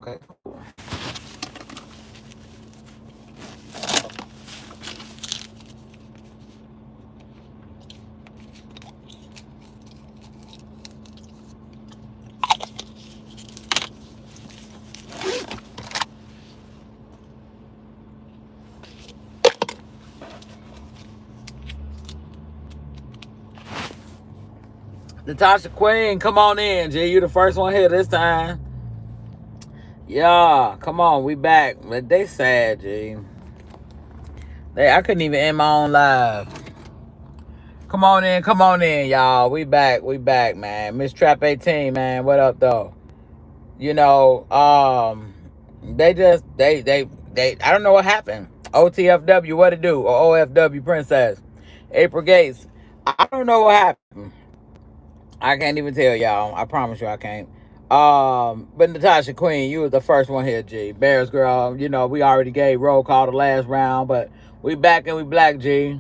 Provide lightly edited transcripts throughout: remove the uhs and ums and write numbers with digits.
Okay, cool. Natasha Queen, come on in, G. You the first one here this time. Yeah, come on, we back. But they sad, G. I couldn't even end my own live. Come on in, y'all. We back, man. Miss Trap 18, man. What up, though? You know, they just they I don't know what happened. OTFW, what it do? Or OFW Princess. April Gates. I don't know what happened. I can't even tell y'all. I promise you I can't. But Natasha Queen, you was the first one here, G. Bears girl, you know, we already gave roll call the last round, but we back and we black, G.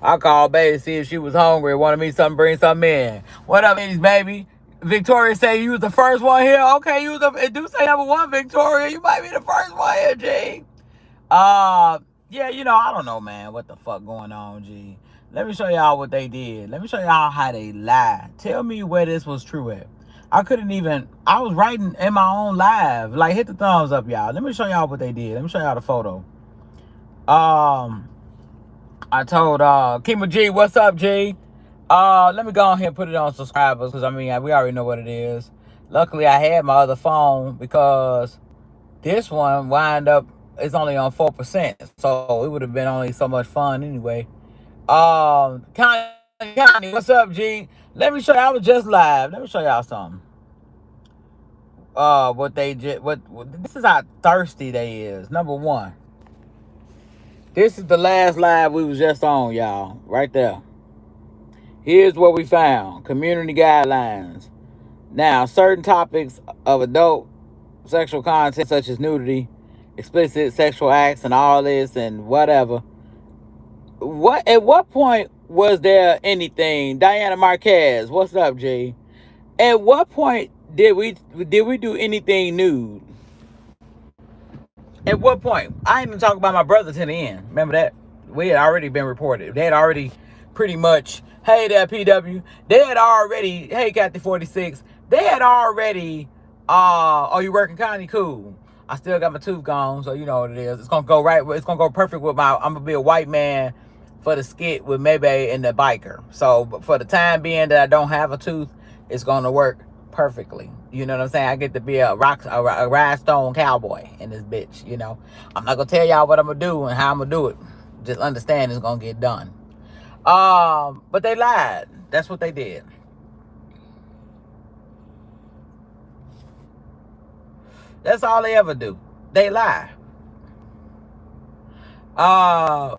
I called baby to see if she was hungry, wanted me something, bring something in. What up, ladies, baby? Victoria say you was the first one here. Okay, you was it do say number one, Victoria. You might be the first one here, G. Yeah, you know, I don't know, man, what the fuck going on, G. Let me show y'all what they did. Let me show y'all how they lie. Tell me where this was true at. I was writing in my own live. Like, hit the thumbs up, y'all. Let me show y'all what they did. Let me show y'all the photo. I told Kima G, what's up, G? Let me go ahead and put it on subscribers, because I mean we already know what it is. Luckily I had my other phone because this one wind up it's only on 4%. So it would have been only so much fun anyway. Connie, what's up, G? Let me show y'all. I was just live. Let me show y'all something. What they did, what this is how thirsty they is. Number one. This is the last live we was just on, y'all. Right there. Here's what we found. Community guidelines. Now, certain topics of adult sexual content such as nudity, explicit sexual acts and all this and whatever. At what point was there anything? Diana Marquez, what's up, G? At what point did we do anything nude? At what point? I didn't even talk about my brother to the end. Remember that? We had already been reported. They had already pretty much, hey there, PW. They had already, hey, Kathy 46. They had already, oh, you working Connie? Cool. I still got my tooth gone, so you know what it is. It's gonna go right. It's gonna go perfect with I'm gonna be a white man for the skit with Maybe and the biker. So for the time being that I don't have a tooth, it's gonna work perfectly. You know what I'm saying? I get to be a rhinestone cowboy in this bitch. You know, I'm not gonna tell y'all what I'm gonna do and how I'm gonna do it. Just understand it's gonna get done. But they lied. That's what they did. That's all they ever do. They lie. Uh,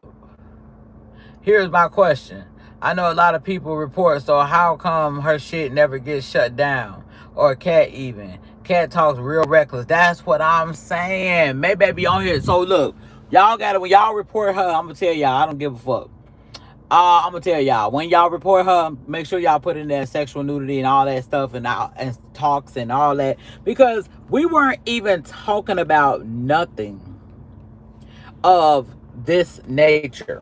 Here's my question. I know a lot of people report, so how come her shit never gets shut down? Or Cat even. Cat talks real reckless. That's what I'm saying. Maybe I be on here. So look, y'all gotta, when y'all report her, I'm gonna tell y'all, I don't give a fuck. I'm gonna tell y'all, when y'all report her, make sure y'all put in that sexual nudity and all that stuff and talks and all that. Because we weren't even talking about nothing of this nature.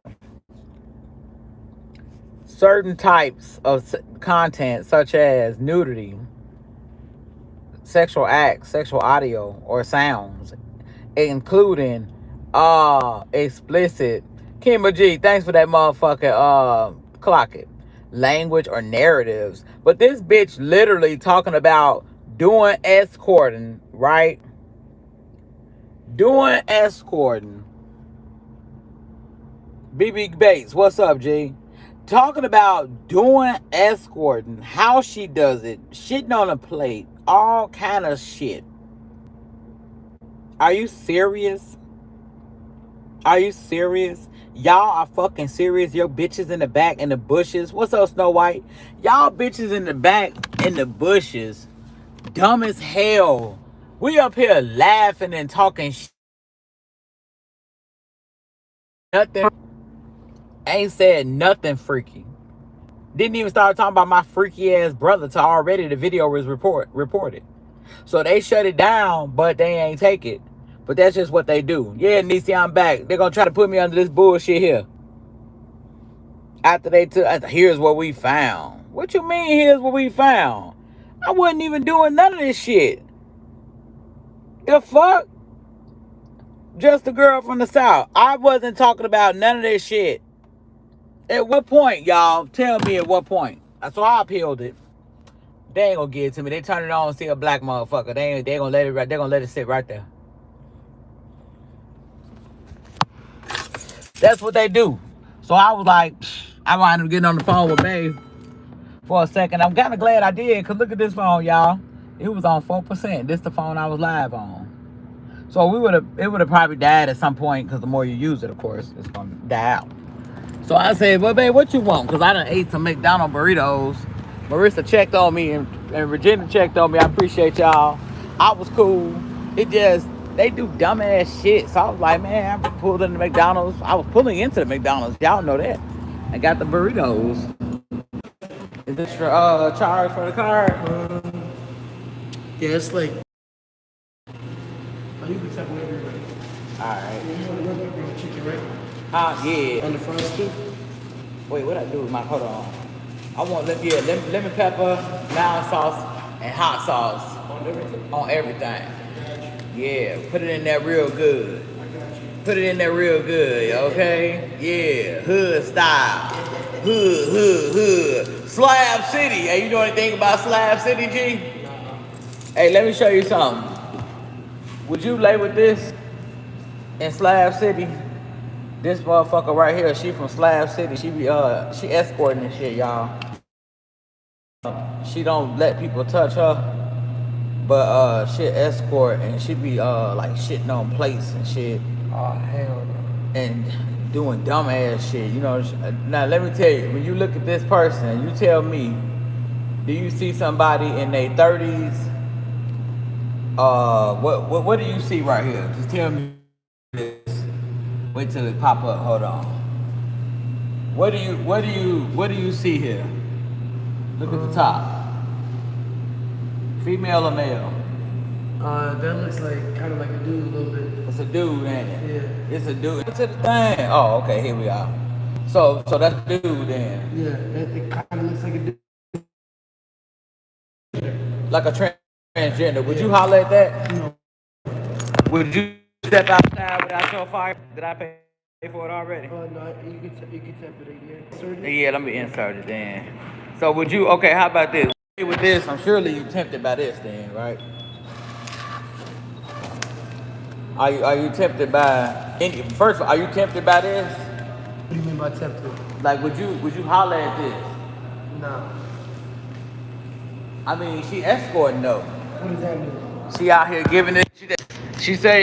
Certain types of content, such as nudity, sexual acts, sexual audio or sounds, including explicit. Kimba G, thanks for that motherfucking clock it. Language or narratives. But this bitch literally talking about doing escorting, right? Doing escorting. BB Bates, what's up, G? Talking about doing escorting, how she does it, shitting on a plate, all kind of shit. Are you serious? Are you serious? Y'all are fucking serious. Your bitches in the back in the bushes. What's up, Snow White? Y'all bitches in the back in the bushes. Dumb as hell. We up here laughing and talking nothing. Ain't said nothing freaky. Didn't even start talking about my freaky ass brother till already the video was reported. So they shut it down, but they ain't take it. But that's just what they do. Yeah, Niecy, I'm back. They're going to try to put me under this bullshit here. After they took, here's what we found. What you mean, here's what we found? I wasn't even doing none of this shit. The fuck? Just a girl from the South. I wasn't talking about none of this shit. At what point, y'all? Tell me at what point. So I appealed it. They ain't gonna give it to me. They turn it on and see a black motherfucker. They ain't gonna let it right. They're gonna let it sit right there. That's what they do. So I was like, I wound up getting on the phone with Babe for a second. I'm kind of glad I did, because look at this phone, y'all. It was on 4%. This the phone I was live on. So it would have probably died at some point, because the more you use it, of course, it's going to die out. So I said, well, babe, what you want? Because I done ate some McDonald's burritos. Marissa checked on me, and Regina checked on me. I appreciate y'all. I was cool. It just, they do dumbass shit. So I was like, man, I pulled into McDonald's. I was pulling into the McDonald's. Y'all know that. I got the burritos. Is this for charge for the card? Yeah, it's like. Oh, you can tap whatever you're ready. Alright. You want to bring the chicken, right? Yeah. On the fries too? Wait, what I do with my, hold on. I want, lemon pepper, mild sauce, and hot sauce. On everything? On everything. Yeah, put it in there real good. Put it in there real good, okay? Yeah, hood style. Hood. Slab City. Hey, you know anything about Slab City, G? Hey, let me show you something. Would you lay with this in Slab City? This motherfucker right here, she from Slab City. She escorting this shit, y'all. She don't let people touch her, but she escort, and she be like shitting on plates and shit. Oh, hell no. And doing dumbass shit, you know. Now let me tell you, when you look at this person, you tell me, do you see somebody in their 30s? What do you see right here? Just tell me this. Wait till it pop up. Hold on. What do you see here? Look at the top. Female or male? That looks like kind of like a dude a little bit. It's a dude, ain't it? Yeah. It's a dude. To the thing. Oh, okay. Here we are. So that's a dude then. Yeah, it kind of looks like a dude. Like a transgender. Would you holler at that? No. Would you step outside without your fire? Did I pay for it already? No, you can tap it again. Yeah, let me insert it then. So would you? Okay, how about this? With this, I'm surely you tempted by this then, right? Are you tempted by first of all, are you tempted by this? What do you mean by tempted? Like would you holler at this? No. I mean, she escorting though. What does that mean? She out here giving it. She say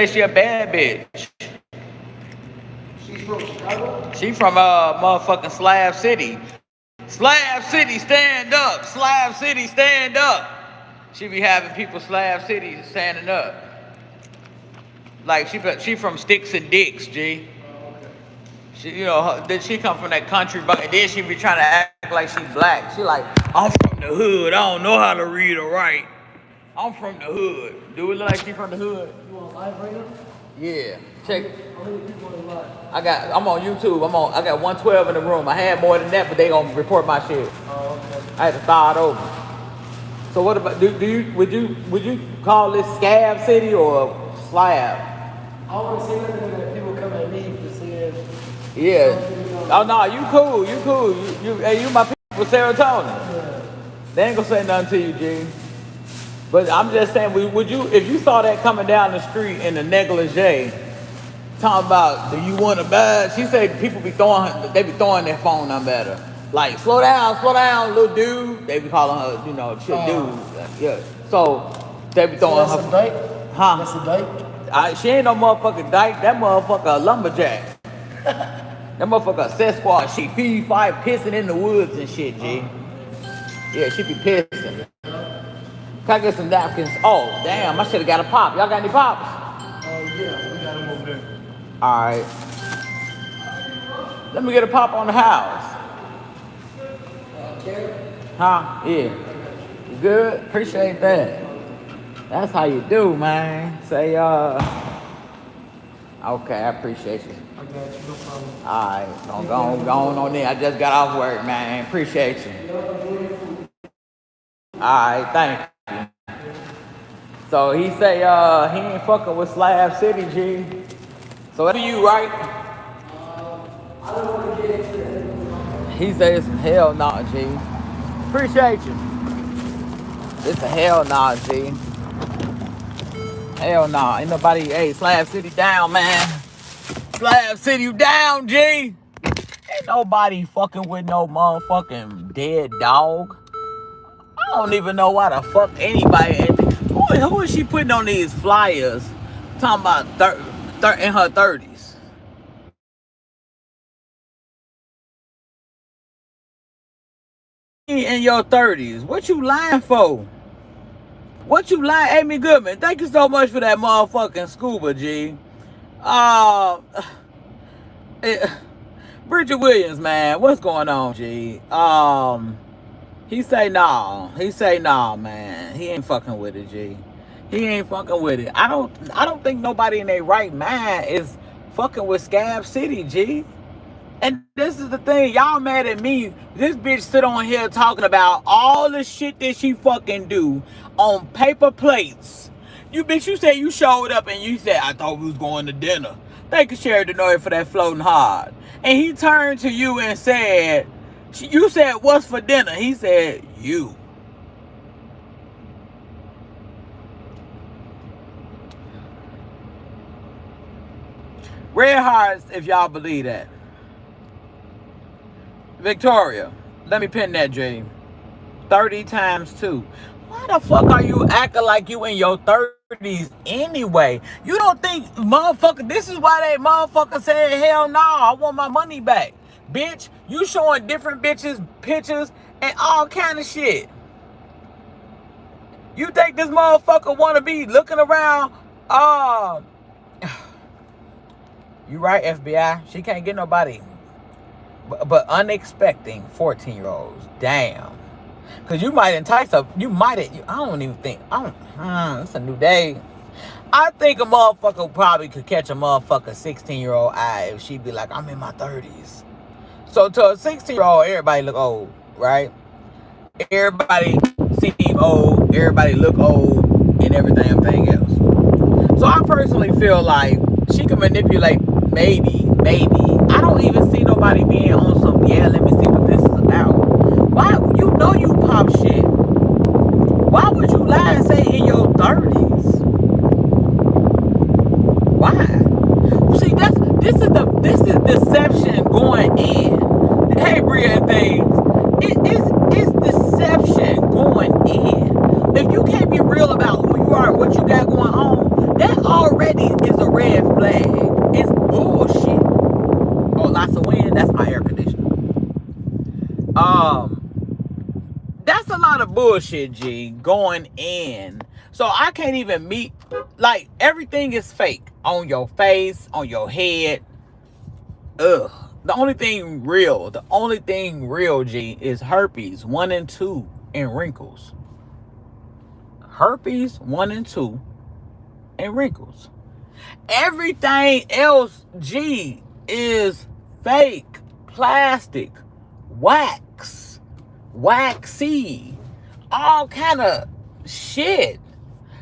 she a bad bitch. She's from Chicago? She from motherfucking Slab City. Slab City, stand up. Slab City, stand up. She be having people Slab City standing up. Like she from Sticks and Dicks, G. She, you know, then she come from that country, but then she be trying to act like she black. She like, I'm from the hood. I don't know how to read or write. I'm from the hood. Do it look like she from the hood? You on live right now? Yeah. Check. How many people on live? I'm on YouTube. I got 112 in the room. I had more than that, but they gonna report my shit. Oh, okay. I had to start over. So what about would you call this Scab City or Slab? I want to say nothing that people come at me for saying. Yeah. Oh no, you cool. You my people with serotonin. Yeah. They ain't gonna say nothing to you, G. But I'm just saying, would you, if you saw that coming down the street in a negligee, talking about, do you want to buy? She said people be throwing their phone number at her. Like, slow down, little dude. They be calling her, you know, shit, dude. Yeah. So they be throwing her. That's a dyke? Huh? That's a dyke? She ain't no motherfucking dyke. That motherfucker a lumberjack. That motherfucker a Sasquatch. She feed fight pissing in the woods and shit, G. Yeah, she be pissing. Can I get some napkins? Oh, damn, I should have got a pop. Y'all got any pops? Yeah, we got them over there. All right. Let me get a pop on the house. Carrot? Huh? Yeah. You good? Appreciate that. That's how you do, man. Say, okay, I appreciate you. I got you, no problem. Alright, go on there. I just got off work, man. Appreciate you. Alright, thank you. So he say, he ain't fucking with Slab City, G. So that's you, right? I don't want to get into that. He says, hell nah, G. Appreciate you. It's a hell nah, G. Hell nah. Ain't nobody, hey, Slab City down, man. Slab City down, G. Ain't nobody fucking with no motherfucking dead dog. I don't even know why the fuck anybody. Who is she putting on these flyers? Talking about in her 30s. In your 30s. What you lying for? What you lying? Amy Goodman, thank you so much for that motherfucking scuba, G. Bridget Williams, man, what's going on, G? He say nah. He say nah, man. He ain't fucking with it, G. He ain't fucking with it. I don't think nobody in their right mind is fucking with Scab City, G. And this is the thing, y'all mad at me. This bitch sit on here talking about all the shit that she fucking do on paper plates. You bitch, you said you showed up and you said, I thought we was going to dinner. Thank you, Sherry Denoy, for that floating hard. And he turned to you and said, you said, what's for dinner? He said, you. Red hearts, if y'all believe that. Victoria, let me pin that, J. 30 times 2. Why the fuck are you acting like you in your 30s anyway? You don't think, motherfucker, this is why that motherfucker said, hell no, I want my money back. Bitch, you showing different bitches pictures and all kind of shit. You think this motherfucker want to be looking around? You right, FBI. She can't get nobody. But unexpecting 14-year-olds. Damn. Because you might entice her. You might. I don't even think. It's a new day. I think a motherfucker probably could catch a motherfucker 16-year-old eye if she'd be like, I'm in my 30s. So to a 16-year-old, everybody look old, right? Everybody seem old. Everybody look old and everything else. So I personally feel like she can manipulate maybe. I don't even see nobody being on some, yeah, let me see what this is about. Why? You know you pop shit. Why would you lie and say in your 30s? Why? See, this is deception going in. Hey, Bria and things. It's deception going in. If you can't be real about who you are and what you got going on, that already is a red flag. It's bullshit. Oh, lots of wind. That's my air conditioner. That's a lot of bullshit, G, going in. So I can't even meet. Like, everything is fake on your face, on your head. Ugh. The only thing real, G, is herpes 1 and 2 and wrinkles. Herpes 1 and 2 and wrinkles. Everything else, G, is fake, plastic, wax, waxy, all kind of shit.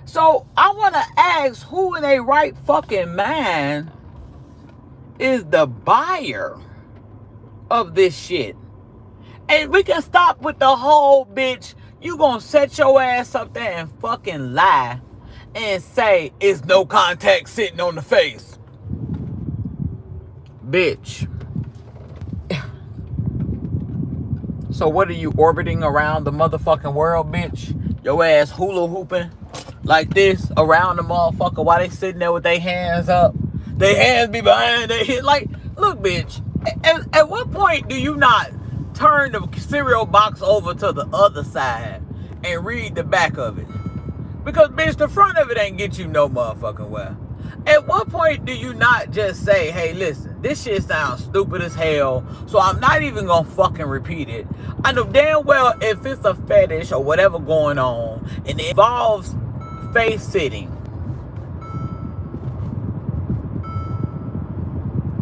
So I want to ask, who in a right fucking mind is the buyer of this shit? And we can stop with the whole bitch, you gonna set your ass up there and fucking lie and say it's no contact sitting on the face. Bitch. So what are you, orbiting around the motherfucking world, bitch? Your ass hula hooping like this around the motherfucker while they sitting there with their hands up. Their hands be behind their head. Like, look, bitch, at what point do you not turn the cereal box over to the other side and read the back of it? Because, bitch, the front of it ain't get you no motherfucking well. At what point do you not just say, hey, listen, this shit sounds stupid as hell, so I'm not even gonna fucking repeat it. I know damn well if it's a fetish or whatever going on and it involves face sitting,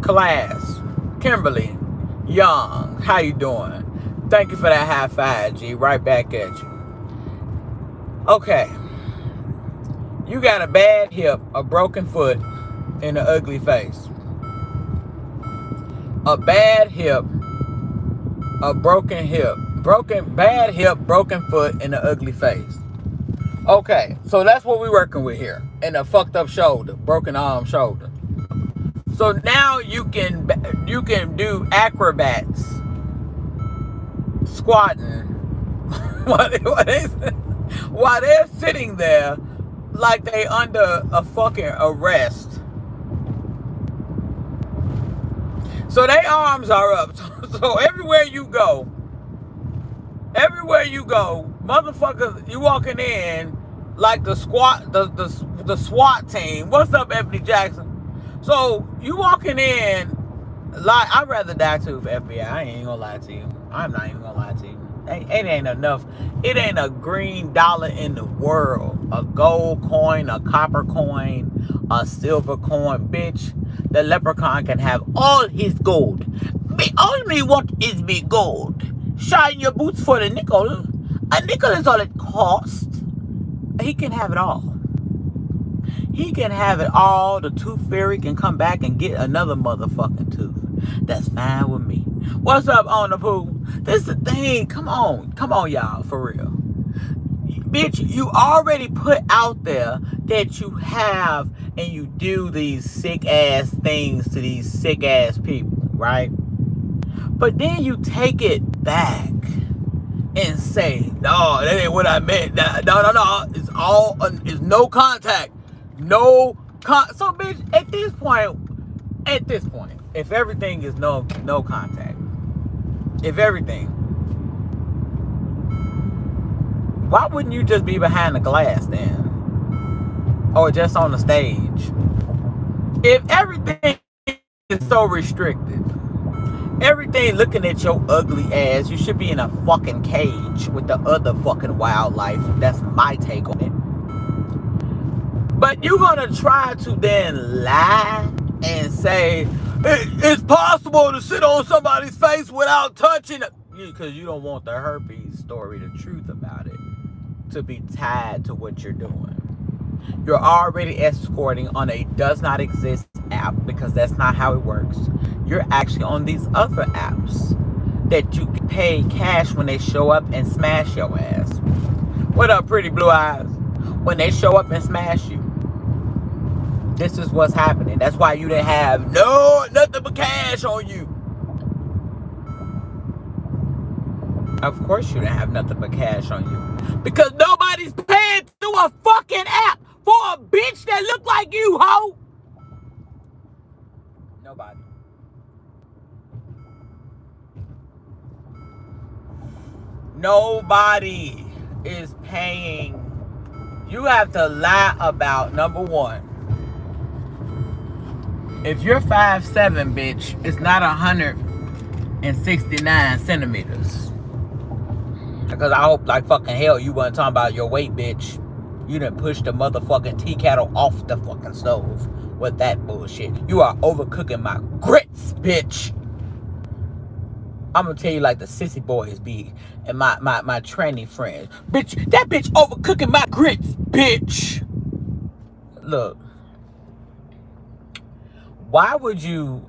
class, Kimberly, Young, how you doing? Thank you for that high five, G. Right back at you. Okay. You got a bad hip, a broken foot, and an ugly face. A bad hip, a broken hip, bad hip, broken foot, and an ugly face. Okay, so that's what we're working with here. And a fucked up shoulder, broken arm, shoulder. So now you can do acrobats, squatting, while they're sitting there like they under a fucking arrest. So their arms are up. So everywhere you go, motherfuckers, you walking in like the SWAT team. What's up, Ebony Jackson? So you walking in like, I'd rather die too for FBI. I ain't gonna lie to you. I'm not even gonna lie to you. It ain't enough. It ain't a green dollar in the world. A gold coin, a copper coin, a silver coin. Bitch, the leprechaun can have all his gold. Me only what is me gold. Shine your boots for the nickel. A nickel is all it costs. He can have it all. He can have it all. The tooth fairy can come back and get another motherfucking tooth. That's fine with me. What's up, on the pool? This is the thing. Come on, y'all, for real. Bitch, you already put out there that you have and you do these sick ass things to these sick ass people, right? But then you take it back and say, no, that ain't what I meant. No. It's no contact. So bitch, at this point, if everything is no contact, why wouldn't you just be behind the glass then? Or just on the stage? If everything is so restricted, everything looking at your ugly ass, you should be in a fucking cage with the other fucking wildlife. That's my take on it. But you're gonna try to then lie and say, it's possible to sit on somebody's face without touching it. Because you don't want the herpes story, the truth about it, to be tied to what you're doing. You're already escorting on a does not exist app because that's not how it works. You're actually on these other apps that you can pay cash when they show up and smash your ass. What up, pretty blue eyes? When they show up and smash you. This is what's happening. That's why you didn't have nothing but cash on you. Of course you didn't have nothing but cash on you. Because nobody's paying through a fucking app for a bitch that look like you, ho. Nobody. Nobody is paying. You have to lie about, number one, if you're 5'7", bitch, it's not 169 centimeters. Because I hope like fucking hell you wasn't talking about your weight, bitch. You done pushed the motherfucking tea kettle off the fucking stove with that bullshit. You are overcooking my grits, bitch. I'm gonna tell you like the sissy boys be and my tranny friends. Bitch, that bitch overcooking my grits, bitch. Look. Why would you...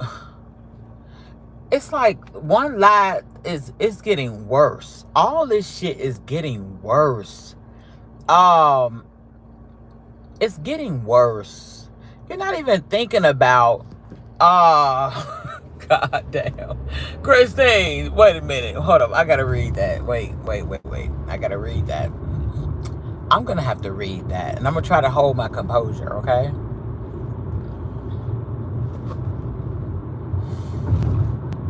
It's like one lie it's getting worse. All this shit is getting worse. It's getting worse. You're not even thinking about God damn. Christine, wait a minute. Hold up. I gotta read that. Wait. I gotta read that. I'm gonna have to read that. And I'm gonna try to hold my composure, okay?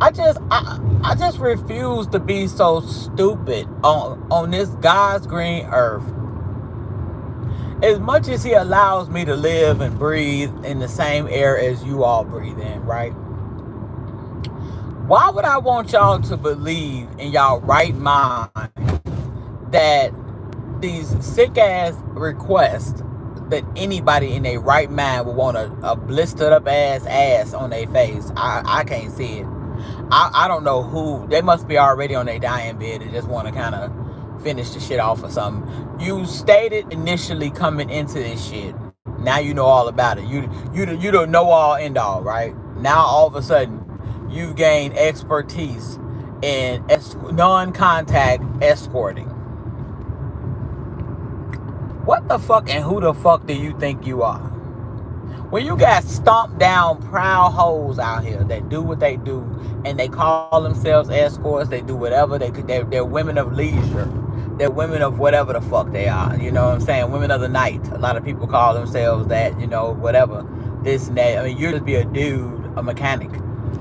I just refuse to be so stupid on this God's green earth As much as he allows me to live and breathe in the same air as you all breathe in, right? Why would I want y'all to believe in y'all right mind that these sick ass requests that anybody in their right mind would want a blistered up ass on their face? I can't see it. I don't know who. They must be already on their dying bed and just want to kind of finish the shit off or something. You stated initially coming into this shit. Now you know all about it. You don't know all end all, right? Now all of a sudden you gain expertise in non-contact escorting. What the fuck and who the fuck do you think you are? When you got stomped down proud hoes out here that do what they do and they call themselves escorts, they do whatever they're women of leisure. They're women of whatever the fuck they are. You know what I'm saying? Women of the night. A lot of people call themselves that, you know, whatever. This and that. I mean, you'll just be a dude, a mechanic.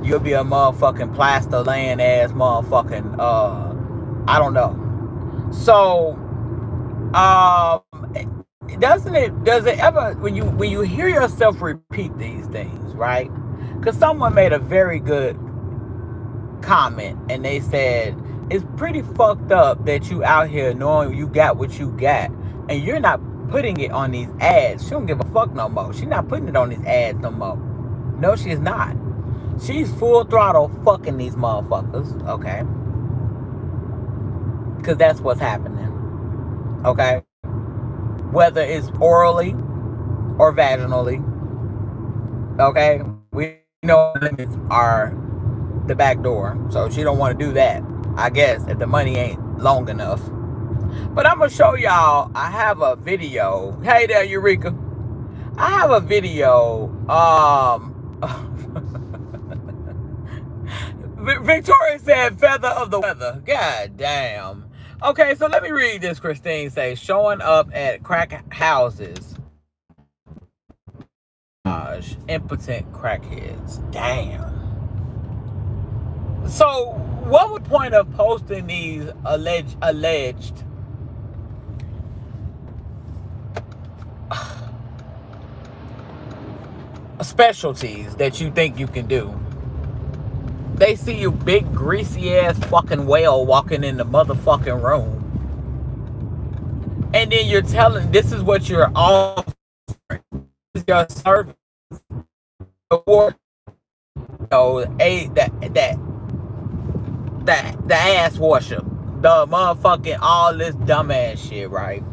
You'll be a motherfucking plaster laying ass motherfucking, I don't know. So, does it ever, when you hear yourself repeat these things, right? Because someone made a very good comment and they said, it's pretty fucked up that you out here knowing you got what you got and you're not putting it on these ads. She don't give a fuck no more. She's not putting it on these ads no more. No, she's not. She's full throttle fucking these motherfuckers, okay? Because that's what's happening, okay? Whether it's orally or vaginally, okay? We know limits are the back door, so she don't want to do that, I guess, if the money ain't long enough. But I'm going to show y'all, I have a video. Hey there, Eureka. I have a video, Victoria said feather of the weather. God damn. Okay, so let me read this. Christine says, showing up at crack houses. Impotent crackheads. Damn. So, what would the point of posting these alleged specialties that you think you can do? They see you big greasy ass fucking whale walking in the motherfucking room. And then you're telling, this is what you're offering. This is your service. Or, you know, the ass worship. The motherfucking all this dumbass shit, right?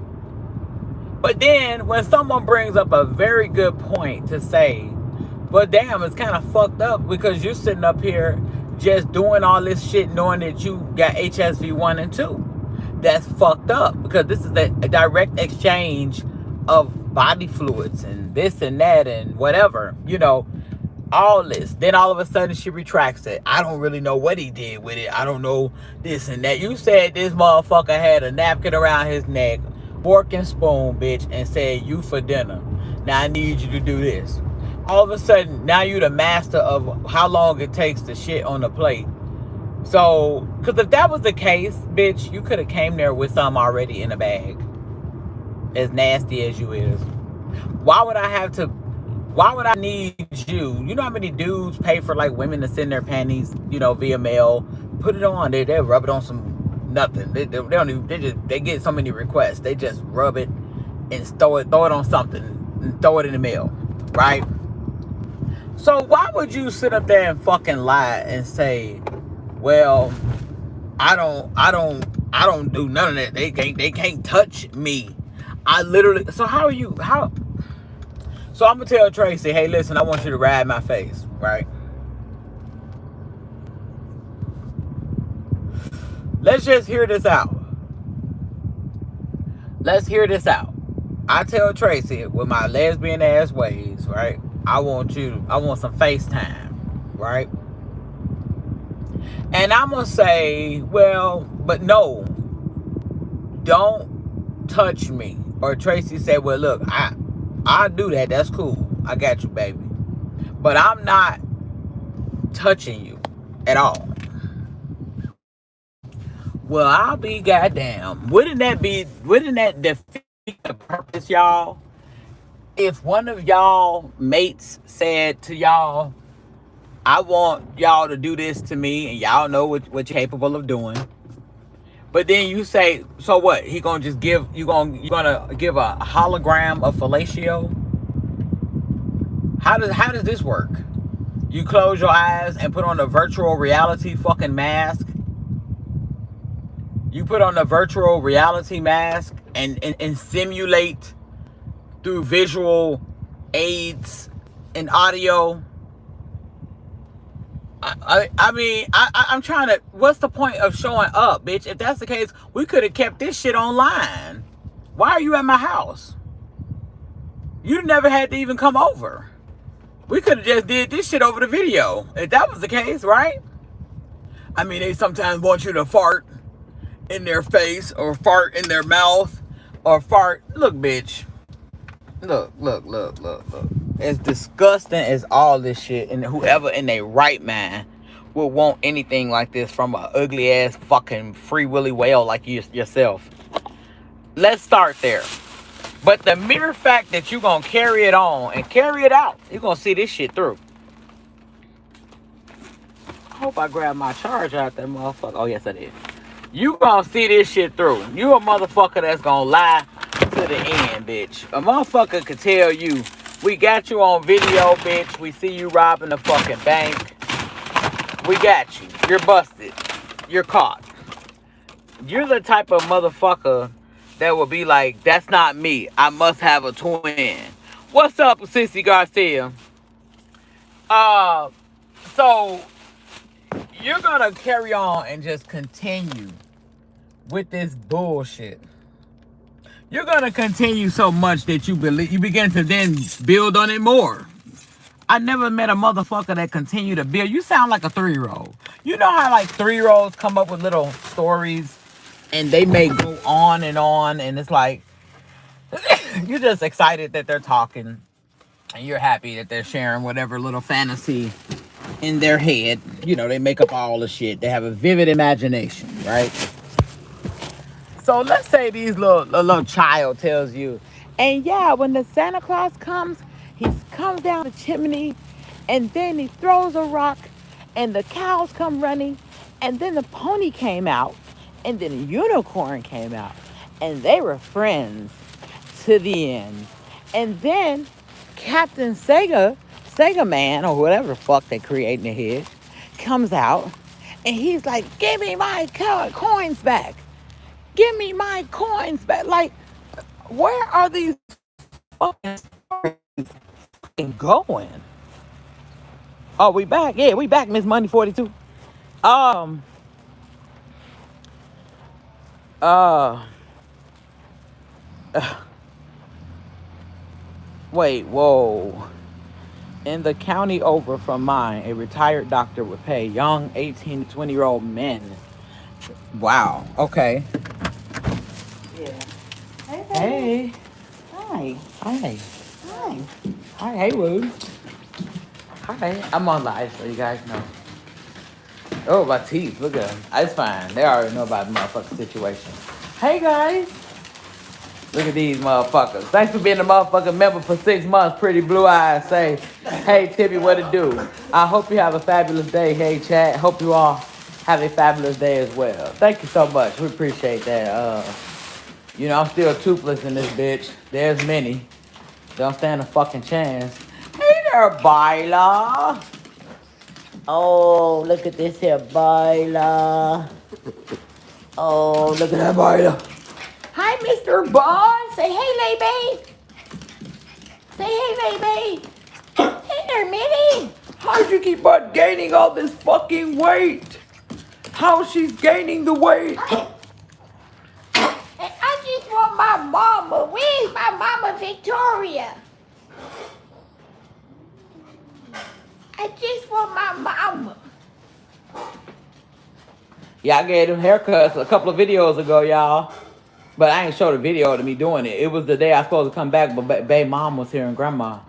But then when someone brings up a very good point to say, but damn, it's kind of fucked up because you're sitting up here just doing all this shit knowing that you got HSV 1 and 2. That's fucked up because this is a direct exchange of body fluids and this and that and whatever, you know, all this. Then all of a sudden she retracts it. I don't really know what he did with it. I don't know this and that. You said this motherfucker had a napkin around his neck, fork and spoon, bitch, and said, you for dinner. Now I need you to do this. All of a sudden, now you the master of how long it takes to shit on the plate. So, because if that was the case, bitch, you could have came there with some already in a bag. As nasty as you is. Why would I need you? You know how many dudes pay for like women to send their panties, you know, via mail? Put it on. They rub it on some nothing. They don't even, they get so many requests. They just rub it and throw it on something and throw it in the mail. Right? So why would you sit up there and fucking lie and say, well, I don't do none of that. They can't touch me. I literally, so how? So I'm gonna tell Tracy, hey, listen, I want you to ride my face, right? Let's just hear this out. Let's hear this out. I tell Tracy with my lesbian ass ways, right? I want some FaceTime, right? And I'm gonna say, well, but no, don't touch me. Or Tracy said, well, look, I do that. That's cool. I got you, baby. But I'm not touching you at all. Well, I'll be goddamn. Wouldn't that defeat the purpose, y'all. If one of y'all mates said to y'all, I want y'all to do this to me, and y'all know what you're capable of doing. But then you say, so what? He gonna just give you gonna give a hologram of fellatio? How does this work? You close your eyes and put on a virtual reality fucking mask. You put on a virtual reality mask and simulate through visual aids and audio. I'm trying to. What's the point of showing up, bitch? If that's the case, we could have kept this shit online. Why are you at my house? You never had to even come over. We could have just did this shit over the video. If that was the case, right? I mean, they sometimes want you to fart in their face or fart in their mouth or fart. Look, bitch. Look. As disgusting as all this shit, and whoever in their right mind would want anything like this from an ugly ass fucking free willy whale like yourself. Let's start there. But the mere fact that you're gonna carry it on and carry it out, you're gonna see this shit through. I hope I grabbed my charger out that motherfucker. Oh, yes, I did. You gonna see this shit through. You a motherfucker that's gonna lie to the end, bitch. A motherfucker could tell you, we got you on video, bitch. We see you robbing the fucking bank. We got you. You're busted. You're caught. You're the type of motherfucker that will be like, that's not me. I must have a twin. What's up, Sissy Garcia? So you're gonna carry on and just continue with this bullshit. You're gonna continue so much that you begin to then build on it more. I never met a motherfucker that continued to build. You sound like a 3-year-old. You know how like 3-year-olds come up with little stories and they may go on, and it's like you're just excited that they're talking and you're happy that they're sharing whatever little fantasy in their head. You know, they make up all the shit. They have a vivid imagination, right? So let's say a little child tells you, and yeah, when the Santa Claus comes, he comes down the chimney, and then he throws a rock, and the cows come running, and then the pony came out, and then a unicorn came out, and they were friends to the end. And then Captain Sega Man, or whatever the fuck they create in their head, comes out, and he's like, give me my coins back. Give me my coins back. Like, where are these fucking stories going? Oh, we back? Yeah, we back, Miss Money 42. Wait, whoa. In the county over from mine, a retired doctor would pay young 18 to 20-year-old men. Wow, okay. Yeah. Hey, baby. Hey. Hi. Hi. Hi. Hi, hey, Woo. Hi. I'm on live, so you guys know. Oh, my teeth. Look at them. It's fine. They already know about the motherfucking situation. Hey, guys. Look at these motherfuckers. Thanks for being a motherfucking member for 6 months. Pretty blue eyes say, hey, Tippy, what it do? I hope you have a fabulous day. Hey, chat. Hope you all have a fabulous day as well. Thank you so much. We appreciate that. You know, I'm still toothless in this bitch. There's many. Don't stand a fucking chance. Hey there, Byla. Oh, look at this here, Byla. Oh, look at that Byla. Hi, Mr. Bond. Say hey, Lady. Say hey, Lady. Hey there, Minnie. How'd you keep on gaining all this fucking weight? How she's gaining the weight? I just want my mama. Where's my mama, Victoria? I just want my mama. Yeah, I gave them haircuts a couple of videos ago, y'all. But I ain't showed a video of me doing it. It was the day I was supposed to come back, but Bae mom was here and grandma.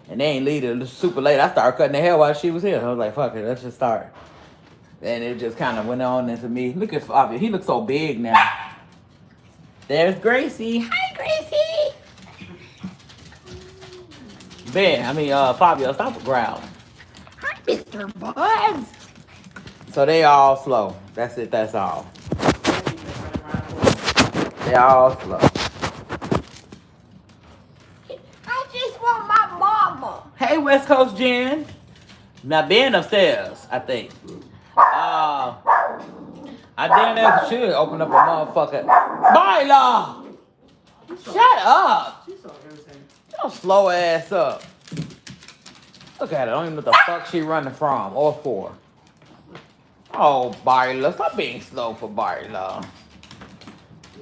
And they ain't leave it super late. I started cutting the hair while she was here. I was like, fuck it, let's just start. And it just kind of went on into me. Look at Fabi. He looks so big now. There's Gracie. Hi, Gracie. Fabio, stop growling. Hi, Mr. Buns. So they all slow. That's it. That's all. They all slow. I just want my mama. Hey, West Coast Jen. Now, Ben upstairs, I think. I damn near should open up a motherfucker. Baila! Shut up! She's so irritating. Your slow ass up. Look at her. I don't even know what the fuck she running from or for. Oh, Baila. Stop being slow for Baila.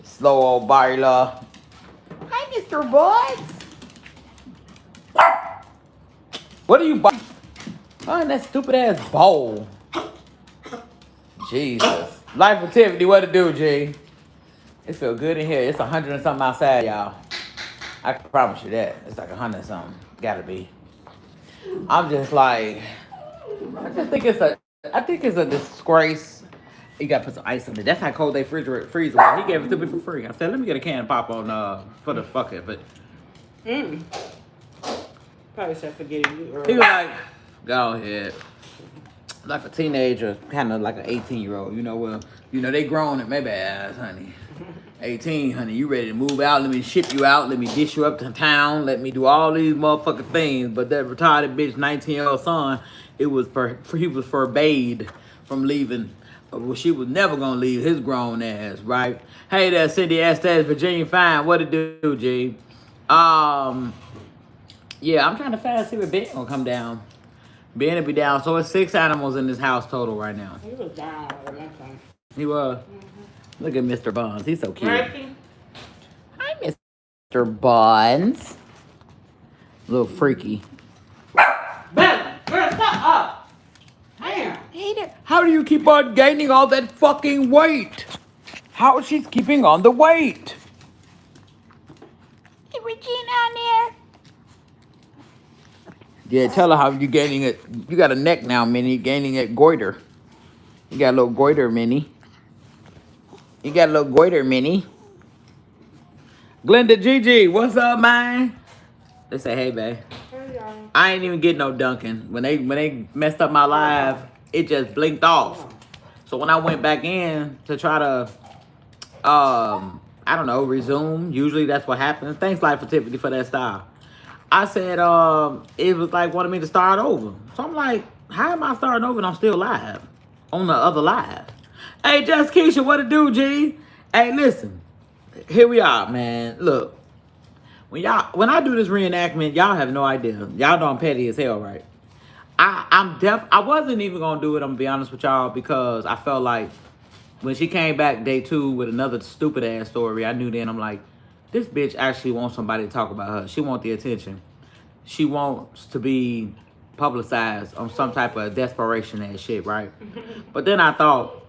Slow old Baila. Hi, Mr. Buns. What are you buying? Oh, in that stupid ass bowl. Jesus. Life of Tiffany, what to do, G? It feel good in here. It's 100 and something outside, y'all. I can promise you that. It's like 100 and something. Gotta be. I'm just like, I think it's a disgrace. You gotta put some ice in it. That's how cold they freezer was. He gave it to me for free. I said, let me get a can of pop on for the fuck it, but Probably said forgetting you he earlier. was like, go ahead. Like a teenager, kind of like an 18-year-old. They grown at maybe ass, honey. 18, honey, you ready to move out? Let me ship you out. Let me dish you up to town. Let me do all these motherfucking things. But that retarded bitch, 19-year-old son, he was forbade from leaving. Well, she was never gonna leave his grown ass, right? Hey there, Cindy Estes, Virginia Fine. What it do, G? Yeah, I'm trying to fast see if Ben gonna come down. Ben will be down. So it's 6 animals in this house total right now. He was down at one time. He was. Look at Mr. Buns. He's so cute. Frankie? Hi, Mr. Buns. A little freaky. Bella, girl, stop up. Damn. Hey there. How do you keep on gaining all that fucking weight? How is she keeping on the weight? Hey, Regina on there. Yeah, tell her how you gaining it. You got a neck now, Minnie. Gaining it goiter. You got a little goiter, Minnie. Glenda Gigi, what's up, man? They say, hey, babe. Hey, y'all. I ain't even get no dunking. When they messed up my live, it just blinked off. So when I went back in to try to, I don't know, resume. Usually that's what happens. Thanks, Life for Tiffany, for that style. I said, it was like wanted me to start over. So I'm like, how am I starting over and I'm still live on the other live? Hey, Just Keisha, what it do, G? Hey, listen, here we are, man. Look, when I do this reenactment, y'all have no idea. Y'all know I'm petty as hell, right? I wasn't even gonna do it. I'm gonna be honest with y'all because I felt like when she came back day 2 with another stupid ass story, I knew then I'm like, this bitch actually wants somebody to talk about her. She wants the attention. She wants to be publicized on some type of desperation ass shit, right? But then I thought,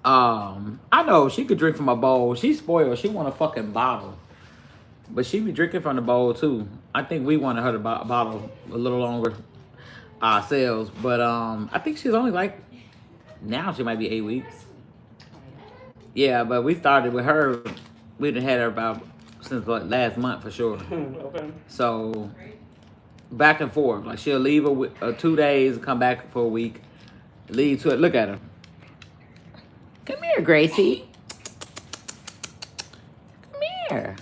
I know she could drink from a bowl. She's spoiled. She want a fucking bottle. But she be drinking from the bowl too. I think we wanted her to bottle a little longer ourselves. But I think she's only like, now she might be 8 weeks. Yeah, but we started with her. We done had her about since like last month for sure. Okay. So back and forth. Like she'll leave 2 days, come back for a week, leave to it. Look at her. Come here, Gracie. Come here.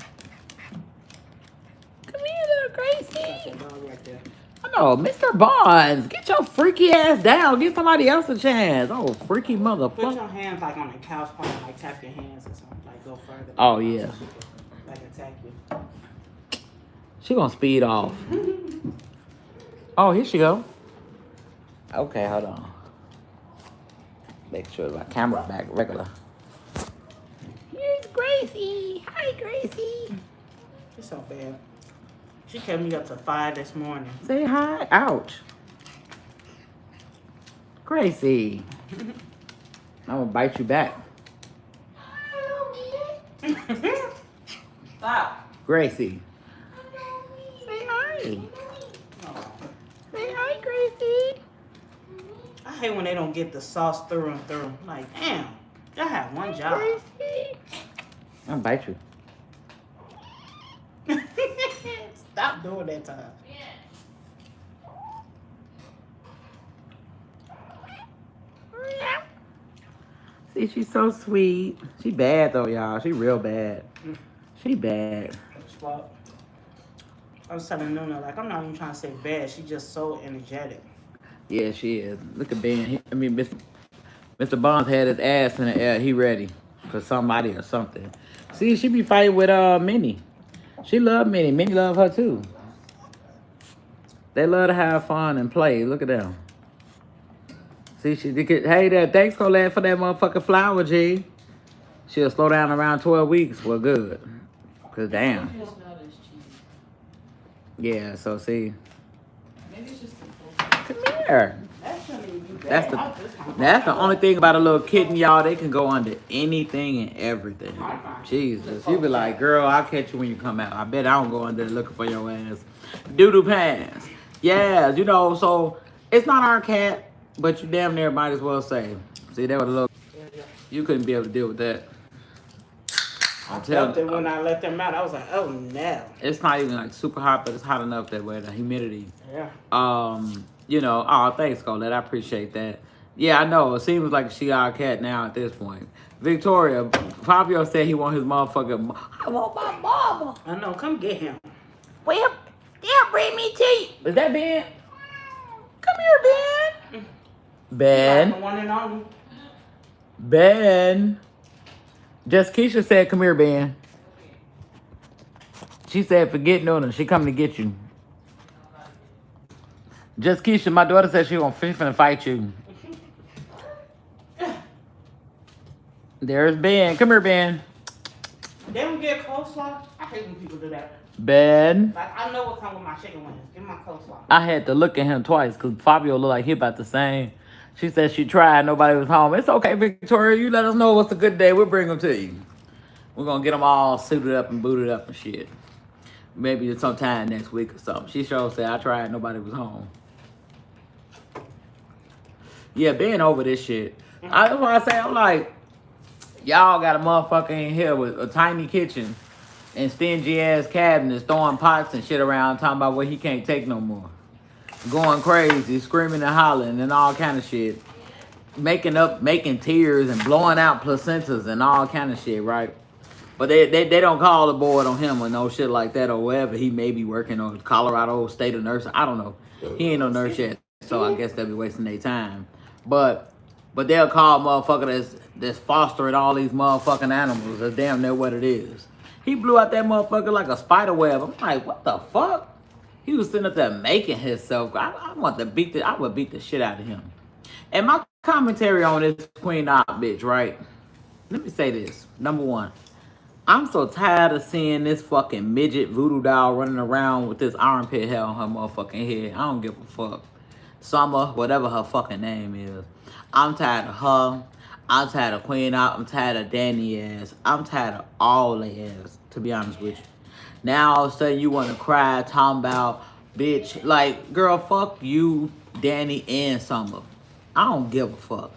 Come here, little Gracie. That dog right there. I know, Mr. Bonds, get your freaky ass down. Give somebody else a chance. Oh, freaky Put motherfucker. your hands like on the couch, probably like tap your hands or something, like go further. Oh, yeah. Like attack you. She gonna speed off. Oh, here she go. Okay, hold on. Make sure my camera back regular. Here's Gracie. Hi, Gracie. It's so bad. She kept me up to 5 this morning. Say hi. Ouch. Gracie. I'm gonna bite you back. Stop. Gracie. Say hi. Oh. Say hi, Gracie. I hate when they don't get the sauce through and through. Like, damn, y'all have one job. Gracie. I'm gonna bite you. Stop doing that time. See, she's so sweet. She bad though, y'all. She real bad. She bad. Fuck. I was telling Nuna, like, I'm not even trying to say bad. She just so energetic. Yeah, she is. Look at Ben. Mr. Bonds had his ass in the air. He ready for somebody or something. See, she be fighting with Minnie. She love Minnie. Minnie love her too. They love to have fun and play. Look at them. See, hey there, thanks Colette for that motherfucking flower, G. She'll slow down around 12 weeks. Well, good. Cause damn. Yeah, so see. Come here. That's the only thing about a little kitten, y'all. They can go under anything and everything. Jesus. You be like, girl, I'll catch you when you come out. I bet I don't go under there looking for your ass. Doodoo pants. Yeah, you know, so it's not our cat, but you damn near might as well say. See, that was a little. You couldn't be able to deal with that. I felt it when I let them out. I was like, oh no. It's not even like super hot, but it's hot enough that way. The humidity. Yeah. You know, oh, thanks, Colette. I appreciate that. Yeah, I know. It seems like she our cat now at this point. Victoria, Fabio said he want his motherfucking. I want my mama. I know. Come get him. Well, they'll bring me to you. Is that Ben? Come here, Ben. Ben. The one and only. Ben. Just Keisha said, come here, Ben. She said, forget Nuna. She coming to get you. Just Keisha, my daughter said she finna fight you. There's Ben. Come here, Ben. They don't get coleslaw. I hate when people do that. Ben. Like, I know what comes with my chicken wings. Give me my coleslaw. I had to look at him twice because Fabio looked like he about the same. She said she tried. Nobody was home. It's okay, Victoria. You let us know what's a good day. We'll bring them to you. We're going to get them all suited up and booted up and shit. Maybe sometime next week or something. She sure said, I tried. Nobody was home. Yeah, being over this shit. That's why I say, I'm like, y'all got a motherfucker in here with a tiny kitchen and stingy ass cabinets throwing pots and shit around talking about what he can't take no more. Going crazy, screaming and hollering and all kind of shit. Making tears and blowing out placentas and all kind of shit, right? But they don't call the board on him or no shit like that or wherever he may be working on Colorado State of Nursing. I don't know. He ain't no nurse yet, so I guess they'll be wasting their time. But they'll call motherfucker that's fostering all these motherfucking animals. That's damn near what it is. He blew out that motherfucker like a spider web. I'm like, what the fuck? He was sitting up there making himself. I would beat the shit out of him. And my commentary on this Queen Op bitch, right? Let me say this. Number one, I'm so tired of seeing this fucking midget voodoo doll running around with this armpit hair on her motherfucking head. I don't give a fuck. Summer, whatever her fucking name is. I'm tired of her. I'm tired of Queen Op. I'm tired of Danny ass. I'm tired of all their ass, to be honest with you. Now all of a sudden you want to cry, talking about, bitch, like, girl, fuck you, Danny, and Summer. I don't give a fuck.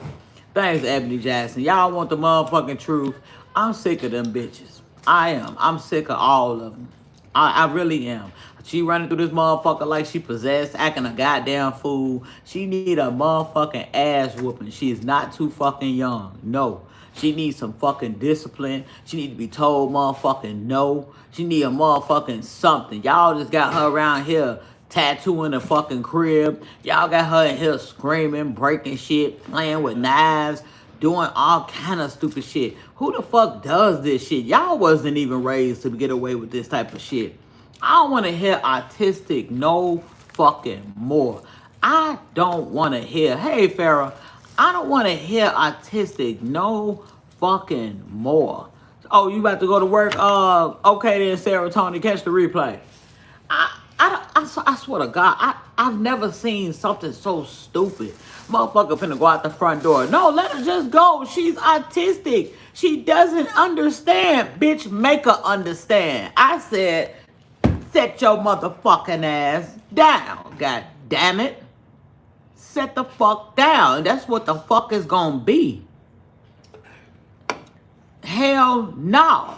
Thanks, Ebony Jackson. Y'all want the motherfucking truth. I'm sick of them bitches. I am. I'm sick of all of them. I really am. She running through this motherfucker like she possessed, acting a goddamn fool. She need a motherfucking ass whooping. She is not too fucking young. No. She needs some fucking discipline. She need to be told motherfucking no. She need a motherfucking something. Y'all just got her around here tattooing the fucking crib. Y'all got her in here screaming, breaking shit, playing with knives, doing all kind of stupid shit. Who the fuck does this shit? Y'all wasn't even raised to get away with this type of shit. I don't want to hear autistic no fucking more. I don't want to hear, hey Farrah, I don't want to hear autistic no fucking more. Oh, you about to go to work? Okay then, Sarah Tony, catch the replay. I swear to God, I've never seen something so stupid. Motherfucker finna go out the front door. No, let her just go. She's autistic. She doesn't understand. Bitch, make her understand. I said, set your motherfucking ass down. God damn it. Set the fuck down. That's what the fuck is gonna be. Hell no.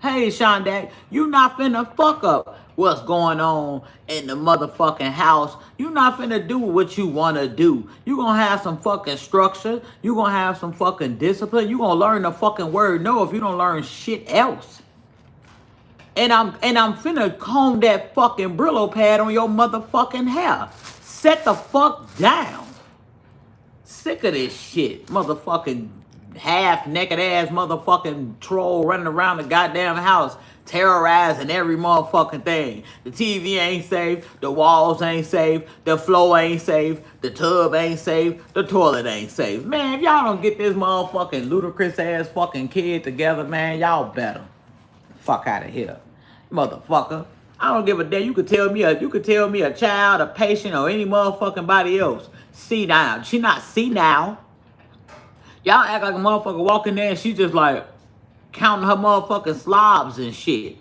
Hey, Shondak, you not finna fuck up what's going on in the motherfucking house. You not finna do what you wanna do. You gonna have some fucking structure. You gonna have some fucking discipline. You gonna learn the fucking word no if you don't learn shit else. And I'm finna comb that fucking Brillo pad on your motherfucking hair. Set the fuck down. Sick of this shit. Motherfucking half-naked ass motherfucking troll running around the goddamn house terrorizing every motherfucking thing. The TV ain't safe. The walls ain't safe. The floor ain't safe. The tub ain't safe. The toilet ain't safe. Man, if y'all don't get this motherfucking ludicrous ass fucking kid together, man, y'all better. Fuck out of here, motherfucker. I don't give a damn. You could tell me a child, a patient, or any motherfucking body else. See now. She not see now. Y'all act like a motherfucker walking there and she just like counting her motherfucking slobs and shit.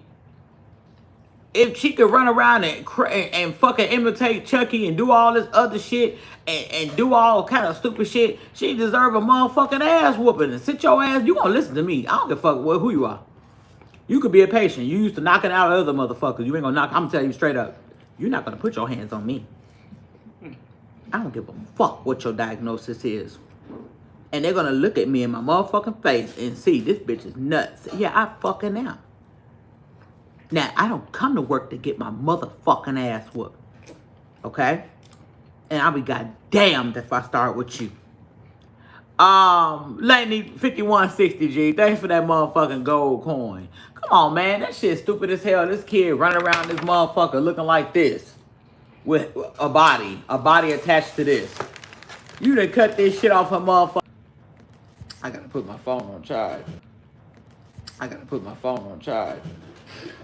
If she could run around and fucking imitate Chucky and do all this other shit and do all kind of stupid shit, she deserve a motherfucking ass whooping. And sit your ass, you gonna listen to me. I don't give a fuck who you are. You could be a patient. You used to knocking out other motherfuckers. You ain't gonna knock. I'm gonna tell you straight up. You're not gonna put your hands on me. I don't give a fuck what your diagnosis is. And they're gonna look at me in my motherfucking face and see this bitch is nuts. Yeah, I fucking am. Now, I don't come to work to get my motherfucking ass whooped. Okay? And I'll be goddamned if I start with you. Lightning 5160 G. Thanks for that motherfucking gold coin. Come on, man. That shit stupid as hell. This kid running around this motherfucker looking like this. With a body attached to this. You done cut this shit off her motherfucker. I gotta put my phone on charge.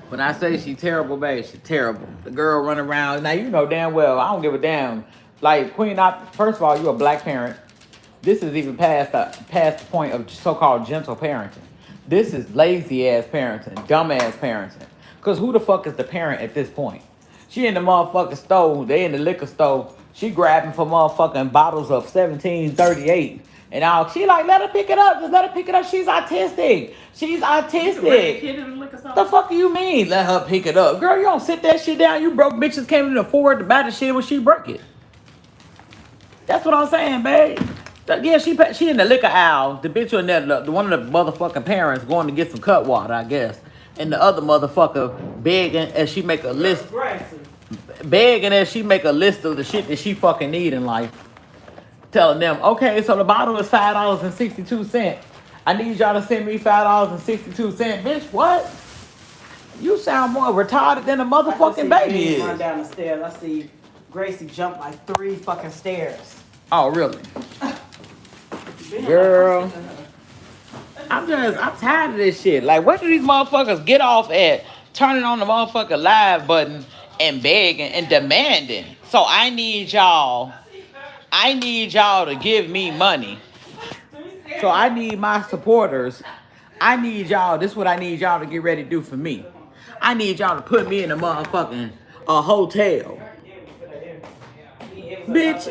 When I say she terrible, babe, she terrible. The girl running around. Now, you know damn well, I don't give a damn. Like, Queen, first of all, you a black parent. This is even past the point of so-called gentle parenting. This is lazy-ass parenting, dumb-ass parenting. Because who the fuck is the parent at this point? She in the motherfucking store. They in the liquor store. She grabbing for motherfucking bottles of 1738. And all, she like, let her pick it up. Just let her pick it up. She's autistic. The fuck do you mean? Let her pick it up. Girl, you don't sit that shit down. You broke bitches can't even afford to buy the shit when she break it. That's what I'm saying, babe. Yeah, she in the liquor aisle. The bitch in there, one of the motherfucking parents going to get some cut water, I guess. And the other motherfucker begging as she make a list. Begging as she make a list of the shit that she fucking need in life. Telling them, okay, so the bottle is $5.62. I need y'all to send me $5.62. Bitch, what? You sound more retarded than a motherfucking baby is. Run down the stairs. I see Gracie jump like 3 fucking stairs. Oh, really? Girl. I'm tired of this shit. Like, what do these motherfuckers get off at turning on the motherfucking live button and begging and demanding? So I need y'all to give me money. So I need my supporters. This is what I need y'all to get ready to do for me. I need y'all to put me in a motherfucking hotel. Bitch.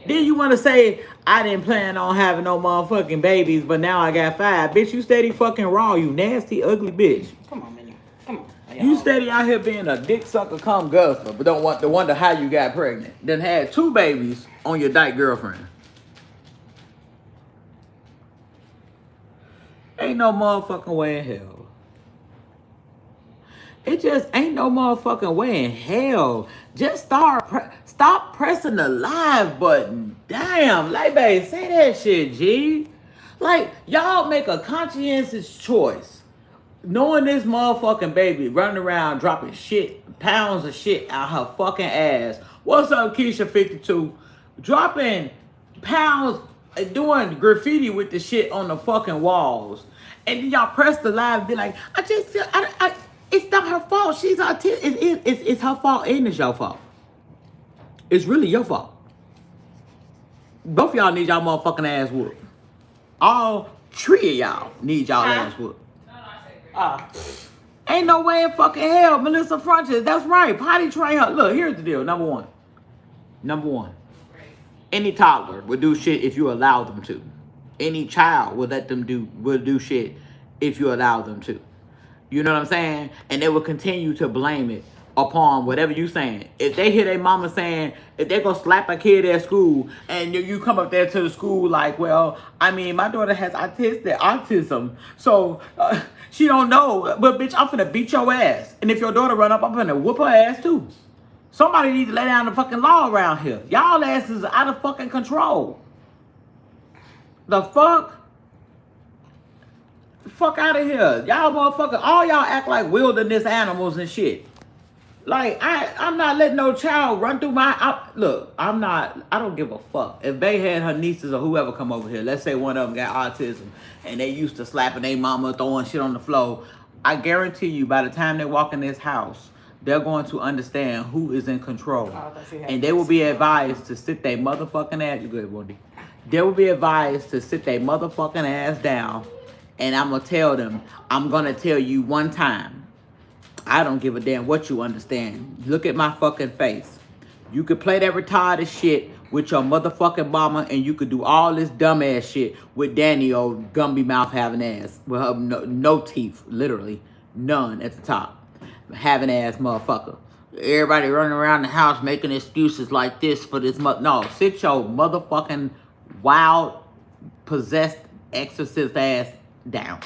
Then you want to say, I didn't plan on having no motherfucking babies, but now I got 5. Bitch, you steady fucking raw, you nasty, ugly bitch. Come on, man. Come on. You steady out here being a dick sucker cum guzzler, but don't want to wonder how you got pregnant. Then had 2 babies on your dyke girlfriend. Ain't no motherfucking way in hell. It just ain't no motherfucking way in hell. Just stop pressing the live button. Damn, like, babe, say that shit, G. Like, y'all make a conscientious choice. Knowing this motherfucking baby running around dropping pounds of shit out her fucking ass. What's up, Keisha 52? Dropping pounds, doing graffiti with the shit on the fucking walls. And then y'all press the live and be like, it's not her fault. She's autistic. It's her fault and it's your fault. It's really your fault. Both of y'all need y'all motherfucking ass whooped. All 3 of y'all need y'all ass whooped. Ain't no way in fucking hell, Melissa Funches. That's right. Potty train her. Look, here's the deal. Number one. Any toddler will do shit if you allow them to. Any child will do shit if you allow them to. You know what I'm saying? And they will continue to blame it upon whatever you saying. If they hear their mama saying, if they go slap a kid at school, and you come up there to the school like, well, I mean, my daughter has autism, so she don't know. But bitch, I'm finna beat your ass. And if your daughter run up, I'm finna whoop her ass too. Somebody need to lay down the fucking law around here. Y'all asses are out of fucking control. The fuck? Fuck out of here. Y'all motherfucker, all y'all act like wilderness animals and shit. Like, I'm not letting no child run through my... look, I don't give a fuck. If they had her nieces or whoever come over here, let's say one of them got autism, and they used to slapping their mama, throwing shit on the floor, I guarantee you, by the time they walk in this house, they're going to understand who is in control. And they will be advised to sit their motherfucking ass... You good, Wendy? They will be advised to sit their motherfucking ass down, and I'm going to tell them, I'm going to tell you one time, I don't give a damn what you understand. Look at my fucking face. You could play that retarded shit with your motherfucking mama, and you could do all this dumbass shit with Danny, old Gumby mouth having ass. With her no teeth, literally. None at the top. Having ass motherfucker. Everybody running around the house making excuses like this for this no, sit your motherfucking wild, possessed, exorcist ass down.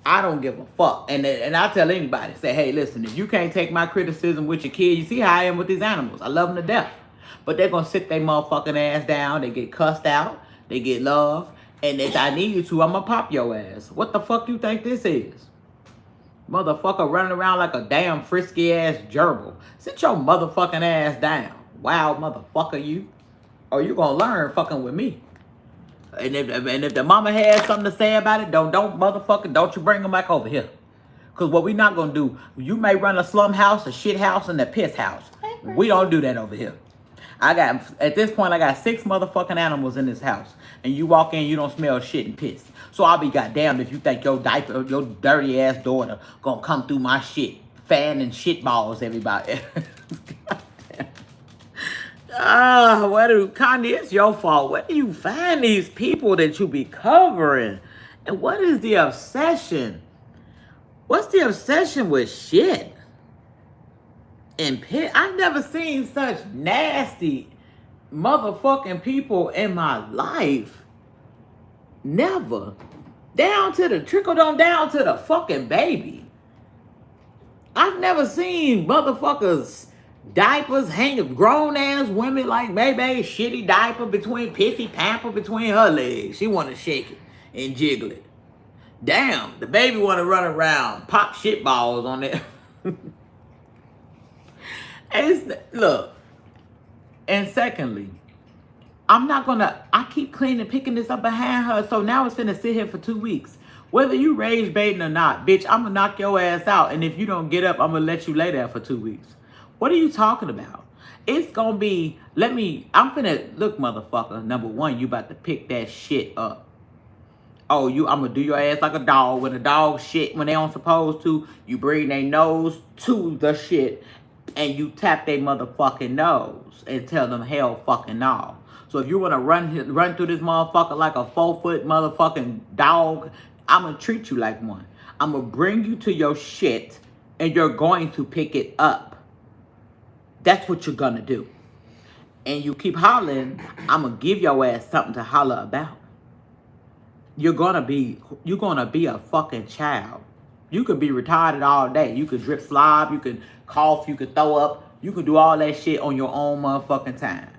I don't give a fuck. And I tell anybody, say, hey, listen, if you can't take my criticism with your kid, you see how I am with these animals. I love them to death. But they're going to sit their motherfucking ass down. They get cussed out. They get love. And if I need you to, I'm going to pop your ass. What the fuck you think this is? Motherfucker running around like a damn frisky ass gerbil. Sit your motherfucking ass down. Wild motherfucker you. Or you going to learn fucking with me. And if the mama has something to say about it, don't you bring them back over here. Because what we not going to do, you may run a slum house, a shit house, and a piss house. We don't do that over here. At this point, I got 6 motherfucking animals in this house. And you walk in, you don't smell shit and piss. So I'll be goddamned if you think your diaper, your dirty ass daughter going to come through my shit, fanning shit balls, everybody. Kanye, it's your fault. Where do you find these people that you be covering? And what is the obsession? What's the obsession with shit? And I've never seen such nasty motherfucking people in my life. Never. Trickle on down to the fucking baby. I've never seen motherfuckers... diapers hanging, grown ass women like baby, shitty diaper between pissy pamper between her legs. She want to shake it and jiggle it. Damn, the baby want to run around, pop shit balls on it. Look, and secondly, I keep picking this up behind her, so now it's finna sit here for 2 weeks. Whether you rage baiting or not, bitch, I'm gonna knock your ass out, and if you don't get up, I'm gonna let you lay there for 2 weeks. What are you talking about? It's gonna be, I'm finna, look, motherfucker, number one, you about to pick that shit up. Oh, I'm gonna do your ass like a dog. When a dog shit, when they don't supposed to, you bring their nose to the shit, and you tap their motherfucking nose, and tell them hell fucking no. So if you wanna run through this motherfucker like a 4-foot motherfucking dog, I'm gonna treat you like one. I'm gonna bring you to your shit, and you're going to pick it up. That's what you're gonna do. And you keep hollering, I'm gonna give your ass something to holler about. You're gonna be a fucking child. You could be retarded all day. You could drip slob, you could cough, you could throw up, you could do all that shit on your own motherfucking time.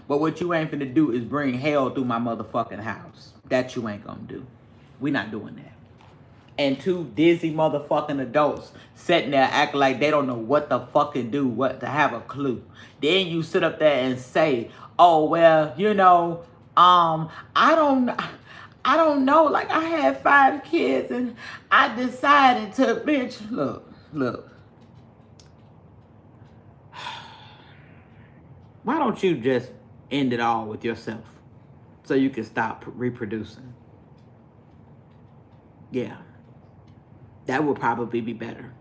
But what you ain't finna do is bring hell through my motherfucking house. That you ain't gonna do. We not doing that. And 2 dizzy motherfucking adults sitting there acting like they don't know what the fucking do, what to have a clue. Then you sit up there and say, oh, well, you know, I don't know. Like, I had 5 kids and I decided to, bitch, look. Why don't you just end it all with yourself so you can stop reproducing? Yeah. That would probably be better.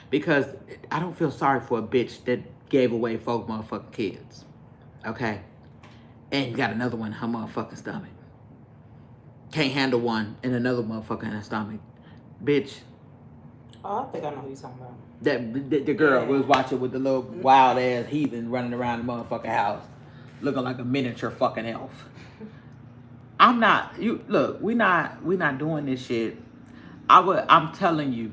Because I don't feel sorry for a bitch that gave away 4 motherfucking kids. Okay? And got another one in her motherfucking stomach. Can't handle one and another motherfucker in her stomach. Bitch, Oh, I think I know who you're talking about. That the girl was watching with the little wild ass heathen running around the motherfucking house, looking like a miniature fucking elf. I'm not. You look. We not doing this shit. I'm telling you,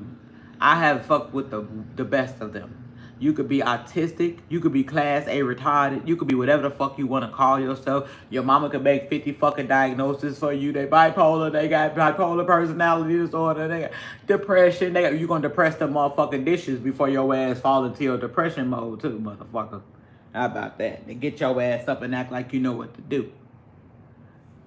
I have fucked with the best of them. You could be autistic. You could be class A retarded. You could be whatever the fuck you want to call yourself. Your mama could make 50 fucking diagnoses for you. They bipolar. They got bipolar personality disorder. They got depression. You gonna depress the motherfucking dishes before your ass fall into your depression mode too, motherfucker. How about that? They get your ass up and act like you know what to do.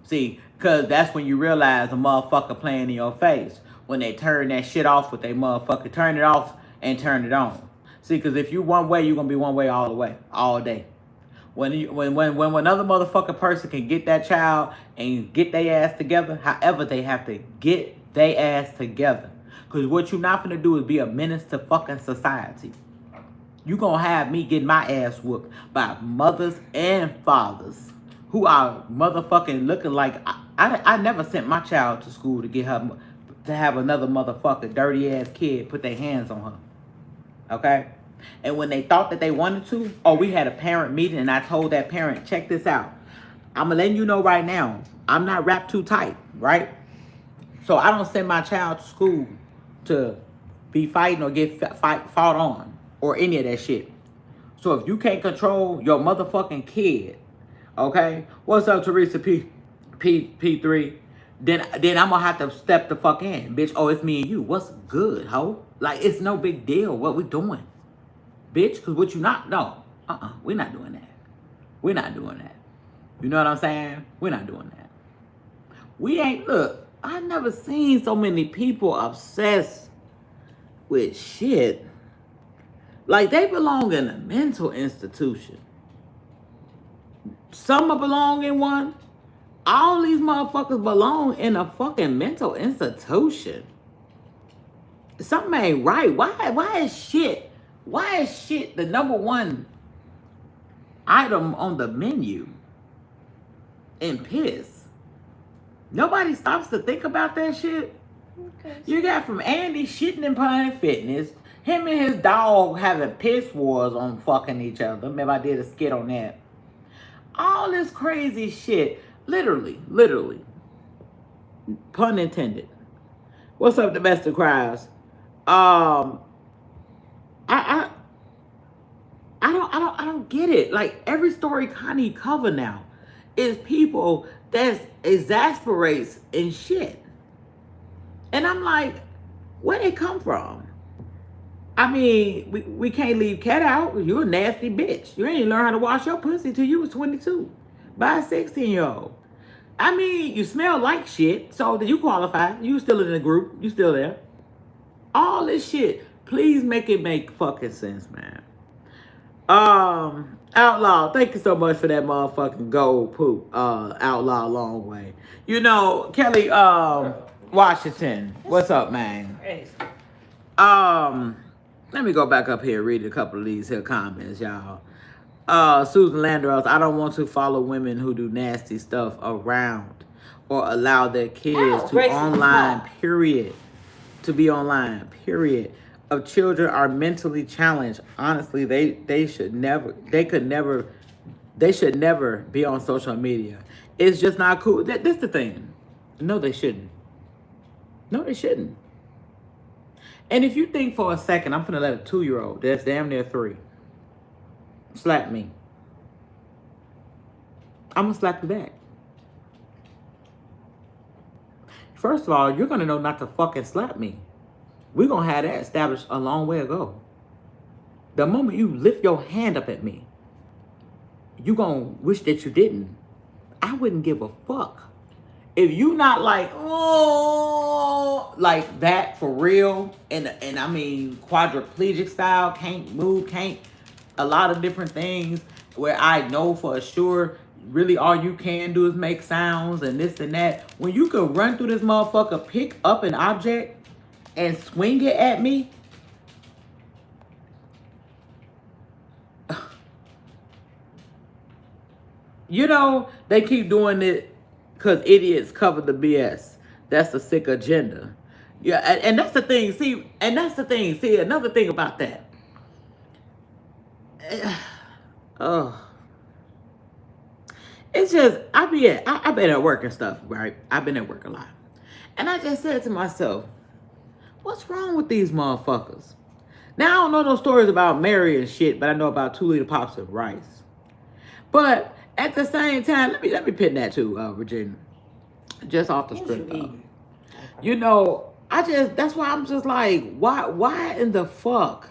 See, cause that's when you realize a motherfucker playing in your face. When they turn that shit off with they motherfucker, turn it off and turn it on. See, cause if you one way, you're gonna be one way all the way, all day. When another motherfucking person can get that child and get their ass together, however they have to get their ass together. Cause what you not gonna do is be a menace to fucking society. You gonna have me getting my ass whooped by mothers and fathers who are motherfucking looking like I never sent my child to school to get her to have another motherfucker dirty ass kid put their hands on her. Okay? And when they thought that they wanted to, we had a parent meeting and I told that parent, check this out. I'm gonna let you know right now, I'm not wrapped too tight, right? So I don't send my child to school to be fighting or get fought on or any of that shit. So if you can't control your motherfucking kid, okay? What's up, Teresa P3? Then I'm gonna have to step the fuck in, bitch. Oh, it's me and you. What's good, ho? Like, it's no big deal. What we doing, bitch? Cause what you not? No, we're not doing that. We're not doing that. You know what I'm saying? We're not doing that. We ain't. Look, I never seen so many people obsessed with shit. Like they belong in a mental institution. Some belong in one. All these motherfuckers belong in a fucking mental institution. Something ain't right. Why is shit the number one item on the menu in piss? Nobody stops to think about that shit. Okay. You got from Andy shitting in Planet Fitness, him and his dog having piss wars on fucking each other. Remember I did a skit on that. All this crazy shit. Literally. Pun intended. What's up, domestic crowds? I don't get it. Like every story Connie cover now is people that exasperates and shit. And I'm like, where they come from? I mean, we can't leave cat out. You a nasty bitch. You ain't learn how to wash your pussy till you was 22 by a 16-year-old. I mean, you smell like shit, so you qualify. You still in the group. You still there. All this shit. Please make it make fucking sense, man. Outlaw, thank you so much for that motherfucking gold poop. Outlaw long way. You know, Kelly, Washington. What's up, man? Let me go back up here and read a couple of these here comments, y'all. Susan Landros, I don't want to follow women who do nasty stuff around or allow their kids to be online, period. Of children are mentally challenged. Honestly, they should never be on social media. It's just not cool. That's the thing. No, they shouldn't. And if you think for a second, I'm gonna let a 2-year-old that's damn near 3 slap me, I'm gonna slap you back. First of all, you're gonna know not to fucking slap me. We're gonna have that established a long way ago. The moment you lift your hand up at me, you gonna wish that you didn't. I wouldn't give a fuck. If you not like, oh, like that for real, and I mean quadriplegic style, can't move, can't, a lot of different things where I know for sure, really all you can do is make sounds and this and that. When you can run through this motherfucker, pick up an object and swing it at me, you know, they keep doing it because idiots cover the BS. That's a sick agenda. Yeah, and that's the thing. See, and that's the thing. See, another thing about that. Oh, it's just I've been at work and stuff, right? I've been at work a lot, and I just said to myself, "What's wrong with these motherfuckers?" Now I don't know no stories about Mary and shit, but I know about 2 liter pops of rice. But at the same time, let me pin that too, Virginia, just off the strip. You know, that's why I'm just like, why in the fuck?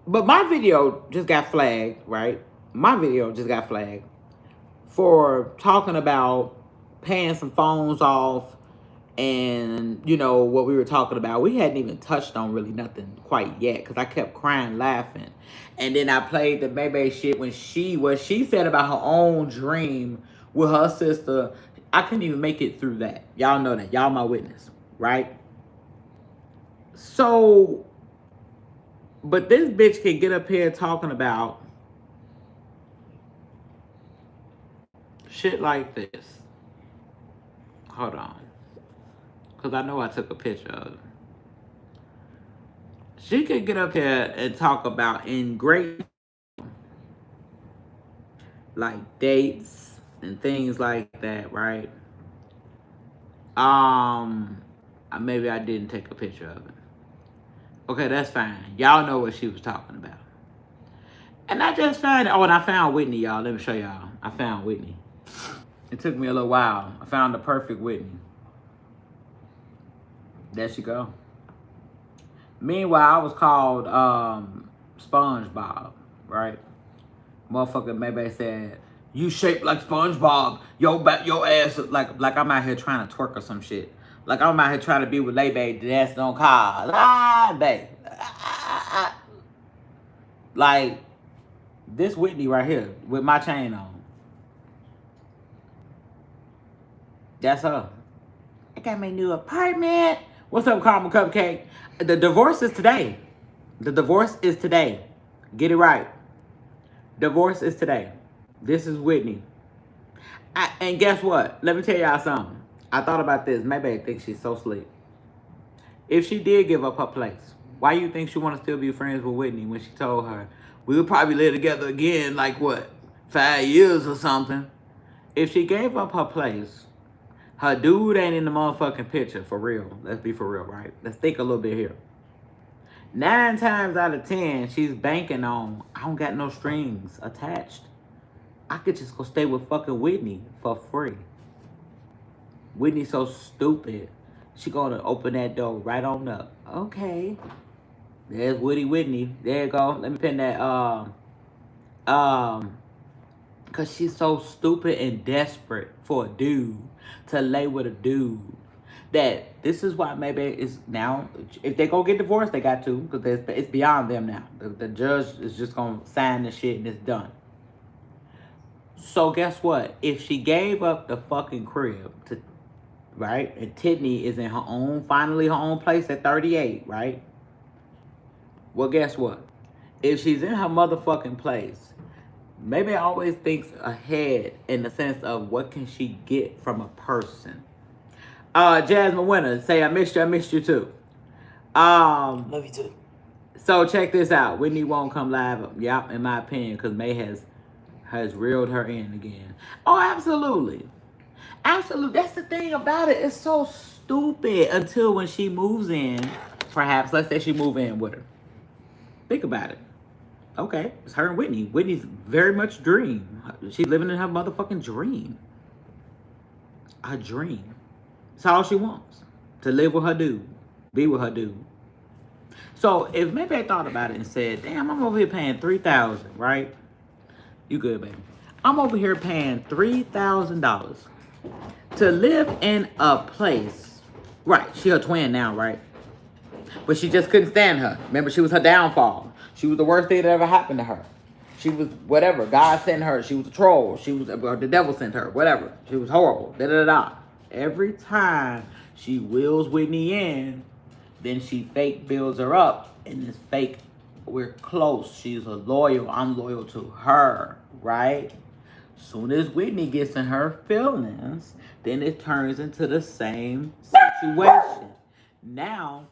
But my video just got flagged, right? My video just got flagged for talking about paying some phones off and, you know, what we were talking about. We hadn't even touched on really nothing quite yet because I kept crying, laughing. And then I played the Bebe shit when what she said about her own dream with her sister. I couldn't even make it through that. Y'all know that. Y'all my witness, right? So, but this bitch can get up here talking about shit like this. Hold on. Because I know I took a picture of it. She could get up here and talk about in great, like, dates and things like that, right? Maybe I didn't take a picture of it. Okay, that's fine. Y'all know what she was talking about. And I just found, and I found Whitney, y'all. Let me show y'all. I found Whitney. It took me a little while. I found the perfect Whitney. There she go. Meanwhile, I was called SpongeBob, right? Motherfucker maybe said, "You shaped like SpongeBob. Your ass like I'm out here trying to twerk or some shit. Like I'm out here trying to be with Lay Bae dancing on cars. Babe. Like this Whitney right here with my chain on. That's her. I got my new apartment. What's up, Caramel Cupcake? The divorce is today. The divorce is today. Get it right. Divorce is today. This is Whitney. And guess what? Let me tell y'all something. I thought about this. Maybe I think she's so slick. If she did give up her place, why you think she want to still be friends with Whitney when she told her we would probably live together again, like what, 5 years or something? If she gave up her place, her dude ain't in the motherfucking picture, for real. Let's be for real, right? Let's think a little bit here. 9 times out of 10, she's banking on, I don't got no strings attached. I could just go stay with fucking Whitney for free. Whitney's so stupid. She gonna open that door right on up. Okay. There's Whitney. There you go. Let me pin that, cause she's so stupid and desperate for a dude to lay with a dude. That this is why maybe it's now, if they go get divorced, they got to, because it's beyond them now. The judge is just gonna sign the shit and it's done. So guess what? If she gave up the fucking crib to, right, and Tiffany is in finally her own place at 38, right? Well, guess what? If she's in her motherfucking place, maybe always thinks ahead in the sense of what can she get from a person. Jasmine Winter, say I missed you too. Love you too. So check this out. Whitney won't come live. Yep, in my opinion, because May has reeled her in again. Oh, absolutely. Absolutely. That's the thing about it. It's so stupid until when she moves in, perhaps, let's say she move in with her. Think about it. Okay, it's her and Whitney. Whitney's very much dream. She's living in her motherfucking dream. A dream. That's all she wants. To live with her dude. Be with her dude. So if maybe I thought about it and said, damn, I'm over here paying $3,000, right? You good, baby. I'm over here paying $3,000 to live in a place. Right, she her twin now, right? But she just couldn't stand her. Remember, she was her downfall. She was the worst thing that ever happened to her. She was whatever. God sent her. She was a troll. She was, or the devil sent her. Whatever. She was horrible. Da-da-da-da. Every time she wheels Whitney in, then she fake builds her up. And this fake, we're close. She's a loyal. I'm loyal to her. Right? Soon as Whitney gets in her feelings, then it turns into the same situation. Now,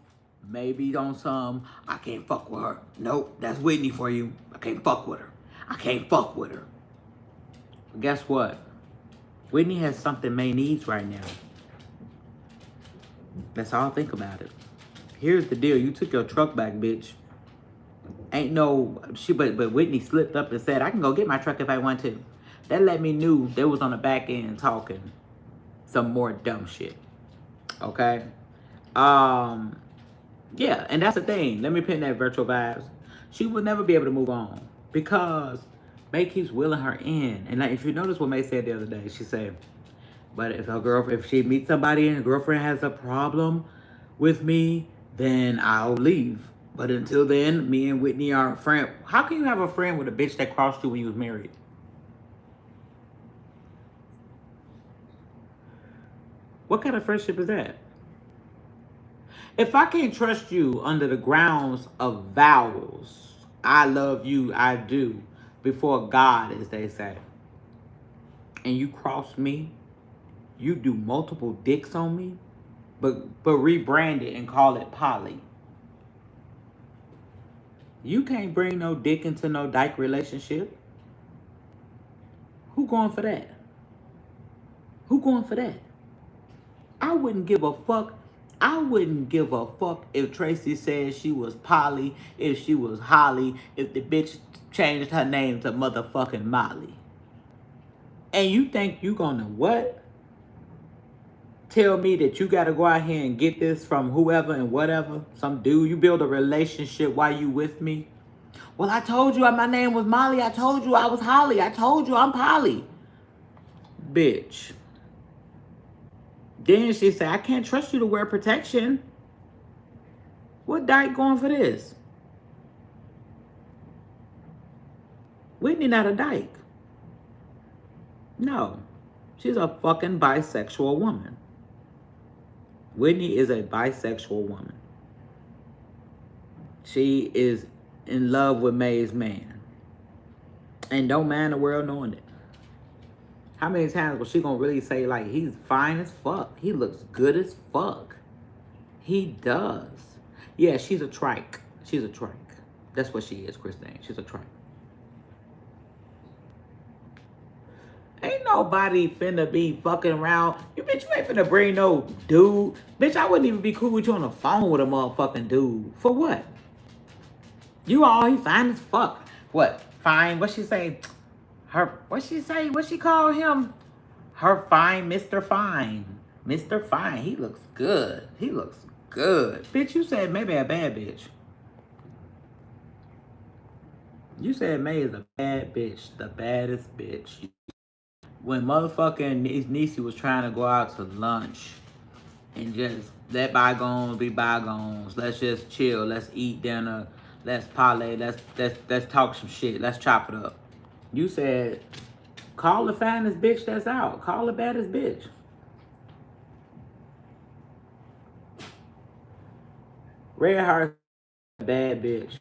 maybe on some, I can't fuck with her. Nope, that's Whitney for you. I can't fuck with her. I can't fuck with her. But guess what? Whitney has something May needs right now. Let's all think about it. Here's the deal. You took your truck back, bitch. Ain't no, but Whitney slipped up and said, I can go get my truck if I want to. That let me knew they was on the back end talking some more dumb shit. Okay? Yeah, and that's the thing. Let me pin that virtual vibes. She would never be able to move on because May keeps willing her in. And like, if you notice what May said the other day, she said, but if she meets somebody and her girlfriend has a problem with me, then I'll leave. But until then, me and Whitney are a friend. How can you have a friend with a bitch that crossed you when you was married? What kind of friendship is that? If I can't trust you under the grounds of vows, I love you, I do, before God, as they say, and you cross me, you do multiple dicks on me, but rebrand it and call it poly. You can't bring no dick into no dyke relationship. Who going for that? Who going for that? I wouldn't give a fuck. I wouldn't give a fuck if Tracy said she was Polly, if she was Holly, if the bitch changed her name to motherfucking Molly. And you think you gonna what? Tell me that you gotta go out here and get this from whoever and whatever? Some dude, you build a relationship while you with me? Well, I told you my name was Molly. I told you I was Holly. I told you I'm Polly. Bitch. Then she said, I can't trust you to wear protection. What dyke going for this? Whitney not a dyke. No. She's a fucking bisexual woman. Whitney is a bisexual woman. She is in love with May's man. And don't mind the world knowing it. How many times was she gonna really say, like, he's fine as fuck? He looks good as fuck. He does. Yeah, she's a trike. She's a trike. That's what she is, Christine. She's a trike. Ain't nobody finna be fucking around. You bitch, you ain't finna bring no dude. Bitch, I wouldn't even be cool with you on the phone with a motherfucking dude. For what? You all, he fine as fuck. What? Fine? What she say? What she say? What she call him? Her fine, Mr. Fine. Mr. Fine. He looks good. He looks good. Bitch, you said maybe a bad bitch. You said May is a bad bitch. The baddest bitch. When motherfucking Niecy was trying to go out to lunch and just let bygones be bygones. Let's just chill. Let's eat dinner. Let's parlay. Let's talk some shit. Let's chop it up. You said, call the finest bitch that's out. Call the baddest bitch. Red hearts, bad bitch.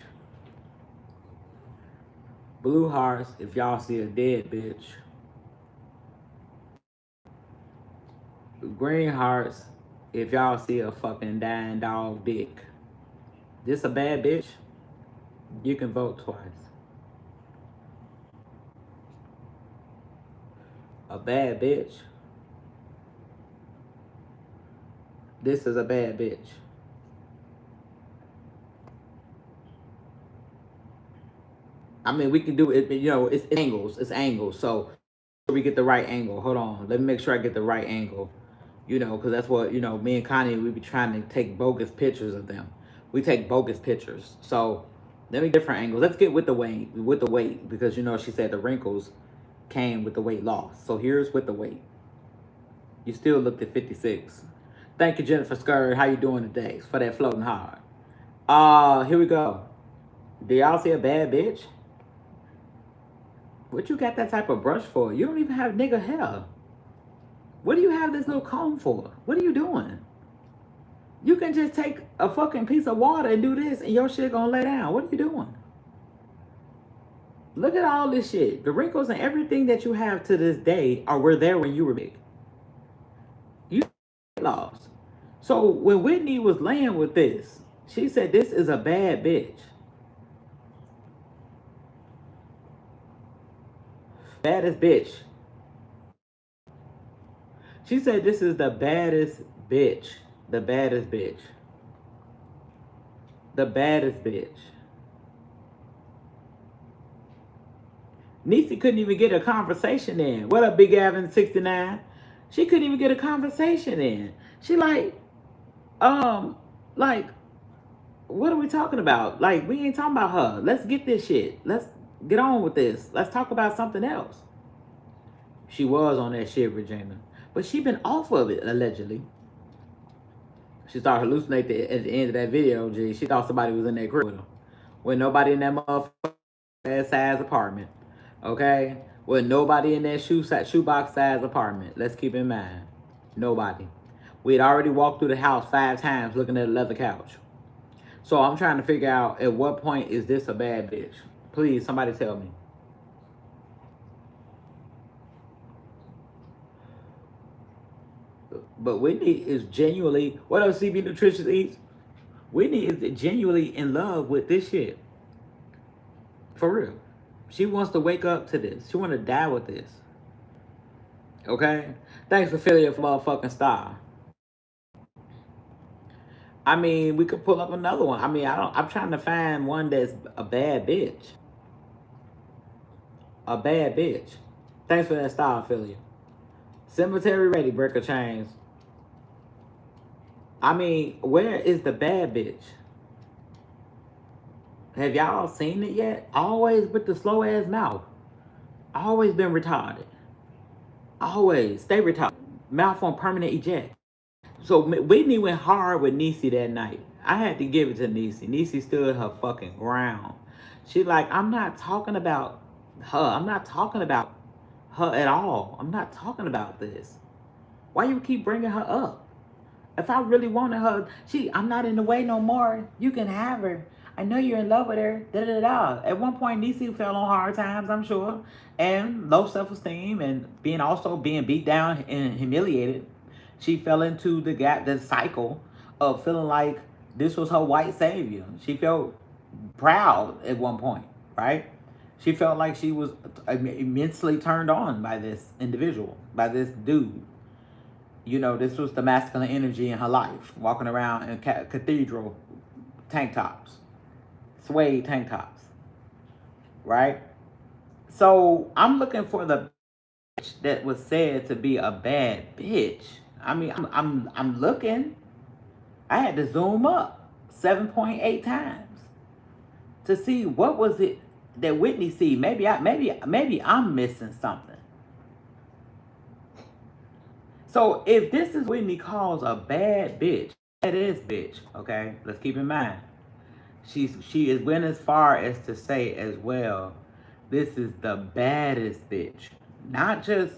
Blue hearts, if y'all see a dead bitch. Green hearts, if y'all see a fucking dying dog dick. This a bad bitch? You can vote twice. A bad bitch. This is a bad bitch. I mean, we can do it, you know, it's angles. It's angles. So we get the right angle. Hold on. Let me make sure I get the right angle. You know, because that's what, you know, me and Connie, we be trying to take bogus pictures of them. We take bogus pictures. So let me get different angles. Let's get with the weight, because, you know, she said the wrinkles came with the weight loss. So here's with the weight. You still looked at 56. Thank you, Jennifer Scurry. How you doing today? For that floating hard. Here we go. Do y'all see a bad bitch? What you got that type of brush for? You don't even have nigga hair. What do you have this little comb for? What are you doing? You can just take a fucking piece of water and do this and your shit gonna lay down. What are you doing? Look at all this shit. The wrinkles and everything that you have to this day were there when you were big. You lost. So when Whitney was laying with this, she said, this is a bad bitch. Baddest bitch. She said, this is the baddest bitch. The baddest bitch. The baddest bitch. Niecy couldn't even get a conversation in. What up, Big Gavin 69? She couldn't even get a conversation in. She like, what are we talking about? Like, we ain't talking about her. Let's get this shit. Let's get on with this. Let's talk about something else. She was on that shit, Regina. But she been off of it, allegedly. She started hallucinating at the end of that video, G. She thought somebody was in that crib with her. With nobody in that motherfucking size apartment. Okay? With nobody in that shoebox size apartment. Let's keep in mind. Nobody. We had already walked through the house 5 times looking at a leather couch. So I'm trying to figure out at what point is this a bad bitch? Please, somebody tell me. But Whitney is genuinely, what else CB Nutritious eats? Whitney is genuinely in love with this shit. For real. She wants to wake up to this. She want to die with this. Okay? Thanks for filling your motherfucking style. I mean, we could pull up another one. I mean, I'm trying to find one that's a bad bitch. A bad bitch. Thanks for that style, Philly. Cemetery ready, breaker chains. I mean, where is the bad bitch? Have y'all seen it yet? Always with the slow ass mouth. Always been retarded. Always. Stay retarded. Mouth on permanent eject. So Whitney went hard with Niecy that night. I had to give it to Niecy. Niecy stood her fucking ground. She like, I'm not talking about her. I'm not talking about her at all. I'm not talking about this. Why you keep bringing her up? If I really wanted her, I'm not in the way no more. You can have her. I know you're in love with her. Da da da. At one point, Niecy fell on hard times, I'm sure, and low self-esteem, and being beat down and humiliated. She fell into the cycle of feeling like this was her white savior. She felt proud at one point, right? She felt like she was immensely turned on by this individual, by this dude. You know, this was the masculine energy in her life, walking around in cathedral tank tops, suede tank tops, right? So I'm looking for the bitch that was said to be a bad bitch. I mean, I'm looking. I had to zoom up 7.8 times to see what was it that Whitney see. Maybe I'm missing something. So if this is Whitney calls a bad bitch, that is bitch. Okay, let's keep in mind. She is went as far as to say as well, this is the baddest bitch. Not just,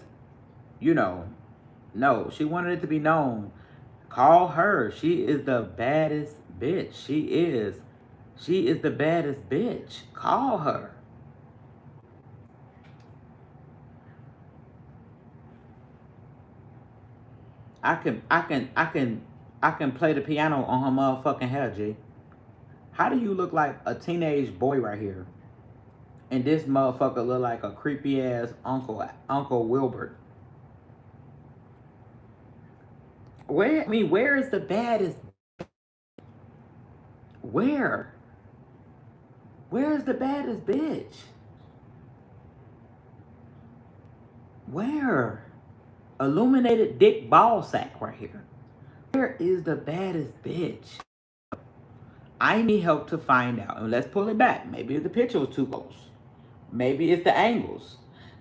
you know. No, she wanted it to be known. Call her. She is the baddest bitch. She is the baddest bitch. Call her. I can play the piano on her motherfucking hair, G. How do you look like a teenage boy right here? And this motherfucker look like a creepy ass Uncle Wilbert. Where is the baddest? Where? Where is the baddest bitch? Where? Illuminated dick ball sack right here. Where is the baddest bitch? I need help to find out. And let's pull it back. Maybe the picture was too close. Maybe it's the angles.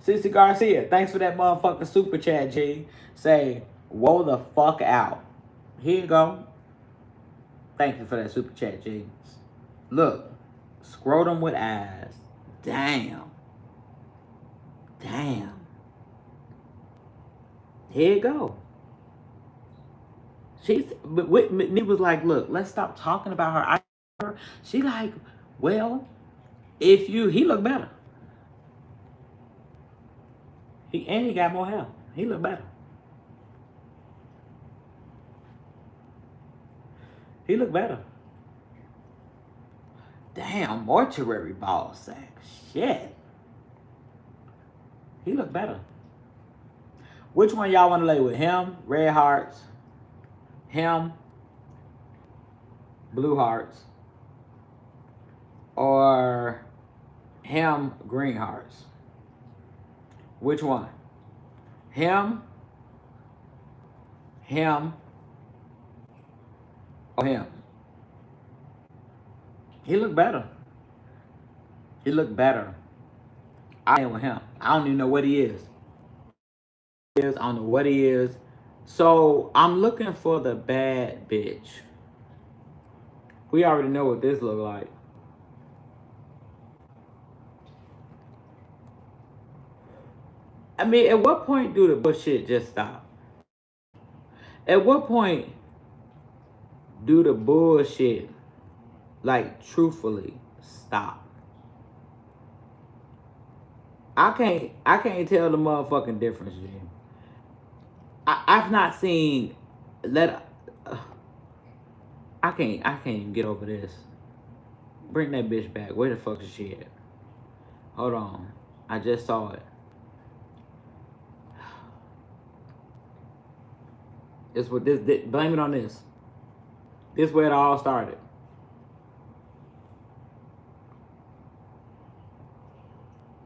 Sissy Garcia, thanks for that motherfucking super chat, G. Say, whoa the fuck out. Here you go. Thank you for that super chat, G. Look, scrotum with eyes. Damn. Damn. Here you go. Whitney was like, look, let's stop talking about her. She like, well, he look better. He got more hair. He look better. He look better. Damn, mortuary ball sack. Shit. He look better. Which one y'all want to lay with? Him, red hearts. Him, blue hearts. Or him, green hearts. Which one? Him, or him? He look better. He look better. I ain't with him. I don't even know what he is. I don't know what he is. So I'm looking for the bad bitch. We already know what this look like. I mean, at what point do the bullshit just stop? At what point do the bullshit, like, truthfully stop? I can't tell the motherfucking difference, G. I've not seen I can't even get over this. Bring that bitch back. Where the fuck is she at? Hold on. I just saw it. It's what this blame it on this. This is where it all started.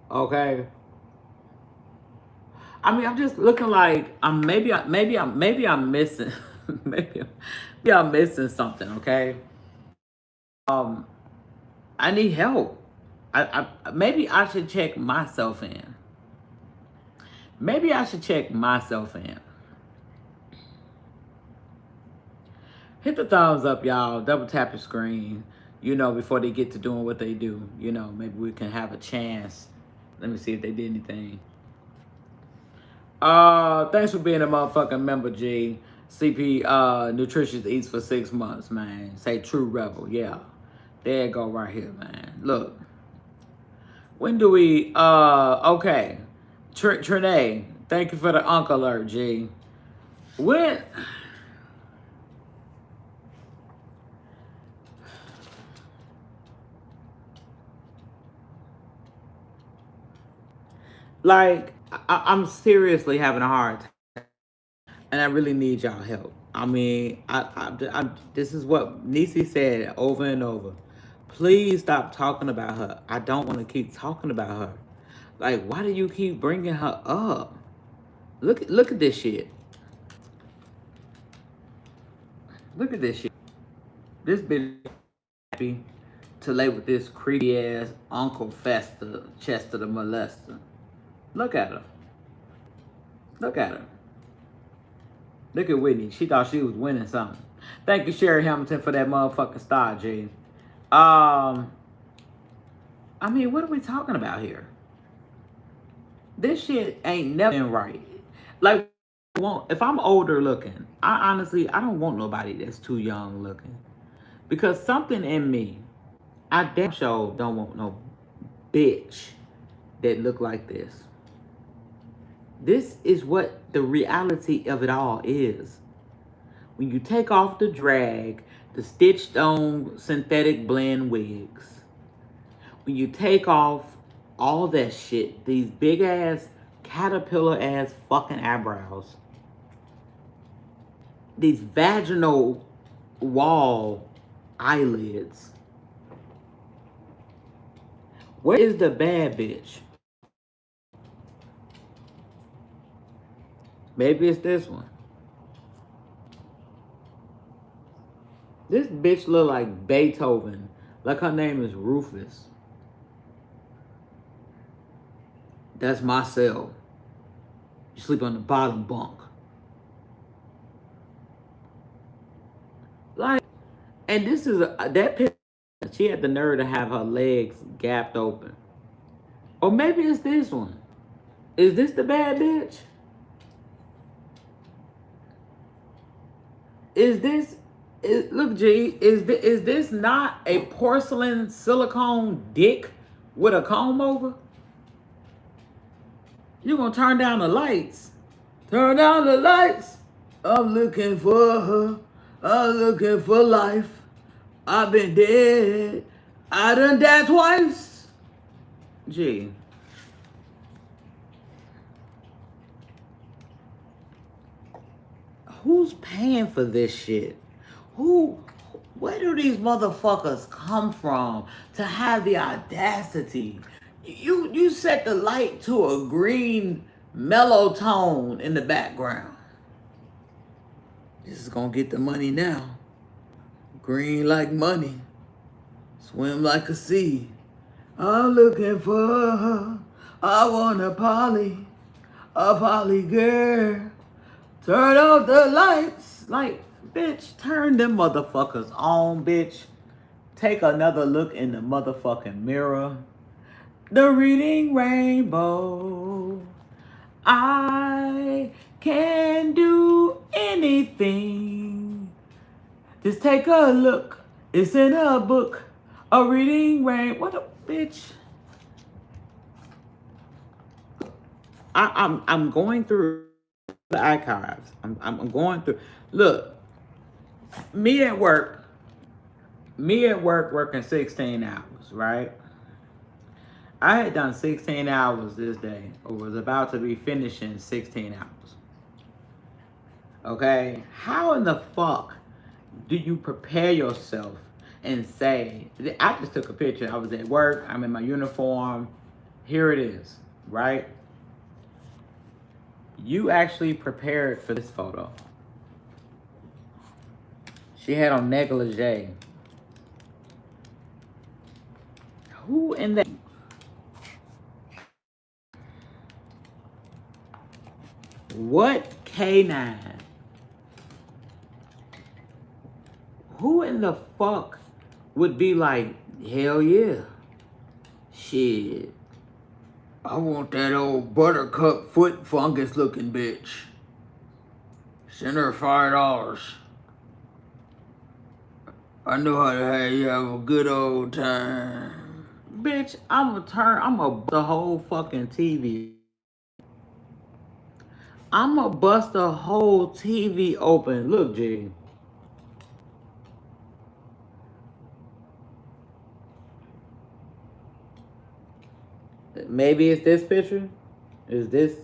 Okay. I mean, I'm just looking like maybe I'm missing maybe I'm missing something. Okay. I need help. Maybe I should check myself in. Maybe I should check myself in. Hit the thumbs up, y'all. Double tap your screen, you know, before they get to doing what they do. You know, maybe we can have a chance. Let me see if they did anything. Thanks for being a motherfucking member, G. CP Nutritious Eats for 6 months, man. Say True Rebel, yeah. There you go right here, man. Look. When do we, okay. Trinae, thank you for the Uncle alert, G. When... Like, I'm seriously having a hard time, and I really need y'all help. I mean, this is what Niecy said over and over. Please stop talking about her. I don't want to keep talking about her. Like, why do you keep bringing her up? Look at this shit. Look at this shit. This bitch happy to lay with this creepy ass Uncle Fester, Chester the molester. Look at her. Look at her. Look at Whitney. She thought she was winning something. Thank you, Sherry Hamilton, for that motherfucking star, G. I mean, what are we talking about here? This shit ain't never been right. Like, if I'm older looking, I don't want nobody that's too young looking. Because something in me, I damn sure don't want no bitch that look like this. This is what the reality of it all is. When you take off the drag, the stitched on synthetic blend wigs, when you take off all that shit, these big ass, caterpillar ass fucking eyebrows, these vaginal wall eyelids, where is the bad bitch? Maybe it's this one. This bitch look like Beethoven. Like her name is Rufus. That's my cell. You sleep on the bottom bunk. Like, and this is that picture. She had the nerve to have her legs gapped open. Or maybe it's this one. Is this the bad bitch? Look, G, is this not a porcelain silicone dick with a comb over? You gonna turn down the lights? Turn down the lights. I'm looking for her. I'm looking for life. I've been dead. I done died twice. Gee. Who's paying for this shit? Where do these motherfuckers come from to have the audacity? You set the light to a green mellow tone in the background. This is gonna get the money now. Green like money. Swim like a sea. I'm looking for her. I want a Polly girl. Turn off the lights. Like, bitch, turn them motherfuckers on, bitch. Take another look in the motherfucking mirror. The reading rainbow. I can do anything. Just take a look. It's in a book. A reading rain. What a bitch. I'm going through the archives. I'm going through. Look, me at work working 16 hours, right? I had done 16 hours this day, or was about to be finishing 16 hours. Okay? How in the fuck do you prepare yourself and say, I just took a picture. I was at work. I'm in my uniform. Here it is, right? You actually prepared for this photo. She had on negligee. Who in the... What K9? Who in the fuck would be like, hell yeah. Shit. I want that old buttercup foot fungus looking bitch. Send her $5. I know how to have you have a good old time. Bitch, I'm gonna the whole fucking TV. I'm gonna bust the whole TV open. Look, G. Maybe it's this picture. Is this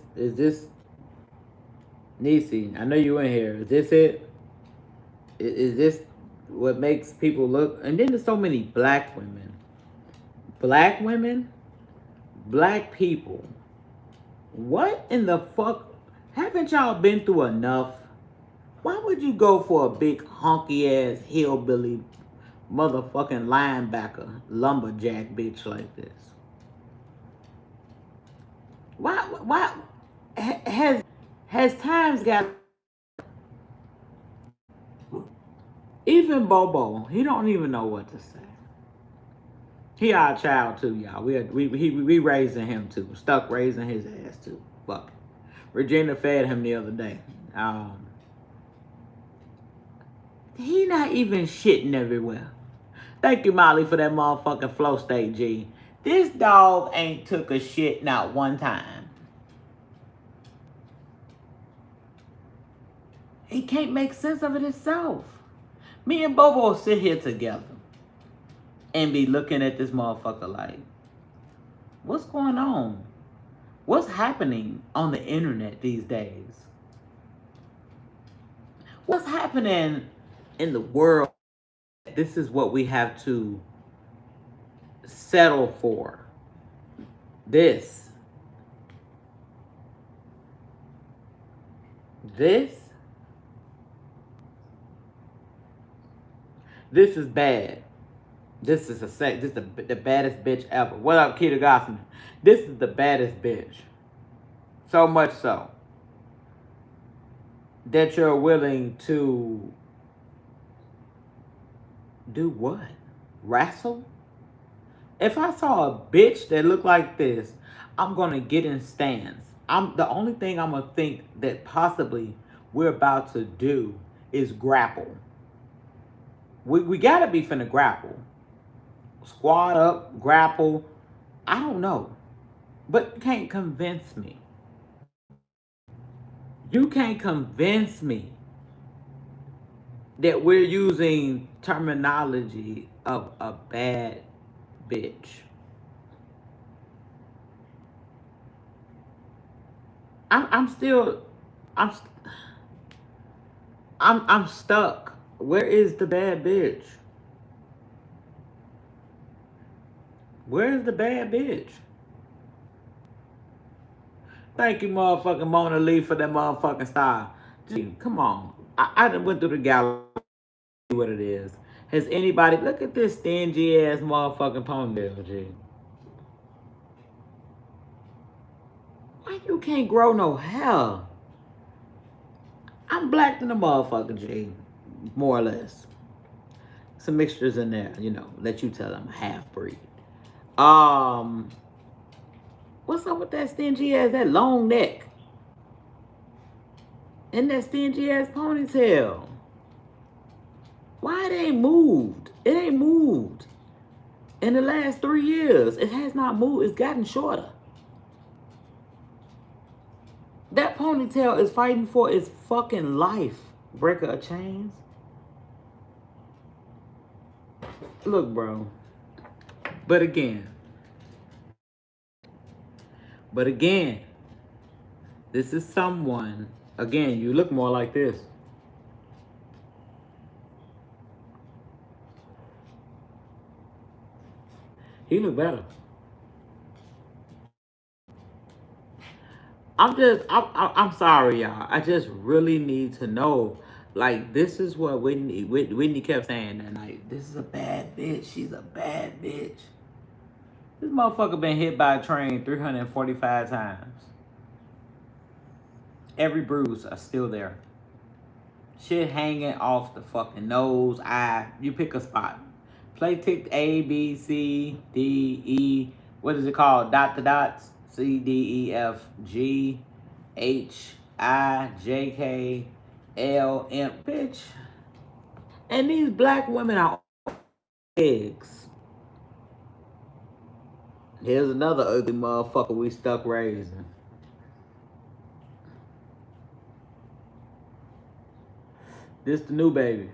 Nisi? I know you in here. Is this it? Is this what makes people look? And then there's so many black women. Black women? Black people. What in the fuck? Haven't y'all been through enough? Why would you go for a big honky ass hillbilly motherfucking linebacker lumberjack bitch like this? Why has times got... Even Bobo, he don't even know what to say. He our child too, y'all. We raising him too. Stuck raising his ass too. Fuck. Regina fed him the other day. He not even shitting everywhere. Thank you, Molly, for that motherfucking flow state, G. This dog ain't took a shit not one time. He can't make sense of it himself. Me and Bobo sit here together and be looking at this motherfucker like, what's going on? What's happening on the internet these days? What's happening in the world? This is what we have to settle for. This is bad. This is the baddest bitch ever. What up, Keita Gossman? This is the baddest bitch. So much so that you're willing to do what? Wrestle? If I saw a bitch that looked like this, I'm gonna get in stance. The only thing I'm gonna think that possibly we're about to do is grapple. We gotta be finna grapple. Squat up, grapple. I don't know. But you can't convince me. You can't convince me that we're using terminology of a bad bitch. I'm still, I'm, I'm stuck. Where is the bad bitch? Where's the bad bitch? Thank you, motherfucking Mona Lee, for that motherfucking style. Gee, come on. I done went through the gallery. What it is. Has anybody look at this stingy ass motherfucking ponytail, G? Why you can't grow no hair? I'm black than a motherfucker, G. More or less. Some mixtures in there, you know. Let you tell I'm a half breed. Um, what's up with that stingy ass, that long neck? And that stingy ass ponytail? Why it ain't moved? It ain't moved. In the last 3 years, it has not moved. It's gotten shorter. That ponytail is fighting for its fucking life. Breaker of chains. Look, bro. But again, this is someone. Again, you look more like this. He look better. I'm sorry, y'all. I just really need to know. Like, this is what Whitney kept saying that night. This is a bad bitch. She's a bad bitch. This motherfucker been hit by a train 345 times. Every bruise are still there. Shit hanging off the fucking nose, eye. You pick a spot. Play tick A, B, C, D, E. What is it called? Dot the dots. C, D, E, F, G, H, I, J, K, L, M. Bitch. And these black women are eggs. Here's another ugly motherfucker we stuck raising. This the new baby.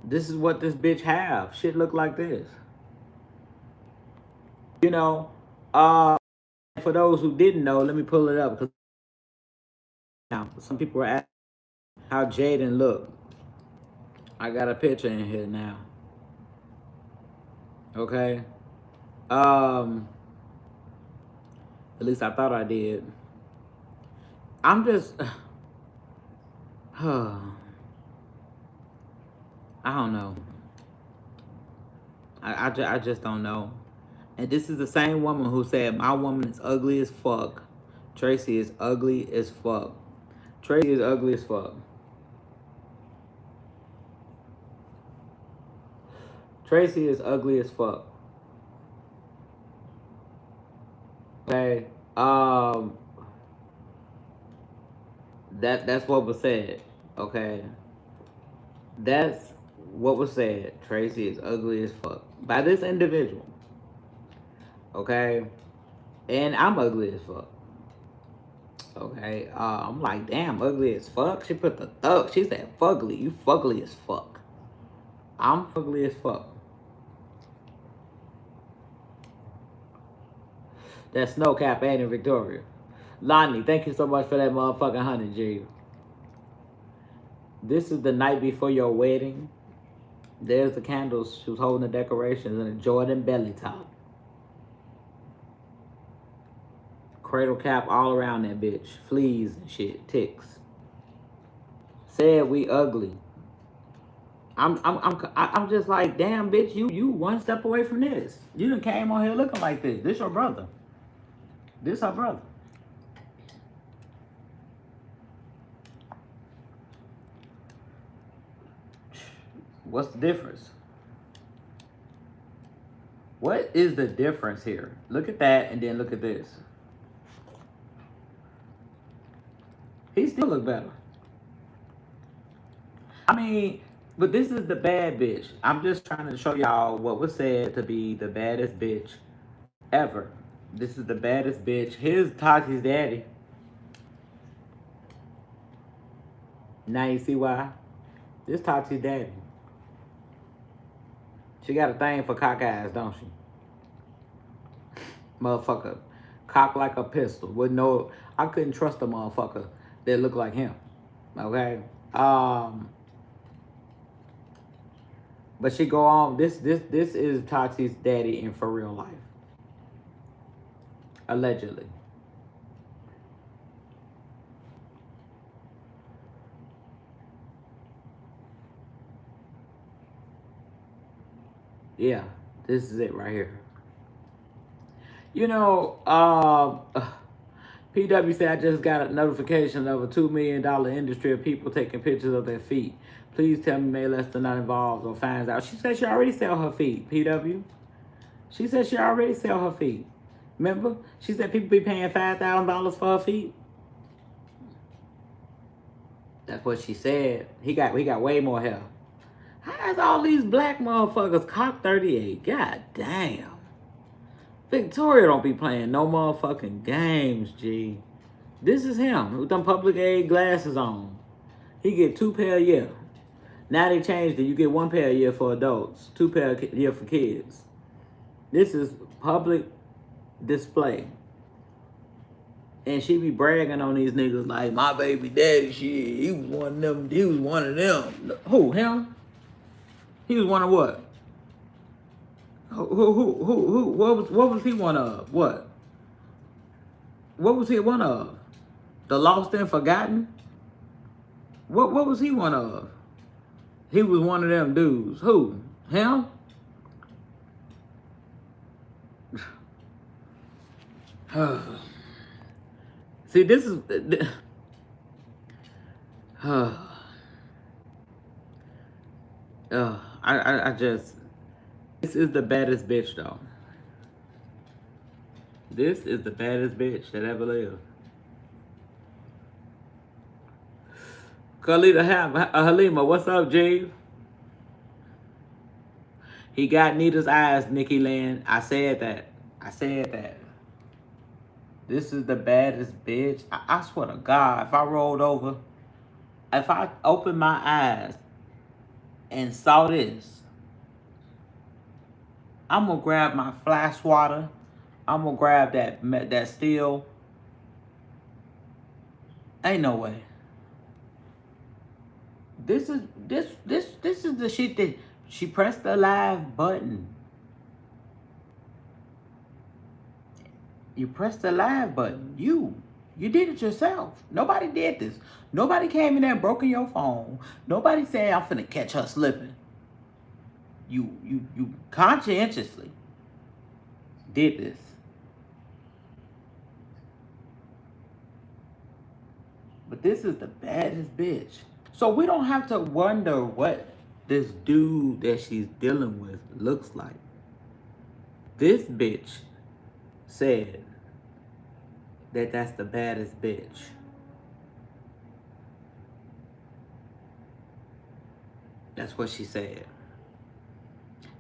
This is what this bitch have. Shit look like this. You know, for those who didn't know, let me pull it up. Because now, some people are asking how Jaden look. I got a picture in here now. Okay. At least I thought I did. I'm just... I don't know. I just don't know. And this is the same woman who said, my woman is ugly as fuck. Tracy is ugly as fuck. Tracy is ugly as fuck. Tracy is ugly as fuck. Okay. That's what was said. Okay. That's what was said. Tracy is ugly as fuck. By this individual. Okay. And I'm ugly as fuck. Okay. I'm like, damn, ugly as fuck. She put the thug. She said, fugly. You fugly as fuck. I'm fugly as fuck. That's Snow Cap and Victoria. Lonnie, thank you so much for that motherfucking 100, G. This is the night before your wedding. There's the candles. She was holding the decorations and a Jordan belly top. Cradle cap all around that bitch. Fleas and shit. Ticks. Said we ugly. I'm just like, damn, bitch, you one step away from this. You done came on here looking like this. This your brother. This our brother. What's the difference? What is the difference here? Look at that and then look at this. He still look better. I mean, but this is the bad bitch. I'm just trying to show y'all what was said to be the baddest bitch ever. This is the baddest bitch. Here's Tati's daddy. Now you see why? This Tati's daddy. She got a thing for cock eyes, don't she? Motherfucker, cock like a pistol. With no, I couldn't trust a motherfucker that looked like him. Okay. But she go on. This is Tati's daddy in for real life. Allegedly. Yeah, this is it right here. You know, PW said, I just got a notification of a $2 million industry of people taking pictures of their feet. Please tell me May Lester not involved or finds out. She said she already sell her feet, PW. She said she already sell her feet. Remember? She said people be paying $5,000 for her feet. That's what she said. We got way more hair. How's all these black motherfuckers cock 38? God damn. Victoria don't be playing no motherfucking games, G. This is him with them public aid glasses on. He get 2 pair a year. Now they changed it. You get 1 pair a year for adults, 2 pair a year for kids. This is public display. And she be bragging on these niggas like, my baby daddy, shit, he was one of them. He was one of them. Who, him? He was one of what? Who? What was he one of? What? What was he one of? The lost and forgotten? What was he one of? He was one of them dudes. Who? Him? See, this is... I just... This is the baddest bitch, though. This is the baddest bitch that ever lived. Halima, what's up, G? He got Nita's eyes, Nikki Land. I said that. This is the baddest bitch. I swear to God, if I rolled over, if I opened my eyes and saw this, I'm gonna grab my fly swatter. I'm gonna grab that steel. Ain't no way. This is the shit that she pressed the live button. You pressed the live button. You did it yourself. Nobody did this. Nobody came in there and broke in your phone. Nobody said I'm finna catch her slipping. You conscientiously did this. But this is the baddest bitch. So we don't have to wonder what this dude that she's dealing with looks like. This bitch said that that's the baddest bitch. That's what she said.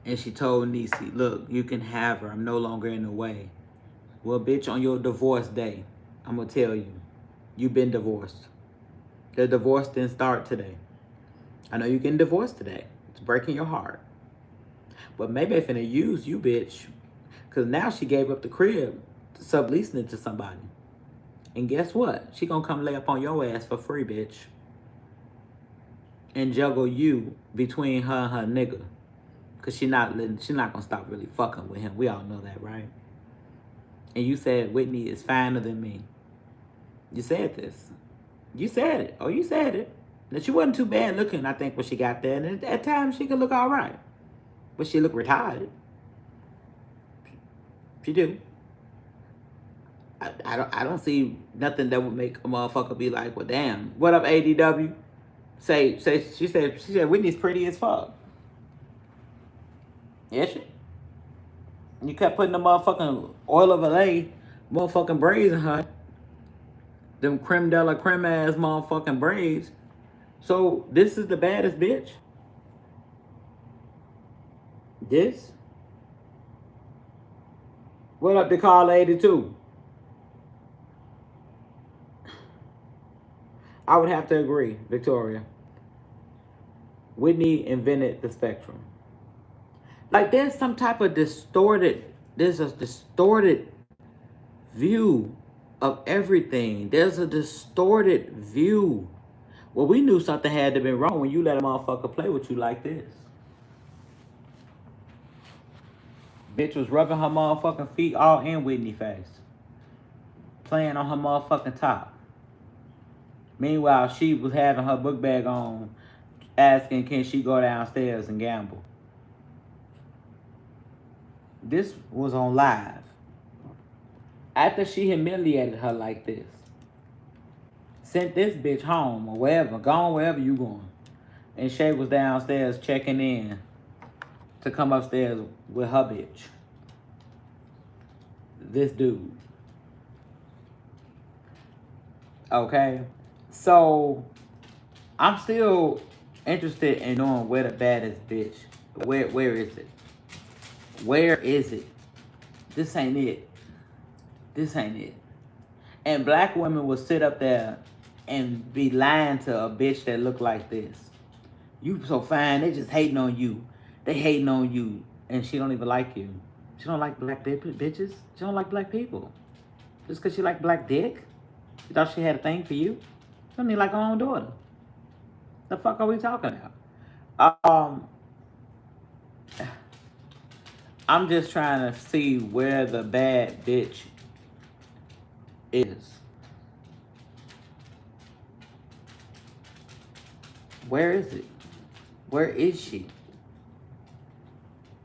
And she told Niecy, look, you can have her. I'm no longer in the way. Well, bitch, on your divorce day, I'm going to tell you, you've been divorced. The divorce didn't start today. I know you're getting divorced today. It's breaking your heart. But maybe I'm finna use you, bitch. Because now she gave up the crib, subleasing it to somebody. And guess what? She gonna come lay up on your ass for free, bitch. And juggle you between her and her nigga. Because she not gonna stop really fucking with him. We all know that, right? And you said Whitney is finer than me. You said this. You said it. Oh, you said it. That she wasn't too bad looking, I think, when she got there. And at times, she could look all right. But she looked retired. She do. I don't see nothing that would make a motherfucker be like, well, damn. What up, ADW? She said Whitney's pretty as fuck. Yeah, she. You kept putting the motherfucking oil of Olay, motherfucking braids in her. Them creme de la creme ass motherfucking braids. So this is the baddest bitch. This. What up to Carl 82? I would have to agree, Victoria. Whitney invented the spectrum. Like there's some type of there's a distorted view of everything. There's a distorted view. Well, we knew something had to be wrong when you let a motherfucker play with you like this. Bitch was rubbing her motherfucking feet all in Whitney face. Playing on her motherfucking top. Meanwhile, she was having her book bag on, asking can she go downstairs and gamble. This was on live. After she humiliated her like this. Sent this bitch home or wherever, gone wherever you going. And Shay was downstairs checking in to come upstairs with her bitch. This dude. Okay? So, I'm still interested in knowing where the baddest bitch, where is it? Where is it? This ain't it. This ain't it. And black women will sit up there and be lying to a bitch that look like this. You so fine, they just hating on you. They hating on you. And she don't even like you. She don't like black bitches. She don't like black people. Just because she like black dick? She thought she had a thing for you? She don't even like her own daughter. The fuck are we talking about? I'm just trying to see where the bad bitch is. Where is it? Where is she?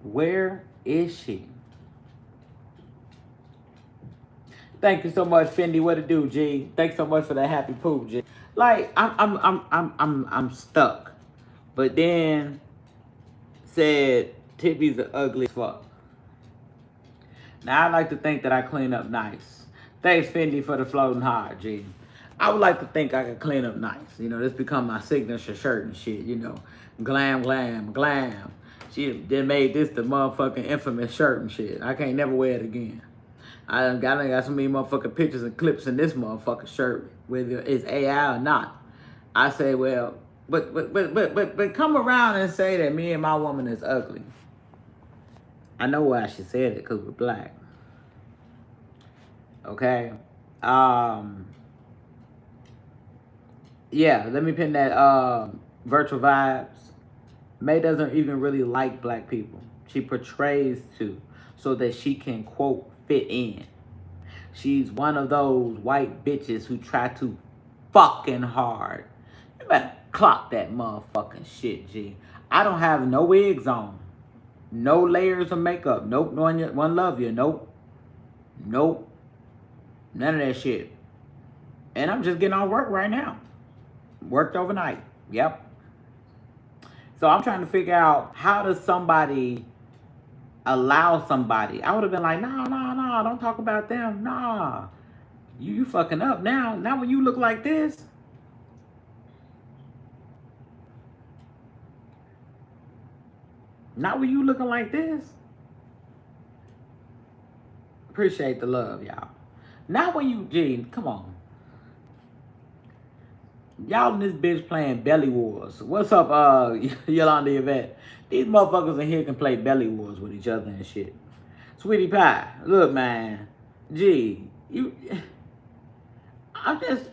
Where is she? Thank you so much, Fendi. What it do, G? Thanks so much for that happy poop, G. Like I'm stuck. But then said Tippy's are ugly as fuck. Now I like to think that I clean up nice. Thanks, Fendi, for the floating heart, G. I would like to think I could clean up nice. You know, this become my signature shirt and shit, you know. Glam, glam, glam. She then made this the motherfucking infamous shirt and shit. I can't never wear it again. I got so many motherfucking pictures and clips in this motherfucking shirt, whether it's AI or not. I say, well, but come around and say that me and my woman is ugly. I know why she said it, because we're black. Okay? Yeah, let me pin that virtual vibes. May doesn't even really like black people. She portrays to so that she can, quote, fit in. She's one of those white bitches who try to fucking hard. You better clock that motherfucking shit, G. I don't have no wigs on. No layers of makeup. Nope. One love you. Nope. Nope. None of that shit. And I'm just getting on work right now. Worked overnight. Yep. So I'm trying to figure out how does somebody allow somebody. I would have been like, nah, don't talk about them. Nah. You fucking up now. Now when you look like this. Not when you looking like this. Appreciate the love, y'all. Not when you, G, come on. Y'all in this bitch playing Belly Wars. What's up, Yolanda Yvette? These motherfuckers in here can play Belly Wars with each other and shit. Sweetie Pie, look, man. G, I'm just,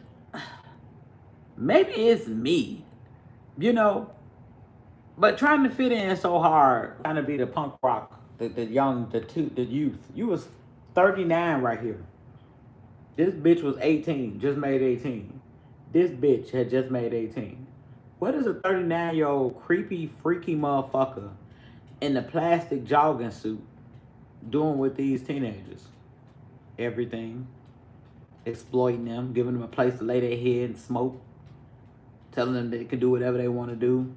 maybe it's me, you know? But trying to fit in so hard, trying to be the punk rock, the youth. You was 39 right here. This bitch was 18, just made 18. This bitch had just made 18. What is a 39-year-old creepy, freaky motherfucker in a plastic jogging suit doing with these teenagers? Everything. Exploiting them, giving them a place to lay their head and smoke. Telling them they can do whatever they want to do.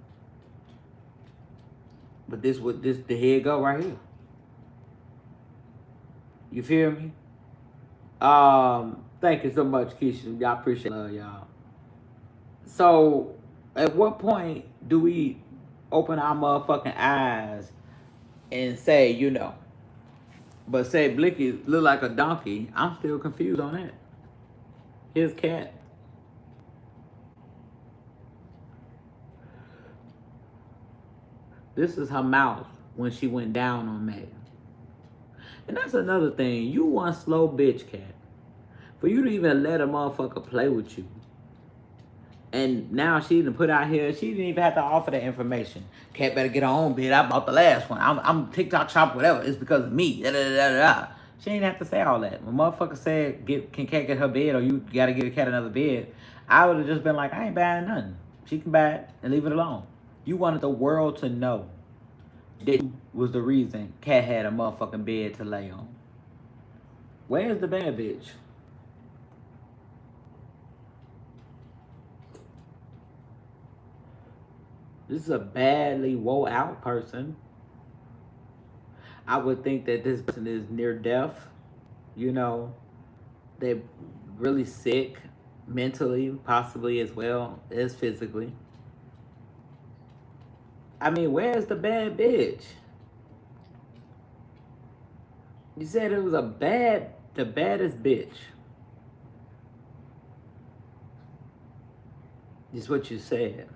But the head go right here. You feel me? Thank you so much, Keisha. Y'all appreciate love, y'all. So, at what point do we open our motherfucking eyes and say, you know, but say Blicky look like a donkey? I'm still confused on that. His cat. This is her mouth when she went down on May. And that's another thing. You one slow bitch, cat. For you to even let a motherfucker play with you. And now she didn't put out here, she didn't even have to offer that information. Cat better get her own bid. I bought the last one. I'm TikTok shop, whatever. It's because of me. Da, da, da, da, da. She didn't have to say all that. When motherfucker said, can Cat get her bed or you gotta give a cat another bed, I would have just been like, I ain't buying nothing. She can buy it and leave it alone. You wanted the world to know that was the reason Cat had a motherfucking bed to lay on. Where's the bad bitch? This is a badly woe out person. I would think that this person is near death. You know, they're really sick mentally, possibly as well as physically. I mean, where's the bad bitch? You said it was the baddest bitch. Is what you said.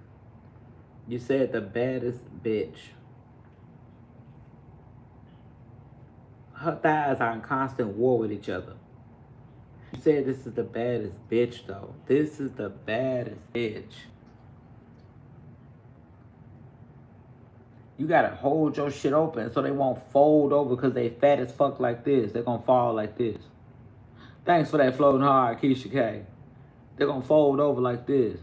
You said the baddest bitch. Her thighs are in constant war with each other. You said this is the baddest bitch, though. This is the baddest bitch. You gotta hold your shit open so they won't fold over because they fat as fuck like this. They're gonna fall like this. Thanks for that floating hard, Keisha K. They're gonna fold over like this.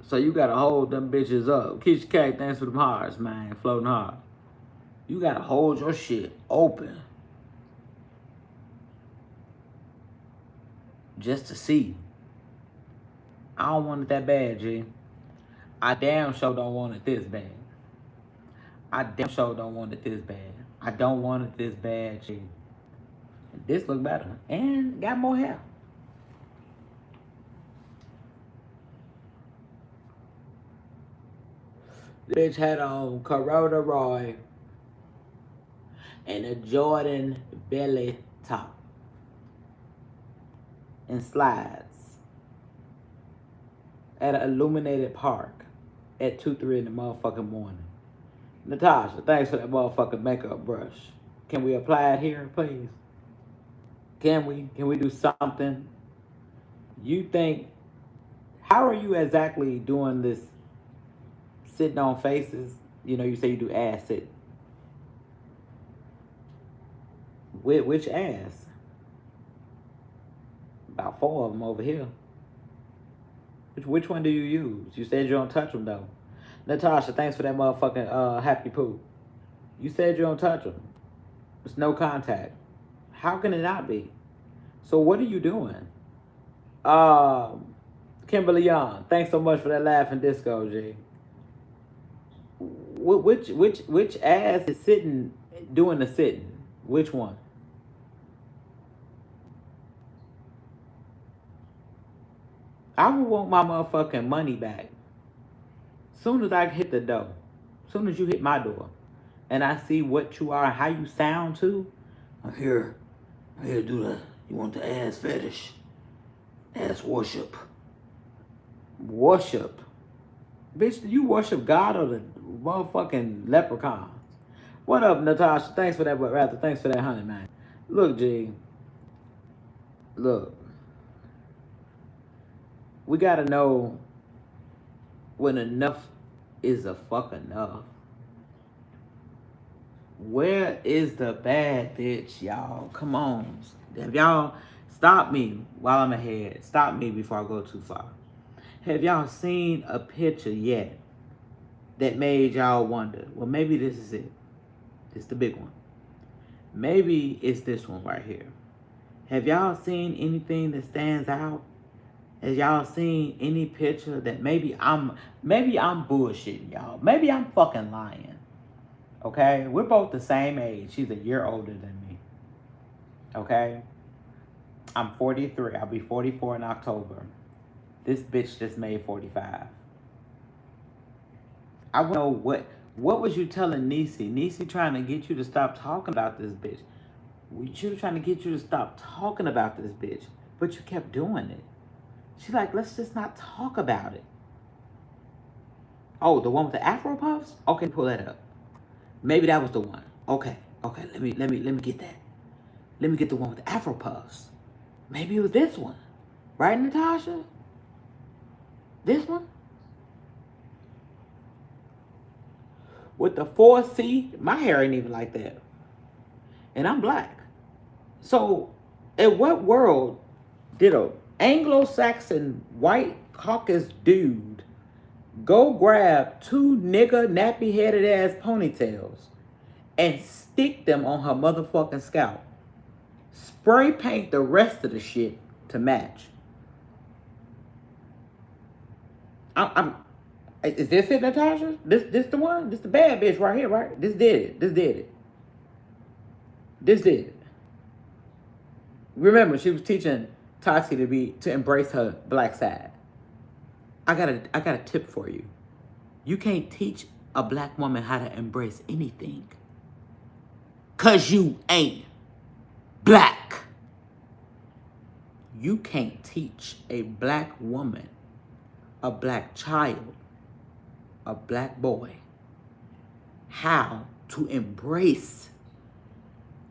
So you gotta hold them bitches up. Keisha K, thanks for them hearts, man. Floating hard. You gotta hold your shit open. Just to see. I don't want it that bad, G. I damn sure don't want it this bad. I damn sure don't want it this bad. I don't want it this bad, G. This look better. And got more hair. Bitch had on corduroy and a Jordan belly top and slides at an illuminated park at 2-3 in the motherfucking morning. Natasha, thanks for that motherfucking makeup brush. Can we apply it here, please? Can we? Can we do something? You think, how are you exactly doing this sitting on faces? You know, you say you do ass sitting. Which ass? About 4 of them over here. Which one do you use? You said you don't touch them, though. Natasha, thanks for that motherfucking happy poo. You said you don't touch them. It's no contact. How can it not be? So what are you doing? Kimberly Young, thanks so much for that laughing disco, G. Which ass is sitting, doing the sitting? Which one? I would want my motherfucking money back. Soon as I hit the door, soon as you hit my door, and I see what you are and how you sound too, I'm here to do the, you want the ass fetish, ass worship. Worship? Bitch, do you worship God or the motherfucking leprechauns? What up, Natasha? Thanks for that, but rather, thanks for that, honey, man. Look, G. Look. We gotta know when enough is a fuck enough. Where is the bad bitch, y'all? Come on. Have y'all, stop me while I'm ahead. Stop me before I go too far. Have y'all seen a picture yet that made y'all wonder, well, maybe this is it. This is the big one. Maybe it's this one right here. Have y'all seen anything that stands out? Has y'all seen any picture that maybe I'm bullshitting y'all? Maybe I'm fucking lying. Okay? We're both the same age. She's a year older than me. Okay? I'm 43. I'll be 44 in October. This bitch just made 45. I want to know what was you telling Niecy? Niecy trying to get you to stop talking about this bitch. She was trying to get you to stop talking about this bitch, but you kept doing it. She's like, let's just not talk about it. Oh, the one with the Afro puffs? Okay, pull that up. Maybe that was the one. Okay. Let me get that. Let me get the one with the Afro puffs. Maybe it was this one. Right, Natasha? This one? With the 4C, my hair ain't even like that. And I'm black. So, in what world did a Anglo-Saxon white caucus dude go grab two nigga nappy-headed ass ponytails and stick them on her motherfucking scalp? Spray paint the rest of the shit to match. Is this it, Natasha? This the one? This the bad bitch right here, right? This did it. This did it. This did it. Remember, she was teaching Tati to embrace her black side. I got a tip for you. You can't teach a black woman how to embrace anything. 'Cause you ain't black. You can't teach a black woman, a black child, a black boy, how to embrace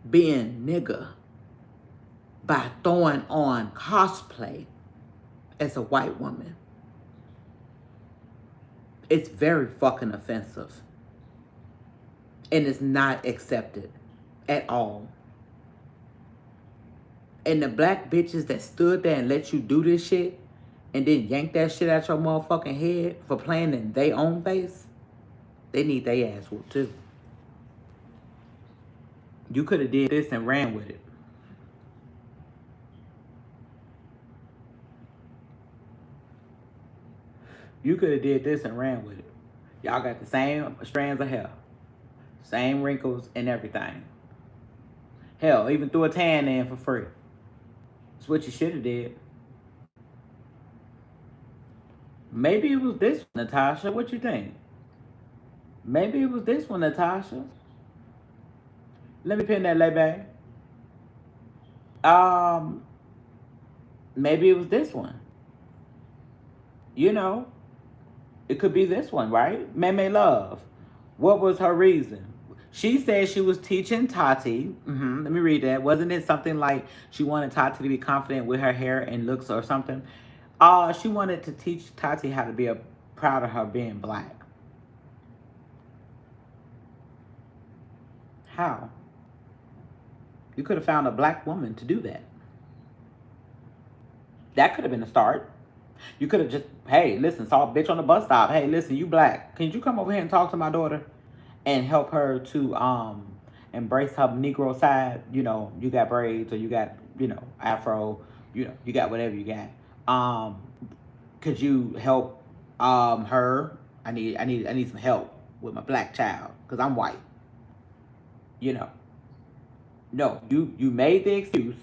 being nigga by throwing on cosplay as a white woman. It's very fucking offensive. And it's not accepted at all. And the black bitches that stood there and let you do this shit and then yank that shit out your motherfucking head for playing in their own face, they need their ass whooped too. You could have did this and ran with it. You could have did this and ran with it. Y'all got the same strands of hair. Same wrinkles and everything. Hell, even threw a tan in for free. That's what you should have did. Maybe it was this one, Natasha. What you think? Maybe it was this one, Natasha. Let me pin that lay back. Maybe it was this one. You know, it could be this one, right? Meme Love. What was her reason? She said she was teaching Tati. Let me read that. Wasn't it something like she wanted Tati to be confident with her hair and looks or something? She wanted to teach Tati how to be proud of her being black. How? You could have found a black woman to do that. That could have been a start. You could have just, hey, listen, saw a bitch on the bus stop. Hey, listen, you black. Can you come over here and talk to my daughter and help her to embrace her Negro side? You know, you got braids or you got, you know, afro. You know, you got whatever you got. Could you help her? I need some help with my black child because I'm white. You know. No, you made the excuse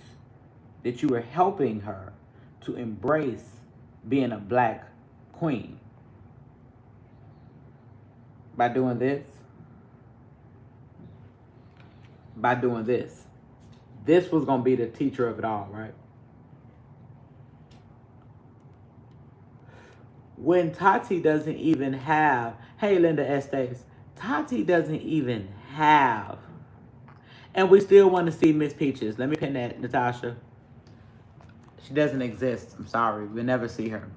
that you were helping her to embrace being a black queen by doing this. By doing this. This was going to be the teacher of it all, right? When Tati doesn't even have, hey, Linda Estes, Tati doesn't even have, and we still want to see Miss Peaches. Let me pin that, Natasha. She doesn't exist. I'm sorry. We'll never see her.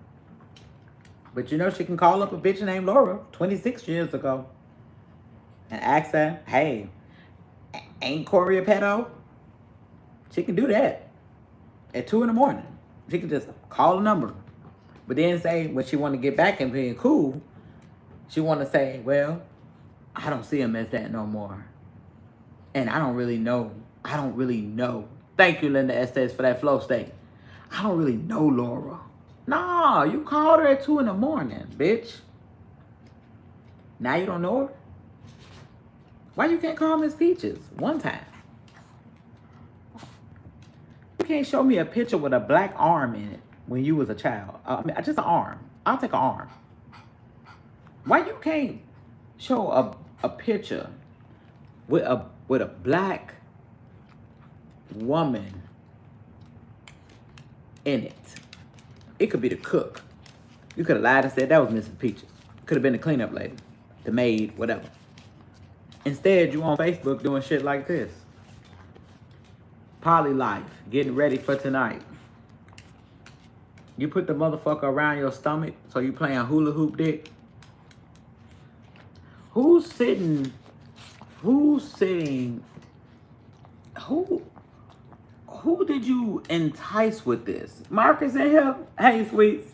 But you know she can call up a bitch named Laura 26 years ago and ask her, hey, ain't Corey a pedo? She can do that at 2 a.m. She can just call a number. But then say when she want to get back and being cool, she want to say, well, I don't see him as that no more. And I don't really know. Thank you, Linda Estes, for that flow state. I don't really know Laura. Nah, you called her at 2 a.m, bitch. Now you don't know her? Why you can't call Miss Peaches one time? You can't show me a picture with a black arm in it when you was a child. Just an arm. I'll take an arm. Why you can't show a picture with a black woman in it? It could be the cook. You could have lied and said that was Mrs. Peaches. Could have been the cleanup lady, the maid, whatever. Instead, you on Facebook doing shit like this. Poly life, getting ready for tonight. You put the motherfucker around your stomach, so you playing hula hoop dick. Who's sitting? Who did you entice with this? Marcus in here? Hey, sweets.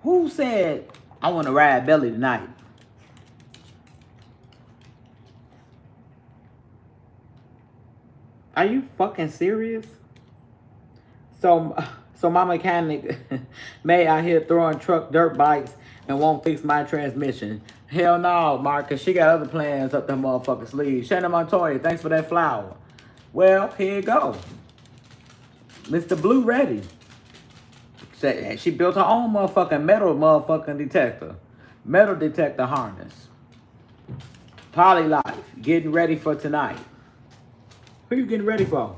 Who said I want to ride belly tonight? Are you fucking serious? So my mechanic may out here throwing truck dirt bikes and won't fix my transmission. Hell no, Marcus. She got other plans up the motherfucking sleeve. Shannon Montoya, thanks for that flower. Well, here you go. Mr. Blue ready. She built her own motherfucking metal detector. Metal detector harness. Poly life, getting ready for tonight. Who you getting ready for?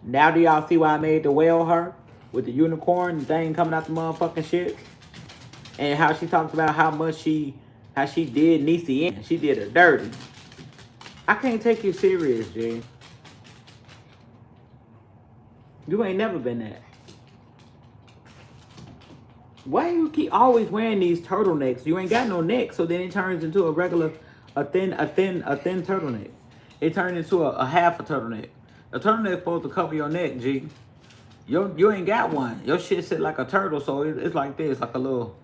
Now do y'all see why I made the whale her? With the unicorn thing coming out the motherfucking shit? And how she talked about how she did Niecy in. She did her dirty. I can't take you serious, G. You ain't never been that. Why you keep always wearing these turtlenecks? You ain't got no neck, so then it turns into a thin turtleneck. It turned into a half a turtleneck. A turtleneck supposed to cover your neck, G. You ain't got one. Your shit sit like a turtle, so it's like this, like a little.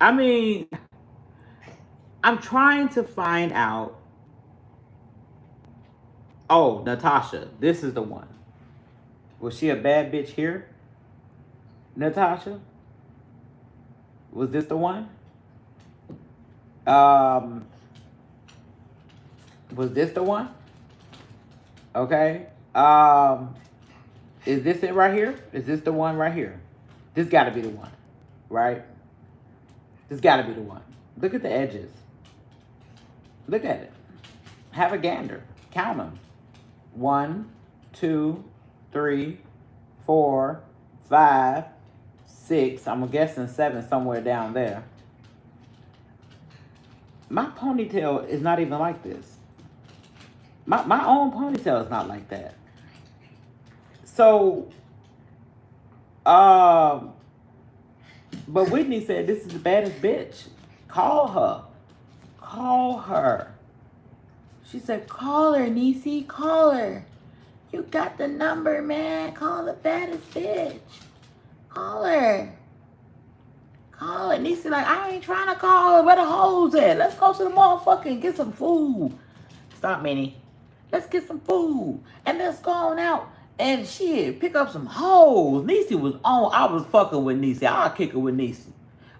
I mean, I'm trying to find out. Oh, Natasha, this is the one. Was she a bad bitch here? Natasha? Was this the one? Was this the one? Okay. Is this it right here? Is this the one right here? This gotta be the one, right? This gotta be the one. Look at the edges. Look at it. Have a gander. Count them. 1, 2, 3, 4, 5, 6. I'm guessing 7 somewhere down there. My ponytail is not even like this. My own ponytail is not like that. So, but Whitney said this is the baddest bitch. Call her. Call her. She said, call her, Niecy. Call her. You got the number, man. Call the baddest bitch. Call her. Call her. Niecy like, I ain't trying to call her. Where the hoes at? Let's go to the motherfucker and get some food. Stop, Minnie. Let's get some food. And let's go on out and shit, pick up some hoes. Niecy was on. I was fucking with Niecy. I'll kick her with Niecy.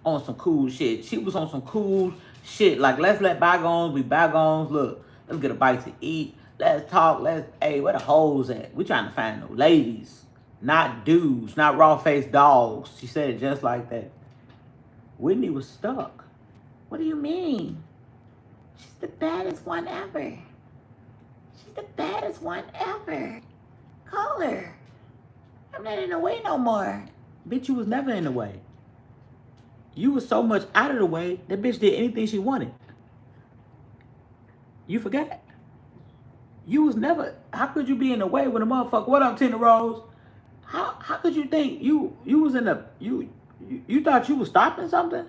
On some cool shit. She was on some cool shit. Like, let's let bygones be bygones. Look, let's get a bite to eat. Let's talk. Hey, where the hoes at? We trying to find no ladies. Not dudes. Not raw-faced dogs. She said it just like that. Whitney was stuck. What do you mean? She's the baddest one ever. She's the baddest one ever. Call her. I'm not in the way no more. Bitch, you was never in the way. You was so much out of the way, that bitch did anything she wanted. You forgot. You was never, how could you be in the way when a motherfucker, what up, Tina Rose? How could you think you was in the, you thought you was stopping something?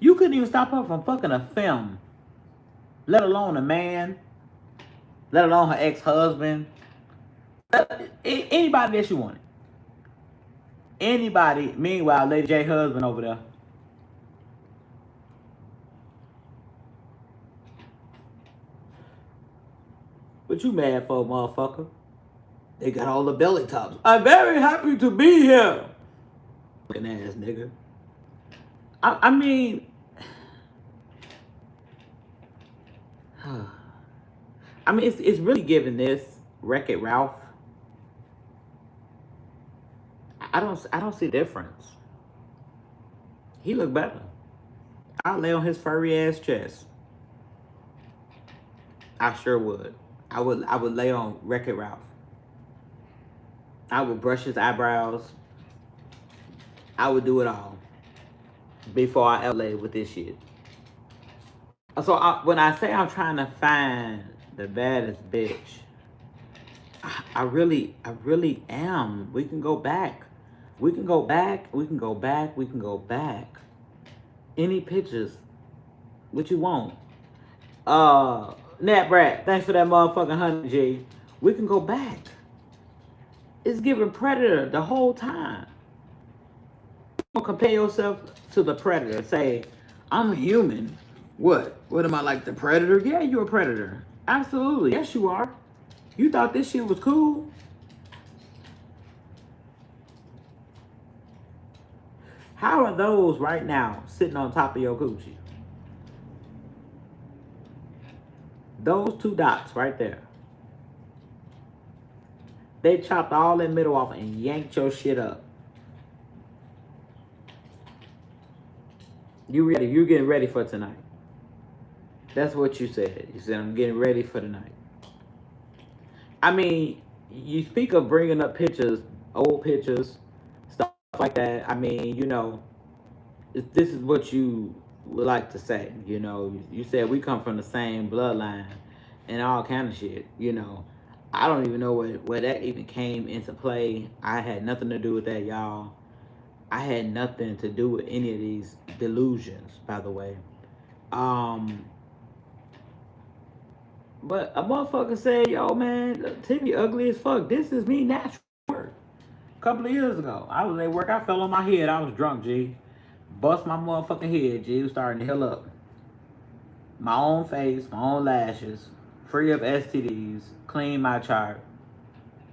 You couldn't even stop her from fucking a film. Let alone a man. Let alone her ex-husband. Anybody that she wanted. Anybody. Meanwhile, Lady J husband over there. What you mad for, motherfucker? They got all the belly tops. I'm very happy to be here. Fucking ass nigga. I mean, I mean, it's really giving this Wreck-It Ralph. I don't see the difference. He look better. I'll lay on his furry ass chest. I sure would. I would lay on Wreck-It Ralph. I would brush his eyebrows. I would do it all before I ever lay with this shit. So when I say I'm trying to find the baddest bitch, I really am. We can go back. We can go back. We can go back. We can go back. Any pictures? What you want? Nat Brat, thanks for that motherfucking 100, G. We can go back. It's giving Predator the whole time. You compare yourself to the Predator. Say, I'm a human. What? What am I, like the Predator? Yeah, you're a Predator. Absolutely. Yes, you are. You thought this shit was cool? How are those right now sitting on top of your coochie? Those two dots right there. They chopped all that middle off and yanked your shit up. You ready? You getting ready for tonight. That's what you said. You said, I'm getting ready for tonight. I mean, you speak of bringing up pictures, old pictures, stuff like that. I mean, you know, this is what you would like to say. You know, you said we come from the same bloodline and all kind of shit. You know, I don't even know where that even came into play. I had nothing to do with that, y'all. I had nothing to do with any of these delusions, by the way. But a motherfucker said, yo, man, Timmy ugly as fuck. This is me natural work. A couple of years ago, I was at work. I fell on my head. I was drunk, G. Bust my motherfucking head, G. It was starting to heal up. My own face, my own lashes, free of STDs, clean my chart.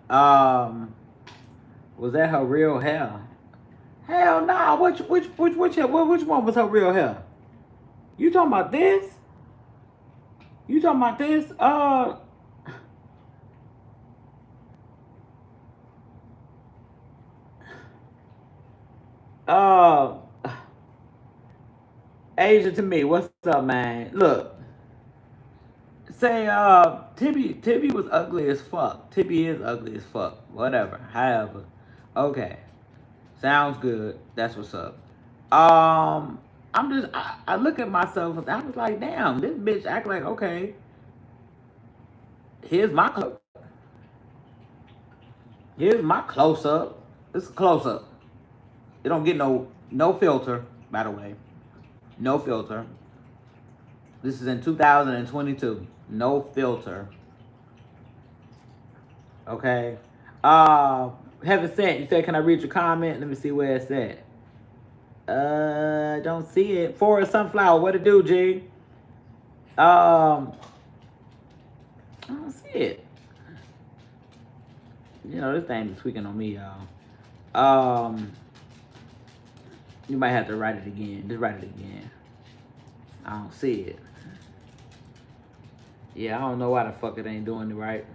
Was that her real hair? Hell nah. Which one was her real hair? You talking about this? You talking about this? Asia to me, what's up, man? Look, say, Tibby was ugly as fuck. Tibby is ugly as fuck. Whatever. However, okay, sounds good. That's what's up. I look at myself and I was like, damn, this bitch act like, okay, here's my close up. This is a close up. It don't get no filter, by the way. No filter. This is in 2022. No filter. Okay. Heaven Sent, you said, can I read your comment? Let me see where it's at. Don't see it. Forest Sunflower, what it do, G? I don't see it. You know, this thing is tweaking on me, y'all. You might have to write it again. Just write it again. I don't see it. Yeah, I don't know why the fuck it ain't doing it right.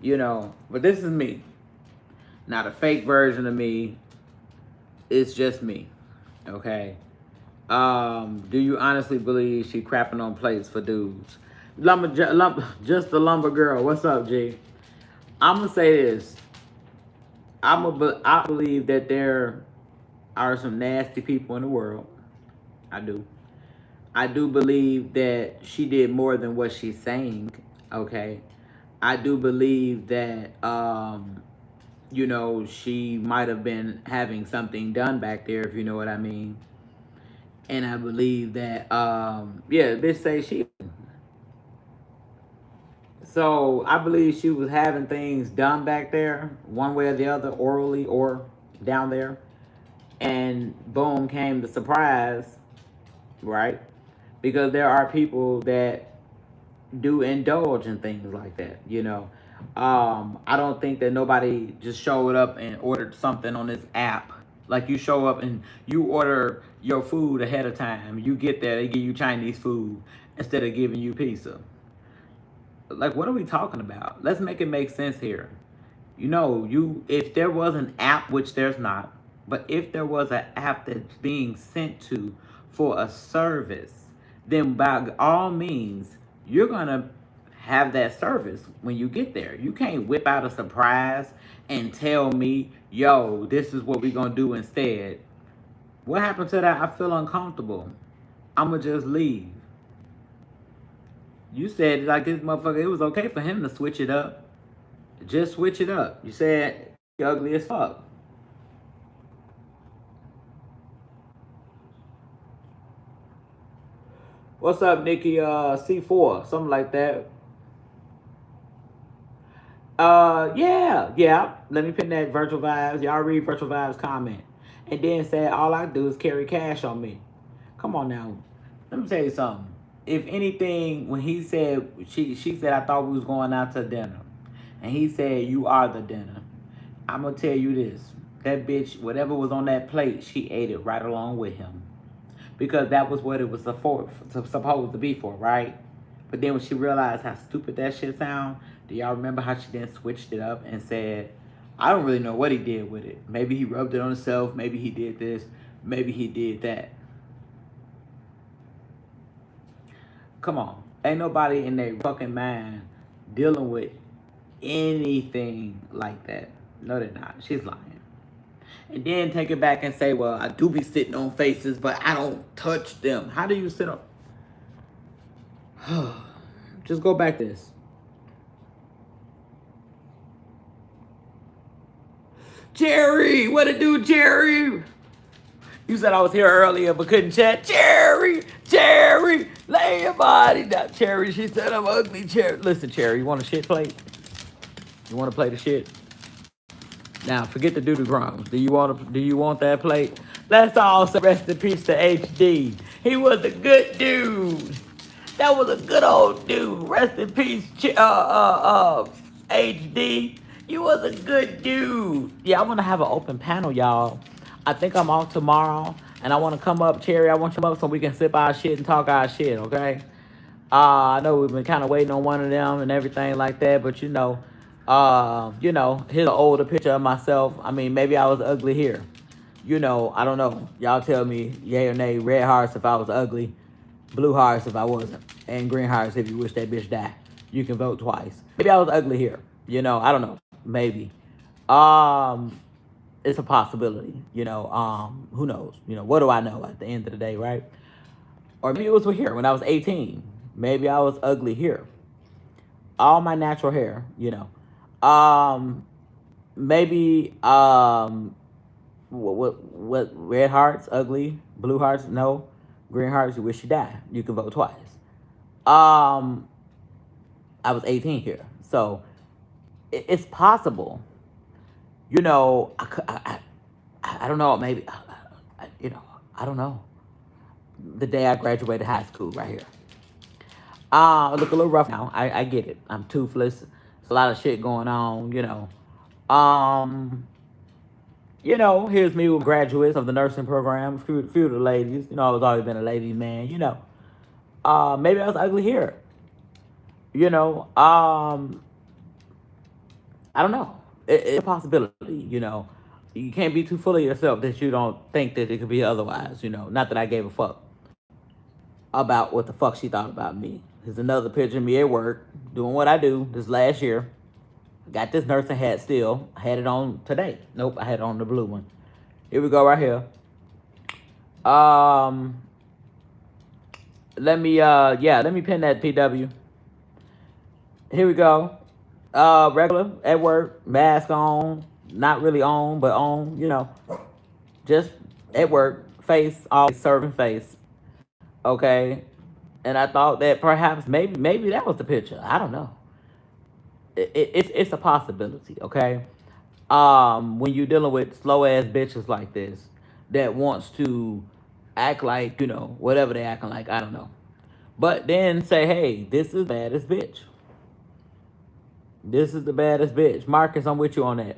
You know, but this is me. Not a fake version of me. It's just me. Okay? Do you honestly believe she crapping on plates for dudes? Just the lumber girl. What's up, G? I'm gonna say this. I believe that there are some nasty people in the world. I do. I do believe that she did more than what she's saying. Okay. I do believe that you know, she might have been having something done back there, if you know what I mean. And I believe that yeah, bitch say she. So I believe she was having things done back there, one way or the other, orally or down there. And boom, came the surprise, right? Because there are people that do indulge in things like that, you know. I don't think that nobody just showed up and ordered something on this app. Like you show up and you order your food ahead of time. You get there, they give you Chinese food instead of giving you pizza. Like, what are we talking about? Let's make it make sense here. You know, if there was an app, which there's not, but if there was an app that's being sent to for a service, then by all means, you're gonna have that service when you get there. You can't whip out a surprise and tell me, yo, this is what we're going to do instead. What happened to that? I feel uncomfortable. I'm going to just leave. You said, like, this motherfucker, it was okay for him to switch it up. Just switch it up. You said, you're ugly as fuck. What's up, Nikki? C4, something like that. Yeah. Let me pin that Virtual Vibes. Y'all read Virtual Vibes comment. And then say, all I do is carry cash on me. Come on now. Let me tell you something. If anything, when he said, she said, I thought we was going out to dinner. And he said, you are the dinner. I'm going to tell you this. That bitch, whatever was on that plate, she ate it right along with him. Because that was what it was supposed to be for, right? But then when she realized how stupid that shit sound, do y'all remember how she then switched it up and said, I don't really know what he did with it. Maybe he rubbed it on himself. Maybe he did this. Maybe he did that. Come on. Ain't nobody in their fucking mind dealing with anything like that. No, they're not. She's lying. And then take it back and say, well, I do be sitting on faces, but I don't touch them. How do you sit on? Just go back to this. Jerry, what it do, Jerry? You said I was here earlier but couldn't chat. Jerry, lay your body down. Cherry, she said I'm ugly. Cherry, listen, Cherry, you want a shit plate? You want to play the shit? Now, forget the doo-doo crumbs. Do you want that plate? Let's all say rest in peace to HD. He was a good dude. That was a good old dude. Rest in peace, HD. You was a good dude. Yeah, I want to have an open panel, y'all. I think I'm off tomorrow, and I want to come up, Cherry. I want you up so we can sip our shit and talk our shit, okay? I know we've been kind of waiting on one of them and everything like that, but here's an older picture of myself. I mean, maybe I was ugly here. I don't know. Y'all tell me, yay or nay. Red hearts if I was ugly, blue hearts if I wasn't, and green hearts if you wish that bitch die. You can vote twice. Maybe I was ugly here. I don't know. Maybe. It's a possibility. Who knows? What do I know at the end of the day, right? Or maybe it was here when I was 18. Maybe I was ugly here. All my natural hair, maybe what red hearts, ugly, blue hearts, no, green hearts, you wish you die. You can vote twice. I was 18 here. So it's possible. I don't know, maybe I don't know. The day I graduated high school right here. I look a little rough now. I get it. I'm toothless. There's a lot of shit going on, here's me with graduates of the nursing program, a few of the ladies. I was always been a ladies' man, maybe I was ugly here. I don't know. It's a possibility, You can't be too full of yourself that you don't think that it could be otherwise, Not that I gave a fuck about what the fuck she thought about me. Here's another picture of me at work, doing what I do this last year. Got this nursing hat still. I had it on today. Nope, I had it on the blue one. Here we go right here. Let me pin that PW. Here we go. Regular, at work, mask on. Not really on, but on, Just at work, face, always serving face. Okay, and I thought that perhaps maybe that was the picture. I don't know. It's a possibility. Okay, when you're dealing with slow ass bitches like this that wants to act like whatever they acting like, I don't know, but then say, hey, this is the baddest bitch. This is the baddest bitch. Marcus, I'm with you on that.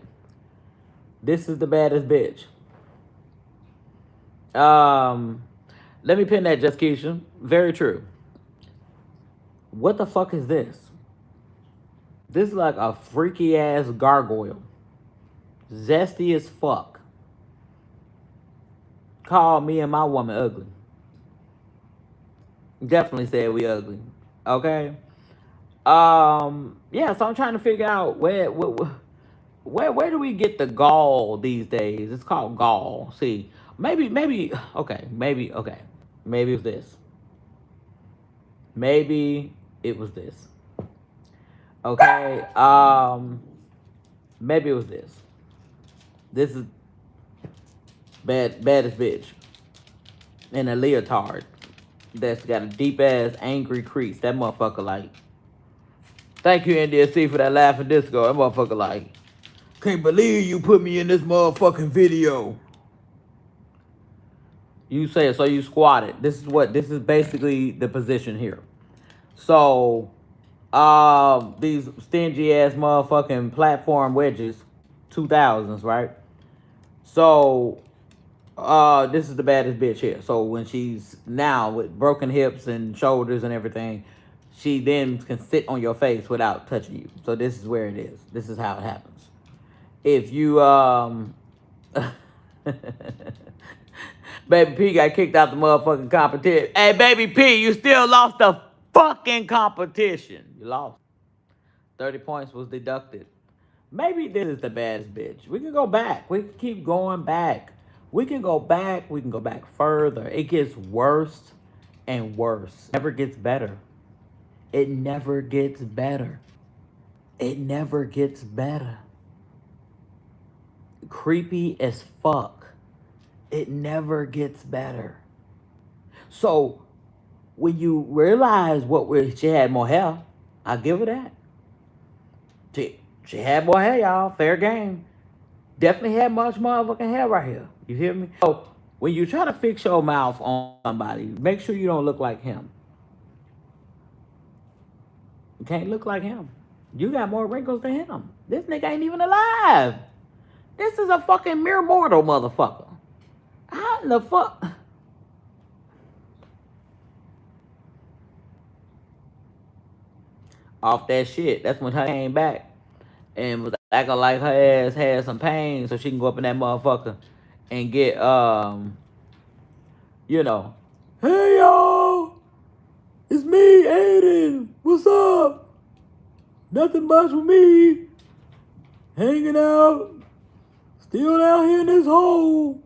This is the baddest bitch. Let me pin that, Just Keisha. Very true. What the fuck is this? This is like a freaky ass gargoyle. Zesty as fuck. Called me and my woman ugly. Definitely said we ugly. Okay? Yeah, so I'm trying to figure out where do we get the gall these days? It's called gall. See, okay, maybe it was this. Maybe it was this. Okay, maybe it was this. This is baddest bitch in a leotard that's got a deep ass angry crease. That motherfucker like. Thank you, NDSC, for that laughing disco. That motherfucker like. Can't believe you put me in this motherfucking video. You say it, so you squatted. This is basically the position here. So, these stingy ass motherfucking platform wedges, 2000s, right? So, this is the baddest bitch here. So when she's now with broken hips and shoulders and everything, she then can sit on your face without touching you. So this is where it is. This is how it happens. If you Baby P got kicked out the motherfucking competition. Hey, Baby P, you still lost the fucking competition. You lost. 30 points was deducted. Maybe this is the baddest bitch. We can go back. We can keep going back. We can go back. We can go back further. It gets worse and worse. It never gets better. It never gets better. It never gets better. Creepy as fuck. It never gets better. So when you realize she had more hair, I'll give her that. She had more hair, y'all. Fair game. Definitely had much motherfucking hair right here. You hear me? So when you try to fix your mouth on somebody, make sure you don't look like him. You can't look like him. You got more wrinkles than him. This nigga ain't even alive. This is a fucking mere mortal motherfucker. How in the fuck? Off that shit. That's when her came back and was acting like her ass had some pain so she can go up in that motherfucker and get, hey y'all, it's me, Aiden. What's up? Nothing much with me. Hanging out. Still down here in this hole.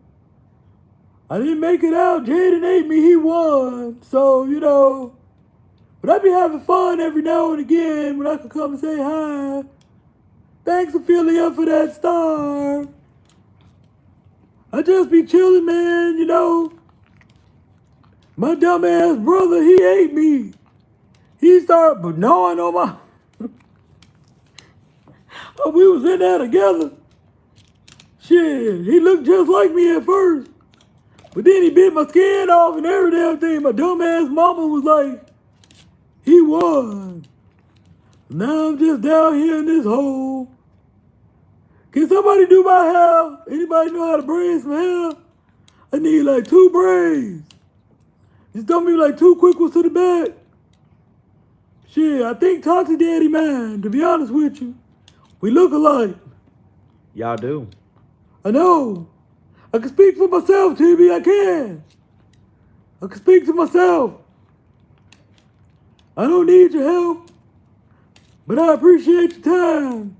I didn't make it out. Jaden ate me. He won. So, but I be having fun every now and again when I can come and say hi. Thanks for filling up for that star. I just be chilling, man, My dumbass brother, he ate me. He started gnawing on my... Oh, we was in there together. Shit, he looked just like me at first. But then he bit my skin off and every damn thing. My dumbass mama was like, he won. Now I'm just down here in this hole. Can somebody do my hair? Anybody know how to braid some hair? I need like 2 braids. Just throw me like 2 quick ones to the back. Shit, I think Tati Daddy mine, to be honest with you. We look alike. Y'all do. I know. I can speak for myself, TB. I can. I can speak to myself. I don't need your help, but I appreciate your time.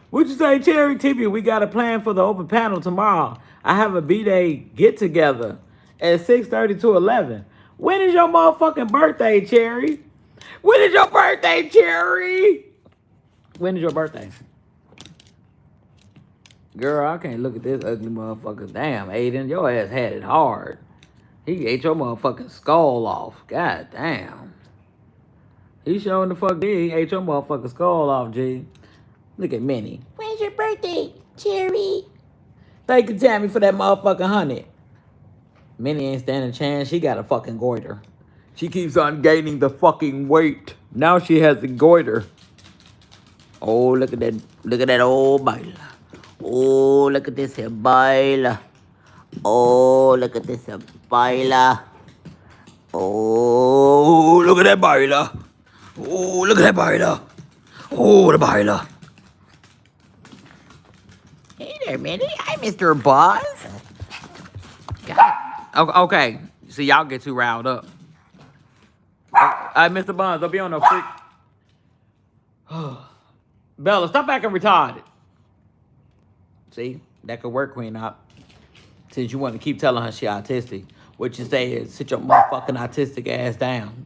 What you say, Cherry TB? We got a plan for the open panel tomorrow. I have a B-Day get-together at 6:30 to 11. When is your motherfucking birthday, Cherry? When is your birthday, Cherry? When is your birthday? Girl, I can't look at this ugly motherfucker. Damn, Aiden, your ass had it hard. He ate your motherfucking skull off. God damn. He showing the fuck did. He ate your motherfucking skull off, G. Look at Minnie. When's your birthday, Cherry? Thank you, Tammy, for that motherfucking honey. Minnie ain't standing a chance. She got a fucking goiter. She keeps on gaining the fucking weight. Now she has a goiter. Oh, look at that. Look at that old baila. Oh, look at this here baila. Oh, look at this here baila. Oh, look at that baila. Oh, look at that baila. Oh, the baila. Hey there, Minnie. Hi, Mr. Buzz. God. Okay. See, y'all get too riled up. Mr. Buzz, don't be on no freak. Bella, stop acting retarded. See, that could work, Queen Op. Since you want to keep telling her she autistic, what you say is sit your motherfucking autistic ass down.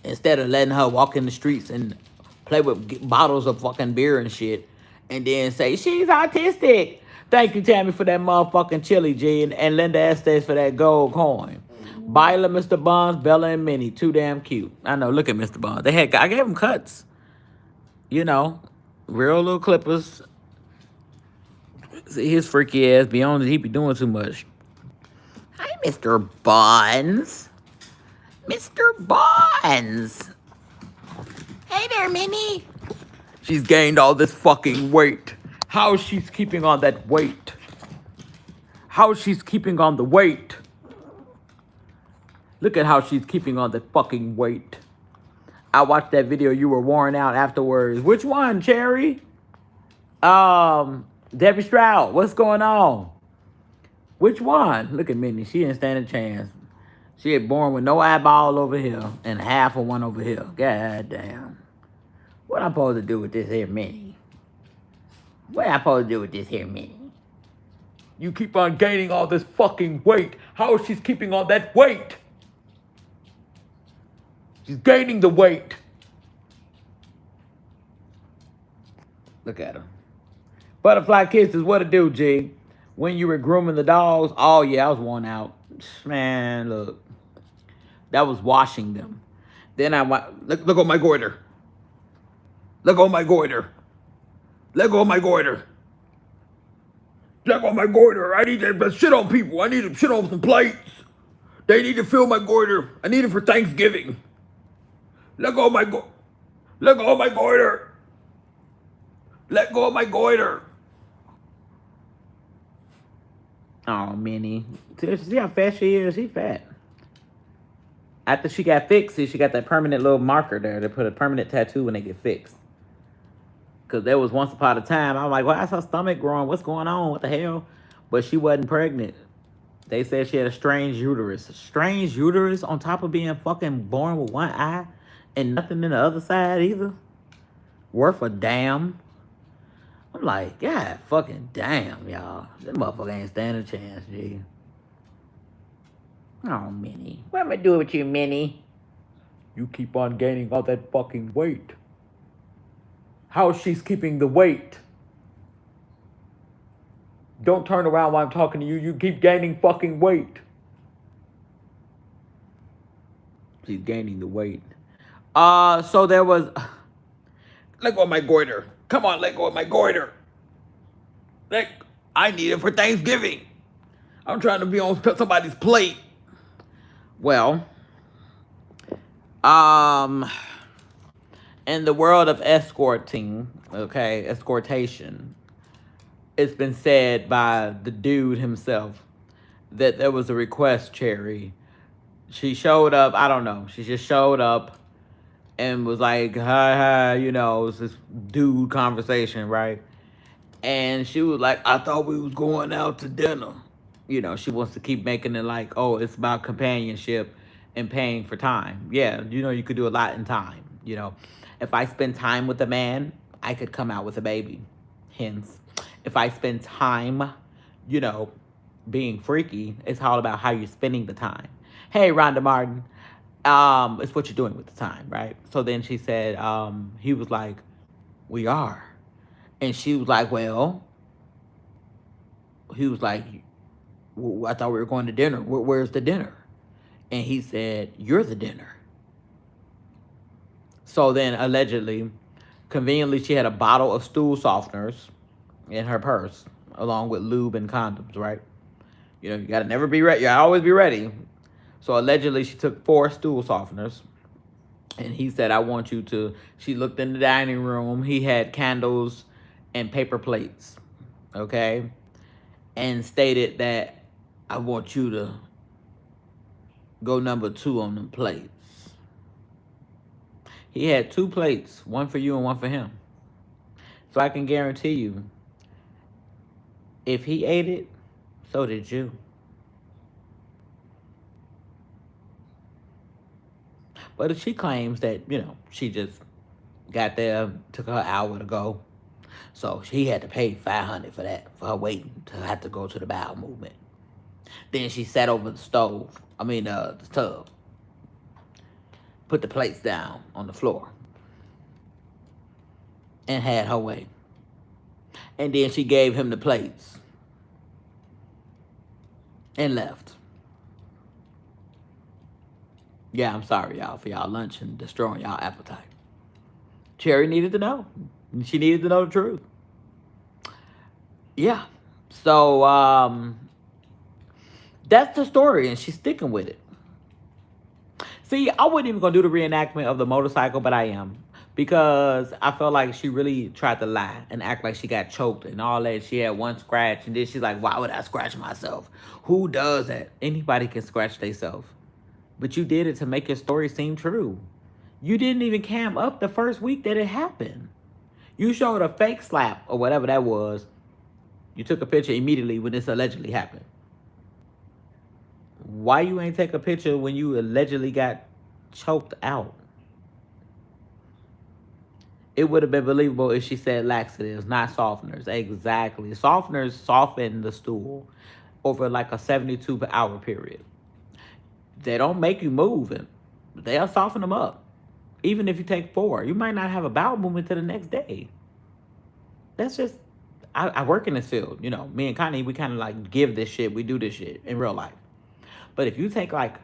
Instead of letting her walk in the streets and play with bottles of fucking beer and shit, and then say she's autistic. Thank you, Tammy, for that motherfucking Chillle, G, and Linda Estes for that gold coin. Bila, Mr. Bonds, Bella, and Minnie, too damn cute. I know. Look at Mr. Bonds. I gave him cuts. You know, real little clippers. See his freaky ass be on it. He be doing too much. Hi, Mr. Bonds. Mr. Bonds. Hey there, Minnie. She's gained all this fucking weight. How she's keeping on that weight? How she's keeping on the weight? Look at how she's keeping on the fucking weight. I watched that video. You were worn out afterwards. Which one, Cherry? Debbie Stroud. What's going on? Which one? Look at Minnie. She didn't stand a chance. She had born with no eyeball over here and half of one over here. God damn. What I'm supposed to do with this here Minnie? What am I supposed to do with this here Minnie? You keep on gaining all this fucking weight. How is she keeping on that weight? She's gaining the weight. Look at her. Butterfly kisses, what it do, G? When you were grooming the dogs, oh yeah, I was worn out. Man, look. That was washing them. Then I went, look on my goiter. Look on my goiter. Let go of my goiter. Let go of my goiter. I need to shit on people. I need to shit on some plates. They need to fill my goiter. I need it for Thanksgiving. Let go of my goiter. Let go of my goiter. Let go of my goiter. Oh, Minnie. See how fat she is? She's fat. After she got fixed, she got that permanent little marker there. They put a permanent tattoo when they get fixed. Because there was once upon a time, I'm like, why is her stomach growing? What's going on? What the hell? But she wasn't pregnant. They said she had a strange uterus. A strange uterus on top of being fucking born with one eye and nothing in the other side either. Worth a damn. I'm like, God fucking damn, y'all. This motherfucker ain't standing a chance, G. Oh, Minnie. What am I doing with you, Minnie? You keep on gaining all that fucking weight. How she's keeping the weight. Don't turn around while I'm talking to you. You keep gaining fucking weight. She's gaining the weight. So there was... Let go of my goiter. Come on, let go of my goiter. I need it for Thanksgiving. I'm trying to be on somebody's plate. Well, in the world of escorting, okay, escortation, it's been said by the dude himself that there was a request, Cherry. She showed up, I don't know, she just showed up and was like, hi, you know, it's this dude conversation, right? And she was like, I thought we was going out to dinner. You know, she wants to keep making it like, oh, it's about companionship and paying for time. Yeah, you know, you could do a lot in time. You know, if I spend time with a man, I could come out with a baby. Hence, if I spend time, you know, being freaky, it's all about how you're spending the time. Hey, Rhonda Martin, it's what you're doing with the time, right? So then she said, he was like, we are. And she was like, well, he was like, well, I thought we were going to dinner. Where's the dinner? And he said, you're the dinner. So then allegedly, conveniently, she had a bottle of stool softeners in her purse, along with lube and condoms, right? You know, you gotta never be ready. You gotta always be ready. So allegedly, she took 4 stool softeners. And he said, I want you to... She looked in the dining room. He had candles and paper plates, okay? And stated that, I want you to go number 2 on them plates. He had 2 plates, one for you and one for him. So I can guarantee you, if he ate it, so did you. But she claims that, you know, she just Got there, took her an hour to go. So she had to pay $500 for that, for her waiting to have to go to the bowel movement. Then she sat over the stove, the tub, put the plates down on the floor, and had her way. And then she gave him the plates and left. Yeah, I'm sorry, y'all, for y'all lunch and destroying y'all appetite. Cherry needed to know. She needed to know the truth. Yeah. So, that's the story, and she's sticking with it. See, I wasn't even going to do the reenactment of the motorcycle, but I am. Because I felt like she really tried to lie and act like she got choked and all that. She had one scratch, and then she's like, why would I scratch myself? Who does that? Anybody can scratch themselves. But you did it to make your story seem true. You didn't even cam up the first week that it happened. You showed a fake slap or whatever that was. You took a picture immediately when this allegedly happened. Why you ain't take a picture when you allegedly got choked out? It would have been believable if she said laxatives, not softeners. Exactly. Softeners soften the stool over like a 72-hour period. They don't make you move, and they'll soften them up. Even if you take 4, you might not have a bowel movement till the next day. That's just, I work in this field. You know, me and Connie, we kind of like give this shit. We do this shit in real life. But if you take like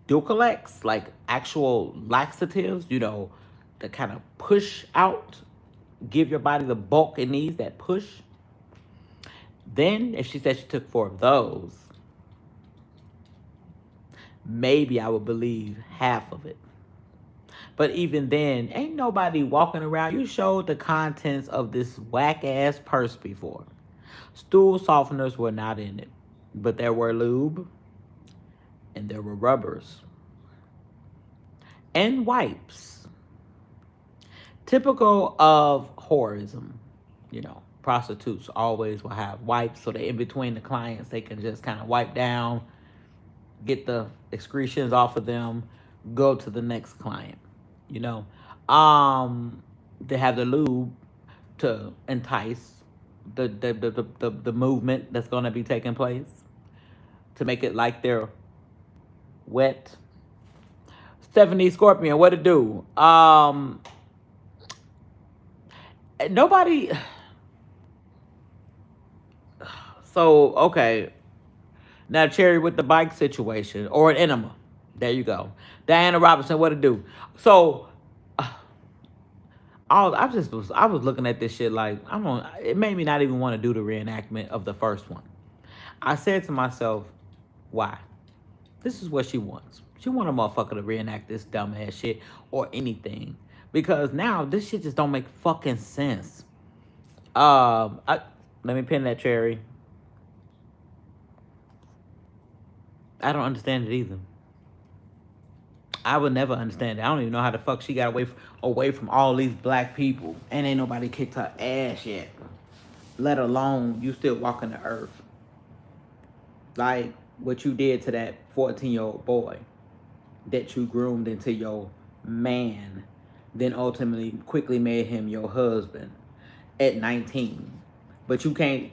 Dulcolax, like actual laxatives, you know, to kind of push out, give your body the bulk it needs, that push. Then if she said she took 4 of those, maybe I would believe half of it. But even then, ain't nobody walking around. You showed the contents of this whack-ass purse before. Stool softeners were not in it. But there were lube. And there were rubbers. And wipes. Typical of whorism. You know, prostitutes always will have wipes. So that in between the clients, they can just kind of wipe down. Get the excretions off of them. Go to the next client. You know, they have the lube to entice the movement that's going to be taking place, to make it like they're wet. Stephanie Scorpion, what to do? Nobody. So okay, now Cherry with the bike situation or an enema. There you go. Diana Robinson, what to do? So, I was looking at this shit like, it made me not even want to do the reenactment of the first one. I said to myself, why? This is what she wants. She want a motherfucker to reenact this dumbass shit or anything. Because now this shit just don't make fucking sense. Let me pin that, Cherry. I don't understand it either. I would never understand it. I don't even know how the fuck she got away from all these black people. And ain't nobody kicked her ass yet. Let alone you still walking the earth. Like what you did to that 14-year-old boy that you groomed into your man. Then ultimately quickly made him your husband at 19. But you can't,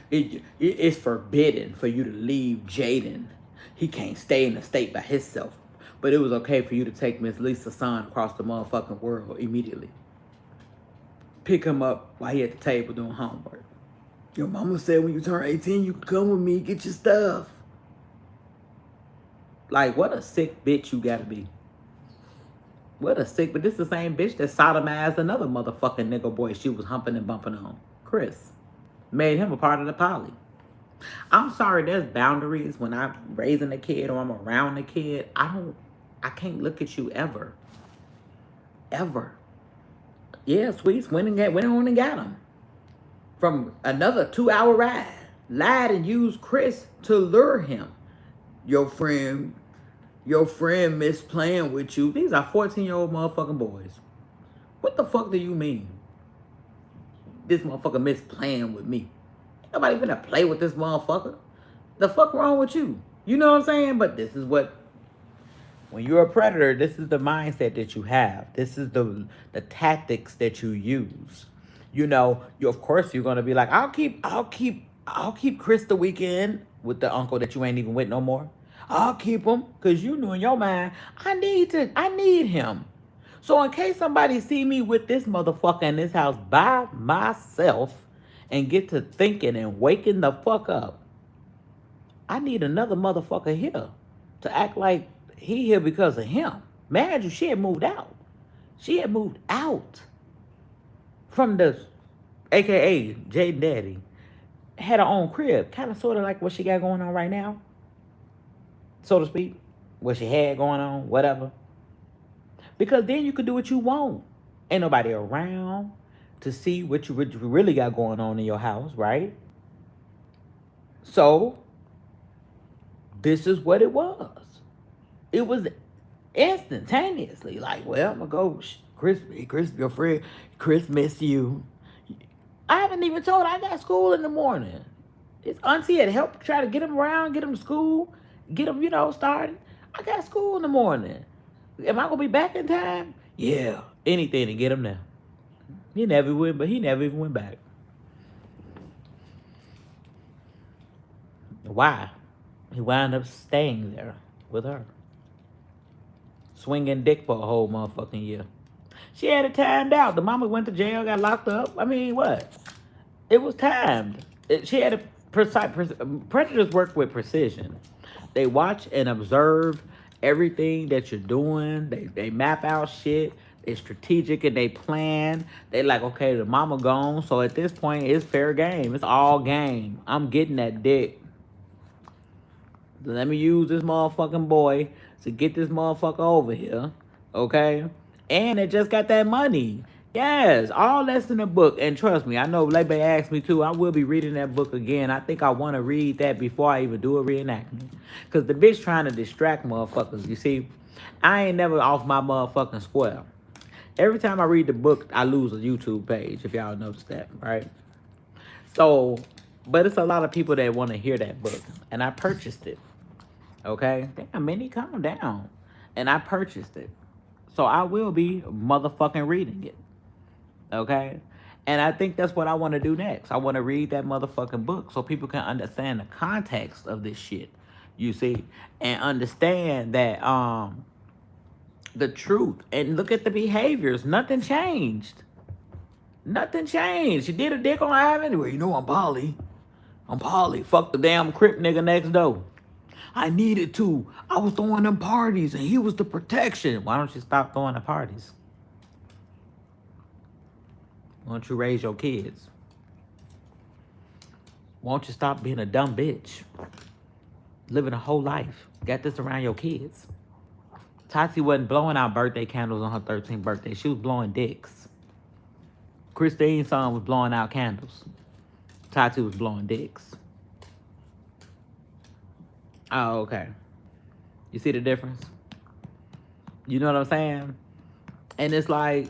it's forbidden for you to leave Jaden. He can't stay in the state by himself. But it was okay for you to take Miss Lisa's son across the motherfucking world immediately. Pick him up while he at the table doing homework. Your mama said when you turn 18, you can come with me, get your stuff. Like, what a sick bitch you gotta be. What a sick, but this is the same bitch that sodomized another motherfucking nigga boy she was humping and bumping on. Chris. Made him a part of the poly. I'm sorry, there's boundaries when I'm raising a kid or I'm around a kid. I can't look at you ever. Ever. Yeah, Sweets went on and got him. From another 2-hour ride. Lied and used Chris to lure him. Your friend miss playing with you. These are 14-year-old motherfucking boys. What the fuck do you mean? This motherfucker miss playing with me. Nobody finna play with this motherfucker. The fuck wrong with you? You know what I'm saying? But this is what When you're a predator, this is the mindset that you have. This is the tactics that you use. You know, you of course you're gonna be like, I'll keep Chris the weekend with the uncle that you ain't even with no more. I'll keep him because you knew in your mind, I need him. So in case somebody see me with this motherfucker in this house by myself and get to thinking and waking the fuck up, I need another motherfucker here to act like he here because of him. Imagine she had moved out. She had moved out from the, AKA Jaden Daddy, had her own crib, kind of sort of like what she got going on right now, so to speak, what she had going on, whatever. Because then you could do what you want. Ain't nobody around to see what you really got going on in your house, right? So this is what it was. It was instantaneously like, well, I'm gonna go, Chris, your friend, Chris miss you. I haven't even told her I got school in the morning. His auntie had helped try to get him around, get him to school, get him, started. I got school in the morning. Am I gonna be back in time? Yeah, anything to get him there. He never even went back. Why? He wound up staying there with her. Swinging dick for a whole motherfucking year. She had it timed out. The mama went to jail, got locked up. I mean, what? It was timed. She had a precise. Predators work with precision. They watch and observe everything that you're doing. They map out shit. They strategic and they plan. They like, okay, the mama gone. So at this point, it's fair game. It's all game. I'm getting that dick. Let me use this motherfucking boy to get this motherfucker over here. Okay? And it just got that money. Yes, all that's in the book. And trust me, I know Lebe asked me too. I will be reading that book again. I think I want to read that before I even do a reenactment. Because the bitch trying to distract motherfuckers. You see, I ain't never off my motherfucking square. Every time I read the book, I lose a YouTube page, if y'all noticed that, right? So, but it's a lot of people that want to hear that book. And I purchased it. Okay? Damn, Minnie, calm down. And I purchased it. So I will be motherfucking reading it. Okay? And I think that's what I want to do next. I want to read that motherfucking book so people can understand the context of this shit. You see? And understand that the truth. And look at the behaviors. Nothing changed. Nothing changed. She did a dick on Ivan anyway. You know I'm poly. I'm poly. Fuck the damn Crip nigga next door. I needed to. I was throwing them parties and he was the protection. Why don't you stop throwing the parties? Why don't you raise your kids? Why don't you stop being a dumb bitch? Living a whole life. Got this around your kids. Tati wasn't blowing out birthday candles on her 13th birthday. She was blowing dicks. Christine's son was blowing out candles. Tati was blowing dicks. Oh, okay. You see the difference? You know what I'm saying? And it's like,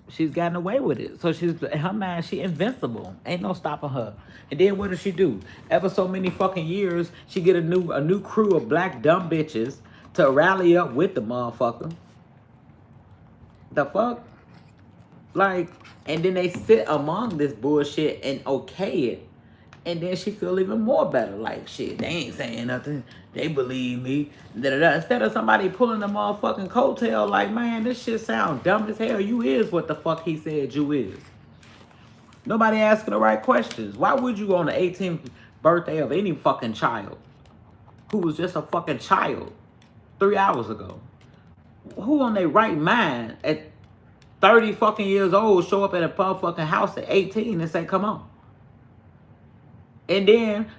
she's gotten away with it. So she's, in her mind, she invincible. Ain't no stopping her. And then what does she do? Ever so many fucking years, she get a new crew of black dumb bitches to rally up with the motherfucker. The fuck? Like, and then they sit among this bullshit and okay it. And then she feel even more better. Like, shit, they ain't saying nothing. They believe me. Da-da-da. Instead of somebody pulling the motherfucking coattail like, man, this shit sound dumb as hell. You is what the fuck he said you is. Nobody asking the right questions. Why would you go on the 18th birthday of any fucking child who was just a fucking child 3 hours ago? Who on their right mind at 30 fucking years old show up at a motherfucking house at 18 and say, come on? And then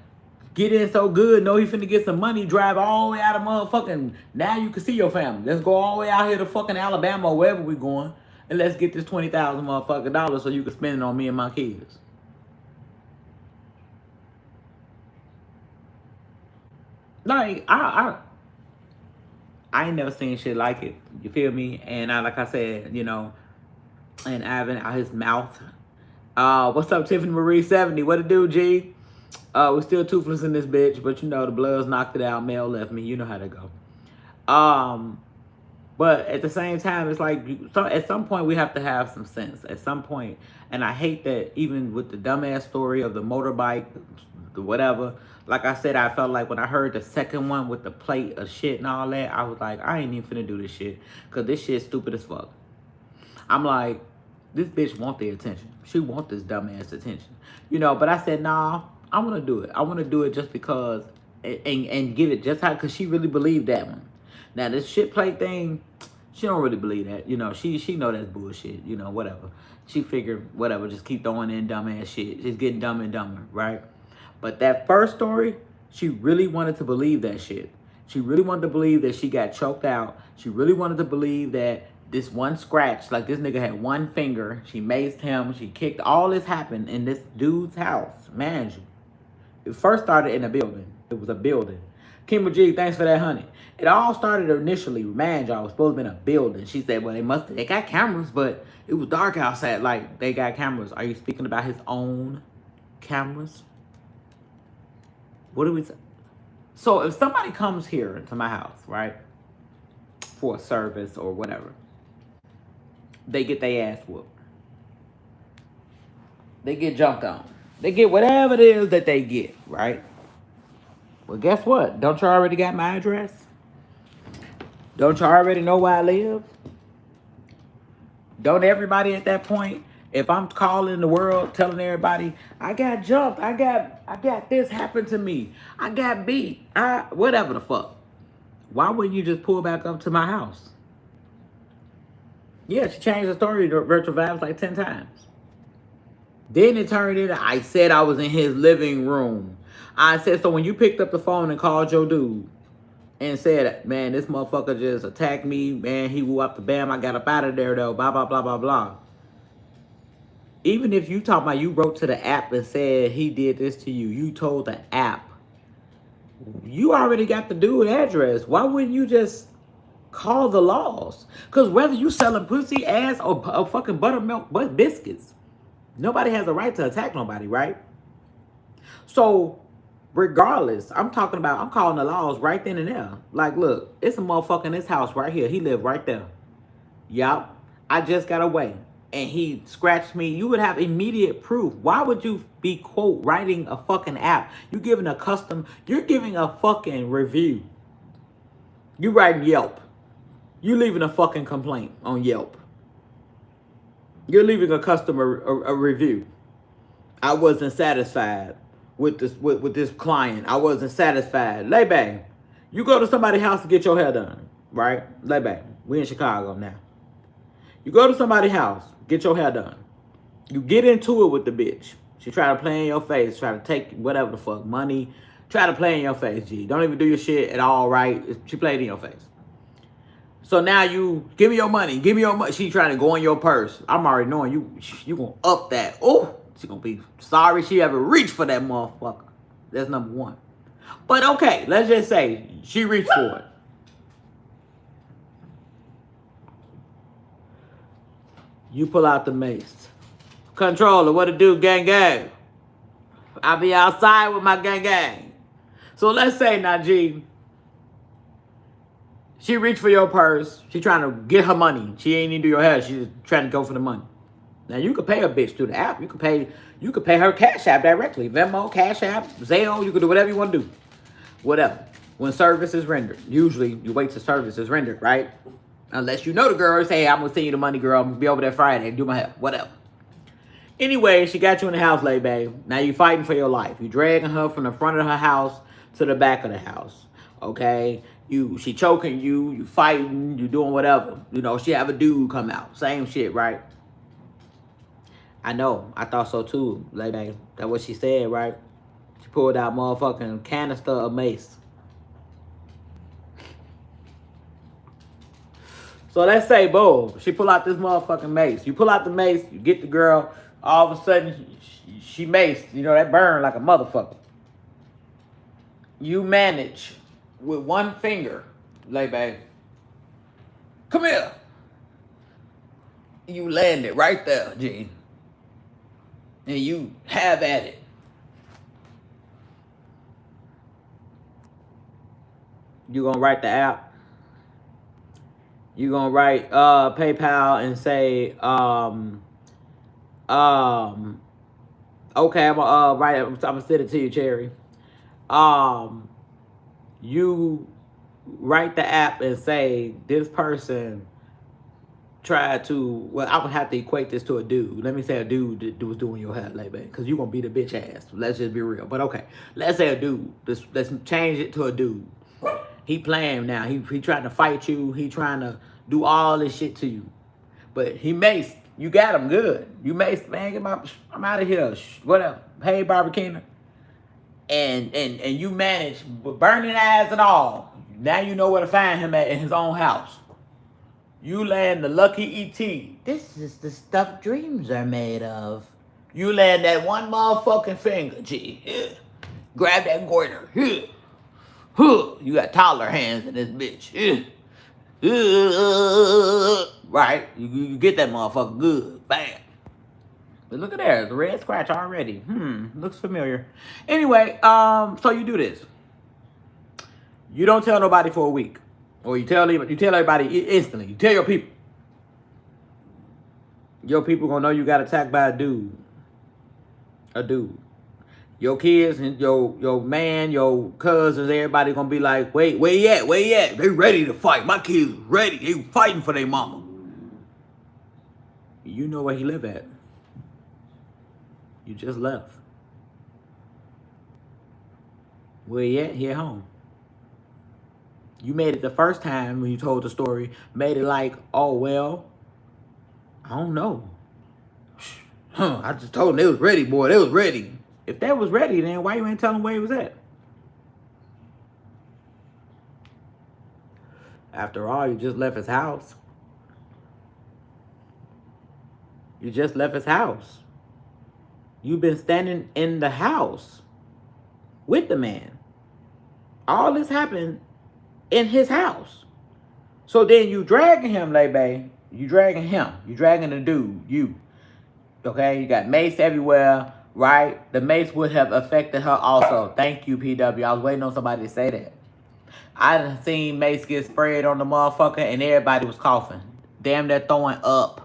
get in so good, know he finna get some money, drive all the way out of motherfucking, now you can see your family. Let's go all the way out here to fucking Alabama or wherever we going, and let's get this $20,000 motherfucking dollars so you can spend it on me and my kids. Like, I ain't never seen shit like it. You feel me? And like I said, you know, and Ivan out his mouth. What's up, Tiffany Marie 70? What it do, G? We're still toothless in this bitch, but you know, the Bloods knocked it out. Mel left me. You know how to go. But at the same time, it's like, so at some point we have to have some sense. At some point, and I hate that even with the dumbass story of the motorbike, the whatever. Like I said, I felt like when I heard the second one with the plate of shit and all that, I was like, I ain't even finna do this shit, cause this shit's stupid as fuck. I'm like, this bitch want the attention. She want this dumbass attention, you know. But I said, nah, I want to do it. I want to do it just because, and give it just how, cause she really believed that one. Now this shit plate thing, she don't really believe that. You know, she know that's bullshit. You know, whatever. She figured whatever, just keep throwing in dumbass shit. Just getting dumber and dumber, right? But that first story, she really wanted to believe that shit. She really wanted to believe that she got choked out. She really wanted to believe that this one scratch, like this nigga had one finger. She maced him. She kicked. All this happened in this dude's house. Man, it first started in a building. It was a building. Kimber G, thanks for that, honey. It all started initially, man, y'all, was supposed to be in a building. She said, well, they got cameras, but it was dark outside. Like, they got cameras. Are you speaking about his own cameras? What do we say? So if somebody comes here to my house, right, for a service or whatever, they get their ass whooped. They get jumped on. They get whatever it is that they get, right? Well, guess what? Don't you already got my address? Don't you already know where I live? Don't everybody at that point, if I'm calling the world, telling everybody, I got jumped, I got this happened to me, I got beat, whatever the fuck. Why wouldn't you just pull back up to my house? Yeah, she changed the story to Retro Vibes like 10 times. Then it turned into, I said I was in his living room. I said, so when you picked up the phone and called your dude and said, man, this motherfucker just attacked me, man, he whooped the bam, I got up out of there though, blah, blah, blah, blah, blah. Even if you talk about you wrote to the app and said he did this to you, you told the app, you already got the dude address. Why wouldn't you just call the laws? Because whether you selling pussy, ass, or fucking buttermilk, but biscuits, nobody has a right to attack nobody, right? So regardless, I'm calling the laws right then and there. Like, look, it's a motherfucker in this house right here. He lived right there. Yup. I just got away. And he scratched me. You would have immediate proof. Why would you be, quote, writing a fucking app? You're giving a fucking review. You writing Yelp. You leaving a fucking complaint on Yelp. You're leaving a customer a review. I wasn't satisfied with this client. I wasn't satisfied. Lay back. You go to somebody's house to get your hair done, right? Lay back. We in Chicago now. You go to somebody's house, get your hair done. You get into it with the bitch. She try to play in your face, try to take whatever the fuck, money, try to play in your face, G. Don't even do your shit at all right. She played in your face. So now you, give me your money, give me your money. She trying to go in your purse. I'm already knowing you gonna up that. Oh, she gonna be sorry she ever reached for that motherfucker. That's number one. But okay, let's just say she reached for it. You pull out the mace. Controller, what it do, gang gang? I be outside with my gang gang. So let's say now, G, she reached for your purse. She trying to get her money. She ain't even do your hair. She just trying to go for the money. Now you could pay a bitch through the app. You could pay her Cash App directly. Venmo, Cash App, Zelle. You could do whatever you want to do. Whatever. When service is rendered. Usually you wait till service is rendered, right? Unless you know the girl, say, hey, I'm going to send you the money, girl. I'm going to be over there Friday and do my hair. Whatever. Anyway, she got you in the house, lay babe. Now you fighting for your life. You dragging her from the front of her house to the back of the house. Okay? She choking you. You fighting. You doing whatever. You know, she have a dude come out. Same shit, right? I know. I thought so too, lay babe. That's what she said, right? She pulled out motherfucking canister of mace. So let's say, boom, she pull out this motherfucking mace. You pull out the mace, you get the girl, all of a sudden, she maced. You know, that burn like a motherfucker. You manage with one finger, lay babe. Come here. You land it right there, G. And you have at it. You gonna write the app? You gonna write PayPal and say um okay, I'm gonna write it. I'm gonna send it to you, Cherry. Um, you write the app and say this person tried to. Well, I would have to equate this to a dude. Let me say a dude that was doing your hair, like, because you gonna beat a bitch ass. Let's just be real. But okay, let's say a dude. Let's change it to a dude. He playing now. He trying to fight you. He trying to do all this shit to you. But he maced. You got him good. You maced, man. I'm out of here. Whatever. Hey, Barbara and you manage with burning eyes and all. Now you know where to find him at in his own house. You land the lucky ET. This is the stuff dreams are made of. You land that one motherfucking finger, G. Yeah. Grab that goiter. Yeah. You got taller hands than this bitch. Yeah. Right? You get that motherfucker good. Bam. But look at there, the red scratch already. Looks familiar. Anyway, so you do this. You don't tell nobody for a week. Or you tell everybody instantly. You tell your people. Your people gonna know you got attacked by a dude. A dude. Your kids and your man, your cousins, everybody gonna be like, wait, where you at? Where you at? They ready to fight. My kids ready. They fighting for their mama. You know where he live at. You just left. Where you at? He at home. You made it the first time when you told the story. Made it like, oh, well, I don't know. I just told them they was ready, boy. They was ready. If they was ready, then why you ain't telling them where he was at? After all, you just left his house. You just left his house. You've been standing in the house with the man. All this happened in his house. So then you dragging him, Lebe. You dragging him. You dragging the dude. You. Okay? You got mace everywhere, right? The mace would have affected her also. Thank you, PW. I was waiting on somebody to say that. I done seen mace get sprayed on the motherfucker and everybody was coughing. Damn, they're throwing up.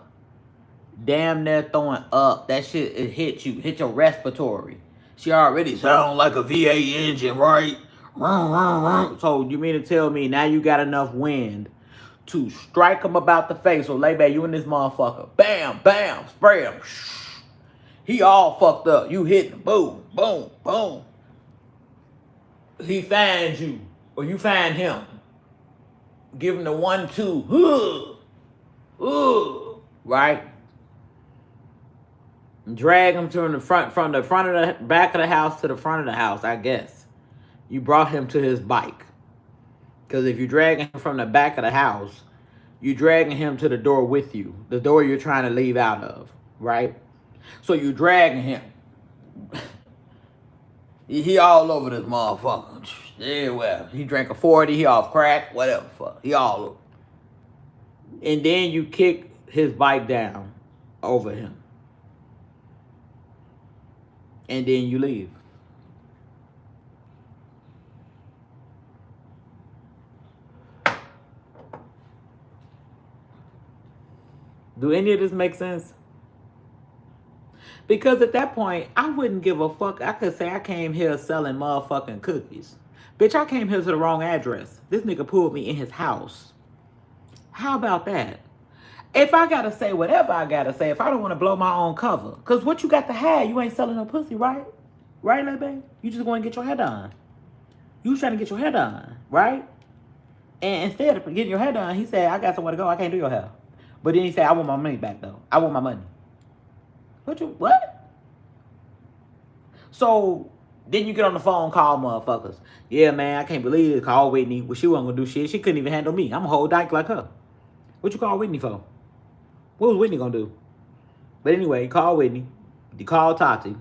Damn, they're throwing up. That shit, it hit you. Hit your respiratory. She already sound like a VA engine, right? So you mean to tell me now you got enough wind to strike him about the face? So lay back, you and this motherfucker. Bam, bam, spray him. He all fucked up. You hit him. Boom, boom, boom. He finds you. Or you find him. Give him the 1-2. Right? Drag him to the front, from the front of the back of the house to the front of the house, I guess. You brought him to his bike. Because if you're dragging him from the back of the house, you're dragging him to the door with you. The door you're trying to leave out of, right? So you're dragging him. He all over this motherfucker. Yeah, well, he drank a 40, he off crack, whatever, fuck. He all over. And then you kick his bike down over him. And then you leave. Do any of this make sense? Because at that point, I wouldn't give a fuck. I could say I came here selling motherfucking cookies. Bitch, I came here to the wrong address. This nigga pulled me in his house. How about that? If I gotta say whatever I gotta say, if I don't want to blow my own cover. Because what you got to have, you ain't selling no pussy, right? Right, like, babe? You just going to get your hair done. You was trying to get your hair done, right? And instead of getting your hair done, he said, I got somewhere to go. I can't do your hair. But then he said, I want my money back, though. I want my money. What? So, then you get on the phone, call motherfuckers. Yeah, man, I can't believe it. Call Whitney. Well, she wasn't going to do shit. She couldn't even handle me. I'm a whole dyke like her. What you call Whitney for? What was Whitney going to do? But anyway, you call Whitney. You call Tati.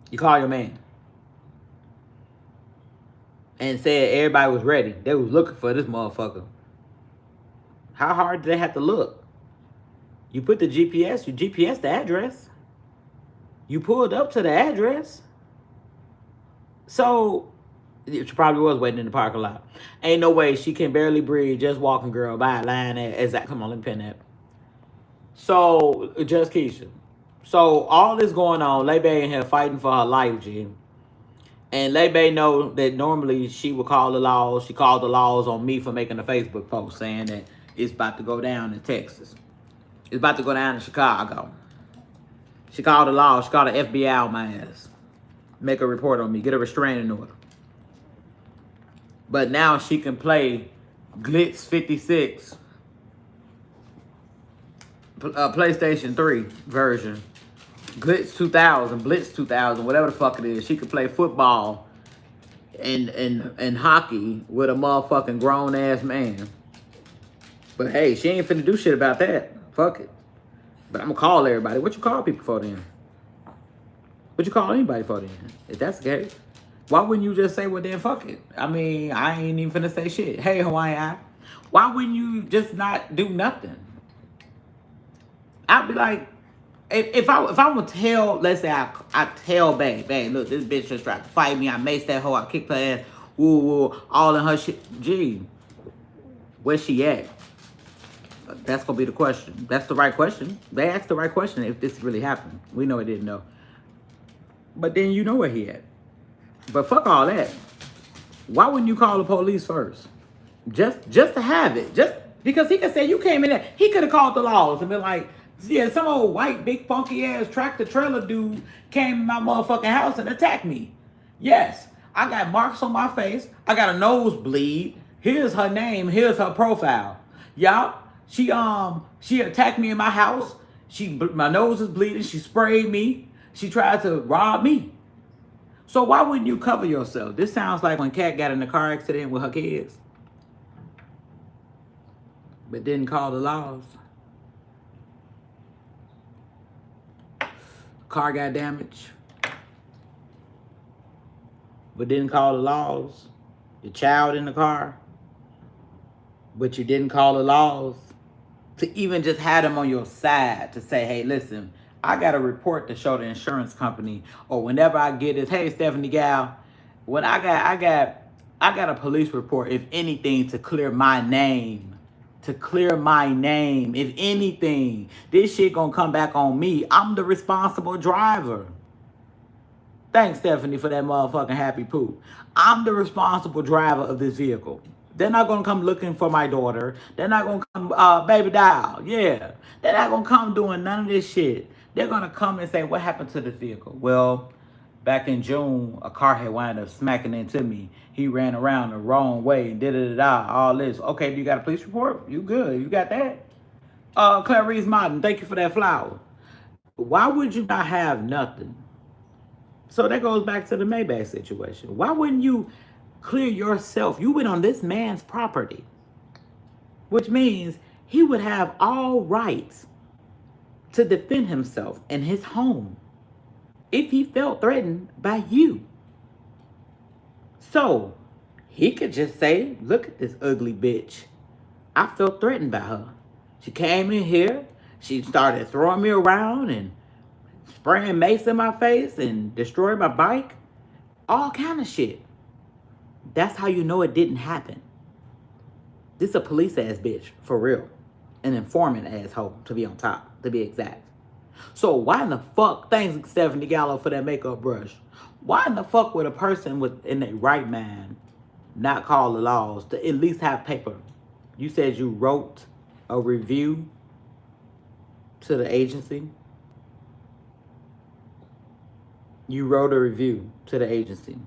You call your man. And said everybody was ready. They was looking for this motherfucker. How hard did they have to look? You put the GPS, you GPS the address. You pulled up to the address. So She probably was waiting in the parking lot. Ain't no way she can barely breathe, just walking girl by a line at exact. Come on, let me pin that. So, just Keisha. So, all this going on, Lebe in here fighting for her life, G. And Lebe know that normally she would call the laws. She called the laws on me for making a Facebook post saying that it's about to go down in Texas. It's about to go down in Chicago. She called the law. She called the FBI on my ass. Make a report on me. Get a restraining order. But now she can play Glitz 56, PlayStation 3 version, Glitz 2000, Blitz 2000, whatever the fuck it is. She can play football and hockey with a motherfucking grown ass man. But hey, she ain't finna do shit about that. Fuck it. But I'm gonna call everybody. What you call people for then? What you call anybody for then? If that's the case. Why wouldn't you just say, well, then fuck it? I mean, I ain't even finna say shit. Hey, Hawaiian, why wouldn't you just not do nothing? I'd be like, if I would tell, let's say I tell babe, look, this bitch just tried to fight me. I maced that hoe. I kicked her ass. Woo, woo, all in her shit. Gee, where's she at? That's gonna be the question. That's the right question. They asked the right question if this really happened. We know it didn't know. But then you know where he at. But fuck all that. Why wouldn't you call the police first? Just to have it. Just because he could say you came in there. He could have called the laws and been like, yeah, some old white, big, funky ass tractor trailer dude came in my motherfucking house and attacked me. Yes, I got marks on my face. I got a nosebleed. Here's her name. Here's her profile. Y'all, she attacked me in my house. My nose is bleeding. She sprayed me. She tried to rob me. So why wouldn't you cover yourself? This sounds like when Kat got in a car accident with her kids, but didn't call the laws. Car got damaged, but didn't call the laws. Your child in the car, but you didn't call the laws. To even just have them on your side to say, hey, listen, I got a report to show the insurance company, or whenever I get this, hey, Stephanie Gal, when I got a police report, if anything, to clear my name. To clear my name. If anything, this shit gonna come back on me. I'm the responsible driver. Thanks, Stephanie, for that motherfucking happy poop. I'm the responsible driver of this vehicle. They're not gonna come looking for my daughter. They're not gonna come, baby doll. Yeah. They're not gonna come doing none of this shit. They're gonna come and say, what happened to this vehicle? Well, back in June, a car had wound up smacking into me. He ran around the wrong way, da-da-da-da, all this. Okay, do you got a police report? You good, you got that? Clarice Martin, thank you for that flower. Why would you not have nothing? So that goes back to the Maybach situation. Why wouldn't you clear yourself? You went on this man's property, which means he would have all rights to defend himself in his home if he felt threatened by you. So he could just say, look at this ugly bitch. I felt threatened by her. She came in here. She started throwing me around and spraying mace in my face and destroyed my bike. All kind of shit. That's how you know it didn't happen. This is a police ass bitch, for real. An informant asshole, to be on top, to be exact. So why in the fuck, thanks Stephanie Gallo for that makeup brush, why in the fuck would a person in their right mind not call the laws to at least have paper? You said you wrote a review to the agency. You wrote a review to the agency.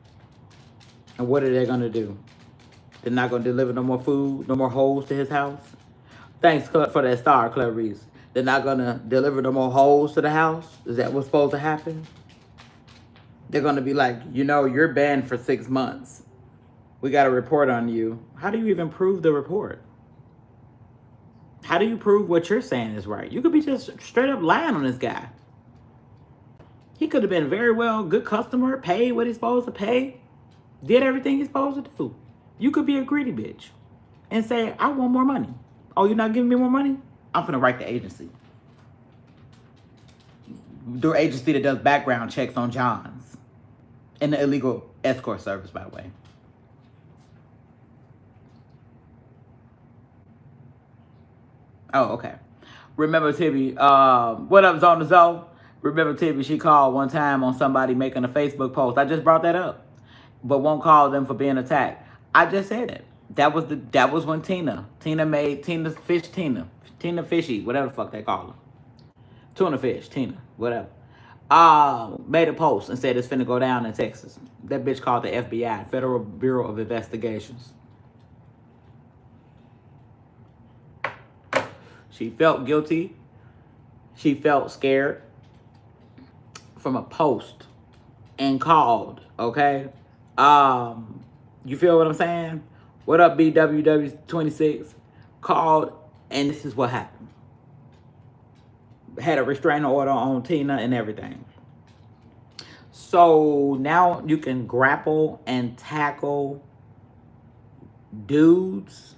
And what are they going to do? They're not going to deliver no more food, no more holes to his house? Thanks for that star, Clarice. They're not going to deliver no more holes to the house? Is that what's supposed to happen? They're going to be like, you know, you're banned for 6 months. We got a report on you. How do you even prove the report? How do you prove what you're saying is right? You could be just straight up lying on this guy. He could have been very well good customer, paid what he's supposed to pay, did everything he's supposed to do. You could be a greedy bitch and say, I want more money. Oh, you're not giving me more money? I'm finna write the agency. The agency that does background checks on Johns and the illegal escort service, by the way. Oh, okay. Remember Tibby, what up, Zone to Zoe? Remember Tibby, she called one time on somebody making a Facebook post. I just brought that up. But won't call them for being attacked. I just said it. That was when Tina made Tina Fishy, whatever the fuck they call her. Tuna fish, Tina, whatever. Made a post and said it's finna go down in Texas. That bitch called the FBI, Federal Bureau of Investigations. She felt guilty. She felt scared from a post and called, okay? You feel what I'm saying? What up, BWW26? Called, and this is what happened. Had a restraining order on Tina and everything. So now you can grapple and tackle dudes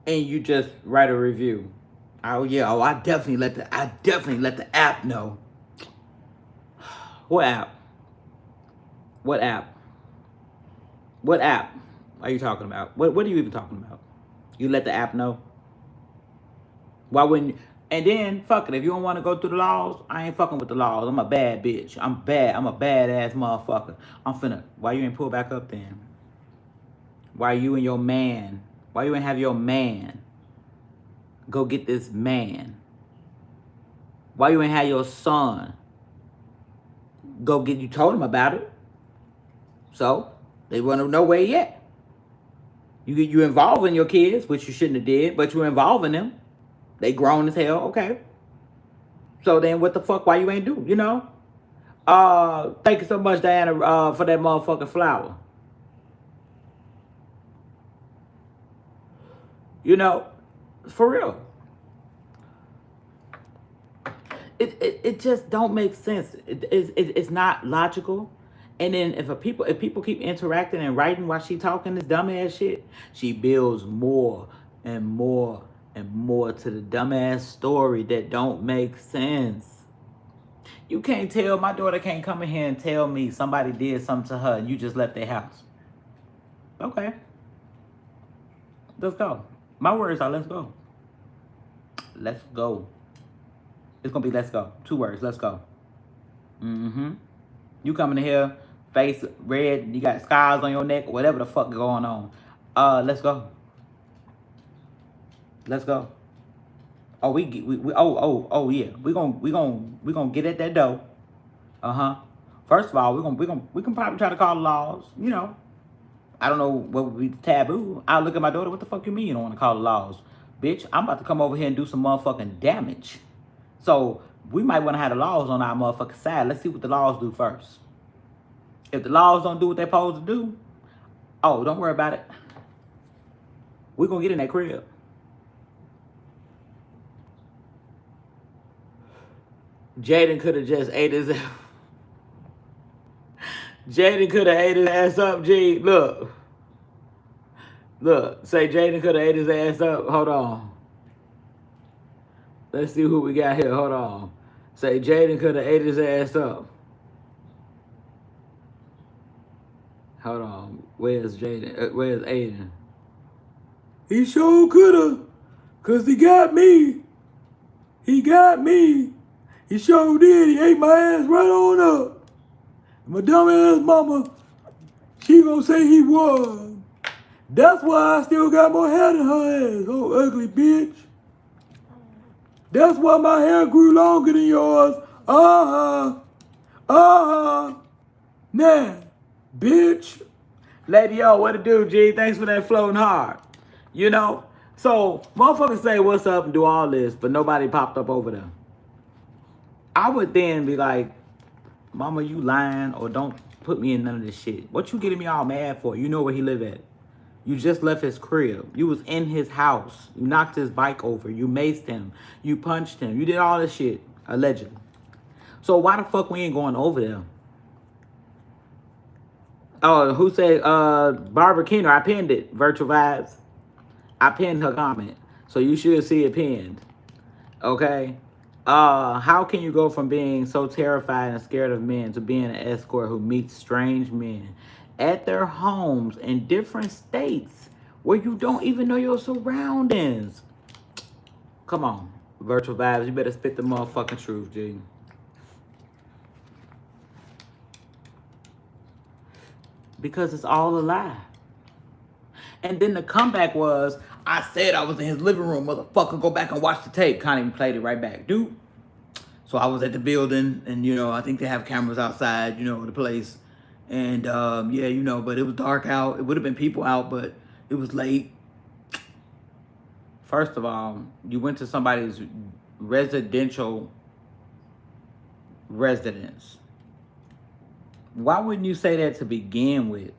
and you just write a review. Oh yeah, I definitely let the app know. What app? What app? What app are you talking about? What are you even talking about? You let the app know? Why wouldn't you? And then, fuck it. If you don't want to go through the laws, I ain't fucking with the laws. I'm a bad bitch. I'm bad. I'm a badass motherfucker. I'm finna. Why you ain't pull back up then? Why you and your man? Why you ain't have your man go get this man? Why you ain't have your son go get? You told him about it. So they want to know where he at. You involving your kids, which you shouldn't have did, but you involving them. They grown as hell, okay. So then what the fuck, why you ain't do, you know? Thank you so much, Diana, for that motherfucking flower. You know, for real. It just don't make sense. It's not logical. And then if people keep interacting and writing while she talking this dumbass shit, she builds more and more and more to the dumbass story that don't make sense. You can't tell, my daughter can't come in here and tell me somebody did something to her and you just left their house. Okay. Let's go. My words are let's go. Let's go. It's gonna be let's go. 2 words, let's go. Mm-hmm. You coming in here, face red, you got scars on your neck, whatever the fuck going on. Let's go. Let's go. Oh, yeah. We gonna get at that dough. First of all, we can probably try to call the laws. You know, I don't know what would be taboo. I look at my daughter. What the fuck you mean you don't want to call the laws, bitch? I'm about to come over here and do some motherfucking damage. So we might want to have the laws on our motherfucking side. Let's see what the laws do first. If the laws don't do what they're supposed to do, oh, don't worry about it. We're gonna get in that crib. Jaden could have just ate his Jaden could have ate his ass up, G. Look. Say Jaden could have ate his ass up. Hold on. Let's see who we got here. Hold on. Say Jaden could have ate his ass up. Hold on. Where's Jaden? Where's Aiden? He sure could have. Because he got me. He got me. He sure did. He ate my ass right on up. My dumb ass mama, she gonna say he was. That's why I still got more hair than her ass, oh ugly bitch. That's why my hair grew longer than yours. Nah, bitch. Lady, yo, what it do, G? Thanks for that floating hard. You know? So, motherfuckers say what's up and do all this, but nobody popped up over there. I would then be like, mama, you lying or don't put me in none of this shit. What you getting me all mad for? You know where he live at. You just left his crib. You was in his house. You knocked his bike over. You maced him. You punched him. You did all this shit, allegedly. So why the fuck we ain't going over there? Oh, who said, Barbara Keener, I pinned it, Virtual Vibes. I pinned her comment. So you should see it pinned. Okay? How can you go from being so terrified and scared of men to being an escort who meets strange men at their homes in different states where you don't even know your surroundings? Come on. Virtual vibes. You better spit the motherfucking truth, G. Because it's all a lie. And then the comeback was, I said I was in his living room, motherfucker. Go back and watch the tape. Connie even played it right back. Dude. So I was at the building, and, you know, I think they have cameras outside, you know, the place. And, yeah, you know, but it was dark out. It would have been people out, but it was late. First of all, you went to somebody's residential residence. Why wouldn't you say that to begin with?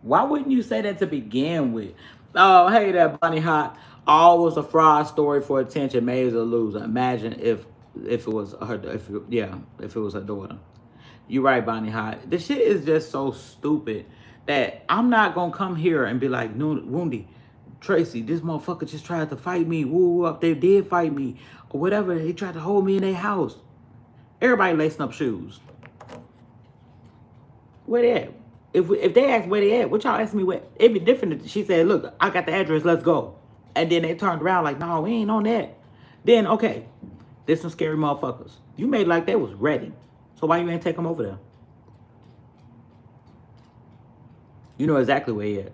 Why wouldn't you say that to begin with? Oh, hey there, Bunny Hot. Always a fraud story for attention, made a loser. Imagine if it was her, if it was her daughter. You're right, Bunny Hot. This shit is just so stupid that I'm not gonna come here and be like, no, Woundy, Tracy, this motherfucker just tried to fight me. Woo, up, they did fight me, or whatever. He tried to hold me in their house. Everybody lacing up shoes. Where they at? If they ask where they at, what y'all asking me where? It'd be different if she said, look, I got the address, let's go. And then they turned around like, no, we ain't on that. Then, okay, there's some scary motherfuckers. You made like they was ready. So why you ain't take them over there? You know exactly where he at.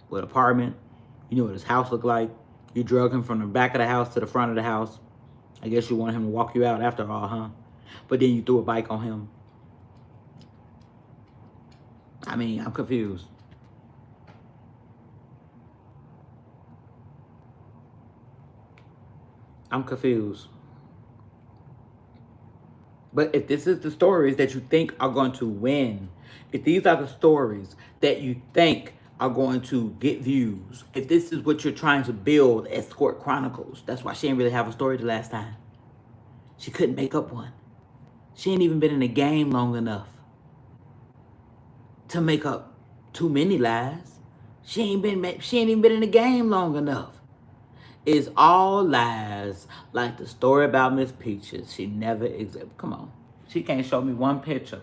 What apartment. You know what his house looked like. You drug him from the back of the house to the front of the house. I guess you wanted him to walk you out after all, huh? But then you threw a bike on him. I mean, I'm confused. I'm confused. But if this is the stories that you think are going to win, if these are the stories that you think are going to get views, if this is what you're trying to build as Court Chronicles, that's why she didn't really have a story the last time. She couldn't make up one. She ain't even been in the game long enough to make up too many lies. She ain't even been in the game long enough. It's all lies, like the story about Miss Peaches. She never existed. Come on. She can't show me one picture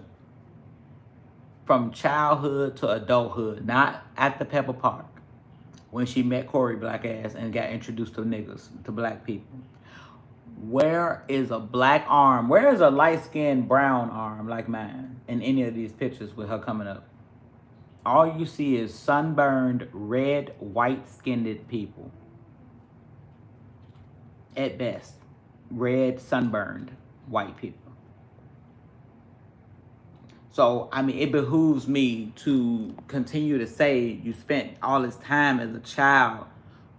from childhood to adulthood, not at the Pepper Park, when she met Corey Black Ass and got introduced to niggas, to black people. Where is a black arm? Where is a light-skinned brown arm like mine in any of these pictures with her coming up? All you see is sunburned, red, white-skinned people. At best, red, sunburned, white people. So, I mean, it behooves me to continue to say you spent all this time as a child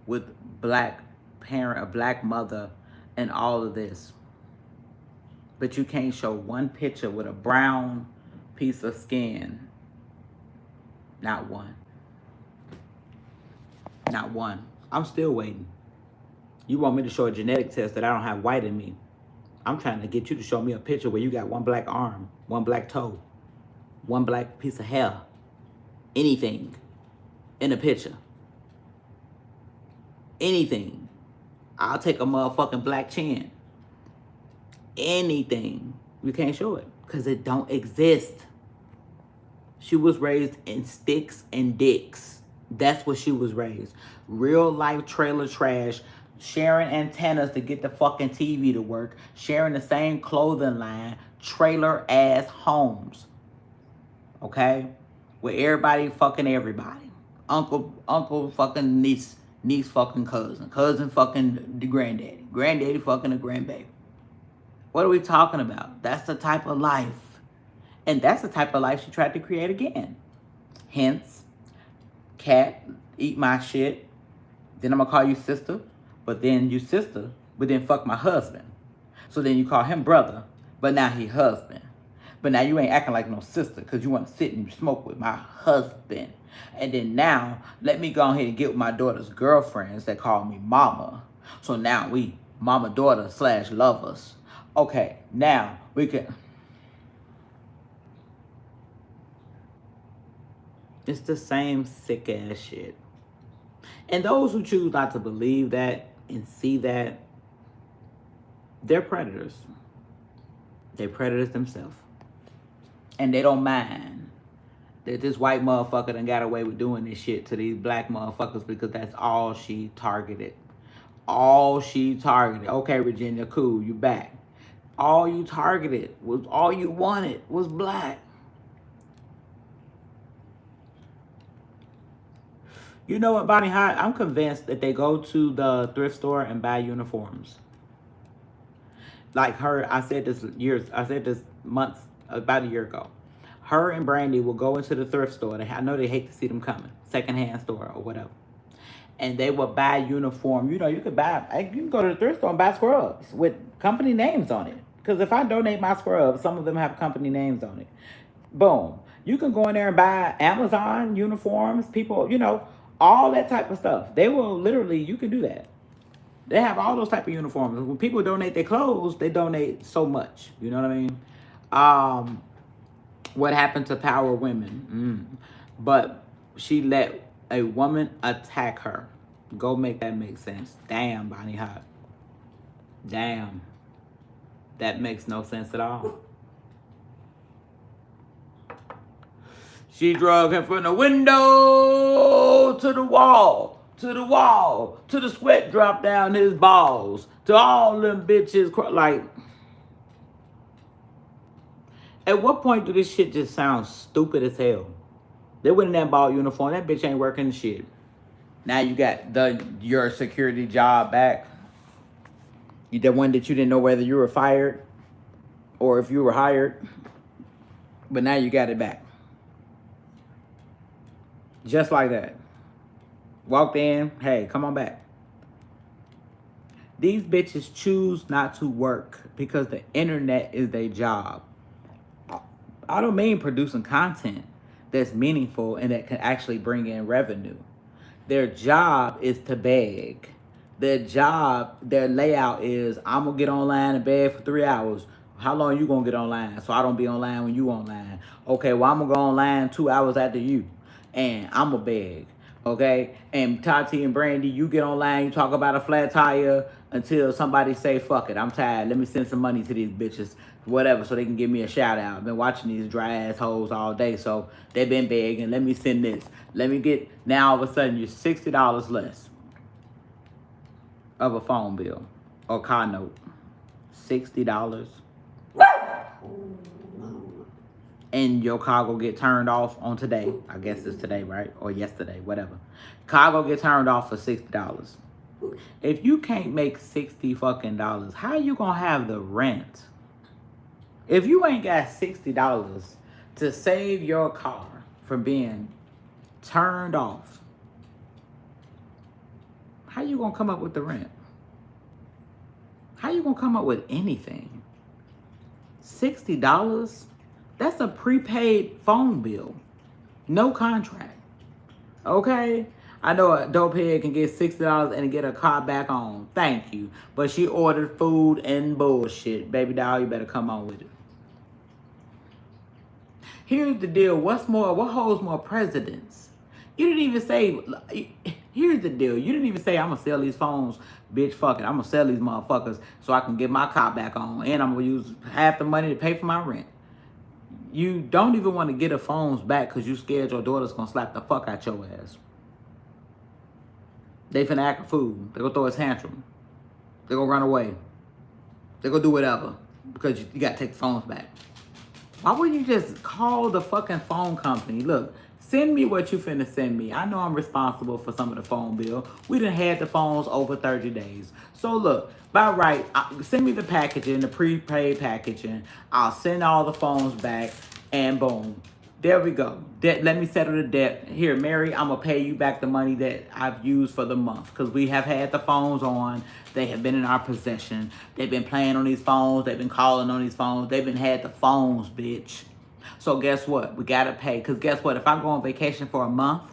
with black parent, a black mother, and all of this. But you can't show one picture with a brown piece of skin. Not one. Not one. I'm still waiting. You want me to show a genetic test that I don't have white in me. I'm trying to get you to show me a picture where you got one black arm, one black toe, one black piece of hair. Anything in a picture. Anything. I'll take a motherfucking black chin. Anything. You can't show it because it don't exist. She was raised in sticks and dicks. That's what she was raised. Real life trailer trash. Sharing antennas to get the fucking TV to work. Sharing the same clothing line. Trailer ass homes. Okay? Where everybody fucking everybody. Uncle fucking niece fucking cousin. Cousin fucking the granddaddy. Granddaddy fucking the grandbaby. What are we talking about? That's the type of life. And that's the type of life she tried to create again. Hence, cat, eat my shit. Then I'm gonna call you sister. But then you sister, but then fuck my husband. So then you call him brother, but now he husband. But now you ain't acting like no sister because you want to sit and smoke with my husband. And then now, let me go ahead and get with my daughter's girlfriends that call me mama. So now we mama-daughter / lovers. Okay, now we can... It's the same sick ass shit. And those who choose not to believe that and see that, they're predators. They're predators themselves. And they don't mind that this white motherfucker done got away with doing this shit to these black motherfuckers because that's all she targeted. all she targeted. Okay, Virginia, cool, you back. All you targeted was, all you wanted was black. You know what, Bonnie Hot? I'm convinced that they go to the thrift store and buy uniforms. Like her, I said this months, about a year ago. Her and Brandy will go into the thrift store. I know they hate to see them coming, secondhand store or whatever. And they will buy uniform. You know, you can go to the thrift store and buy scrubs with company names on it. Because if I donate my scrubs, some of them have company names on it. Boom. You can go in there and buy Amazon uniforms, people, all that type of stuff. They will literally, you can do that. They have all those type of uniforms. When people donate their clothes, they donate so much. You know what I mean? What happened to power women? But she let a woman attack her. Go make that make sense. Damn, Bonnie Hot. Damn. That makes no sense at all. She drug him from the window to the wall, to the wall, to the sweat drop down his balls, to all them bitches. Like, at what point do this shit just sound stupid as hell? They went in that ball uniform. That bitch ain't working shit. Now you got your security job back. The one that you didn't know whether you were fired or if you were hired. But now you got it back. Just like that. Walked in. Hey, come on back. These bitches choose not to work because the internet is their job. I don't mean producing content that's meaningful and that can actually bring in revenue. Their job is to beg. Their job, their layout is, I'm going to get online and beg for 3 hours. How long you going to get online? So I don't be online when you online. Okay, well, I'm going to go online 2 hours after you. And I'm going to beg. Okay? And Tati and Brandy, you get online, you talk about a flat tire until somebody say, fuck it, I'm tired. Let me send some money to these bitches. Whatever, so they can give me a shout out. I've been watching these dry assholes all day, so they've been begging. Let me send this. Let me get, now all of a sudden you're $60 less of a phone bill or car note. $60. And your car will get turned off on today. I guess it's today, right? Or yesterday, whatever. Car will get turned off for $60. If you can't make $60 fucking dollars, how you gonna have the rent? If you ain't got $60 to save your car from being turned off, how you gonna come up with the rent? How you gonna come up with anything? $60? That's a prepaid phone bill. No contract. Okay? I know a dopehead can get $60 and get a car back on. Thank you. But she ordered food and bullshit. Baby doll, you better come on with it. Here's the deal. What holds more precedence? You didn't even say, here's the deal. You didn't even say, I'm going to sell these phones. Bitch, fuck it. I'm going to sell these motherfuckers so I can get my car back on. And I'm going to use half the money to pay for my rent. You don't even want to get the phones back because you scared your daughter's going to slap the fuck out your ass. They finna act a fool. They gonna throw a tantrum. They gonna run away. They gonna do whatever because you gotta take the phones back. Why wouldn't you just call the fucking phone company? Look, send me what you finna send me. I know I'm responsible for some of the phone bill. We done had the phones over 30 days. So look, by right, send me the packaging, the prepaid packaging. I'll send all the phones back and boom. There we go. Let me settle the debt. Here, Mary, I'm going to pay you back the money that I've used for the month. Because we have had the phones on. They have been in our possession. They've been playing on these phones. They've been calling on these phones. They've been had the phones, bitch. So guess what? We got to pay. Because guess what? If I go on vacation for a month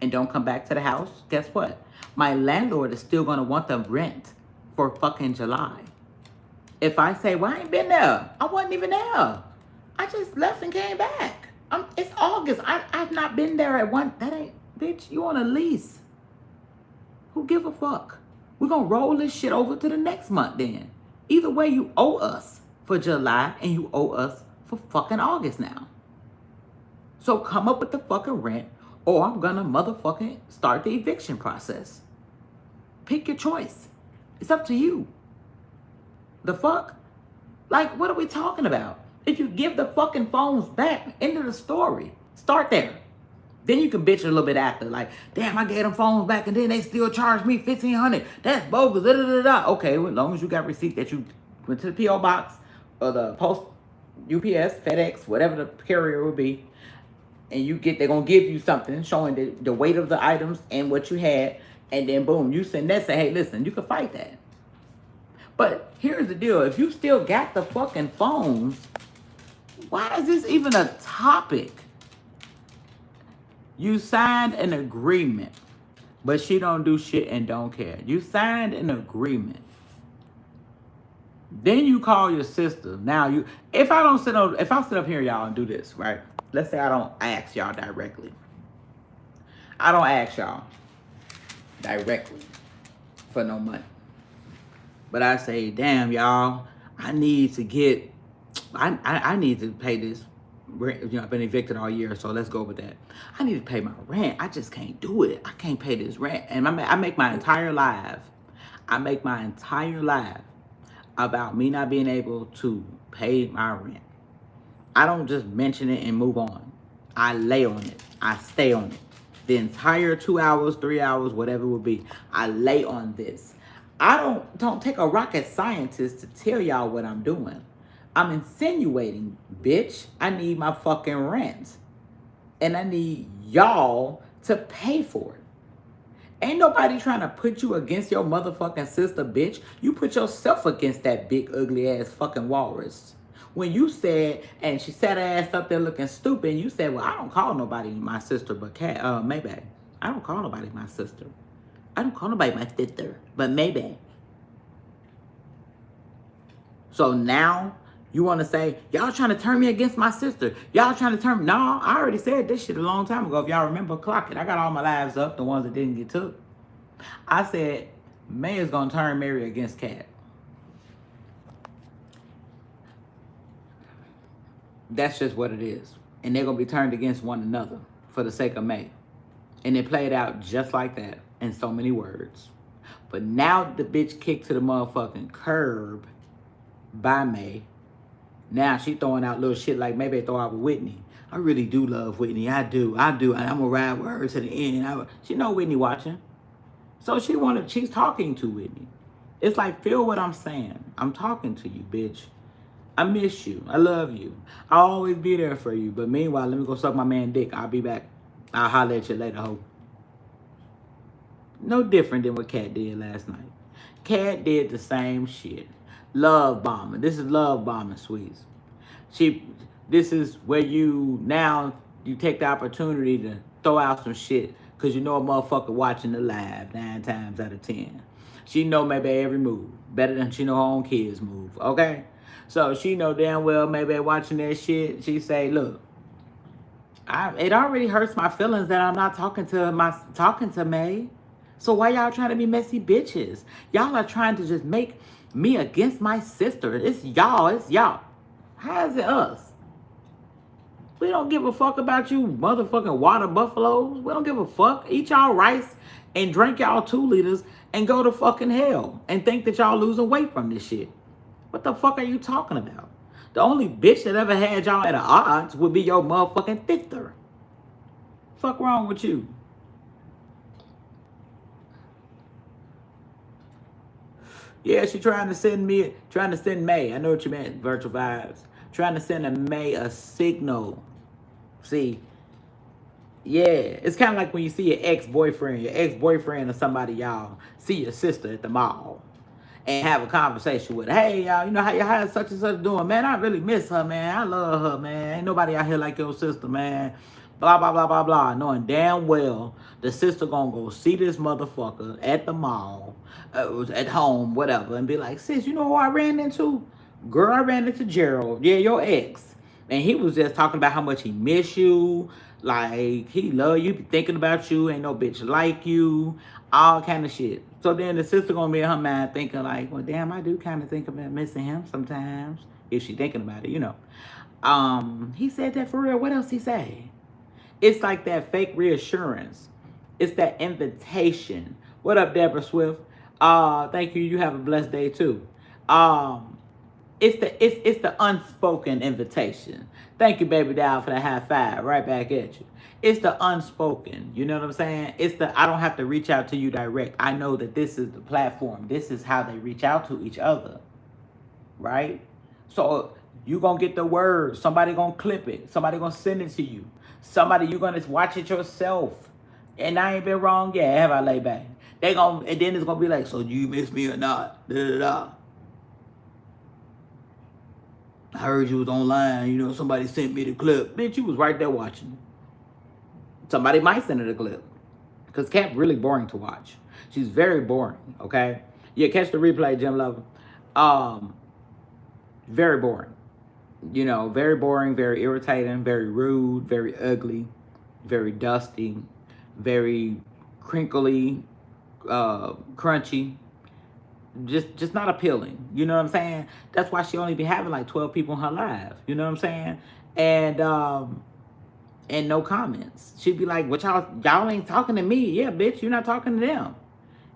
and don't come back to the house, guess what? My landlord is still going to want the rent for fucking July. If I say, well, I ain't been there. I wasn't even there. I just left and came back. It's August. I've not been there at one. That ain't, bitch, you on a lease. Who give a fuck? We're going to roll this shit over to the next month then. Either way, you owe us for July and you owe us for fucking August now. So come up with the fucking rent or I'm going to motherfucking start the eviction process. Pick your choice. It's up to you. The fuck? Like, what are we talking about? If you give the fucking phones back, end of the story. Start there. Then you can bitch a little bit after, like, damn, I gave them phones back and then they still charged me $1,500. That's bogus. Da, da, da, da. Okay, well, as long as you got receipt that you went to the P.O. box or the post, UPS, FedEx, whatever the carrier will be, and they're gonna give you something showing the weight of the items and what you had, and then boom, you send that, say, hey, listen, you can fight that. But here's the deal: if you still got the fucking phones, why is this even a topic? You signed an agreement, but she don't do shit and don't care. You signed an agreement. Then you call your sister. Now if I sit up here, y'all, and do this, right? Let's say I don't ask y'all directly. I don't ask y'all directly for no money. But I say, damn, y'all, I need to pay this rent. You know, I've been evicted all year, so let's go with that. I need to pay my rent. I just can't do it. I can't pay this rent. And I make my entire life about me not being able to pay my rent. I don't just mention it and move on. I lay on it. I stay on it. The entire 2 hours, 3 hours, whatever it will be, I lay on this. I don't take a rocket scientist to tell y'all what I'm doing. I'm insinuating, bitch, I need my fucking rent. And I need y'all to pay for it. Ain't nobody trying to put you against your motherfucking sister, bitch. You put yourself against that big, ugly ass fucking walrus. When you said, and she sat her ass up there looking stupid, and you said, well, I don't call nobody my sister but Maybach. I don't call nobody my sister. I don't call nobody my sister, but Maybach. So now you want to say, y'all trying to turn me against my sister. Y'all trying to turn me. No, I already said this shit a long time ago. If y'all remember, clock it. I got all my lives up, the ones that didn't get took. I said, May is going to turn Mary against Cat. That's just what it is. And they're going to be turned against one another for the sake of May. And it played out just like that in so many words. But now the bitch kicked to the motherfucking curb by May. Now she throwing out little shit like maybe throw out with Whitney. I really do love Whitney. I do. And I'm going to ride with her to the end. She know Whitney watching. So she's talking to Whitney. It's like, feel what I'm saying. I'm talking to you, bitch. I miss you. I love you. I'll always be there for you. But meanwhile, let me go suck my man dick. I'll be back. I'll holler at you later, ho. No different than what Kat did last night. Kat did the same shit. Love bombing. This is love bombing, sweets. This is where you take the opportunity to throw out some shit because you know a motherfucker watching the live 9 times out of 10. She know maybe every move better than she know her own kids move, okay? So she know damn well maybe watching that shit, she say, look, it already hurts my feelings that I'm not talking to May. So why y'all trying to be messy bitches? Y'all are trying to just make me against my sister. It's y'all. How is it us? We don't give a fuck about you motherfucking water buffaloes. We don't give a fuck. Eat y'all rice and drink y'all 2 liters and go to fucking hell and think that y'all losing weight from this shit. What the fuck are you talking about? The only bitch that ever had y'all at odds would be your motherfucking sister. Fuck wrong with you? Yeah, she trying to send May. I know what you meant, virtual vibes. Trying to send May a signal. See, yeah, it's kind of like when you see your ex-boyfriend or somebody, y'all see your sister at the mall and have a conversation with her. Hey, y'all, you know how such and such doing? Man, I really miss her, man. I love her, man. Ain't nobody out here like your sister, man. Blah, blah, blah, blah, blah. Knowing damn well the sister gonna go see this motherfucker at the mall, at home, whatever, and be like, sis, you know who I ran into? Girl, I ran into Gerald. Yeah, your ex. And he was just talking about how much he miss you. Like, he love you, be thinking about you. Ain't no bitch like you. All kind of shit. So then the sister gonna be in her mind thinking like, well, damn, I do kind of think about missing him sometimes. If she thinking about it, you know. He said that for real. What else he say? It's like that fake reassurance. It's that invitation. What up, Deborah Swift? Thank you. You have a blessed day too. It's the unspoken invitation. Thank you, baby doll, for the high five. Right back at you. It's the unspoken. You know what I'm saying? It's the I don't have to reach out to you direct. I know that this is the platform. This is how they reach out to each other. Right? So you gonna get the word. Somebody gonna clip it. Somebody gonna send it to you. Somebody you gonna watch it yourself. And I ain't been wrong yet, have I, lay back? They gonna and then it's gonna be like, so do you miss me or not? Da da da. I heard you was online, you know, somebody sent me the clip. Bitch, you was right there watching. Somebody might send her the clip. Because Cat really boring to watch. She's very boring, okay? Yeah, catch the replay, Jim Lover. Very boring. You know, very boring, very irritating, very rude, very ugly, very dusty, very crinkly, crunchy. Just not appealing. You know what I'm saying? That's why she only be having like 12 people in her live. You know what I'm saying? And no comments. She'd be like, what y'all ain't talking to me. Yeah, bitch, you're not talking to them.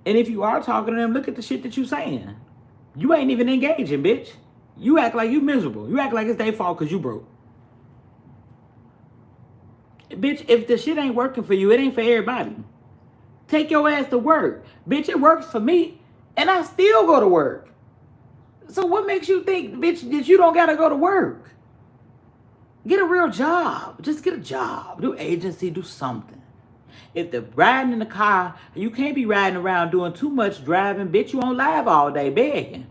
And if you are talking to them, look at the shit that you saying. You ain't even engaging, bitch. You act like you miserable. You act like it's their fault because you broke. Bitch, if the shit ain't working for you, it ain't for everybody. Take your ass to work. Bitch, it works for me. And I still go to work. So what makes you think, bitch, that you don't gotta go to work? Get a real job. Just get a job. Do agency, do something. If they're riding in the car, you can't be riding around doing too much driving, bitch, you on live all day begging.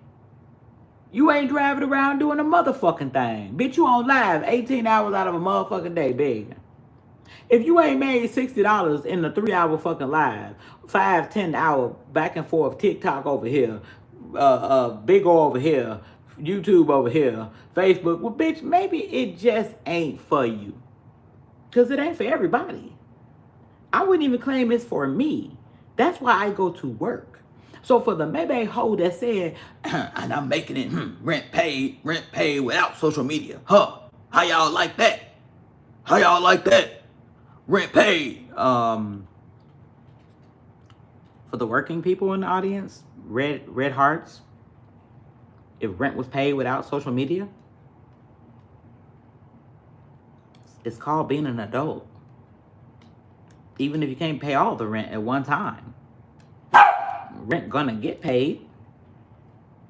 You ain't driving around doing a motherfucking thing. Bitch, you on live 18 hours out of a motherfucking day begging. If you ain't made $60 in a 3-hour fucking live, 5-10 hour back and forth, TikTok over here, Big O over here, YouTube over here, Facebook, well, bitch, maybe it just ain't for you. Because it ain't for everybody. I wouldn't even claim it's for me. That's why I go to work. So for the maybe hoe that said, and I'm making it rent paid without social media. Huh? How y'all like that? How y'all like that? Rent paid. For the working people in the audience, red hearts. If rent was paid without social media, it's called being an adult. Even if you can't pay all the rent at one time, rent gonna get paid.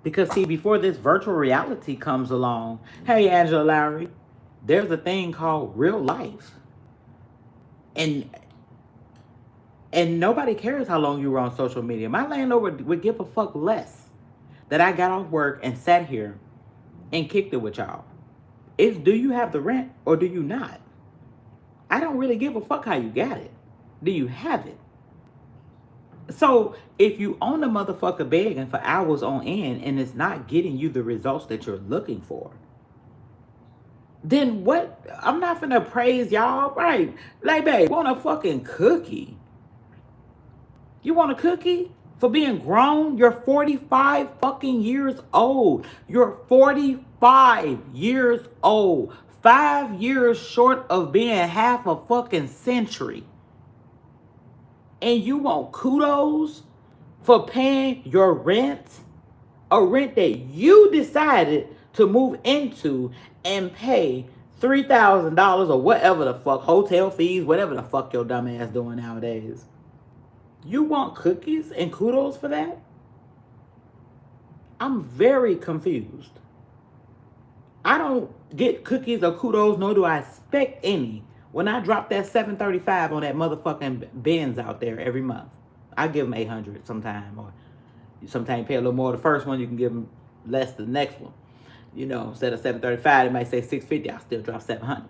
Because see, before this virtual reality comes along, hey Angela Lowry, there's a thing called real life. And nobody cares how long you were on social media. My landlord would give a fuck less that I got off work and sat here and kicked it with y'all. It's do you have the rent or do you not? I don't really give a fuck how you got it. Do you have it? So if you own the motherfucker begging for hours on end and it's not getting you the results that you're looking for, then what? I'm not finna praise y'all, right? Like, babe, want a fucking cookie? You want a cookie for being grown? You're 45 fucking years old. You're 45 years old. 5 years short of being half a fucking century. And you want kudos for paying your rent? A rent that you decided to move into and pay $3,000 or whatever the fuck, hotel fees, whatever the fuck your dumb ass doing nowadays. You want cookies and kudos for that? I'm very confused. I don't get cookies or kudos, nor do I expect any when I drop that $735 on that motherfucking Benz out there every month. I give them $800 sometime, or sometimes you pay a little more the first one, you can give them less the next one. You know, instead of $735, they might say $650. I'll still drop $700.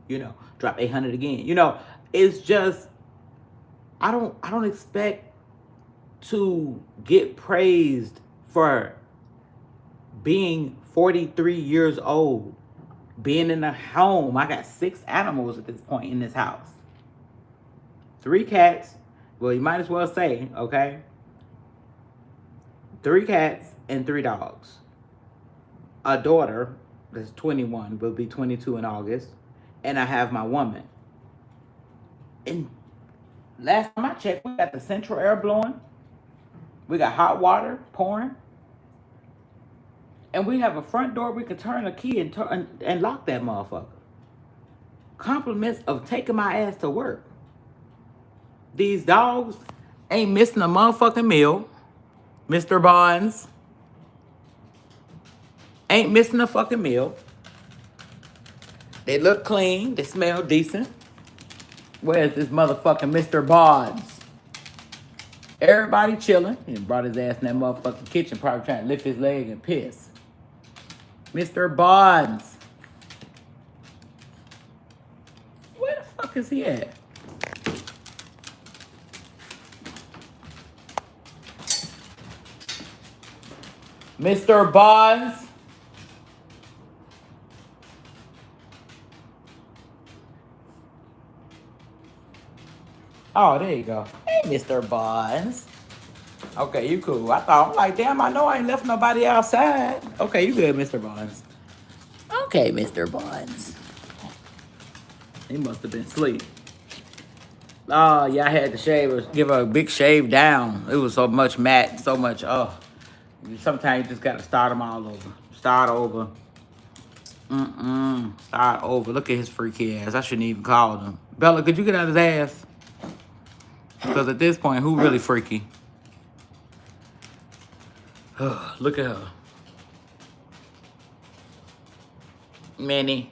You know, drop $800 again. You know, it's just I don't expect to get praised for being 43 years old, being in a home. I got 6 animals at this point in this house. 3 cats. Well, you might as well say, okay? 3 cats and 3 dogs. A daughter that's 21, will be 22 in August. And I have my woman. And last time I checked, we got the central air blowing. We got hot water pouring. And we have a front door we could turn a key and lock that motherfucker. Compliments of taking my ass to work. These dogs ain't missing a motherfucking meal. Mr. Bonds ain't missing a fucking meal. They look clean. They smell decent. Where's this motherfucking Mr. Bonds? Everybody chilling. He brought his ass in that motherfucking kitchen, probably trying to lift his leg and piss. Mr. Bonds. Where the fuck is he at? Mr. Bonds. Oh, there you go. Hey, Mr. Bonds. Okay, you cool. I'm like, damn, I know I ain't left nobody outside. Okay, you good, Mr. Bonds. Okay, Mr. Bonds. He must have been asleep. Oh, yeah, I had to shave, give her a big shave down. It was so much matte, so much, sometimes you just got to start them all over. Start over. Start over. Look at his freaky ass. I shouldn't even call him. Bella, could you get out of his ass? Because at this point, who really freaky? Look at her. Minnie.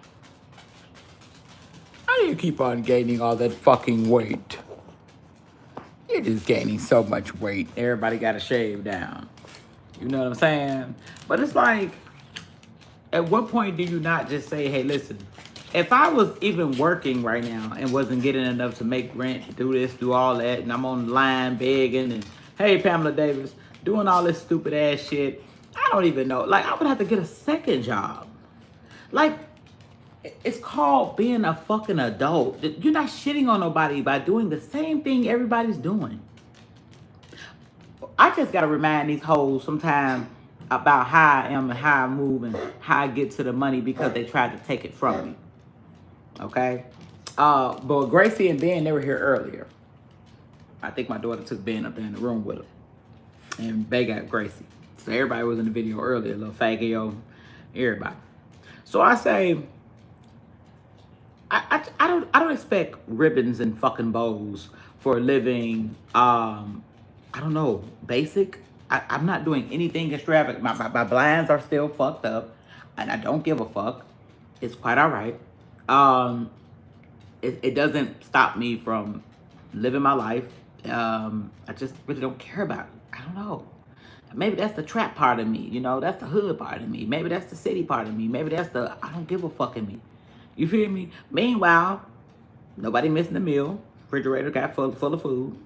How do you keep on gaining all that fucking weight? You're just gaining so much weight. Everybody got to shave down. You know what I'm saying? But it's like, at what point do you not just say, hey, listen, if I was even working right now and wasn't getting enough to make rent, do this, do all that, and I'm on the line begging, and hey, Pamela Davis, doing all this stupid ass shit, I don't even know. Like, I would have to get a second job. Like, it's called being a fucking adult. You're not shitting on nobody by doing the same thing everybody's doing. I just got to remind these hoes sometimes about how I am and how I move and how I get to the money because they tried to take it from me. Okay? But Gracie and Ben, they were here earlier. I think my daughter took Ben up there in the room with her. And they got Gracie. So everybody was in the video earlier. Little Fagio, everybody. So I say, I don't expect ribbons and fucking bows for a living, I don't know, basic. I'm not doing anything extravagant. My blinds are still fucked up, and I don't give a fuck. It's quite all right. It doesn't stop me from living my life. I just really don't care about it. I don't know. Maybe that's the trap part of me, you know? That's the hood part of me. Maybe that's the city part of me. Maybe that's the I don't give a fuck in me. You feel me? Meanwhile, nobody missing a meal. Refrigerator got full of food.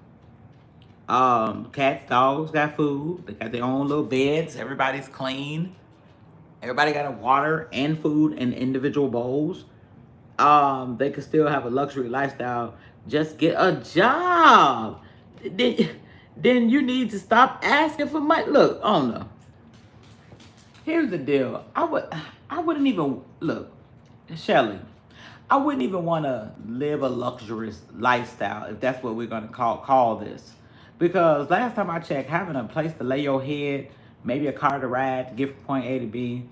Cats, dogs got food. They got their own little beds. Everybody's clean. Everybody got a water and food in individual bowls. They could still have a luxury lifestyle. Just get a job. Then you need to stop asking for money. Look, I don't know. Here's the deal. I wouldn't even, look, Shelly, I wouldn't even want to live a luxurious lifestyle, if that's what we're going to call this. Because last time I checked, having a place to lay your head, maybe a car to ride to get from point A to B,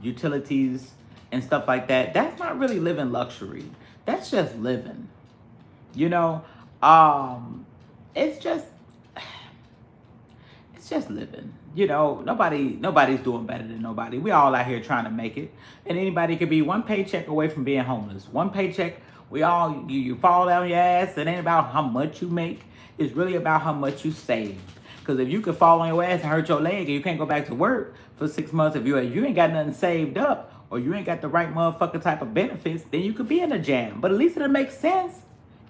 utilities and stuff like that, that's not really living luxury. That's just living. You know, it's just living. You know, nobody's doing better than nobody. We all out here trying to make it. And anybody could be one paycheck away from being homeless. One paycheck, you fall down your ass. It ain't about how much you make. It's really about how much you save. Because if you could fall on your ass and hurt your leg and you can't go back to work for 6 months, if you ain't got nothing saved up or you ain't got the right motherfucking type of benefits, then you could be in a jam. But at least it'll make sense.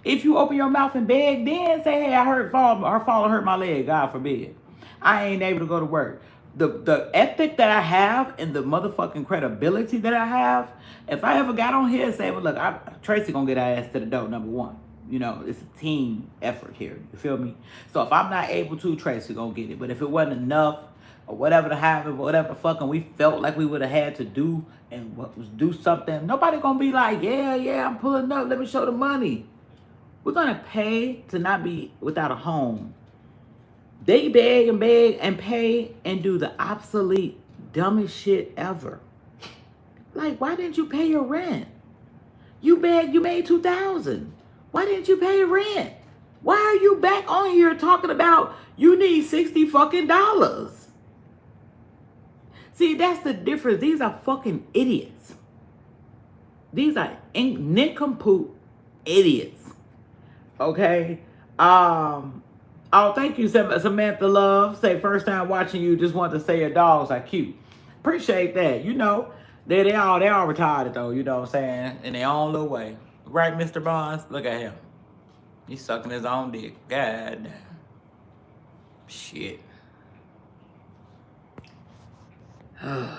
If you open your mouth and beg, then say, hey, I fall and hurt my leg, God forbid. I ain't able to go to work. The ethic that I have and the motherfucking credibility that I have, if I ever got on here and say, well, look, Tracy gonna get our ass to the door, number one. You know, it's a team effort here. You feel me? So if I'm not able to, Tracy gonna get it. But if it wasn't enough or whatever to happen, whatever fucking we felt like we would have had to do and do something, nobody gonna be like, yeah, I'm pulling up. Let me show the money. We're gonna pay to not be without a home. They beg and pay and do the obsolete, dumbest shit ever. Like, why didn't you pay your rent? You begged, you made $2,000. Why didn't you pay the rent? Why are you back on here talking about you need $60 fucking dollars? See, that's the difference. These are fucking idiots. These are nincompoop idiots. Okay? Oh, thank you, Samantha Love. Say, first time watching you, just want to say your dogs are cute. Appreciate that. You know, they all retarded though, you know what I'm saying? In their own little way. Right, Mr. Bonds? Look at him. He's sucking his own dick. God damn. Shit. I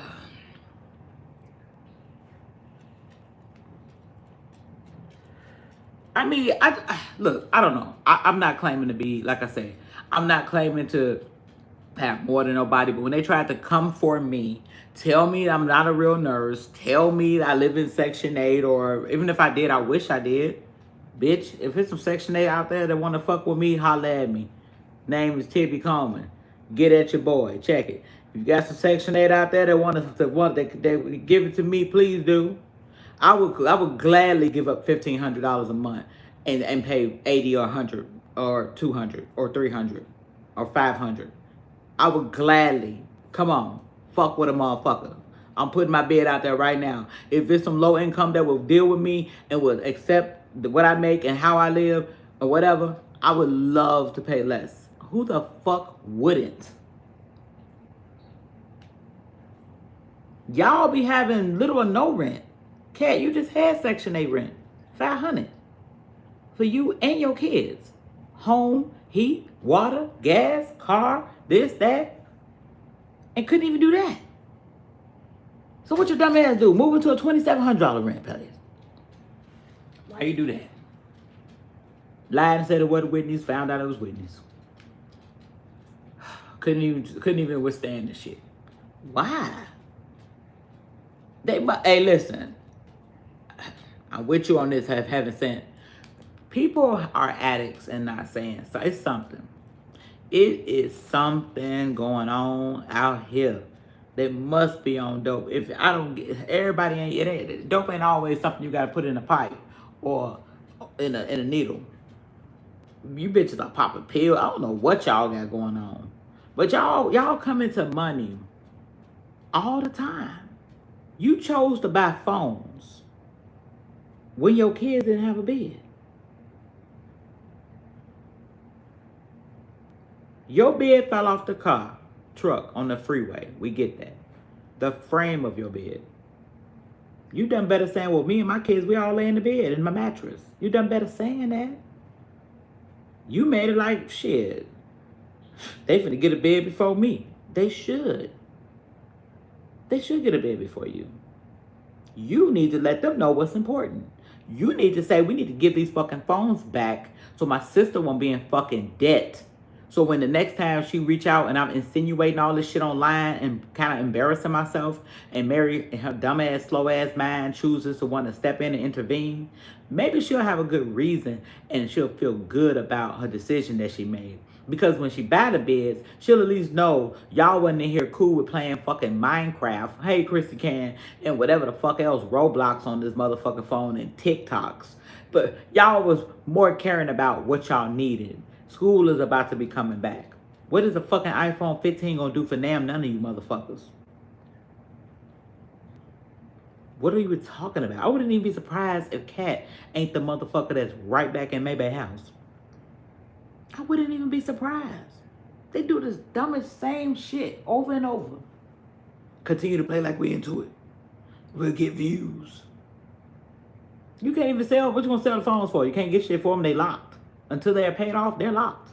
mean, look, I don't know. I'm not claiming to be, like I say, I'm not claiming to have more than nobody, but when they tried to come for me, tell me I'm not a real nurse, tell me I live in Section 8, or even if I did, I wish I did. Bitch, if it's some Section 8 out there that want to fuck with me, holla at me. Name is Tippy Coleman. Get at your boy. Check it. If you got some Section 8 out there that want to give it to me, please do. I would gladly give up $1,500 a month and pay 80 or 100 or 200 or 300 or 500. I would gladly, come on, fuck with a motherfucker. I'm putting my bid out there right now. If it's some low income that will deal with me and will accept what I make and how I live or whatever, I would love to pay less. Who the fuck wouldn't? Y'all be having little or no rent. Cat, you just had Section 8 rent. $500 for you and your kids. Home, heat, water, gas, car, this, that. And couldn't even do that. So what your dumb ass do? Move into a $2,700 rent place. Why you do that? Lied and said it wasn't Whitney's, found out it was Whitney's. Couldn't even withstand the shit. Why? Hey, listen. I'm with you on this, having said. People are addicts and not saying so. It's something. It is something going on out here. They must be on dope. If I don't get, everybody ain't, dope ain't always something you got to put in a pipe or in a needle. You bitches are popping pills. I don't know what y'all got going on. But y'all come into money all the time. You chose to buy phones when your kids didn't have a bed. Your bed fell off the truck on the freeway. We get that. The frame of your bed. You done better saying, well, me and my kids, we all lay in the bed in my mattress. You done better saying that. You made it like, shit, they finna get a bed before me. They should. They should get a bed before you. You need to let them know what's important. You need to say, we need to give these fucking phones back so my sister won't be in fucking debt. So when the next time she reach out and I'm insinuating all this shit online and kind of embarrassing myself, and Mary, in her dumbass, slow ass mind, chooses to want to step in and intervene, maybe she'll have a good reason and she'll feel good about her decision that she made. Because when she buy the beds, she'll at least know y'all wasn't in here cool with playing fucking Minecraft, hey Chrissy Can, and whatever the fuck else, Roblox on this motherfucking phone and TikToks. But y'all was more caring about what y'all needed. School is about to be coming back. What is a fucking iPhone 15 gonna do for none of you motherfuckers? What are you talking about? I wouldn't even be surprised if Kat ain't the motherfucker that's right back in Mayberry house. I wouldn't even be surprised. They do this dumbest same shit over and over. Continue to play like we into it. We'll get views. You can't even sell, what you gonna sell the phones for? You can't get shit for them, they locked. Until they're paid off, they're locked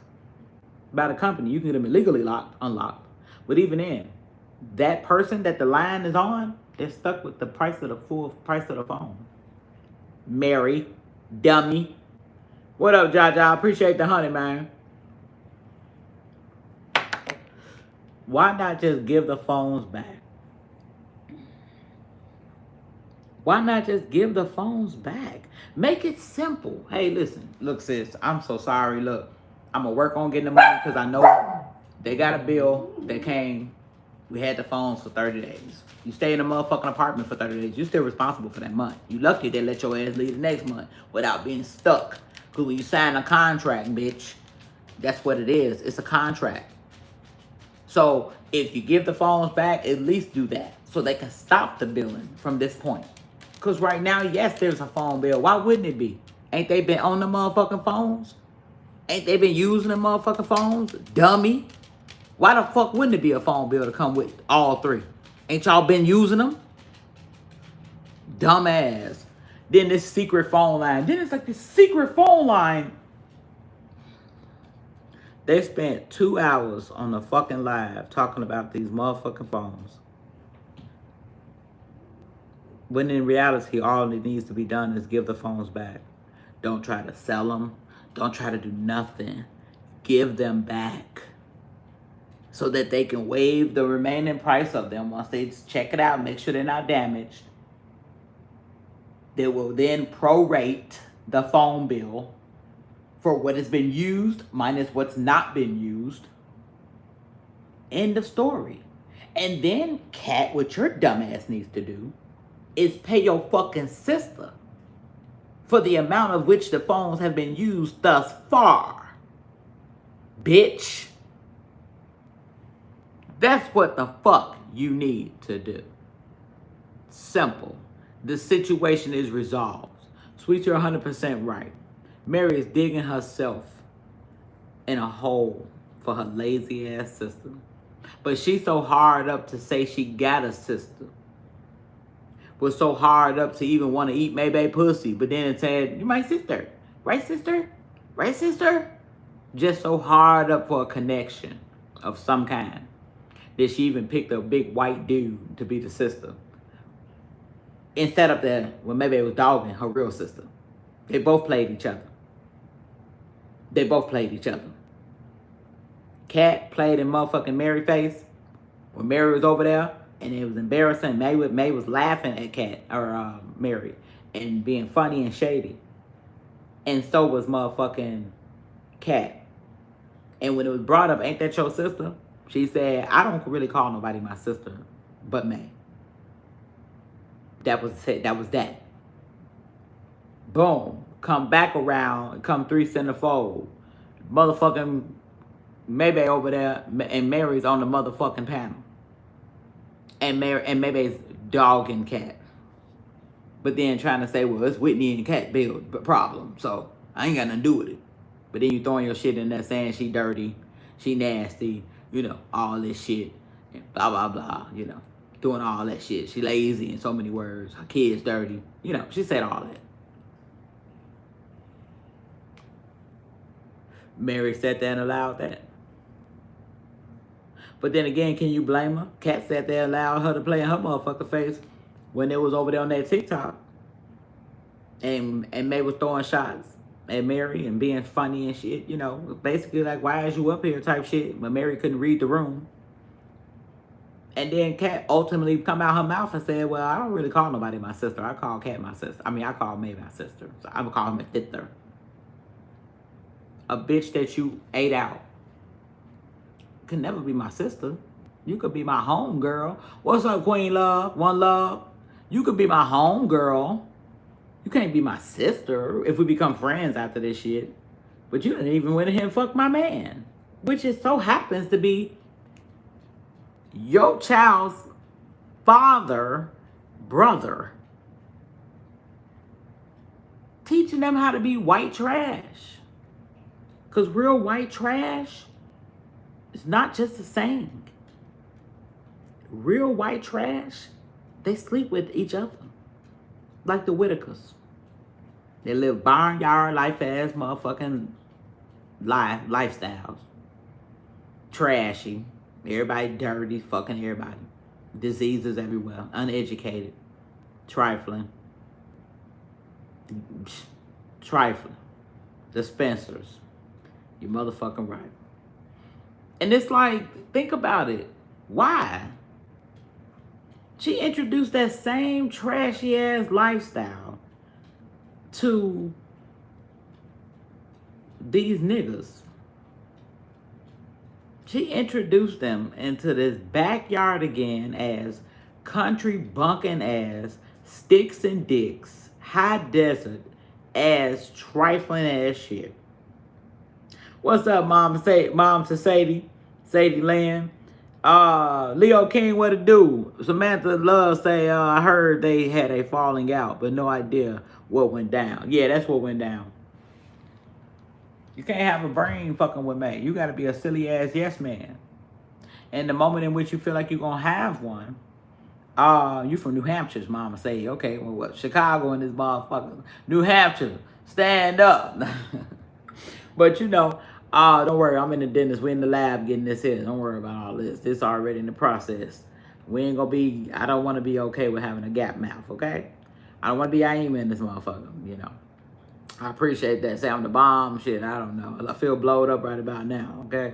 by the company. You can get them illegally unlocked. But even then, that person that the line is on, they're stuck with the full price of the phone. Mary, dummy. What up, Jaja? Appreciate the honey, man. Why not just give the phones back? Why not just give the phones back? Make it simple. Hey, listen. Look, sis, I'm so sorry. Look, I'm going to work on getting the money because I know They got a bill that came. We had the phones for 30 days. You stay in a motherfucking apartment for 30 days. You're still responsible for that month. You lucky they let your ass leave the next month without being stuck. Because when you sign a contract, bitch, that's what it is. It's a contract. So if you give the phones back, at least do that. So they can stop the billing from this point. Because right now, yes, there's a phone bill. Why wouldn't it be? Ain't they been on the motherfucking phones? Ain't they been using the motherfucking phones? Dummy. Why the fuck wouldn't it be a phone bill to come with all three? Ain't y'all been using them? Dumbass. Then this secret phone line. Then it's like this secret phone line. They spent 2 hours on the fucking live talking about these motherfucking phones. When in reality, all that needs to be done is give the phones back. Don't try to sell them. Don't try to do nothing. Give them back. So that they can waive the remaining price of them once they check it out, make sure they're not damaged. They will then prorate the phone bill for what has been used minus what's not been used. End of story. And then, Kat, what your dumbass needs to do is pay your fucking sister for the amount of which the phones have been used thus far. Bitch. That's what the fuck you need to do. Simple. The situation is resolved. Sweet, you're 100% right. Mary is digging herself in a hole for her lazy ass sister. But she's so hard up to say she got a sister. Was so hard up to even want to eat maybe pussy. But then it said, you my sister. Right, sister? Right, sister? Just so hard up for a connection of some kind. That she even picked a big white dude to be the sister. Instead of that, well, maybe it was dogging her real sister. They both played each other. They both played each other. Kat played in motherfucking Mary face when Mary was over there, and it was embarrassing. May was laughing at Kat or Mary and being funny and shady, and so was motherfucking Kat. And when it was brought up, ain't that your sister? She said, I don't really call nobody my sister but May. That was it. That was that. Boom. Come back around. Come three centerfold. Motherfucking Maybe over there, and Mary's on the motherfucking panel. And Maybe's dogging Kat. But then trying to say, well, it's Whitney and Kat build problem. So I ain't got nothing to do with it. But then you throwing your shit in there saying she dirty, she nasty, you know, all this shit, and blah, blah, blah, you know, doing all that shit. She lazy in so many words. Her kid's dirty. You know, she said all that. Mary sat there and allowed that. But then again, can you blame her? Kat sat there and allowed her to play in her motherfucker face when it was over there on that TikTok. And May was throwing shots at Mary and being funny and shit, you know, basically like, why is you up here type shit, but Mary couldn't read the room. And then Kat ultimately come out her mouth and said, well, I don't really call nobody my sister. I call Kat my sister. I mean, I call May my sister. So I would call her my sister. A bitch that you ate out can never be my sister. You could be my home girl. What's up, Queen Love? One Love? You could be my home girl. You can't be my sister if we become friends after this shit. But you didn't even went ahead and fuck my man. Which it so happens to be your child's father, brother. Teaching them how to be white trash. Because real white trash is not just the same. Real white trash, they sleep with each other. Like the Whitakers. They live barnyard life ass motherfucking lifestyles. Trashy. Everybody dirty, fucking everybody. Diseases everywhere. Uneducated. Trifling. Trifling. Dispensers. You're motherfucking right. And it's like, think about it. Why? She introduced that same trashy ass lifestyle to these niggas. She introduced them into this backyard again as country bunking ass, sticks and dicks, high desert ass, trifling ass shit. What's up, Mom? Mom to Sadie, Sadie Lynn. Leo King, what it do? Samantha Love say, I heard they had a falling out, but no idea what went down. Yeah, that's what went down. You can't have a brain fucking with me. You gotta be a silly ass yes man. And the moment in which you feel like you're gonna have one, you from New Hampshire's mama say, okay, well what? Chicago and this motherfucker. New Hampshire, stand up. But you know, don't worry, I'm in the dentist. We're in the lab getting this in. Don't worry about all this. This already in the process. We ain't gonna be, I don't wanna be okay with having a gap mouth, okay? I don't wanna be Aima in this motherfucker, you know. I appreciate that. Say I'm the bomb, shit, I don't know. I feel blowed up right about now, okay?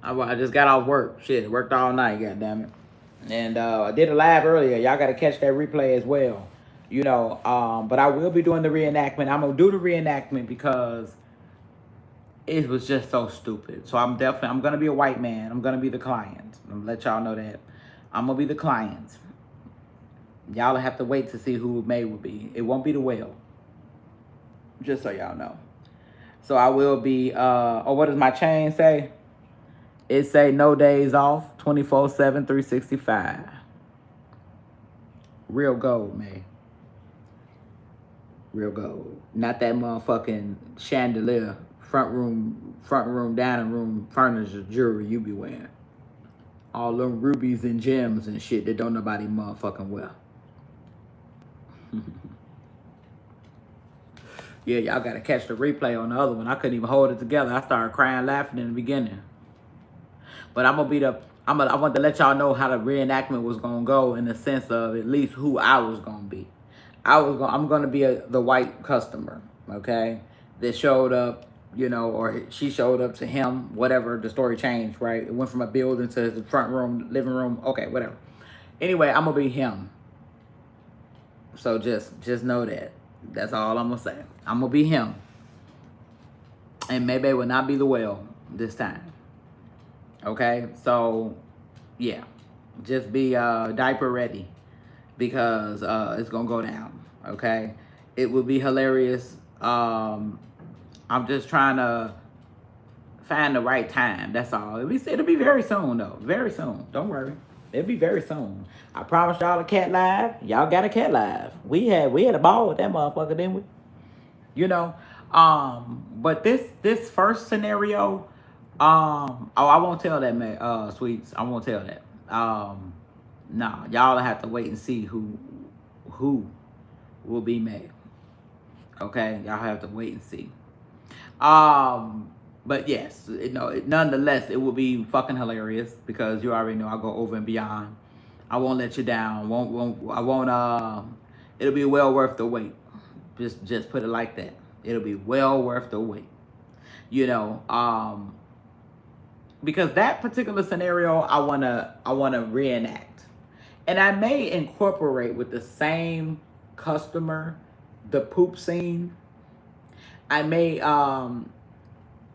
I just got off work, shit, worked all night, goddammit. And I did a live earlier. Y'all gotta catch that replay as well. You know, but I will be doing the reenactment. I'm gonna do the reenactment because it was just so stupid. So I'm gonna be a white man. I'm gonna be the client. I'm gonna let y'all know that. I'm gonna be the client. Y'all have to wait to see who May will be. It won't be the whale. Just so y'all know. So I will be, what does my chain say? It say no days off, 24/7, 365. Real gold, man. Real gold. Not that motherfucking chandelier, front room, dining room, furniture, jewelry you be wearing. All them rubies and gems and shit that don't nobody motherfucking wear. Yeah, y'all gotta catch the replay on the other one. I couldn't even hold it together. I started crying, laughing in the beginning. But I want to let y'all know how the reenactment was gonna go in the sense of at least who I was gonna be. I'm gonna be the white customer, okay? That showed up, you know, or she showed up to him, whatever, the story changed, right? It went from a building to the front room, living room, okay, whatever. Anyway, I'm gonna be him. So just know that. That's all I'm gonna say. I'm gonna be him. And maybe it will not be the whale this time. Okay, so yeah, just be diaper ready because it's gonna go down. Okay, it will be hilarious. I'm just trying to find the right time. That's all. It'll be very soon though. Very soon. Don't worry. It'll be very soon. I promised y'all a cat live. Y'all got a cat live. We had a ball with that motherfucker, didn't we? You know. But this first scenario. I won't tell that, man. Sweets, I won't tell that. Nah, y'all have to wait and see who will be made. Okay, y'all have to wait and see. But yes, nonetheless, it will be fucking hilarious because you already know I go over and beyond. I won't let you down. I won't. It'll be well worth the wait. Just put it like that. It'll be well worth the wait. You know. Because that particular scenario, I wanna reenact, and I may incorporate with the same customer the poop scene. I may,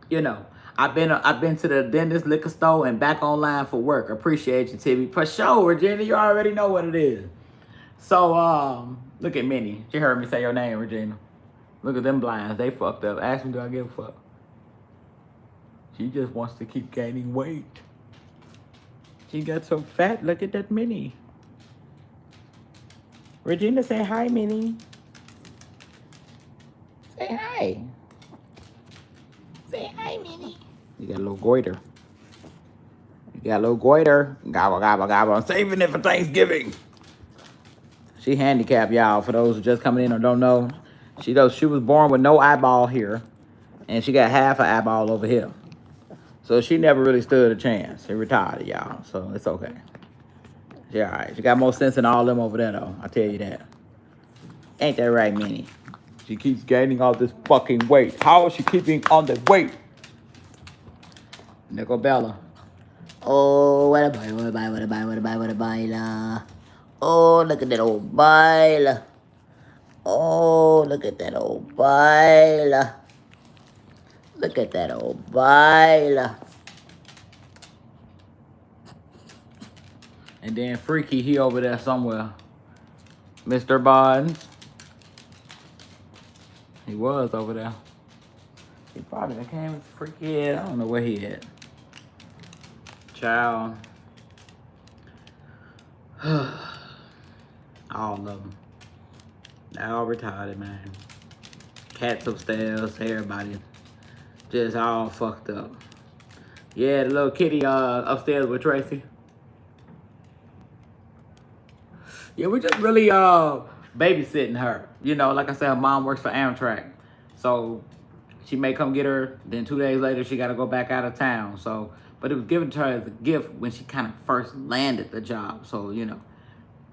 you know, I've been to the dentist, liquor store, and back online for work. Appreciate you, Tibby. For sure, Regina. You already know what it is. So look at Minnie. She heard me say your name, Regina. Look at them blinds. They fucked up. Ask me, do I give a fuck? She just wants to keep gaining weight. She got so fat. Look at that Minnie. Regina, say hi, Minnie. Say hi. Say hi, Minnie. You got a little goiter. Gobble, gobble, gobble. I'm saving it for Thanksgiving. She handicapped, y'all. For those who just coming in or don't know, she was born with no eyeball here, and she got half an eyeball over here. So she never really stood a chance. She retired, y'all. So it's okay. She all right. She got more sense than all them over there, though. I tell you that. Ain't that right, Minnie? She keeps gaining all this fucking weight. How is she keeping on the weight? Nickel Bella. Oh, what a baila. Oh, look at that old baila. Oh, look at that old baila. Look at that old baila. And then Freaky, he over there somewhere. Mr. Bonds. He was over there. He probably done came with Freaky head. I don't know where he at. Child. All of them. They all retarded, man. Cats upstairs, everybody. Just all fucked up. Yeah, the little kitty upstairs with Tracy. Yeah, we just really babysitting her. You know, like I said, her mom works for Amtrak. So she may come get her, then 2 days later she gotta go back out of town. So, but it was given to her as a gift when she kind of first landed the job. So, you know,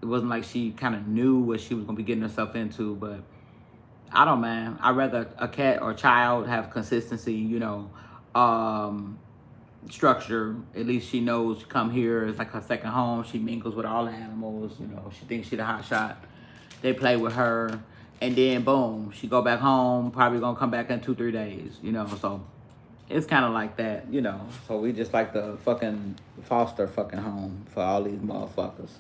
it wasn't like she kind of knew what she was gonna be getting herself into, but I don't mind. I'd rather a cat or a child have consistency, you know, structure. At least she knows she come here. It's like her second home. She mingles with all the animals. You know, she thinks she the hot shot. They play with her. And then, boom, she go back home. Probably going to come back in 2-3 days, you know. So, it's kind of like that, you know. So, we just like the fucking foster fucking home for all these motherfuckers.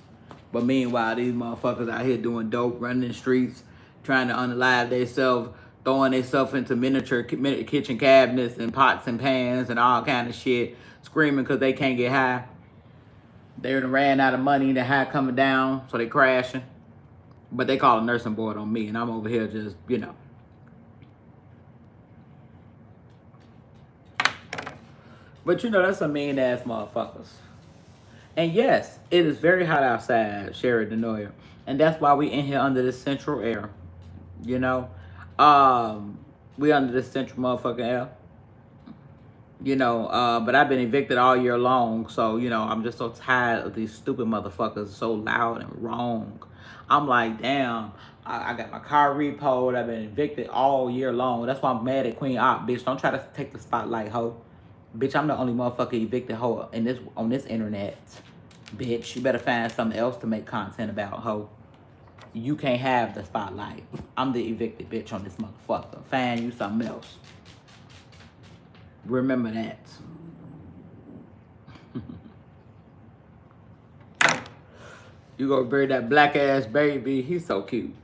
But meanwhile, these motherfuckers out here doing dope, running the streets, trying to unalive themselves, throwing themselves into miniature kitchen cabinets and pots and pans and all kind of shit, screaming because they can't get high. They ran out of money, the high coming down, so they crashing. But they call a nursing board on me, and I'm over here just, you know. But you know, that's some mean ass motherfuckers. And yes, it is very hot outside, Sherry Denoyer. And that's why we in here under this central air. You know? We under this central motherfucking air. You know, but I've been evicted all year long. So, you know, I'm just so tired of these stupid motherfuckers so loud and wrong. I'm like, damn, I got my car repoed. I've been evicted all year long. That's why I'm mad at Queen Op, bitch. Don't try to take the spotlight, ho. Bitch, I'm the only motherfucker evicted hoe on this internet. Bitch, you better find something else to make content about, ho. You can't have the spotlight. I'm the evicted bitch on this motherfucker. Find you something else. Remember that. You gonna bury that black ass baby. He's so cute.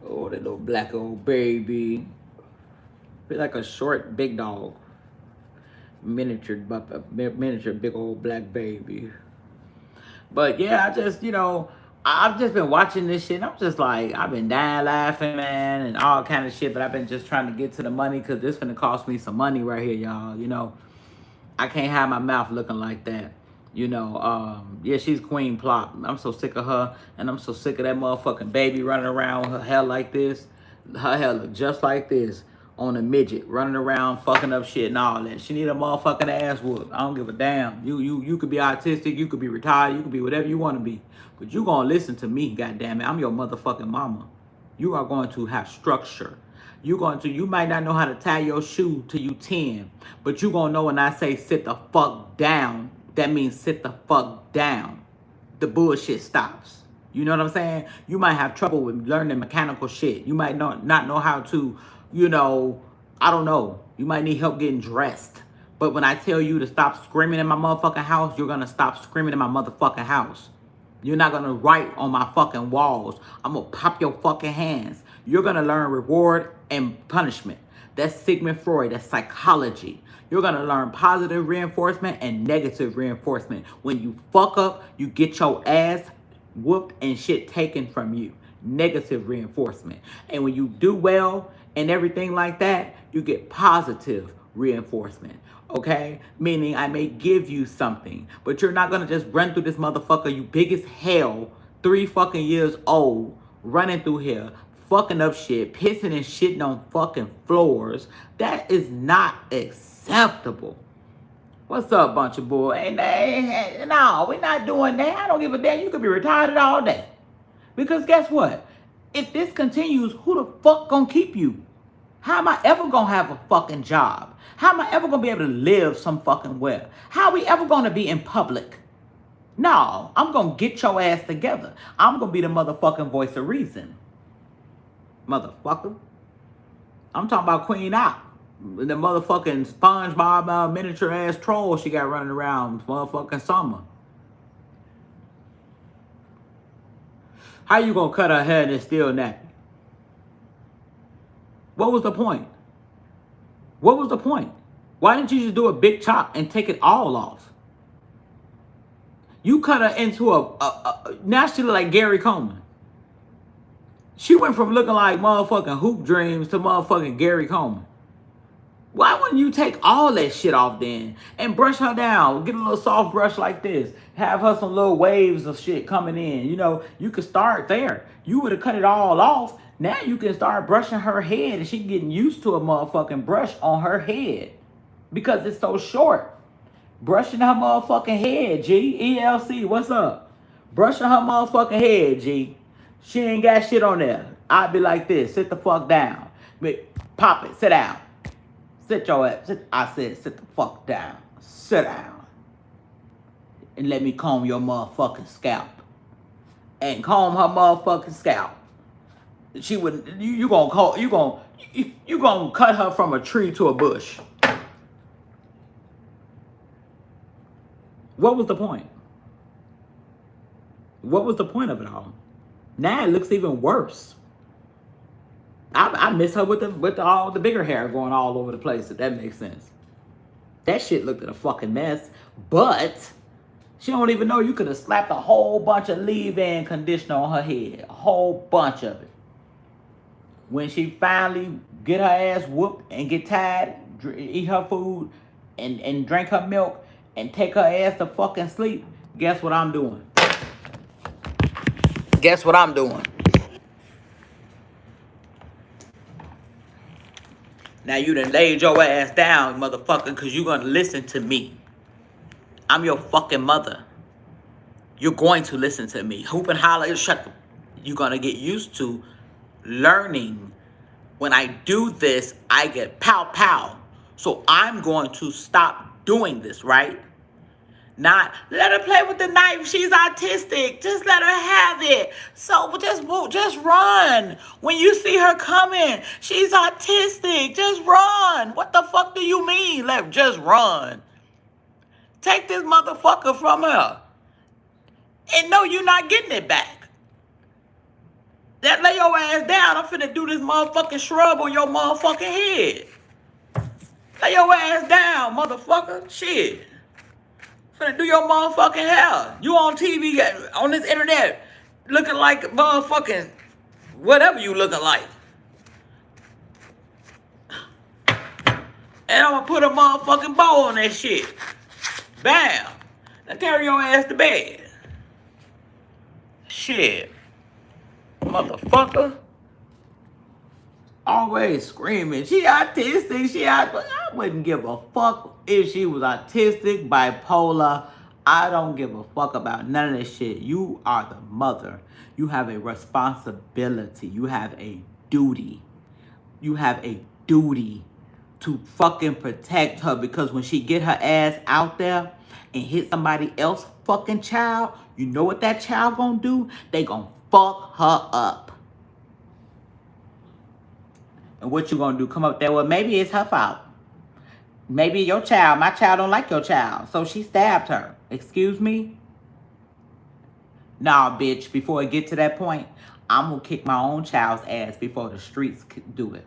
Oh, that little black old baby. Be like a short big dog. Miniature big old black baby. But yeah, I just, you know, I've just been watching this shit and I'm just like, I've been dying laughing, man, and all kind of shit, but I've been just trying to get to the money because this finna cost me some money right here, y'all. You know, I can't have my mouth looking like that. You know, yeah, she's Queen Plop. I'm so sick of her, and I'm so sick of that motherfucking baby running around with her hair like this. Her hair look just like this on a midget, running around, fucking up shit and all that. She need a motherfucking ass whoop. I don't give a damn. You could be autistic, you could be retired, you could be whatever you want to be. But you gonna listen to me, goddammit. I'm your motherfucking mama. You are going to have structure. You might not know how to tie your shoe till you 10, but you gonna know when I say sit the fuck down, that means sit the fuck down. The bullshit stops. You know what I'm saying? You might have trouble with learning mechanical shit. You might not know how to, you know, I don't know. You might need help getting dressed. But when I tell you to stop screaming in my motherfucking house, you're gonna stop screaming in my motherfucking house. You're not gonna write on my fucking walls. I'm gonna pop your fucking hands. You're gonna learn reward and punishment. That's Sigmund Freud, that's psychology. You're gonna learn positive reinforcement and negative reinforcement. When you fuck up, you get your ass whooped and shit taken from you. Negative reinforcement. And when you do well and everything like that, you get positive reinforcement. Okay? Meaning I may give you something, but you're not gonna just run through this motherfucker, you big as hell, 3 fucking years old, running through here, fucking up shit, pissing and shitting on fucking floors. That is not acceptable. What's up, bunch of bull? No, we're not doing that. I don't give a damn. You could be retired all day. Because guess what? If this continues, who the fuck gonna keep you? How am I ever gonna have a fucking job? How am I ever gonna be able to live some fucking where? How are we ever gonna be in public? No, I'm gonna get your ass together. I'm gonna be the motherfucking voice of reason. Motherfucker. I'm talking about Queen Op. The motherfucking SpongeBob miniature ass troll she got running around motherfucking summer. How you gonna cut her hair and it's still nappy? What was the point? What was the point? Why didn't you just do a big chop and take it all off? You cut her into now she look like Gary Coleman. She went from looking like motherfucking Hoop Dreams to motherfucking Gary Coleman. Why wouldn't you take all that shit off then and brush her down? Get a little soft brush like this. Have her some little waves of shit coming in. You know, you could start there. You would have cut it all off. Now you can start brushing her head and she getting used to a motherfucking brush on her head because it's so short. Brushing her motherfucking head, G. ELC, what's up? Brushing her motherfucking head, G. She ain't got shit on there. I'd be like this. Sit the fuck down. Pop it. Sit down. Sit your ass. I said sit the fuck down. Sit down. And let me comb your motherfucking scalp. And comb her motherfucking scalp. She would. You gonna cut her from a tree to a bush. What was the point? What was the point of it all? Now it looks even worse. I miss her with all the bigger hair going all over the place, if that makes sense. That shit looked like a fucking mess. But she don't even know you could have slapped a whole bunch of leave-in conditioner on her head. A whole bunch of it. When she finally get her ass whooped and get tired, eat her food and drink her milk and take her ass to fucking sleep, guess what I'm doing? Guess what I'm doing? Now you done laid your ass down, motherfucker, because you gonna listen to me. I'm your fucking mother. You're going to listen to me. Hoop and holler, shut the... You're gonna get used to learning. When I do this, I get pow pow. So I'm going to stop doing this, right? Not let her play with the knife. She's autistic. Just let her have it. So just run. When you see her coming, she's autistic. Just run. What the fuck do you mean? Just run. Take this motherfucker from her. And no, you're not getting it back. Lay your ass down. I'm finna do this motherfucking shrub on your motherfucking head. Lay your ass down, motherfucker. Shit. Finna do your motherfucking hair. You on TV, on this internet, looking like motherfucking whatever you looking like. And I'm gonna put a motherfucking bow on that shit. Bam. Now carry your ass to bed. Shit. Motherfucker. Always screaming, she autistic, I wouldn't give a fuck if she was autistic, bipolar. I don't give a fuck about none of this shit. You are the mother. You have a responsibility. You have a duty. You have a duty to fucking protect her, because when she get her ass out there and hit somebody else fucking child, you know what that child gonna do? They gonna fuck her up. And what you gonna do? Come up there? Well, maybe it's her fault. Maybe your child, my child don't like your child, so she stabbed her. Excuse me? Nah, bitch, before it get to that point, I'm gonna kick my own child's ass before the streets do it.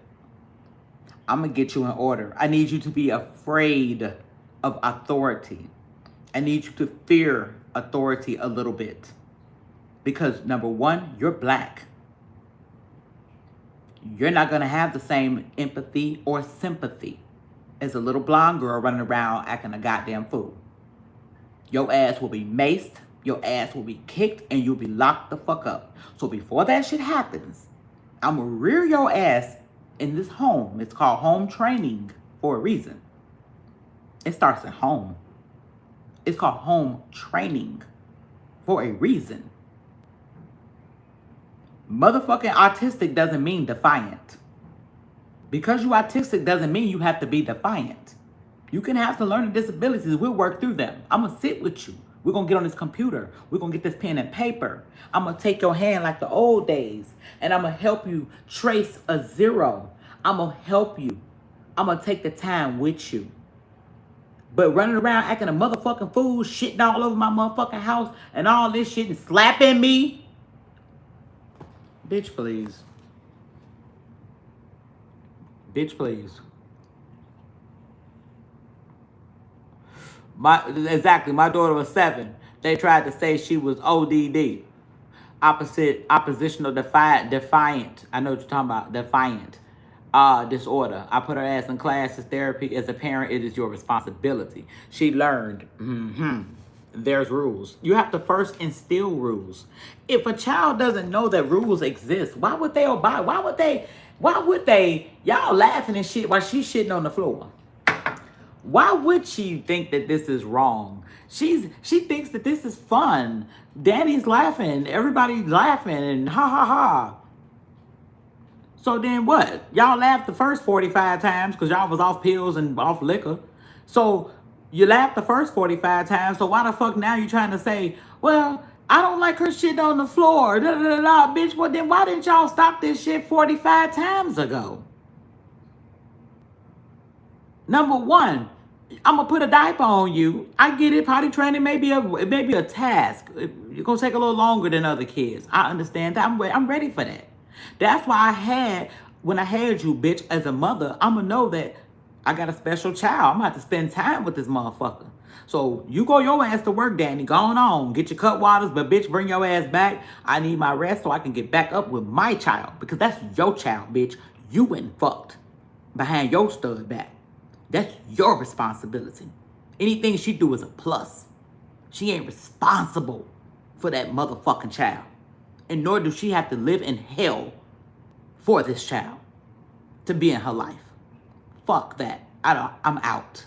I'm gonna get you in order. I need you to be afraid of authority. I need you to fear authority a little bit. Because number one, you're black. You're not going to have the same empathy or sympathy as a little blonde girl running around acting a goddamn fool. Your ass will be maced, your ass will be kicked, and you'll be locked the fuck up. So before that shit happens, I'm going to rear your ass in this home. It's called home training for a reason. It starts at home. It's called home training for a reason. Motherfucking autistic doesn't mean defiant. Because you autistic doesn't mean you have to be defiant. You can have some learning disabilities. We'll work through them. I'm going to sit with you. We're going to get on this computer. We're going to get this pen and paper. I'm going to take your hand like the old days. And I'm going to help you trace a zero. I'm going to help you. I'm going to take the time with you. But running around acting a motherfucking fool, shitting all over my motherfucking house and all this shit and slapping me. Bitch, please. Bitch, please. My daughter was 7. They tried to say she was ODD. Oppositional defiant. I know what you're talking about. Defiant disorder. I put her ass in classes, therapy. As a parent, it is your responsibility. She learned. There's rules. You have to first instill rules. If a child doesn't know that rules exist, why would they obey? Why would they? Y'all laughing and shit while she's shitting on the floor. Why would she think that this is wrong? She thinks that this is fun. Danny's laughing. Everybody's laughing and ha ha ha. So then what? Y'all laughed the first 45 times because y'all was off pills and off liquor. So you laughed the first 45 times. So why the fuck now you trying to say, well, I don't like her shit on the floor. Da, da, da, da, bitch. Well, then why didn't y'all stop this shit 45 times ago? Number one, I'm gonna put a diaper on you. I get it. Potty training may be a task. It's gonna take a little longer than other kids. I understand that. I'm ready for that. That's why when I had you, bitch, as a mother, I'm gonna know that I got a special child. I'm gonna have to spend time with this motherfucker. So you go your ass to work, Danny. Go on. Get your cut waters, but bitch, bring your ass back. I need my rest so I can get back up with my child. Because that's your child, bitch. You went fucked behind your stud back. That's your responsibility. Anything she do is a plus. She ain't responsible for that motherfucking child. And nor do she have to live in hell for this child to be in her life. Fuck that. I'm out.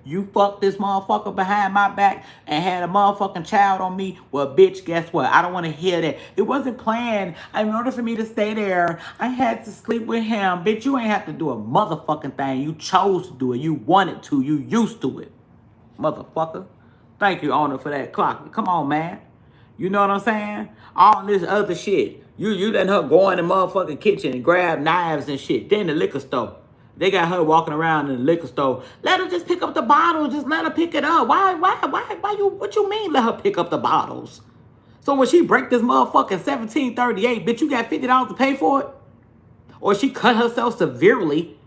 You fucked this motherfucker behind my back and had a motherfucking child on me. Well, bitch, guess what? I don't want to hear that. It wasn't planned. In order for me to stay there, I had to sleep with him. Bitch, you ain't have to do a motherfucking thing. You chose to do it. You wanted to. You used to it. Motherfucker. Thank you, owner, for that clock. Come on, man. You know what I'm saying? All this other shit. You letting her go in the motherfucking kitchen and grab knives and shit. Then the liquor store. They got her walking around in the liquor store. Let her just pick up the bottle. Just let her pick it up. Why you, what you mean let her pick up the bottles? So when she break this motherfucking 1738, bitch, you got $50 to pay for it? Or she cut herself severely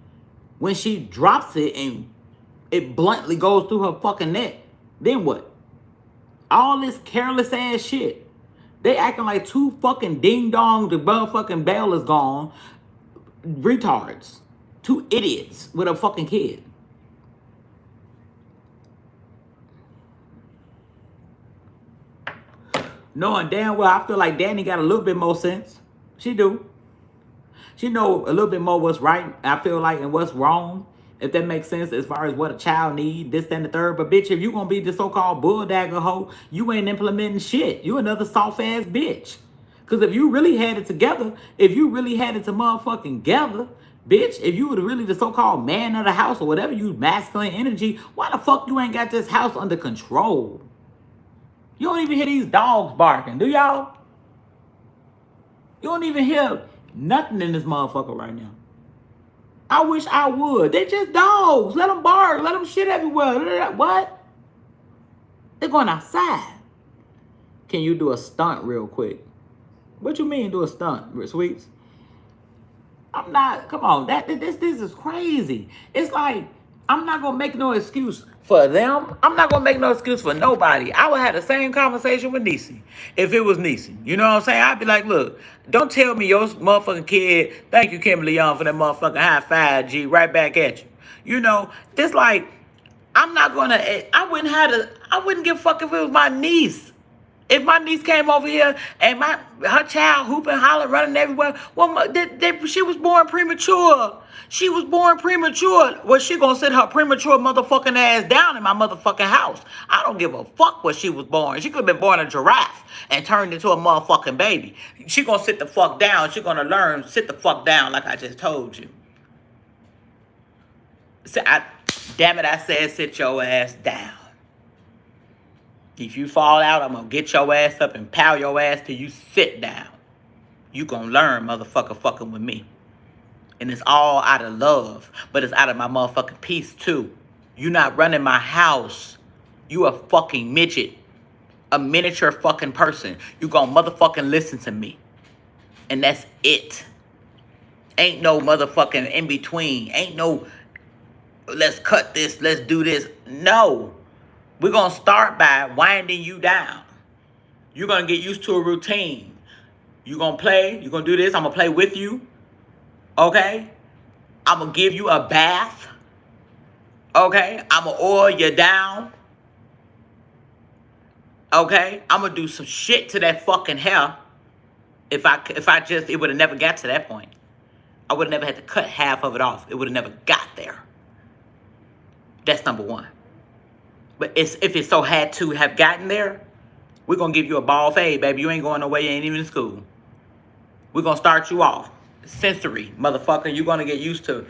when she drops it and it bluntly goes through her fucking neck. Then what? All this careless ass shit. They acting like two fucking ding-dong, the motherfucking bell is gone. Retards. Two idiots with a fucking kid. Knowing damn well, I feel like Danny got a little bit more sense. She do. She know a little bit more what's right, I feel like, and what's wrong. If that makes sense as far as what a child need, this, that, and the third. But bitch, if you gonna be the so-called bulldagger hoe, you ain't implementing shit. You another soft-ass bitch. Because if you really had it together, if you really had it to motherfucking together, bitch, if you were really the so-called man of the house or whatever, you masculine energy, why the fuck you ain't got this house under control? You don't even hear these dogs barking, do y'all? You don't even hear nothing in this motherfucker right now. I wish I would. They just dogs. Let them bark. Let them shit everywhere. What? They're going outside. Can you do a stunt real quick? What you mean do a stunt, Sweets? I'm not, come on, this is crazy. It's like, I'm not gonna make no excuse for them. I'm not gonna make no excuse for nobody. I would have the same conversation with Niecy if it was Niecy. You know what I'm saying? I'd be like, look, don't tell me your motherfucking kid, thank you, Kimberly Young, for that motherfucking high five, G, right back at you. You know, it's like, I'm not gonna, I wouldn't give a fuck if it was my niece. If my niece came over here and her child hooping, hollering, running everywhere, well, she was born premature. She was born premature. Well, she gonna sit her premature motherfucking ass down in my motherfucking house. I don't give a fuck where she was born. She could have been born a giraffe and turned into a motherfucking baby. She gonna sit the fuck down. She gonna learn, sit the fuck down like I just told you. Damn it, I said sit your ass down. If you fall out, I'm going to get your ass up and pow your ass till you sit down. You going to learn, motherfucker, fucking with me. And it's all out of love. But it's out of my motherfucking peace, too. You not running my house. You a fucking midget. A miniature fucking person. You going to motherfucking listen to me. And that's it. Ain't no motherfucking in between. Ain't no, let's cut this, let's do this. No. We're going to start by winding you down. You're going to get used to a routine. You're going to play. You're going to do this. I'm going to play with you. Okay? I'm going to give you a bath. Okay? I'm going to oil you down. Okay? I'm going to do some shit to that fucking hair. If I just, it would have never got to that point. I would have never had to cut half of it off. It would have never got there. That's number one. But if it so had to have gotten there, we're going to give you a ball fade, baby. You ain't going nowhere. You ain't even in school. We're going to start you off. Sensory, motherfucker. You're going to get used to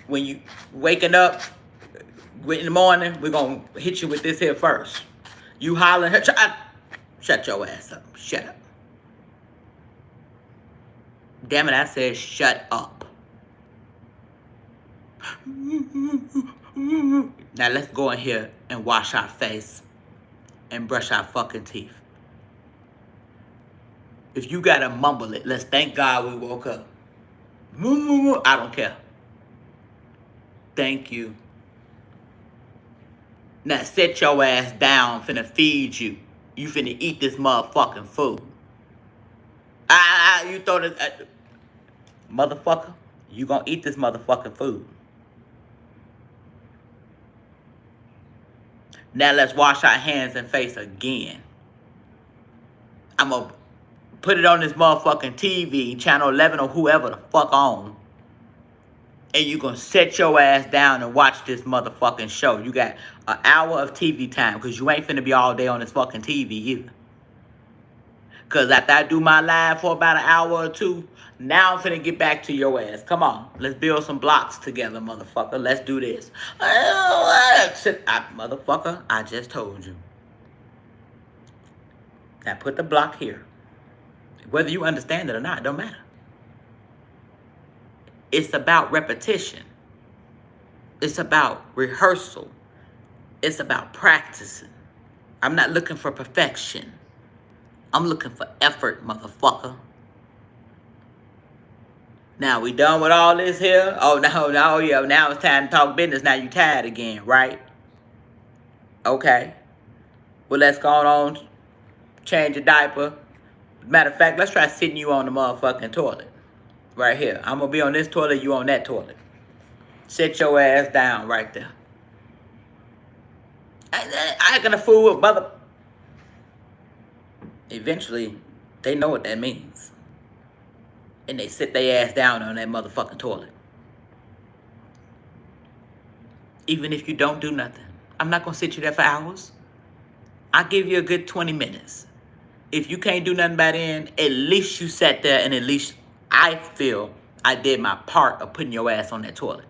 when you waking up in the morning, we're going to hit you with this here first. You hollering, shut your ass up. Shut up. Damn it, I said shut up. Now let's go in here and wash our face and brush our fucking teeth. If you gotta mumble it, let's thank God we woke up. I don't care. Thank you. Now sit your ass down, finna feed you. You finna eat this motherfucking food. You throw this motherfucker, you gonna eat this motherfucking food. Now let's wash our hands and face again. I'm gonna put it on this motherfucking TV, channel 11 or whoever the fuck on. And you gonna set your ass down and watch this motherfucking show. You got an hour of TV time because you ain't finna be all day on this fucking TV either. Because after I do my live for about an hour or two, now I'm finna get back to your ass. Come on. Let's build some blocks together, motherfucker. Let's do this. Motherfucker, I just told you. Now put the block here. Whether you understand it or not, don't matter. It's about repetition. It's about rehearsal. It's about practicing. I'm not looking for perfection. I'm looking for effort, motherfucker. Now, we done with all this here? Oh, no, yeah. Now it's time to talk business. Now you tired again, right? Okay. Well, let's go on, change your diaper. Matter of fact, let's try sitting you on the motherfucking toilet. Right here. I'm going to be on this toilet, you on that toilet. Sit your ass down right there. I ain't gonna fool with mother... Eventually, they know what that means. And they sit their ass down on that motherfucking toilet. Even if you don't do nothing. I'm not going to sit you there for hours. I'll give you a good 20 minutes. If you can't do nothing by then, at least you sat there and at least I feel I did my part of putting your ass on that toilet.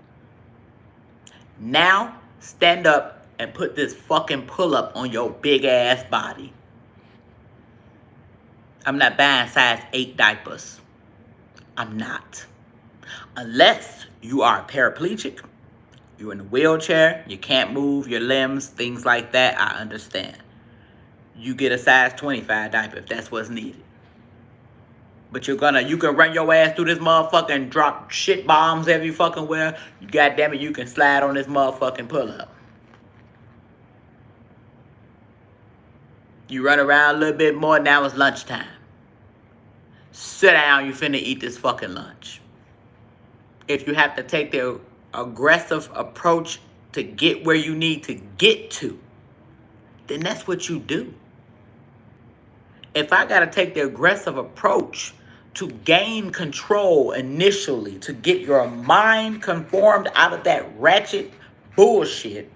Now, stand up and put this fucking pull-up on your big ass body. I'm not buying size 8 diapers. I'm not. Unless you are paraplegic, you're in a wheelchair, you can't move your limbs, things like that, I understand. You get a size 25 diaper if that's what's needed. But you can run your ass through this motherfucker and drop shit bombs every fucking where. Goddamn it, you can slide on this motherfucking pull-up. You run around a little bit more, now it's lunchtime. Sit down, you finna eat this fucking lunch. If you have to take the aggressive approach to get where you need to get to, then that's what you do. If I gotta take the aggressive approach to gain control initially, to get your mind conformed out of that ratchet bullshit,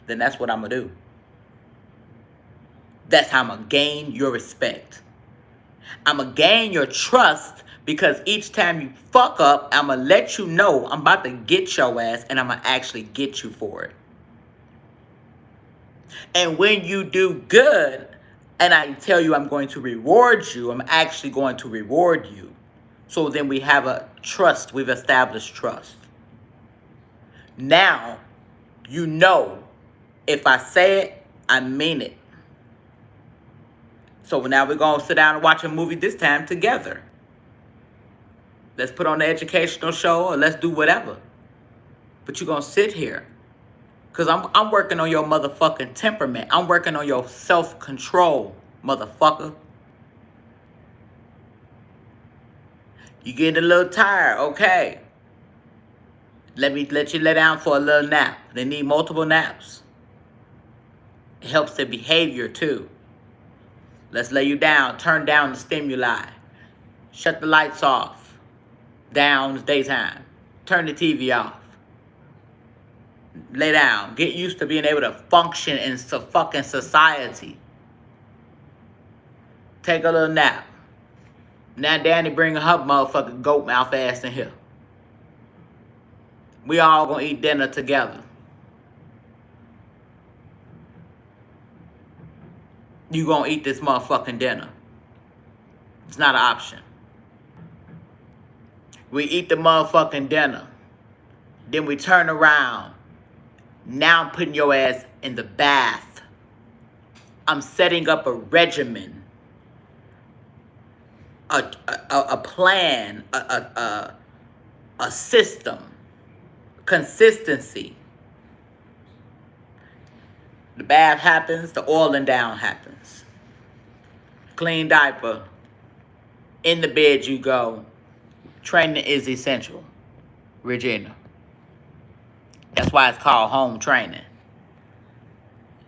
then that's what I'm gonna do. That's how I'm gonna gain your respect. I'm gonna gain your trust because each time you fuck up, I'm gonna let you know I'm about to get your ass and I'm gonna actually get you for it. And when you do good, and I tell you I'm going to reward you, I'm actually going to reward you. So then we have a trust, we've established trust. Now, you know, if I say it, I mean it. So now we're going to sit down and watch a movie this time together. Let's put on the educational show or let's do whatever. But you're going to sit here. Because I'm working on your motherfucking temperament. I'm working on your self-control, motherfucker. You getting a little tired, okay. Let you lay down for a little nap. They need multiple naps. It helps their behavior too. Let's lay you down. Turn down the stimuli. Shut the lights off. Down, it's daytime. Turn the TV off. Lay down. Get used to being able to function in fucking society. Take a little nap. Now Danny bring her motherfucking goat mouth ass in here. We all gonna eat dinner together. You gonna eat this motherfucking dinner. It's not an option. We eat the motherfucking dinner. Then we turn around. Now I'm putting your ass in the bath. I'm setting up a regimen. A plan. A system. Consistency. The bath happens, the oiling down happens. Clean diaper. In the bed you go. Training is essential. Regina. That's why it's called home training.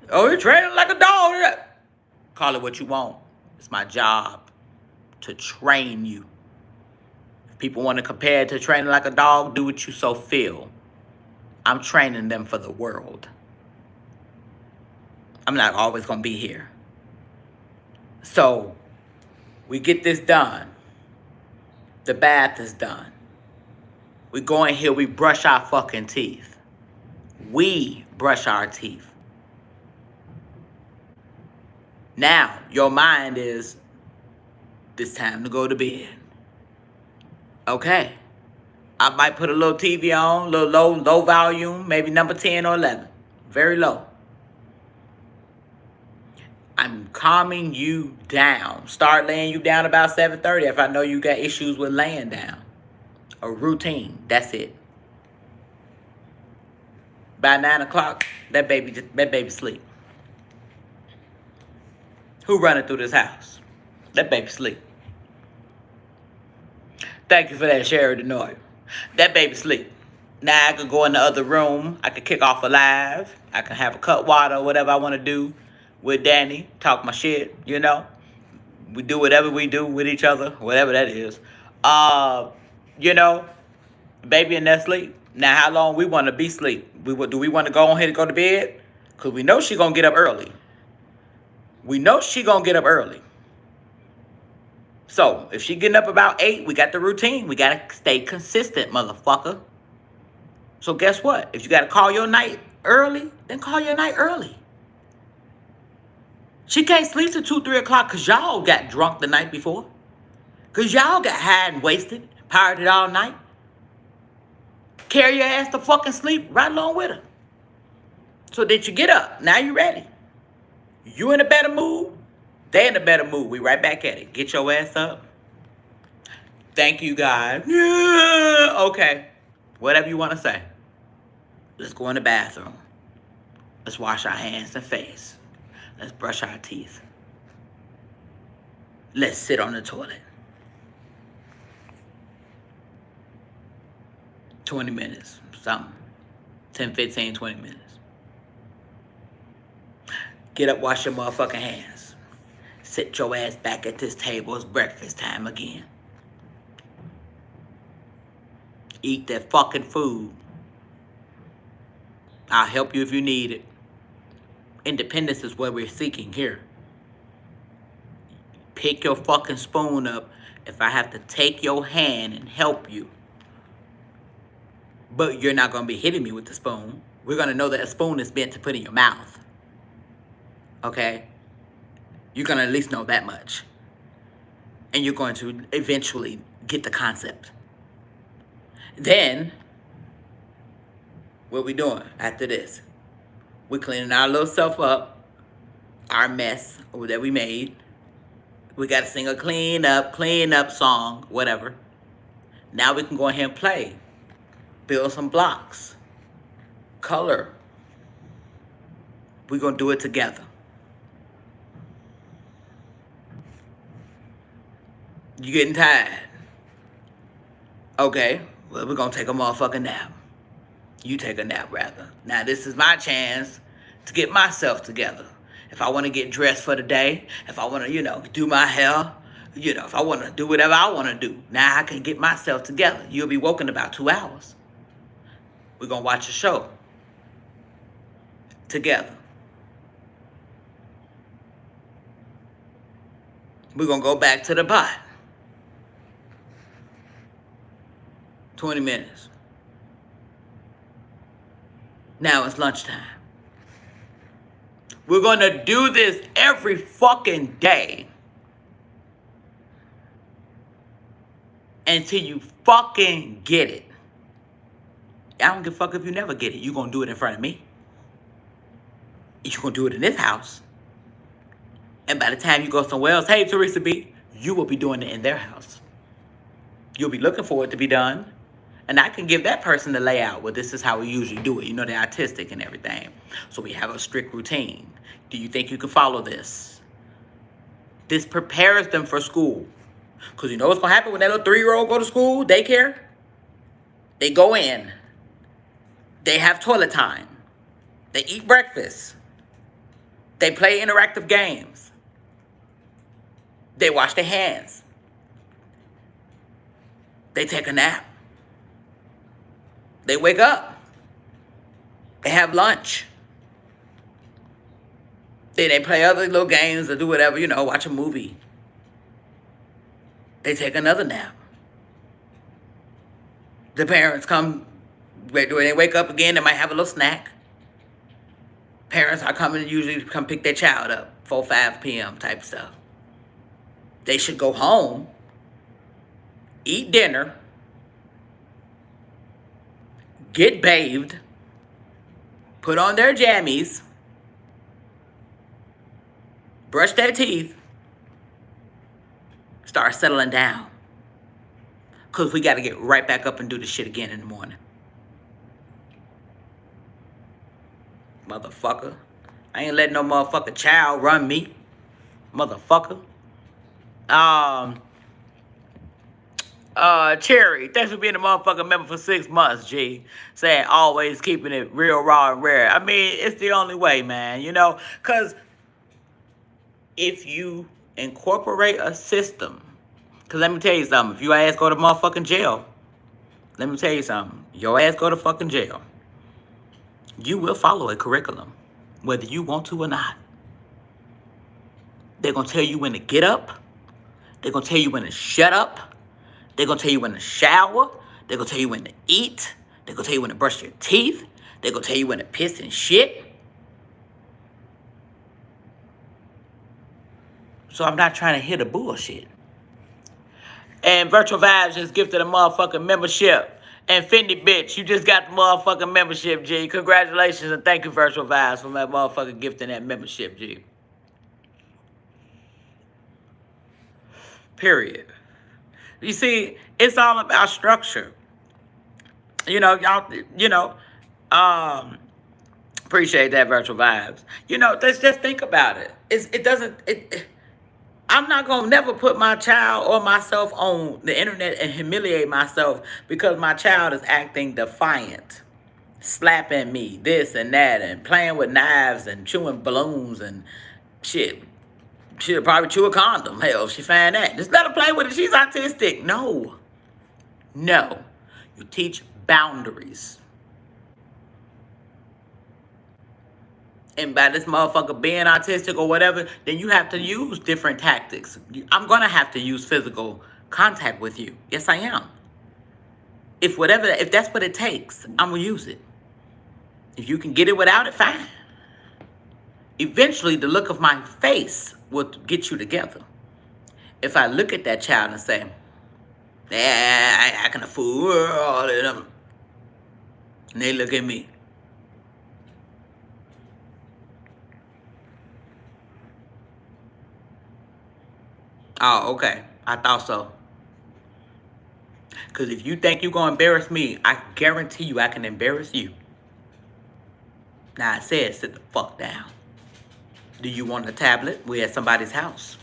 Oh, you're training like a dog. Call it what you want. It's my job to train you. If people want to compare it to training like a dog, do what you so feel. I'm training them for the world. I'm not always going to be here. So, we get this done. The bath is done. We go in here, we brush our fucking teeth. We brush our teeth. Now, your mind is, it's time to go to bed. Okay. I might put a little TV on, a little low volume, maybe number 10 or 11. Very low. I'm calming you down. Start laying you down about 7:30 if I know you got issues with laying down. A routine. That's it. By 9 o'clock, that baby sleep. Who running through this house? That baby sleep. Thank you for that, Sherry Denoy. That baby sleep. Now I could go in the other room. I could kick off a live. I can have a cut water, whatever I want to do with Danny. Talk my shit, you know. We do whatever we do with each other, whatever that is. You know, baby in that sleep. Now how long we want to be sleep? Do we want to go on here to go to bed? Because we know she going to get up early. We know she going to get up early. So, if she getting up about 8, we got the routine. We got to stay consistent, motherfucker. So, guess what? If you got to call your night early, then call your night early. She can't sleep till 2, 3 o'clock because y'all got drunk the night before. Because y'all got high and wasted, partied all night. Carry your ass to fucking sleep right along with her. So that you get up. Now you ready. You in a better mood. They in a better mood. We right back at it. Get your ass up. Thank you, God. Yeah. Okay. Whatever you want to say. Let's go in the bathroom. Let's wash our hands and face. Let's brush our teeth. Let's sit on the toilet. 20 minutes. Something. 10, 15, 20 minutes. Get up, wash your motherfucking hands. Sit your ass back at this table. It's breakfast time again. Eat that fucking food. I'll help you if you need it. Independence is what we're seeking here. Pick your fucking spoon up if I have to take your hand and help you. But you're not going to be hitting me with the spoon. We're going to know that a spoon is meant to put in your mouth. Okay? You're going to at least know that much. And you're going to eventually get the concept. Then, what we doing after this? We're cleaning our little self up. Our mess that we made. We got to sing a clean up song, whatever. Now we can go ahead and play. Build some blocks. Color. We're going to do it together. You getting tired? Okay, well, we're going to take a motherfucking nap. You take a nap, rather. Now, this is my chance to get myself together. If I want to get dressed for the day, if I want to, do my hair, if I want to do whatever I want to do, now I can get myself together. You'll be woke in about 2 hours. We're going to watch a show together. We're going to go back to the pot. 20 minutes. Now it's lunchtime. We're going to do this every fucking day until you fucking get it. I don't give a fuck if you never get it. You're going to do it in front of me. You're going to do it in this house. And by the time you go somewhere else, hey, Teresa B, you will be doing it in their house. You'll be looking for it to be done. And I can give that person the layout. Well, this is how we usually do it. They're artistic and everything. So we have a strict routine. Do you think you can follow this? This prepares them for school. Because you know what's going to happen when that little 3-year-old go to school, daycare? They go in. They have toilet time. They eat breakfast. They play interactive games. They wash their hands. They take a nap. They wake up. They have lunch. Then they play other little games or do whatever, watch a movie. They take another nap. The parents come, when they wake up again, they might have a little snack. Parents are coming to usually come pick their child up, 4, 5 p.m. type stuff. They should go home, eat dinner, get bathed, put on their jammies, brush their teeth, start settling down. Because we got to get right back up and do this shit again in the morning. Motherfucker. I ain't letting no motherfucker child run me. Motherfucker. Cherry, thanks for being a motherfucking member for 6 months, G. Saying always keeping it real, raw, and rare. I mean, it's the only way, man, because if you incorporate a system, because let me tell you something, if your ass go to motherfucking jail, let me tell you something, your ass go to fucking jail, you will follow a curriculum, whether you want to or not. They're going to tell you when to get up. They're going to tell you when to shut up. They're going to tell you when to shower. They're going to tell you when to eat. They're going to tell you when to brush your teeth. They're going to tell you when to piss and shit. So I'm not trying to hear the bullshit. And Virtual Vibes just gifted a motherfucking membership. And Fendi, bitch, you just got the motherfucking membership, G. Congratulations and thank you, Virtual Vibes, for that motherfucking gifting that membership, G. Period. You see, it's all about structure. Appreciate that, Virtual Vibes. Let's just think about it. I'm not going to never put my child or myself on the internet and humiliate myself because my child is acting defiant, slapping me, this and that, and playing with knives and chewing balloons and shit. She'll probably chew a condom. Hell, if she find that. Just let her play with it. She's autistic. No. You teach boundaries. And by this motherfucker being autistic or whatever, then you have to use different tactics. I'm going to have to use physical contact with you. Yes, I am. If that's what it takes, I'm going to use it. If you can get it without it, fine. Eventually, the look of my face will get you together. If I look at that child and say, I can afford all of them, and they look at me, oh, okay. I thought so. Because if you think you're going to embarrass me, I guarantee you I can embarrass you. Now, I said sit the fuck down. Do you want a tablet? We're at somebody's house.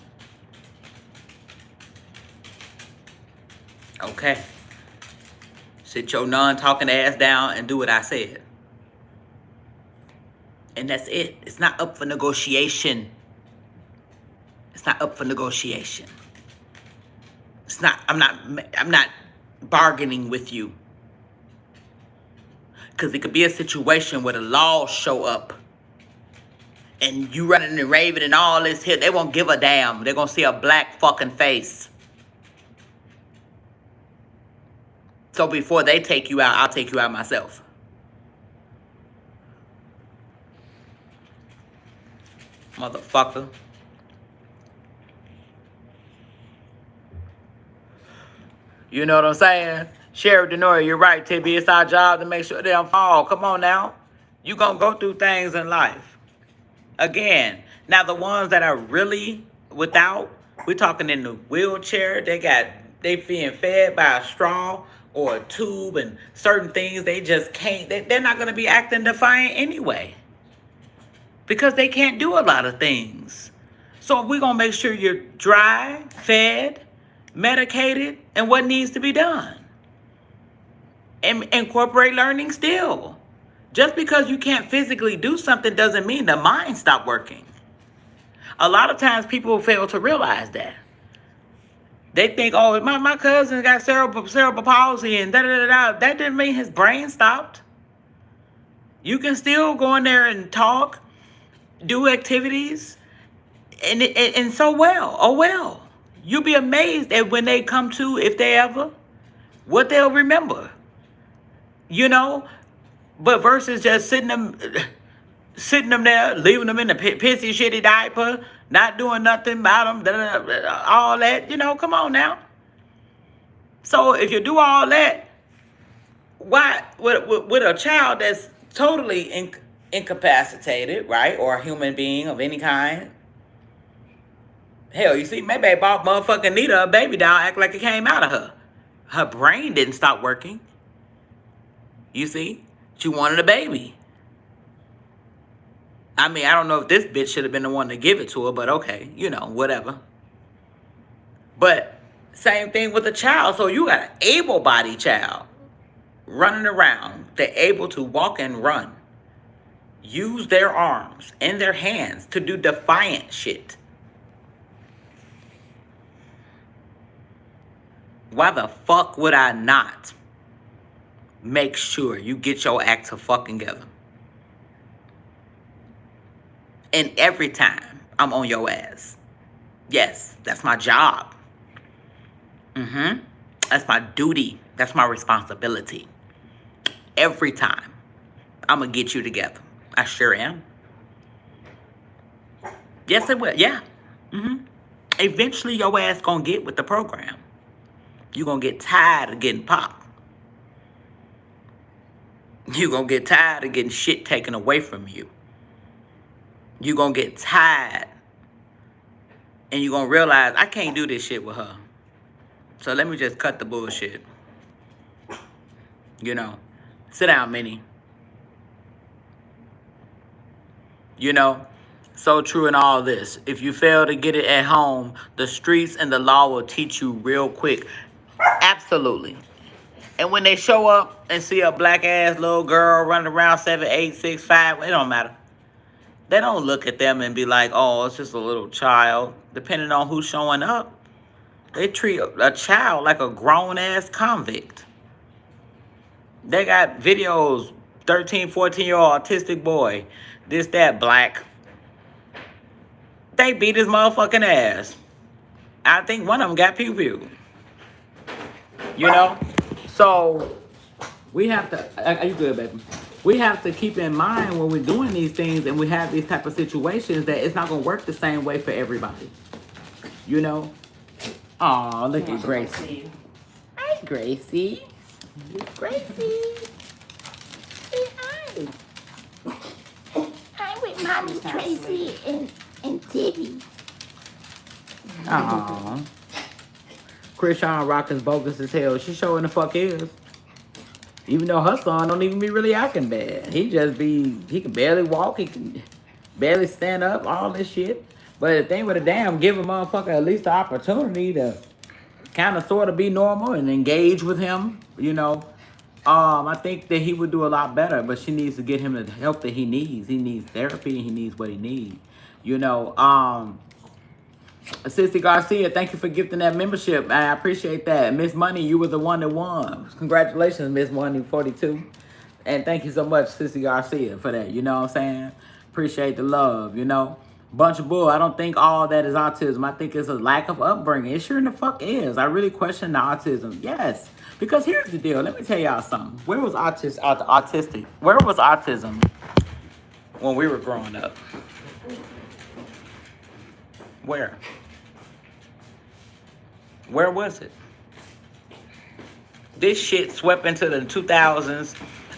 Okay. Sit your non-talking ass down and do what I said. And that's it. It's not up for negotiation. It's not up for negotiation. It's not, I'm not bargaining with you. Because it could be a situation where the laws show up and you running and raving and all this here. They won't give a damn. They're going to see a black fucking face. So before they take you out, I'll take you out myself. Motherfucker. You know what I'm saying? Sheriff Denora, you're right, Tibby. It's our job to make sure they don't fall. Come on now. You gonna go through things in life. Again, now the ones that are really without, we're talking in the wheelchair. They being fed by a straw or a tube and certain things they just can't. They're not gonna be acting defiant anyway. Because they can't do a lot of things. So we're going to make sure you're dry, fed, medicated, and what needs to be done. And incorporate learning still. Just because you can't physically do something doesn't mean the mind stopped working. A lot of times people fail to realize that. They think, oh, my cousin got cerebral palsy and da-da-da-da. That didn't mean his brain stopped. You can still go in there and talk, do activities, and so well. Oh, well. You'll be amazed at when they come to, if they ever, what they'll remember. You know? But versus just sitting them there, leaving them in the pissy, shitty diaper, not doing nothing about them, all that. You know, come on now. So if you do all that, why, with a child that's totally incapacitated, right? Or a human being of any kind. Hell, you see, maybe they bought motherfucking Nita a baby doll, act like it came out of her. Her brain didn't stop working. You see? She wanted a baby. I mean, I don't know if this bitch should have been the one to give it to her, but okay, you know, whatever. But same thing with a child. So you got an able-bodied child running around. They're able to walk and run. Use their arms and their hands to do defiant shit. Why the fuck would I not make sure you get your act to fucking together? And every time I'm on your ass. Yes, that's my job. That's my duty. That's my responsibility. Every time I'm going to get you together. I sure am. Yes, it will. Yeah. Eventually, your ass going to get with the program. You're going to get tired of getting popped. You're going to get tired of getting shit taken away from you. You're going to get tired. And you're going to realize, I can't do this shit with her. So let me just cut the bullshit. You know. Sit down, Minnie. You know. So true in all this. If you fail to get it at home, the streets and the law will teach you real quick. Absolutely. And when they show up and see a black ass little girl running around 7, 8, 6, 5, it don't matter. They don't look at them and be like, oh, it's just a little child. Depending on who's showing up, they treat a child like a grown ass convict. They got videos, 13, 14-year-old autistic boy, this, that, black. They beat his motherfucking ass. I think one of them got pew-pew. You know? So, we have to... Are you good, baby? We have to keep in mind when we're doing these things and we have these type of situations that it's not going to work the same way for everybody. You know? Aw, look at Gracie. Hi, Gracie. Gracie. Say hi. Hi with Mommy Tracy and Tibby. Aw. Krishan Rock is bogus as hell. She sure in the fuck is. Even though her son don't even be really acting bad. He can barely walk. He can barely stand up, all this shit. But the thing with a damn, give a motherfucker at least the opportunity to kind of sort of be normal and engage with him, you know. I think that he would do a lot better, but she needs to get him the help that he needs. He needs therapy and he needs what he needs. You know, Sissy Garcia, thank you for gifting that membership. I appreciate that. Miss Money, you were the one that won. Congratulations, Miss Money 42. And thank you so much, Sissy Garcia, for that. You know what I'm saying? Appreciate the love, you know. Bunch of bull. I don't think all that is autism. I think it's a lack of upbringing. It sure in the fuck is. I really question the autism. Yes. Because here's the deal. Let me tell y'all something. Where was autistic? Where was autism when we were growing up? Where? Where was it? This shit swept into the 2000s.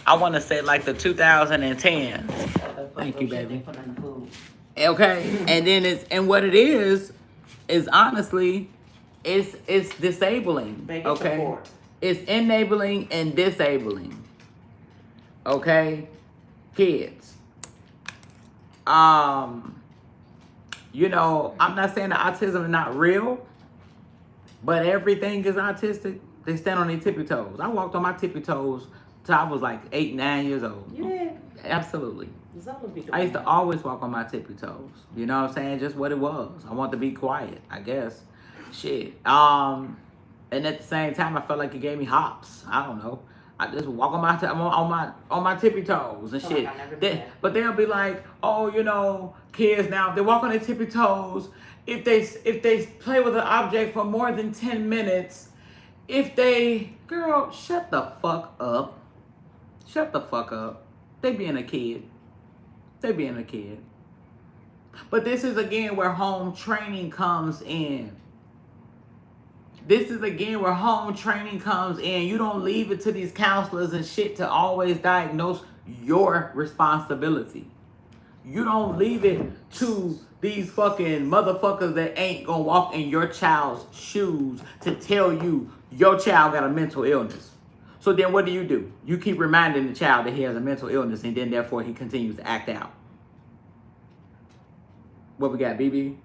I want to say like the 2010s. Thank you, baby. Okay, and then what it is honestly, it's disabling. Okay, it's enabling and disabling. Okay, kids. You know, I'm not saying that autism is not real, but everything is autistic. They stand on their tippy toes. I walked on my tippy toes till I was like 8, 9 years old. Yeah. Absolutely. I used to always walk on my tippy toes. You know what I'm saying? Just what it was. I want to be quiet, I guess. Shit. And at the same time, I felt like it gave me hops. I don't know. I just walk on my tippy toes and shit. But they'll be like, oh, you know, kids now, if they walk on their tippy toes, if they play with an object for more than 10 minutes, girl, shut the fuck up. Shut the fuck up. They being a kid. But this is again where home training comes in. You don't leave it to these counselors and shit to always diagnose your responsibility. You don't leave it to these fucking motherfuckers that ain't gonna walk in your child's shoes to tell you your child got a mental illness. So then what do? You keep reminding the child that he has a mental illness and then therefore he continues to act out. What we got, BB?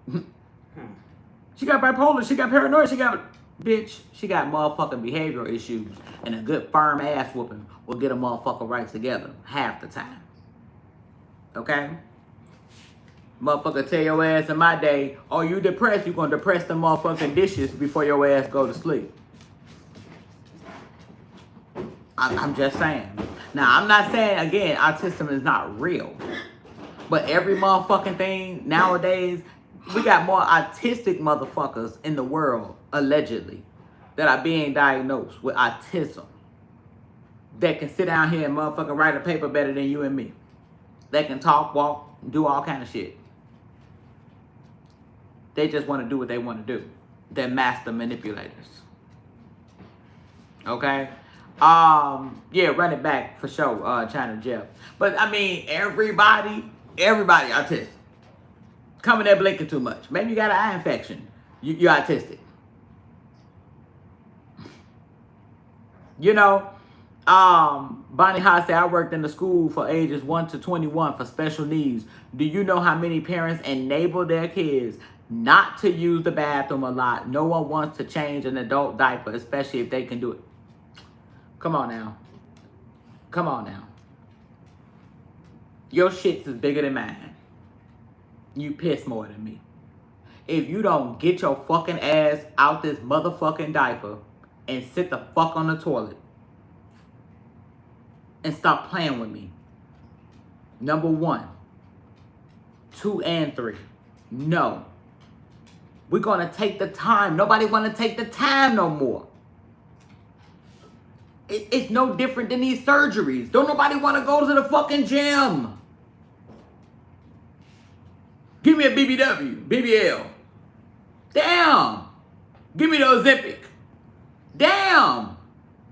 She got bipolar, she got paranoia, she got motherfucking behavioral issues, and a good firm ass whooping will get a motherfucker right together half the time. Okay? Motherfucker tell your ass in my day, oh, you depressed, you gonna depress the motherfucking dishes before your ass go to sleep. I'm just saying. Now, I'm not saying, again, autism is not real. But every motherfucking thing nowadays, we got more autistic motherfuckers in the world, allegedly, that are being diagnosed with autism. That can sit down here and motherfucking write a paper better than you and me. They can talk, walk, do all kind of shit. They just want to do what they want to do. They're master manipulators. Okay? Yeah, run it back for sure, China Jeff. But I mean, everybody autistic. Coming there blinking too much. Maybe you got an eye infection. You're autistic. You know, Bonnie Haas said, I worked in the school for ages 1 to 21 for special needs. Do you know how many parents enable their kids not to use the bathroom a lot? No one wants to change an adult diaper, especially if they can do it. Come on now. Your shits is bigger than mine. You piss more than me. If you don't get your fucking ass out this motherfucking diaper and sit the fuck on the toilet and stop playing with me. Number 1, 2, and 3. No. We're gonna take the time. Nobody wanna take the time no more. It's no different than these surgeries. Don't nobody want to go to the fucking gym. Give me a BBW, BBL. Damn. Give me the Ozempic. Damn.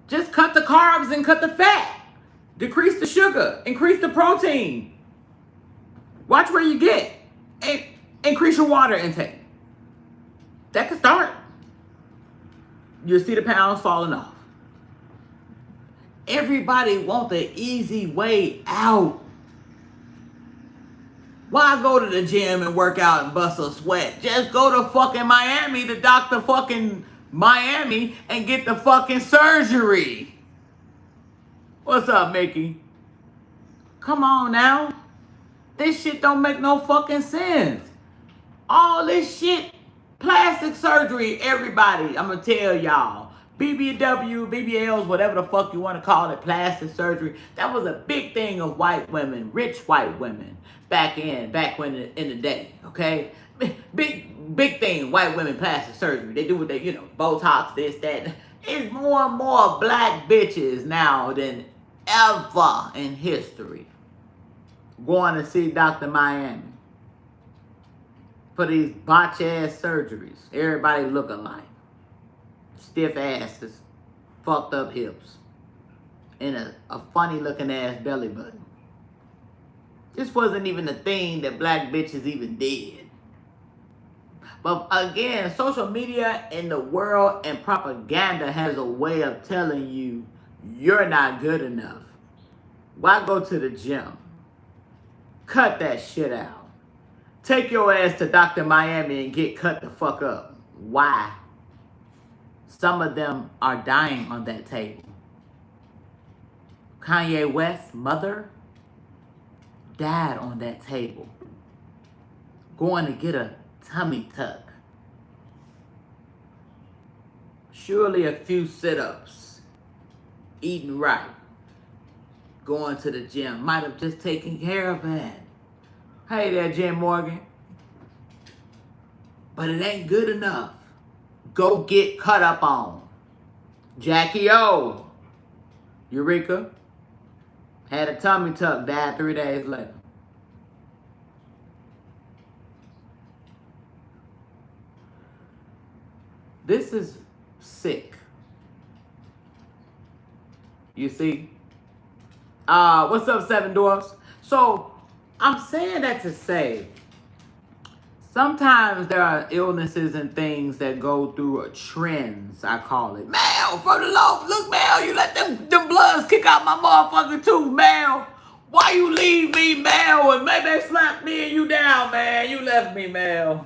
Just cut the carbs and cut the fat. Decrease the sugar. Increase the protein. Watch where you get. Increase your water intake. That can start. You see the pounds falling off. Everybody want the easy way out. Why go to the gym and work out and bust a sweat? Just go to fucking Miami, to Dr. fucking Miami, and get the fucking surgery. What's up, Mickey? Come on now. This shit don't make no fucking sense. All this shit, plastic surgery, everybody, I'm gonna tell y'all. BBW, BBLs, whatever the fuck you want to call it, plastic surgery. That was a big thing of white women, rich white women, back when in the day, okay? Big thing, white women plastic surgery. They do what they, Botox, this, that. It's more and more black bitches now than ever in history going to see Dr. Miami for these botch ass surgeries. Everybody look alike. Stiff asses, fucked up hips, and a funny looking ass belly button. This wasn't even a thing that black bitches even did. But again, social media and the world and propaganda has a way of telling you you're not good enough. Why go to the gym? Cut that shit out. Take your ass to Dr. Miami and get cut the fuck up. Why? Some of them are dying on that table. Kanye West's mother died on that table, going to get a tummy tuck. Surely a few sit-ups, eating right, going to the gym, might have just taken care of that. Hey there, Jim Morgan. But it ain't good enough. Go get cut up on. Jackie O. Eureka. Had a tummy tuck, died 3 days later. This is sick. You see? What's up, Seven Dwarfs? So, I'm saying that to say, sometimes there are illnesses and things that go through trends, I call it. Mel, from the low, look, Mel, you let them bloods kick out my motherfucking tooth, Mel. Why you leave me, Mel? And maybe they slapped me and you down, man. You left me, Mel.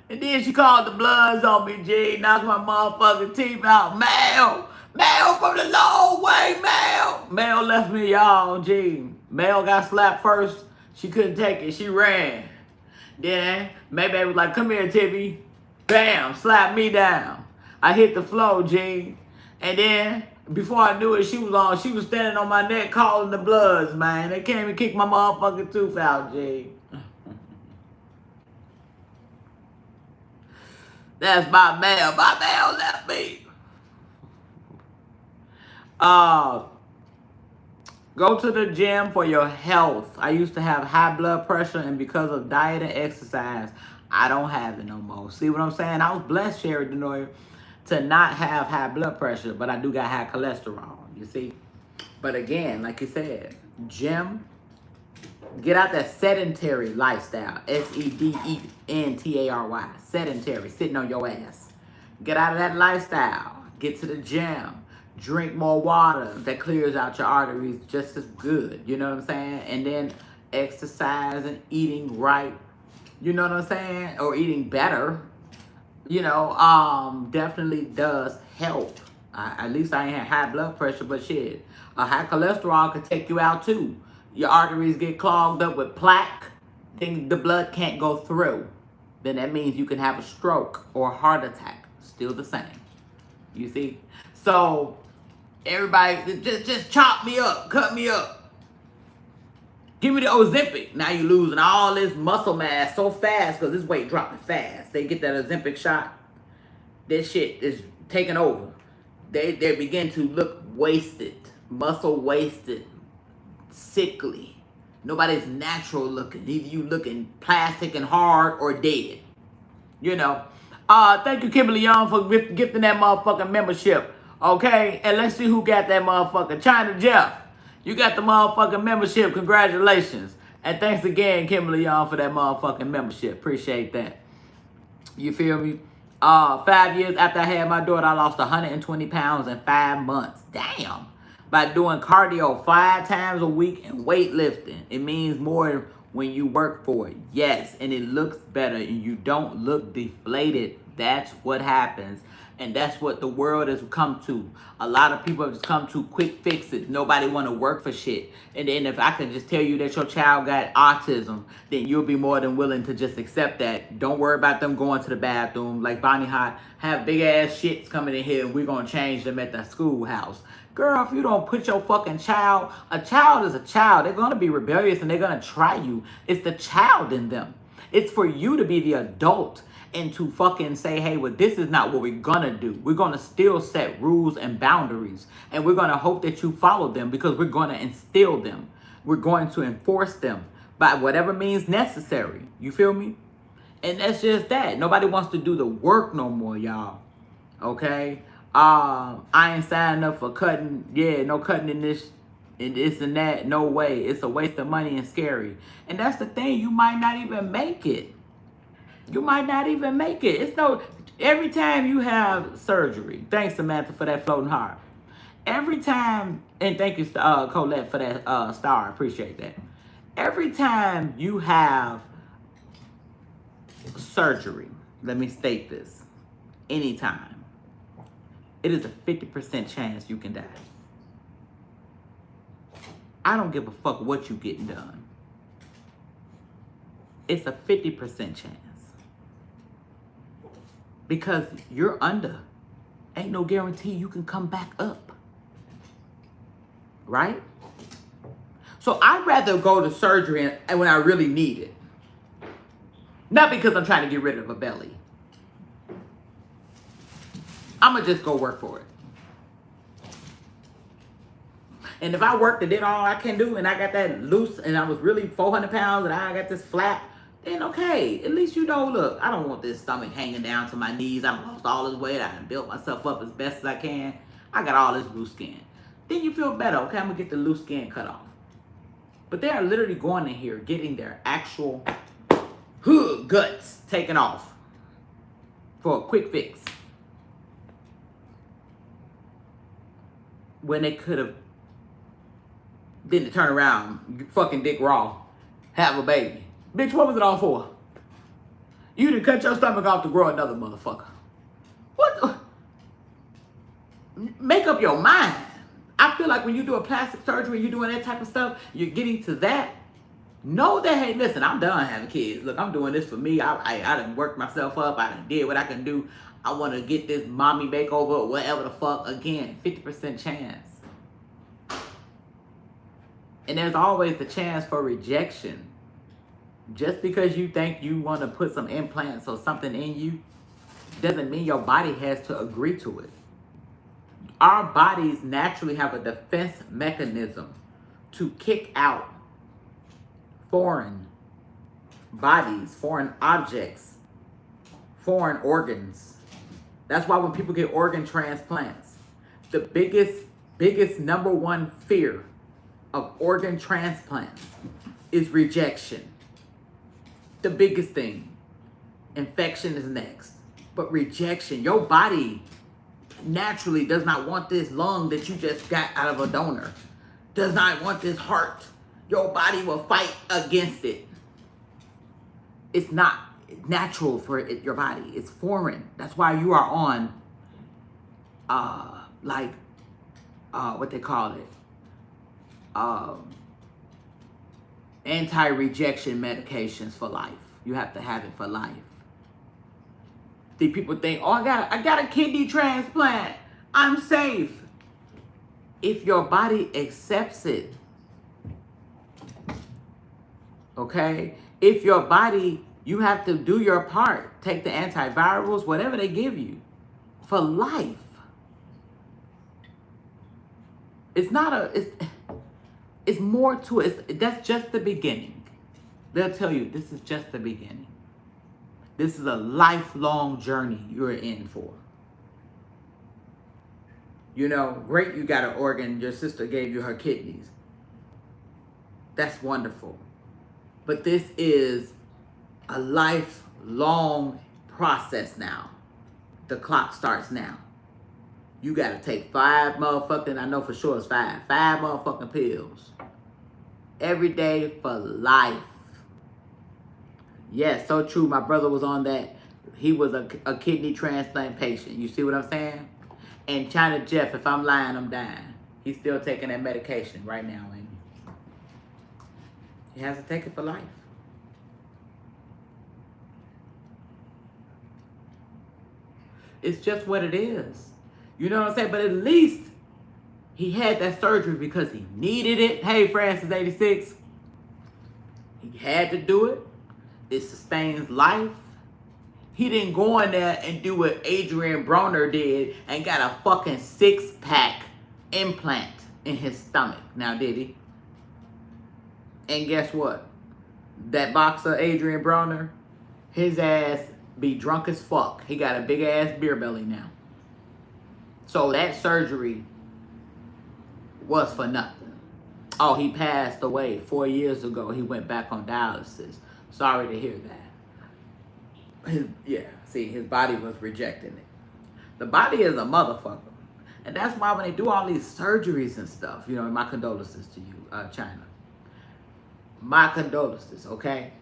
And then she called the bloods on me, G, knocked my motherfucking teeth out. Mel, Mel from the long way, Mel. Mel left me, y'all, G. Mel got slapped first. She couldn't take it. She ran. Then maybe they was like, come here, Tippy. Bam, slap me down. I hit the floor, G. And then before I knew it, she was standing on my neck calling the bloods, man. They came and kicked my motherfucking tooth out, G. That's my Mel. My Mel left me. Go to the gym for your health. I used to have high blood pressure, and because of diet and exercise, I don't have it no more. See what I'm saying? I was blessed, Sherry Denoyer, to not have high blood pressure, but I do got high cholesterol, you see? But again, like you said, gym, get out that sedentary lifestyle. sedentary. Sedentary, sitting on your ass. Get out of that lifestyle. Get to the gym. Drink more water that clears out your arteries just as good. You know what I'm saying? And then exercise and eating right. You know what I'm saying? Or eating better. Definitely does help. At least I ain't had high blood pressure, but shit. A high cholesterol could take you out too. Your arteries get clogged up with plaque. Then the blood can't go through. Then that means you can have a stroke or a heart attack. Still the same. You see? So, everybody, just chop me up, cut me up. Give me the Ozempic. Now you're losing all this muscle mass so fast because this weight dropping fast. They get that Ozempic shot. This shit is taking over. They begin to look wasted, muscle wasted, sickly. Nobody's natural looking. Either you looking plastic and hard or dead. Thank you, Kimberly Young, for gifting that motherfucking membership. Okay? And let's see who got that motherfucker. China Jeff, you got the motherfucking membership. Congratulations. And thanks again, Kimberly Young, for that motherfucking membership. Appreciate that. You feel me? 5 years after I had my daughter, I lost 120 pounds in 5 months. Damn. By doing cardio 5 times a week and weightlifting. It means more when you work for it. Yes, and it looks better and you don't look deflated. That's what happens. And that's what the world has come to. A lot of people have just come to quick fixes. Nobody want to work for shit. And then if I can just tell you that your child got autism, then you'll be more than willing to just accept that. Don't worry about them going to the bathroom. Like Bonnie Hot, have big ass shits coming in here and we're going to change them at the schoolhouse. Girl, if you don't put your fucking child, a child is a child. They're going to be rebellious and they're going to try you. It's the child in them. It's for you to be the adult and to fucking say, hey, well, this is not what we're going to do. We're going to still set rules and boundaries. And we're going to hope that you follow them because we're going to instill them. We're going to enforce them by whatever means necessary. You feel me? And that's just that. Nobody wants to do the work no more, y'all. Okay? I ain't signing up for cutting. Yeah, no cutting in this and that. No way. It's a waste of money and scary. And that's the thing. You might not even make it. You might not even make it. It's no. Every time you have surgery. Thanks, Samantha, for that floating heart. Every time, and thank you, Colette, for that star. I appreciate that. Every time you have surgery, let me state this. Anytime, it is a 50% chance you can die. I don't give a fuck what you getting done. It's a 50% chance. Because you're under. Ain't no guarantee you can come back up. Right? So I'd rather go to surgery and when I really need it. Not because I'm trying to get rid of a belly. I'm going to just go work for it. And if I worked and did all I can do and I got that loose and I was really 400 pounds and I got this flat, then okay, at least you know, look, I don't want this stomach hanging down to my knees. I lost all this weight. I done built myself up as best as I can. I got all this loose skin. Then you feel better. Okay, I'm going to get the loose skin cut off. But they are literally going in here, getting their actual guts taken off for a quick fix. When they could have then turn around, fucking dick raw, have a baby. Bitch, what was it all for? You done cut your stomach off to grow another motherfucker. What? Make up your mind. I feel like when you do a plastic surgery, you're doing that type of stuff, you're getting to that. Know that, hey, listen, I'm done having kids. Look, I'm doing this for me. I done worked myself up. I done did what I can do. I want to get this mommy makeover or whatever the fuck. Again, 50% chance. And there's always the chance for rejection. Just because you think you want to put some implants or something in you doesn't mean your body has to agree to it. Our bodies naturally have a defense mechanism to kick out foreign bodies, foreign objects, foreign organs. That's why when people get organ transplants, the biggest number one fear of organ transplants is rejection. The biggest thing. Infection is next. But rejection, your body naturally does not want this lung that you just got out of a donor. Does not want this heart. Your body will fight against it. It's not natural for your body. It's foreign. That's why you are on, what they call it, anti-rejection medications for life. You have to have it for life. The people think, oh, I got a kidney transplant. I'm safe. If your body accepts it, okay? If your body, you have to do your part. Take the antivirals, whatever they give you, for life. It's not it's more to it. That's just the beginning. They'll tell you this is just the beginning. This is a lifelong journey you're in for. You know, great you got an organ. Your sister gave you her kidneys. That's wonderful. But this is a lifelong process now. the clock starts now. You gotta take 5 motherfucking, I know for sure it's 5 motherfucking pills every day for life. Yes, so true. My brother was on that. He was a kidney transplant patient. You see what I'm saying? And China Jeff, if I'm lying, I'm dying. He's still taking that medication right now, ain't he? He has to take it for life. It's just what it is. You know what I'm saying? But at least he had that surgery because he needed it. Hey, Francis 86. He had to do it. It sustains life. He didn't go in there and do what Adrian Broner did and got a fucking 6-pack implant in his stomach. Now, did he? And guess what? That boxer, Adrian Broner, his ass be drunk as fuck. He got a big ass beer belly now. So that surgery was for nothing. Oh, he passed away 4 years ago. He went back on dialysis. Sorry to hear that. His body was rejecting it. The body is a motherfucker. And that's why when they do all these surgeries and stuff, you know, my condolences to you, China. My condolences, okay?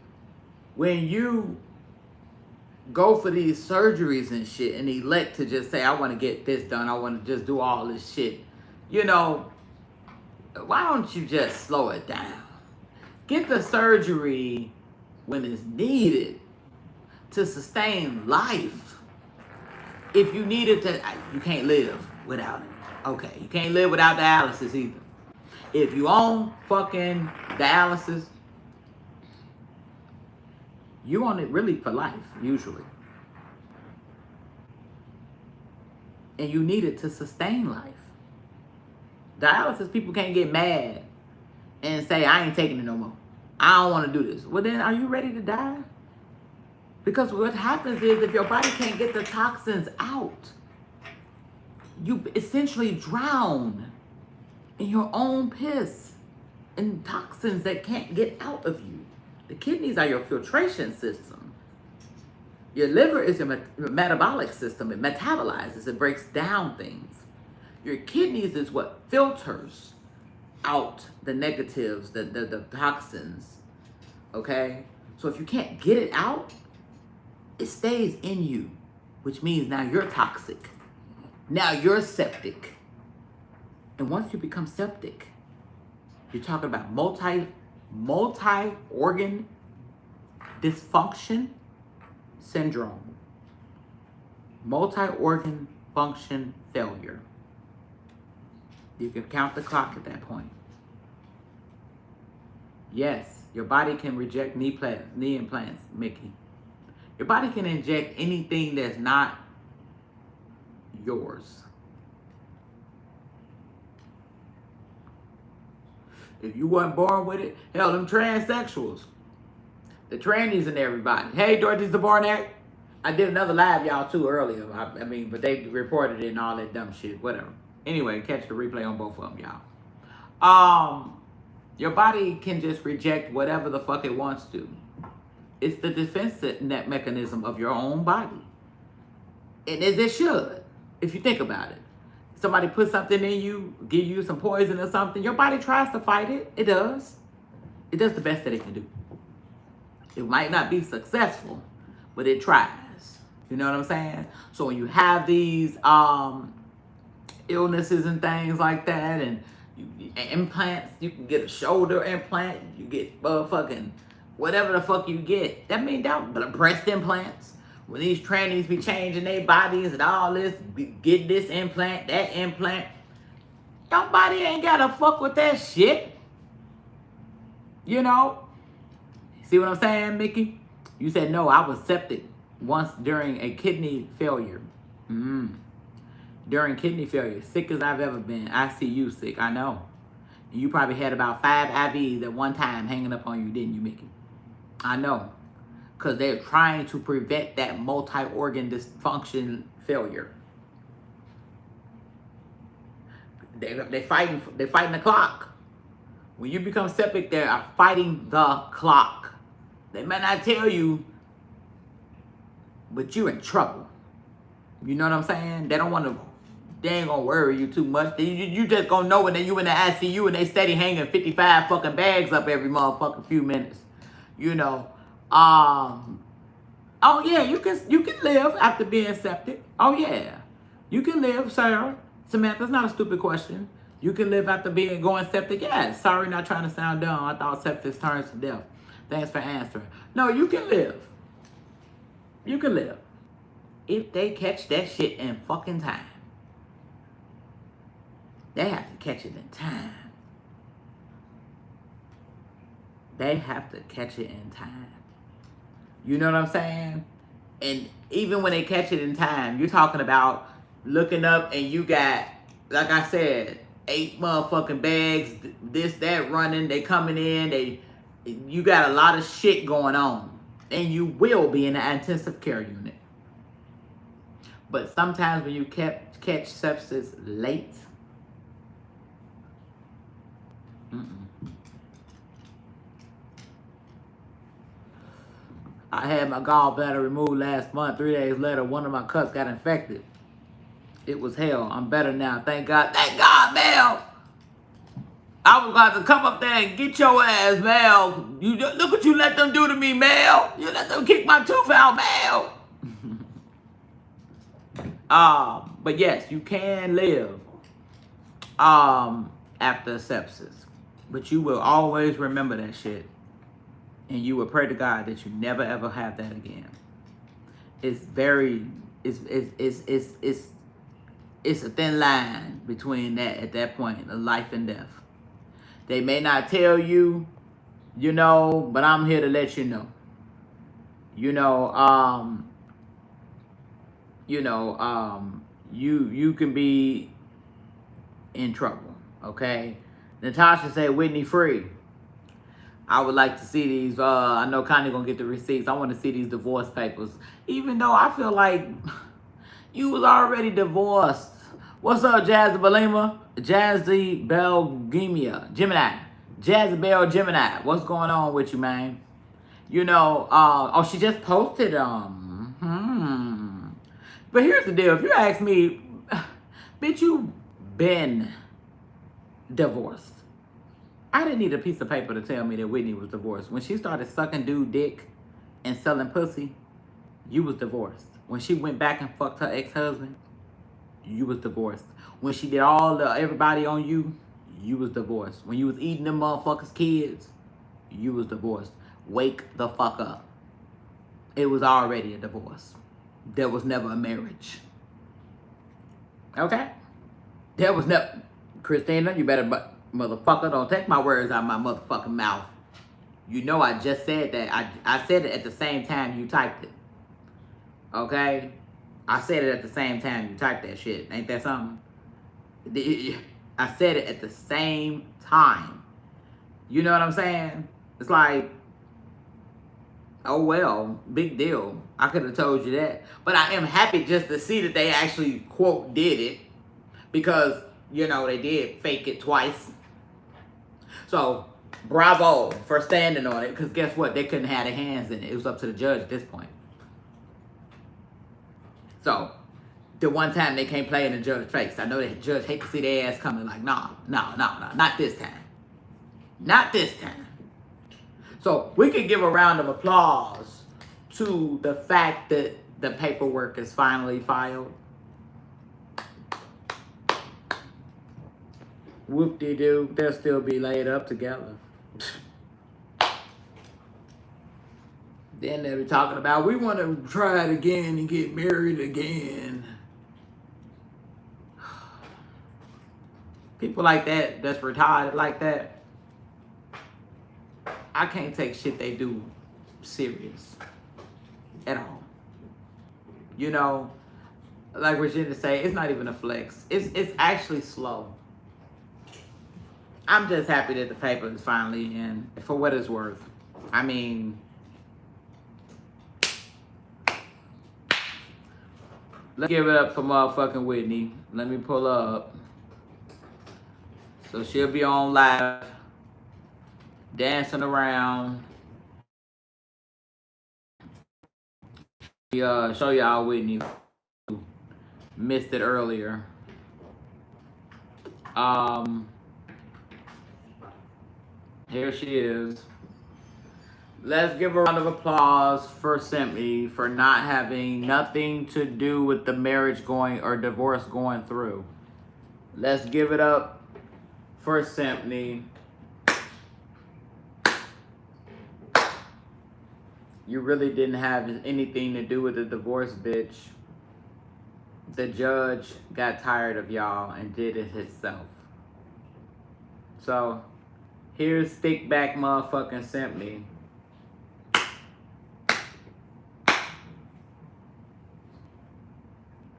When you go for these surgeries and shit and elect to just say, I want to get this done, I want to just do all this shit, you know, why don't you just slow it down? Get the surgery when it's needed to sustain life. If you need it to, you can't live without it. Okay, you can't live without dialysis either. If you own fucking dialysis, you own it really for life, usually. And you need it to sustain life. Dialysis, people can't get mad and say, I ain't taking it no more. I don't want to do this. Well, then, are you ready to die? Because what happens is if your body can't get the toxins out, you essentially drown in your own piss and toxins that can't get out of you. The kidneys are your filtration system. Your liver is your metabolic system. It metabolizes, it breaks down things. Your kidneys is what filters out the negatives, the toxins, okay? So if you can't get it out, it stays in you, which means now you're toxic. Now you're septic. And once you become septic, you're talking about multi-organ dysfunction syndrome. Multi-organ function failure. You can count the clock at that point. Yes, your body can reject knee implants, Mickey. Your body can inject anything that's not yours. If you weren't born with it, hell, them transsexuals, the trannies and everybody. Hey, Dorothy Zabornak. I did another live, y'all, too, earlier. I mean, but they reported it and all that dumb shit. Whatever. Anyway, catch the replay on both of them, y'all. Your body can just reject whatever the fuck it wants to. It's the defense mechanism of your own body. And as it should, if you think about it. Somebody put something in you, give you some poison or something, your body tries to fight it. It does. It does the best that it can do. It might not be successful, but it tries. You know what I'm saying? So when you have these illnesses and things like that, and implants, you can get a shoulder implant, you get motherfucking whatever the fuck you get. That means that breast implants. When these trannies be changing their bodies and all this, get this implant, that implant, your body ain't gotta fuck with that shit. You know? See what I'm saying, Mickey? You said, no, I was septic once during a kidney failure. During kidney failure, sick as I've ever been. ICU sick, I know. And you probably had about 5 IVs at one time hanging up on you, didn't you, Mickey? I know. Because they're trying to prevent that multi-organ dysfunction failure. They're fighting the clock. When you become septic, they are fighting the clock. They may not tell you, but you're in trouble. You know what I'm saying? They don't want to. They ain't gonna worry you too much. You just gonna know when you in the ICU and they steady hanging 55 fucking bags up every motherfucking few minutes. You know. Oh yeah, you can live after being septic. Oh yeah, you can live, Sarah. Samantha's not a stupid question. You can live after going septic. Yeah, sorry, not trying to sound dumb. I thought septic turns to death. Thanks for answering. No, you can live. You can live if they catch that shit in fucking time. They have to catch it in time. They have to catch it in time. You know what I'm saying? And even when they catch it in time, you're talking about looking up and you got, like I said, 8 motherfucking bags, this, that running, they coming in, you got a lot of shit going on. And you will be in the intensive care unit. But sometimes when you catch sepsis late, I had my gallbladder removed last month. 3 days later, one of my cuts got infected. It was hell. I'm better now. Thank God. Thank God, Mel. I was about to come up there and get your ass, Mel. Look what you let them do to me, Mel. You let them kick my tooth out, Mel. But yes, you can live after sepsis. But you will always remember that shit. And you will pray to God that you never ever have that again. It's a thin line between that at that point of life and death. They may not tell you, you know, but I'm here to let you know. You can be in trouble, okay? Natasha said Whitney free. I would like to see these, I know Connie gonna get the receipts. I want to see these divorce papers. Even though I feel like you was already divorced. What's up, Jazzy Belima? Jazzy Belgemia. Gemini. Jazzy Bell Gemini. What's going on with you, man? You know, oh, she just posted, But here's the deal. If you ask me, bitch, you been divorced. I didn't need a piece of paper to tell me that Whitney was divorced. When she started sucking dude dick and selling pussy, you was divorced. When she went back and fucked her ex-husband, you was divorced. When she did everybody on you, you was divorced. When you was eating them motherfuckers' kids, you was divorced. Wake the fuck up. It was already a divorce. There was never a marriage. Okay? There was never... Christina, you better... Motherfucker, don't take my words out of my motherfucking mouth. You know I just said that. I said it at the same time you typed it. Okay? I said it at the same time you typed that shit. Ain't that something? I said it at the same time. You know what I'm saying? It's like, oh well, big deal. I could have told you that. But I am happy just to see that they actually, quote, did it. Because, you know, they did fake it twice. So, bravo for standing on it. Because guess what? They couldn't have their hands in it. It was up to the judge at this point. So, the one time they can't play in the judge's face. I know the judge hate to see their ass coming like, no, not this time. Not this time. So, we could give a round of applause to the fact that the paperwork is finally filed. Whoop-de-doo, they'll still be laid up together. Then they'll be talking about, we want to try it again and get married again. People like that, that's retarded like that, I can't take shit they do serious at all. You know, like Regina say, it's not even a flex. It's actually slow. I'm just happy that the paper is finally in, for what it's worth. I mean, let's give it up for motherfucking Whitney. Let me pull up. So she'll be on live, dancing around. Show y'all Whitney. missed it earlier. Here she is. Let's give a round of applause for Simply for not having nothing to do with the marriage going or divorce going through. Let's give it up for Simply. You really didn't have anything to do with the divorce, bitch. The judge got tired of y'all and did it himself. So, here's stick back motherfucking Simply.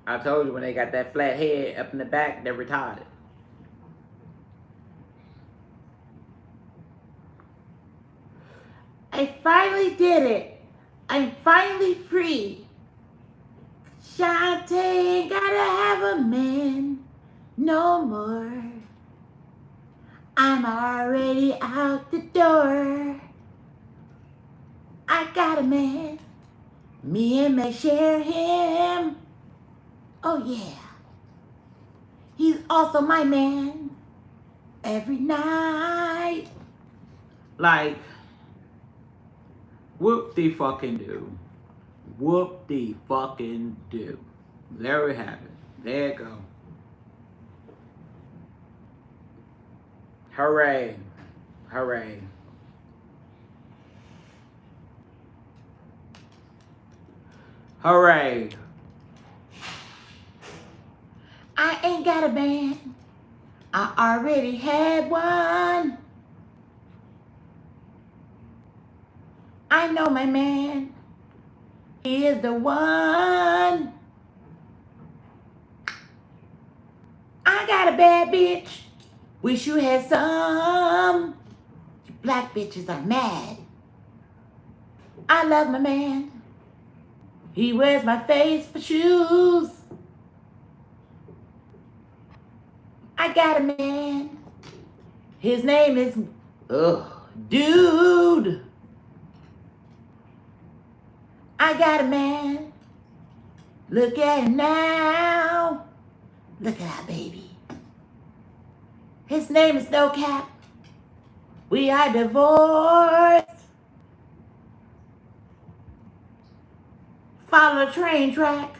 I told you when they got that flat head up in the back, they're retarded. I finally did it. I'm finally free. Shantae ain't gotta have a man no more. I'm already out the door. I got a man. Me and May share him. Oh yeah. He's also my man. Every night. Like, whoop-de-fucking-do. Whoop-de-fucking-do. There we have it. There you go. Hooray. Hooray. Hooray. I ain't got a band. I already had one. I know my man. He is the one. I got a bad bitch. Wish you had some. You black bitches are mad. I love my man. He wears my face for shoes. I got a man. His name is Dude. I got a man. Look at him now. Look at our baby. His name is No Cap. We are divorced. Follow the train track.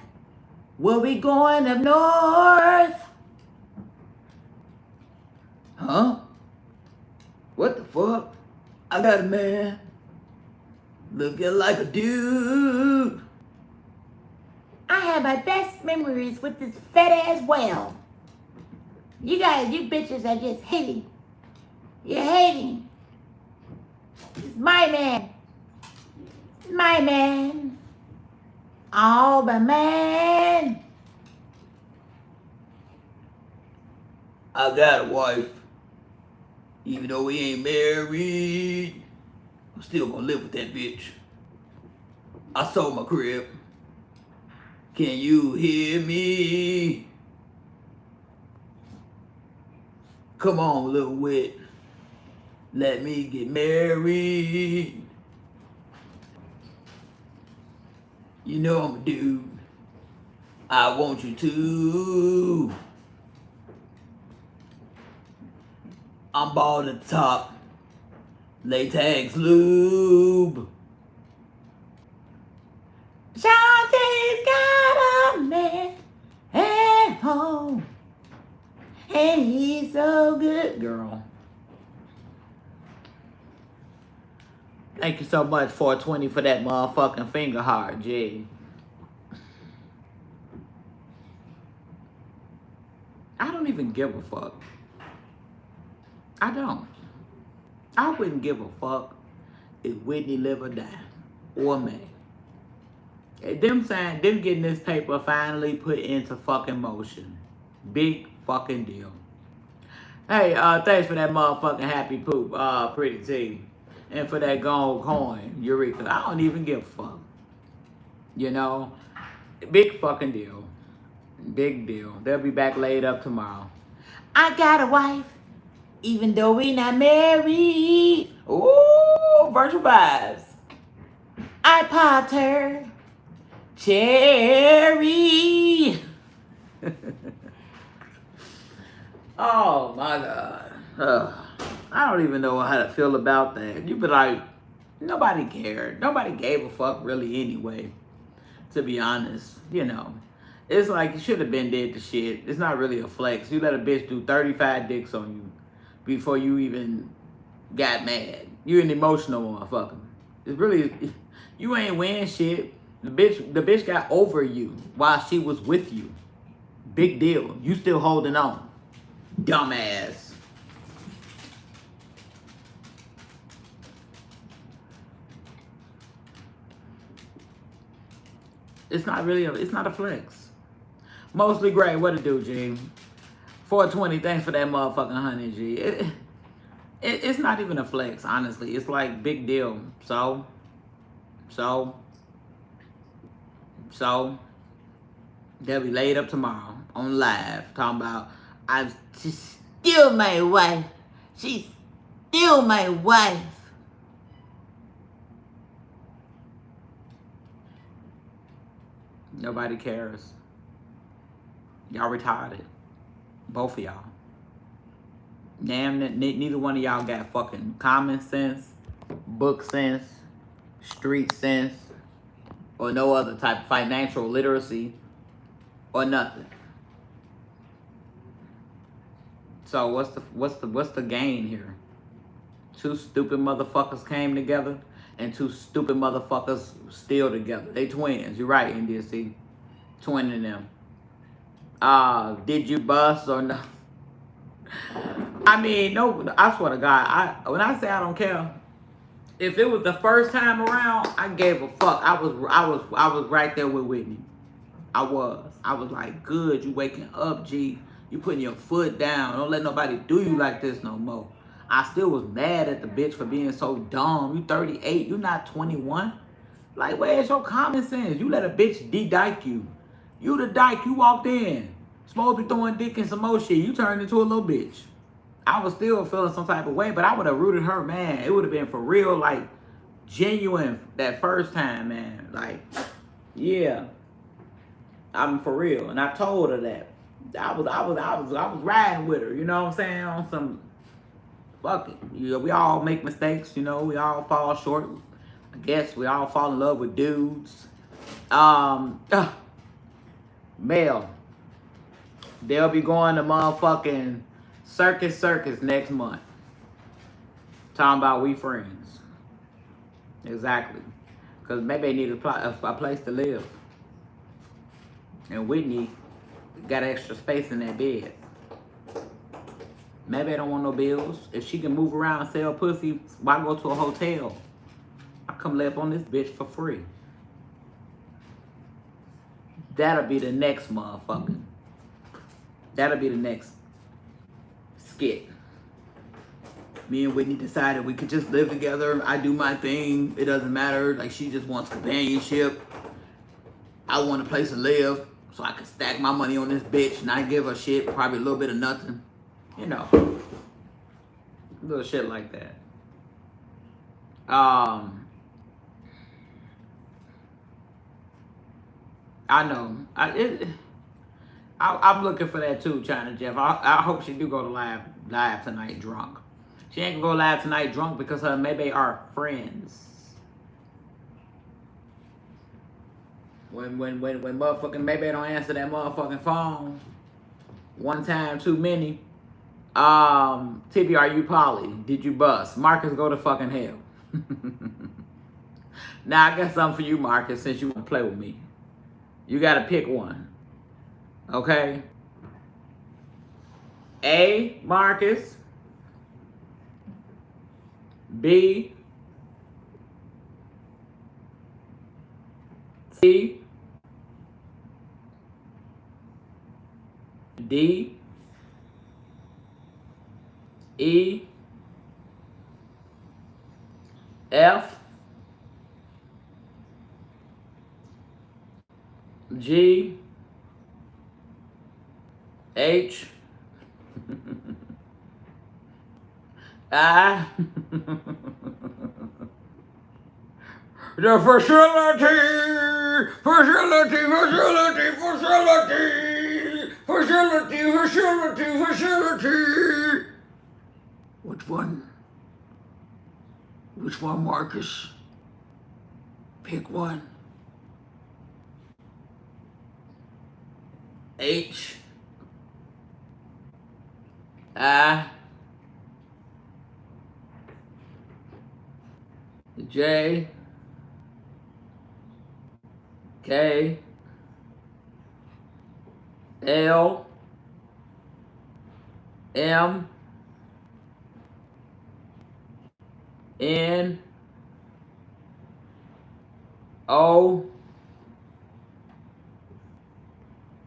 Where we going up north? Huh? What the fuck? I got a man. Looking like a dude. I have my best memories with this fat ass whale. You guys, you bitches are just hating. You're hating. It's my man. My man. Oh, my man. I got a wife. Even though we ain't married, I'm still gonna live with that bitch. I sold my crib. Can you hear me? Come on, little wit. Let me get married. You know I'm a dude. I want you to. I'm bald at the top. Latex lube. Shantae's got a man at home. And he's so good, girl. Thank you so much, 420, for that motherfucking finger heart, G. I don't even give a fuck. I don't. I wouldn't give a fuck if Whitney live or die. Or May. Them getting this paper finally put into fucking motion. Big fucking deal. Hey, thanks for that motherfucking happy poop, Pretty T. And for that gold coin, Eureka. I don't even give a fuck. You know? Big fucking deal. Big deal. They'll be back laid up tomorrow. I got a wife, even though we not married. Ooh, virtual vibes. I popped her cherry. Oh my God. I don't even know how to feel about that. You be like, nobody cared. Nobody gave a fuck really anyway. To be honest, you know. It's like you should have been dead to shit. It's not really a flex. You let a bitch do 35 dicks on you before you even got mad. You an emotional motherfucker. It's really, you ain't win shit. The bitch got over you while she was with you. Big deal. You still holding on. Dumbass. It's not really it's not a flex. Mostly great. What it do, G? 420, thanks for that motherfucking 100, G. It's not even a flex, honestly. It's like big deal. So they'll be laid up tomorrow on live talking about she's still my wife. She's still my wife. Nobody cares. Y'all retarded. Both of y'all. Damn, neither one of y'all got fucking common sense, book sense, street sense, or no other type of financial literacy, or nothing. So what's the gain here? Two stupid motherfuckers came together, and two stupid motherfuckers still together. They twins. You're right, NDC. Twinning them. Did you bust or no? I mean, no, I swear to God, when I say I don't care, if it was the first time around, I gave a fuck. I was right there with Whitney. I was like, good, you waking up, G. You putting your foot down. Don't let nobody do you like this no more. I still was mad at the bitch for being so dumb. You 38, you not 21. Like, where's your common sense? You let a bitch de-dyke you. You the dyke, you walked in. Supposed to be throwing dick and some more shit. You turned into a little bitch. I was still feeling some type of way, but I would have rooted her, man. It would have been for real, like, genuine that first time, man. Like, yeah. I'm for real. And I told her that. I was riding with her, you know what I'm saying? On some, fuck it. You know, we all make mistakes, you know, we all fall short. I guess we all fall in love with dudes. Male. They'll be going to motherfucking Circus next month. Talking about we friends. Exactly. Because maybe they need a place to live. And Whitney got extra space in that bed. Maybe they don't want no bills. If she can move around and sell pussy, why go to a hotel? I come lay up on this bitch for free. That'll be the next motherfucker. That'll be the next skit. Me and Whitney decided we could just live together. I do my thing. It doesn't matter. Like, she just wants companionship. I want a place to live so I can stack my money on this bitch, not give her shit, probably a little bit of nothing. You know. Little shit like that. I know. I'm looking for that too, China Jeff. I hope she do go to live tonight drunk. She ain't gonna go live tonight drunk because her maybe are friends. When motherfucking maybe don't answer that motherfucking phone one time too many. TB, are you Polly? Did you bust? Marcus, go to fucking hell. Now I got something for you, Marcus, since you want to play with me. You gotta pick one. Okay? A, Marcus. B, C, D, E, F, G, H, I, the facility, Facility. Which one? Which one, Marcus? Pick one. H. I. J. K. L. M. N. O.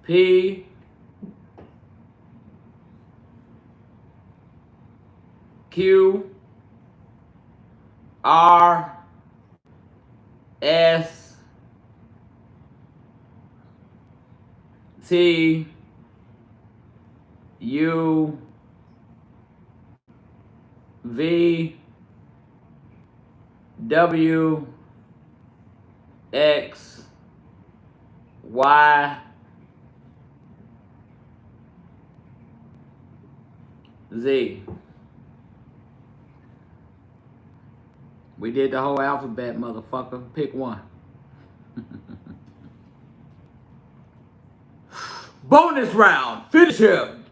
P. Q. R. S. T. U. V. W. X. Y. Z. We did the whole alphabet, motherfucker. Pick one. Bonus round. Finish him.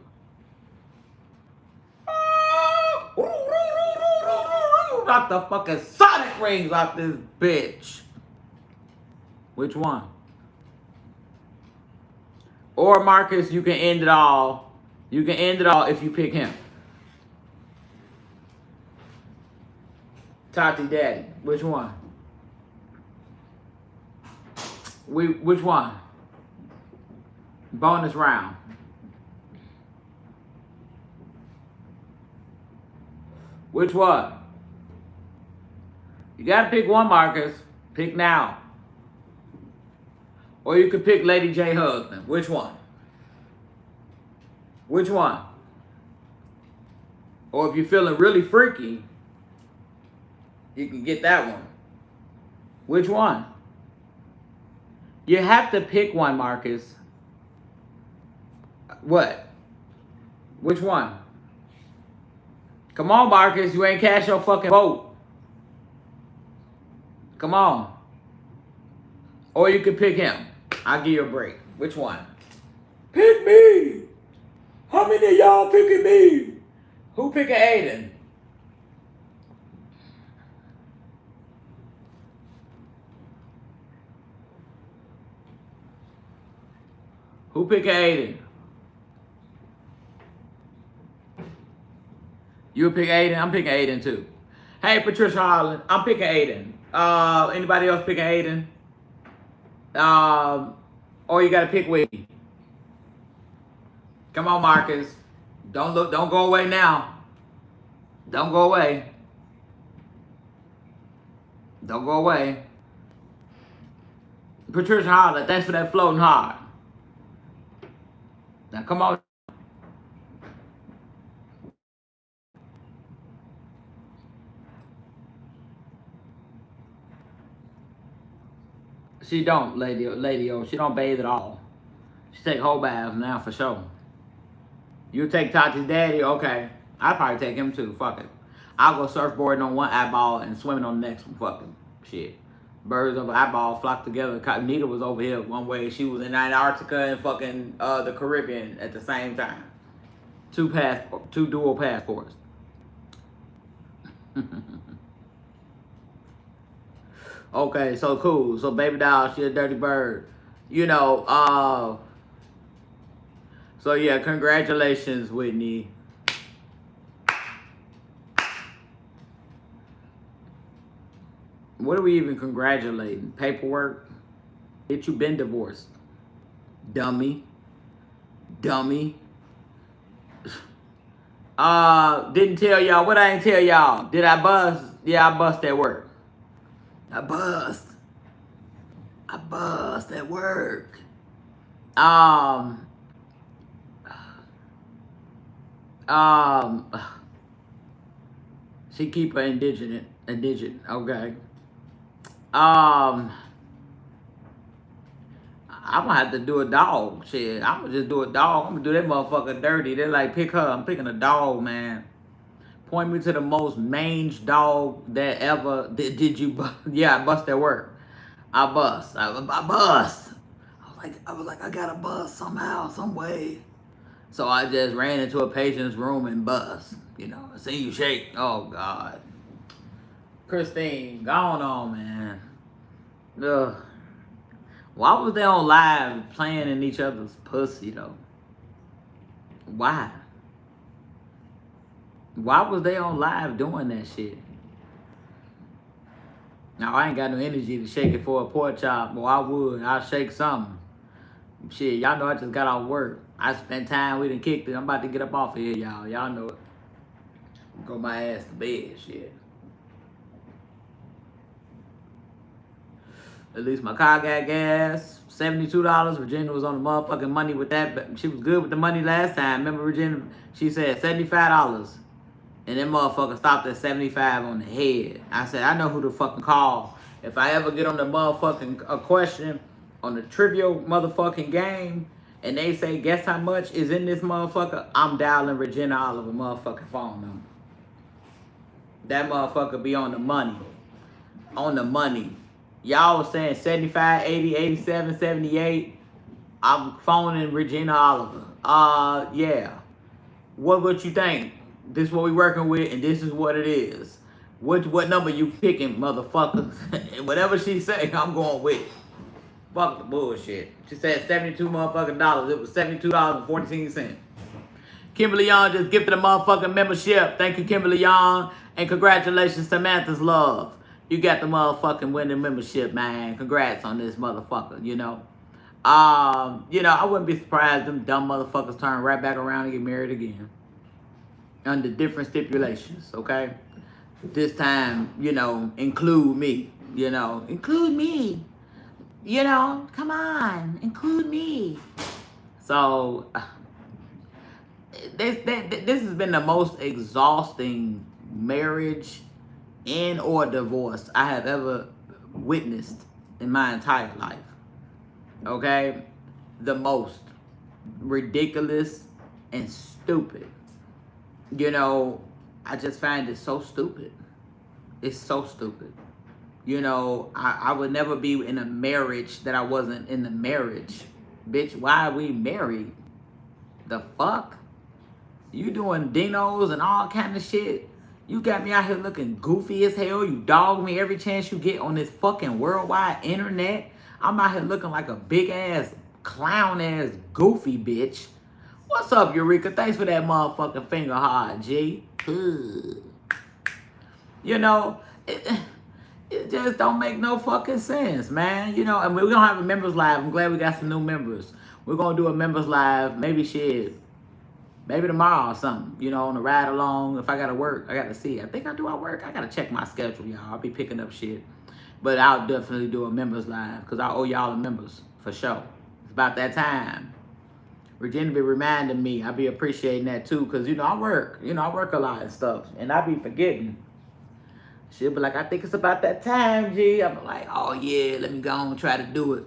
Knock the fucking Sonic rings off this bitch. Which one? Or Marcus, you can end it all. You can end it all if you pick him. Tati Daddy, which one? Which one? Bonus round. Which one? You gotta pick one, Marcus. Pick now. Or you could pick Lady J husband. Which one? Which one? Or if you're feeling really freaky, you can get that one. Which one? You have to pick one, Marcus. What? Which one? Come on, Marcus. You ain't cast your fucking vote. Come on. Or you can pick him. I'll give you a break. Which one? Pick me. How many of y'all picking me? Who picking Aiden? Who picking Aiden? You pick Aiden? I'm picking Aiden too. Hey, Patricia Holland, I'm picking Aiden. Anybody else picking Aiden? Or you gotta pick with me. Come on, Marcus. Don't go away now. Don't go away. Don't go away. Patricia Holland, thanks for that floating heart. Now come on. She don't, lady O. She don't bathe at all. She take whole baths now for sure. You take Tati's daddy, okay. I'd probably take him too. Fuck it. I'll go surfboarding on one eyeball and swimming on the next one. Fucking shit. Birds of an eyeball flock together. Nita was over here one way. She was in Antarctica and fucking the Caribbean at the same time. Two dual passports. Okay, so cool. So baby doll, she a dirty bird. You know, so yeah, congratulations, Whitney. What are we even congratulating? Paperwork? Bitch, you been divorced. Dummy. Dummy. Didn't tell y'all. What I ain't tell y'all? Did I bust? Yeah, I bust at work. I bust at work. She keep her indigent, okay. I I'm gonna have to do a dog. Shit, I'm gonna just do a dog. I'm gonna do that motherfucker dirty. They're like, pick her. I'm picking a dog, man. Point me to the most mange dog that ever did you bust? Yeah, I bust at work. I bust. I bust. I was like, I gotta bust somehow, some way. So I just ran into a patient's room and bust. You know, I see you shake. Oh God. Christine, gone on, man. Ugh. Why was they on live playing in each other's pussy though? Why? Why was they on live doing that shit? Now I ain't got no energy to shake it for a pork chop, but I would. I'll shake something. Shit, y'all know I just got off work. I spent time, we done kicked it. I'm about to get up off of here, y'all. Y'all know it. Go my ass to bed, shit. At least my car got gas. $72. Virginia was on the motherfucking money with that. But she was good with the money last time. Remember Virginia? She said $75. And that motherfucker stopped at 75 on the head. I said, I know who to fucking call. If I ever get on the motherfucking question on the trivial motherfucking game and they say, guess how much is in this motherfucker? I'm dialing Regina Oliver motherfucking phone number. That motherfucker be on the money. On the money. Y'all was saying 75, 80, 87, 78. I'm phoning Regina Oliver. Yeah. What you think? This is what we working with, and this is what it is. What number you picking, motherfucker? And whatever she say, I'm going with. Fuck the bullshit. She said $72 motherfucking dollars. It was $72.14. Kimberly Young just gifted a motherfucking membership. Thank you, Kimberly Young. And congratulations, Samantha's Love. You got the motherfucking winning membership, man. Congrats on this motherfucker, you know. I wouldn't be surprised them dumb motherfuckers turn right back around and get married again. Under different stipulations, okay? This time, include me, include me. Come on, include me. So, this has been the most exhausting marriage and or divorce I have ever witnessed in my entire life. Okay? The most ridiculous and stupid. I just find it so stupid. It's so stupid. I would never be in a marriage that I wasn't in the marriage. Bitch, why are we married? The fuck? You doing dinos and all kind of shit? You got me out here looking goofy as hell. You dog me every chance you get on this fucking worldwide internet. I'm out here looking like a big ass, clown ass, goofy bitch. What's up, Eureka? Thanks for that motherfucking finger hard, G. It just don't make no fucking sense, man. And we're gonna have a members live. I'm glad we got some new members. We're gonna do a members live, maybe tomorrow or something, on the ride along. If I gotta work, I gotta see. I think I do at work. I gotta check my schedule, y'all. I'll be picking up shit. But I'll definitely do a members live because I owe y'all the members for sure. It's about that time. Virginia be reminding me. I be appreciating that too because, I work. I work a lot and stuff. And I be forgetting. She'll be like, I think it's about that time, G. I'm like, oh yeah, let me go on and try to do it.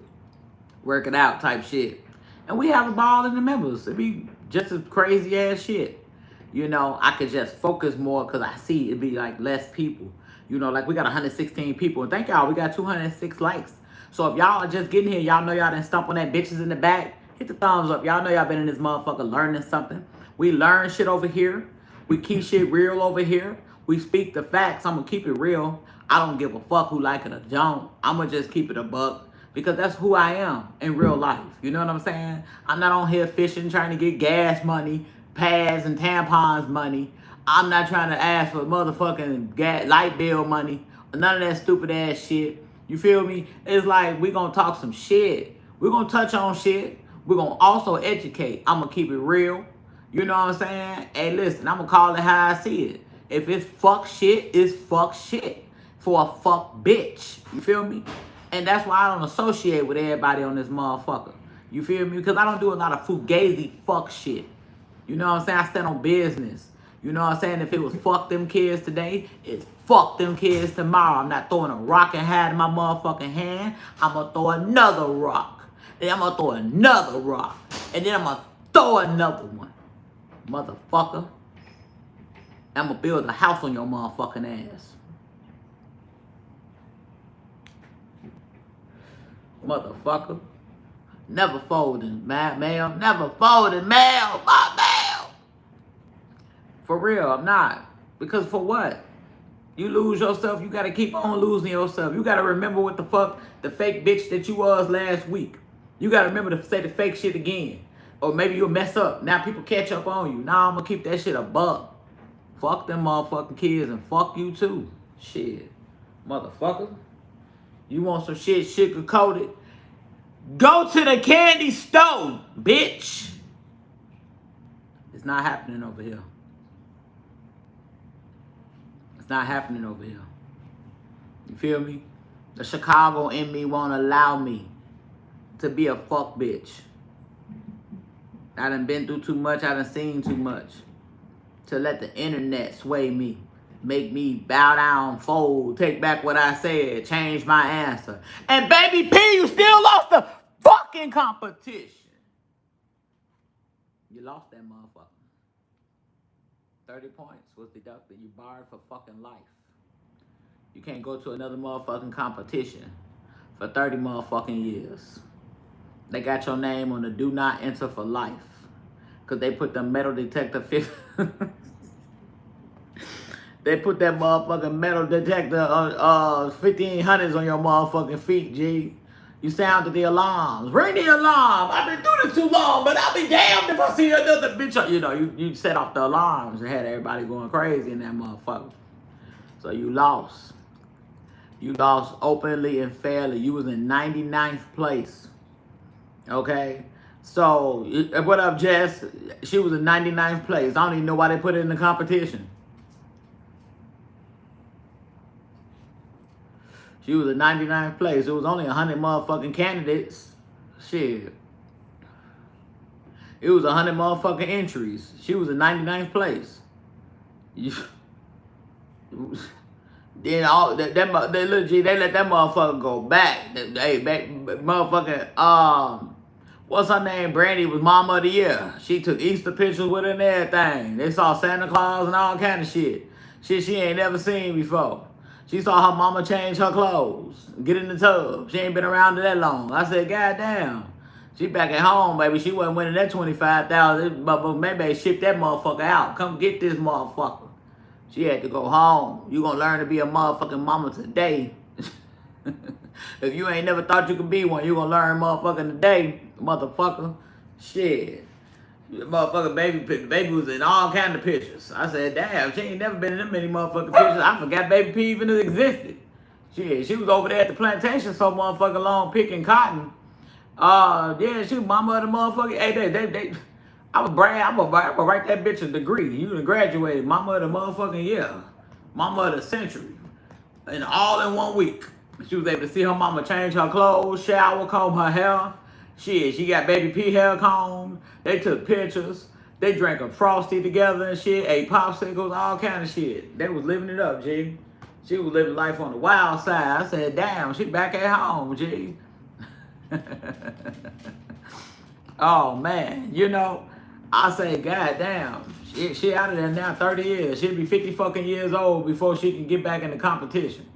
Work it out type shit. And we have a ball in the members. It be just as crazy ass shit. I could just focus more because I see it be like less people. Like we got 116 people. And thank y'all, we got 206 likes. So if y'all are just getting here, y'all know y'all done stump on that bitches in the back. Hit the thumbs up. Y'all know y'all been in this motherfucker learning something. We learn shit over here. We keep shit real over here. We speak the facts. I'm going to keep it real. I don't give a fuck who like it or don't. I'm going to just keep it a buck. Because that's who I am in real life. You know what I'm saying? I'm not on here fishing, trying to get gas money, pads and tampons money. I'm not trying to ask for motherfucking light bill money. Or none of that stupid ass shit. You feel me? It's like we going to talk some shit. We're going to touch on shit. We're going to also educate. I'm going to keep it real. You know what I'm saying? Hey, listen, I'm going to call it how I see it. If it's fuck shit, it's fuck shit. For a fuck bitch. You feel me? And that's why I don't associate with everybody on this motherfucker. You feel me? Because I don't do a lot of fugazi fuck shit. You know what I'm saying? I stand on business. You know what I'm saying? If it was fuck them kids today, it's fuck them kids tomorrow. I'm not throwing a rock and hide in my motherfucking hand. I'm going to throw another rock. And I'm gonna throw another rock. And then I'm gonna throw another one. Motherfucker. I'm gonna build a house on your motherfucking ass. Motherfucker. Never folding, ma'am. Never folding, ma'am. My ma'am. For real, I'm not. Because for what? You lose yourself, you gotta keep on losing yourself. You gotta remember what the fuck the fake bitch that you was last week. You gotta remember to say the fake shit again. Or maybe you'll mess up. Now people catch up on you. Now I'm gonna keep that shit a buck. Fuck them motherfucking kids and fuck you too. Shit. Motherfucker. You want some shit sugar coated? Go to the candy store, bitch. It's not happening over here. It's not happening over here. You feel me? The Chicago in me won't allow me to be a fuck bitch. I done been through too much. I done seen too much. To let the internet sway me. Make me bow down, fold, take back what I said, change my answer. And baby P, you still lost the fucking competition. You lost that motherfucker. 30 points was deducted. You barred for fucking life. You can't go to another motherfucking competition for 30 motherfucking years. They got your name on the do not enter for life. Because they put the metal detector They put that motherfucking metal detector 1500s on your motherfucking feet, G. You sounded the alarms. Ring the alarm. I've been doing this too long, but I'll be damned if I see another bitch. You know, you set off the alarms and had everybody going crazy in that motherfucker. So you lost. You lost openly and fairly. You was in 99th place. Okay? So, what up, Jess? She was in 99th place. I don't even know why they put it in the competition. She was in 99th place. It was only 100 motherfucking candidates. Shit. It was 100 motherfucking entries. She was in 99th place. Then all they legit, they let that motherfucker go back. Hey, back motherfucking what's her name? Brandy was Mama of the Year. She took Easter pictures with her and everything. They saw Santa Claus and all kind of shit. Shit she ain't never seen before. She saw her mama change her clothes, get in the tub. She ain't been around that long. I said, God damn. She back at home, baby. She wasn't winning that $25,000, but maybe they shipped that motherfucker out. Come get this motherfucker. She had to go home. You gonna learn to be a motherfucking mama today. If you ain't never thought you could be one, you gonna learn motherfucking today, motherfucker. Shit. Motherfucker baby was in all kind of pictures. I said, damn, she ain't never been in that many motherfucking pictures. I forgot baby P even existed. Shit, she was over there at the plantation so motherfucking long picking cotton. Yeah, she was mama of the motherfucker. Hey, I was brag. I'm gonna write that bitch a degree. You done graduated, mama of the motherfucking year, mama of the century, and all in 1 week. She was able to see her mama change her clothes, shower, comb her hair. Shit, she got baby P hair combed. They took pictures. They drank a Frosty together and shit, ate popsicles, all kind of shit. They was living it up, G. She was living life on the wild side. I said, damn, she back at home, G. Oh, man. You know, I say, God damn. She out of there now 30 years. She'll be 50 fucking years old before she can get back in the competition.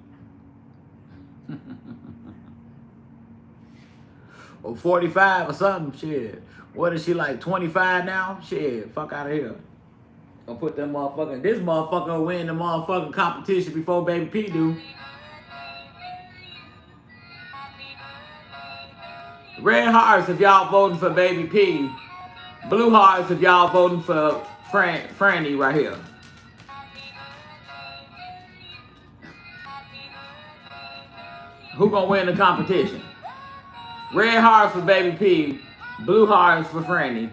Or 45 or something, shit. What is she, like 25 now? Shit, fuck out of here. Gonna put them motherfucking, this motherfucker win the motherfucking competition before baby P do. Red hearts if y'all voting for baby P. Blue hearts if y'all voting for Franny right here. Who gonna win the competition? Red hearts for baby P, blue hearts for Franny.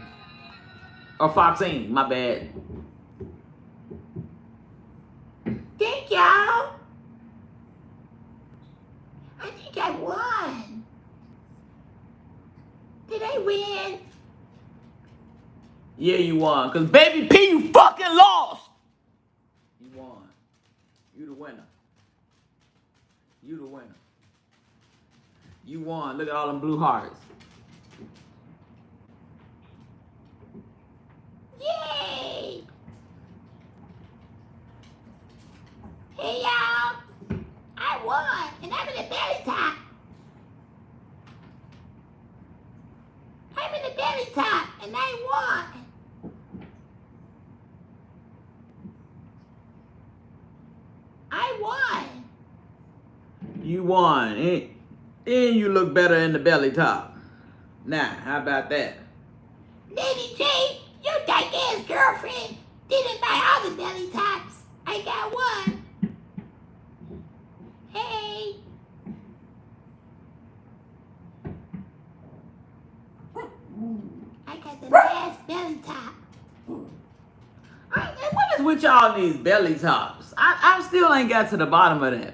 Or Foxine, my bad. Thank y'all. I think I won. Did I win? Yeah, you won. Because baby P, you fucking lost. You won. You the winner. You the winner. You won. Look at all them blue hearts. belly top, and I won. I won. You won, and you look better in the belly top. Now, how about that? Lady J, your dyke ass girlfriend didn't buy all the belly tops. I got one. Hey. I got the last belly top. What is with y'all these belly tops? I still ain't got to the bottom of that.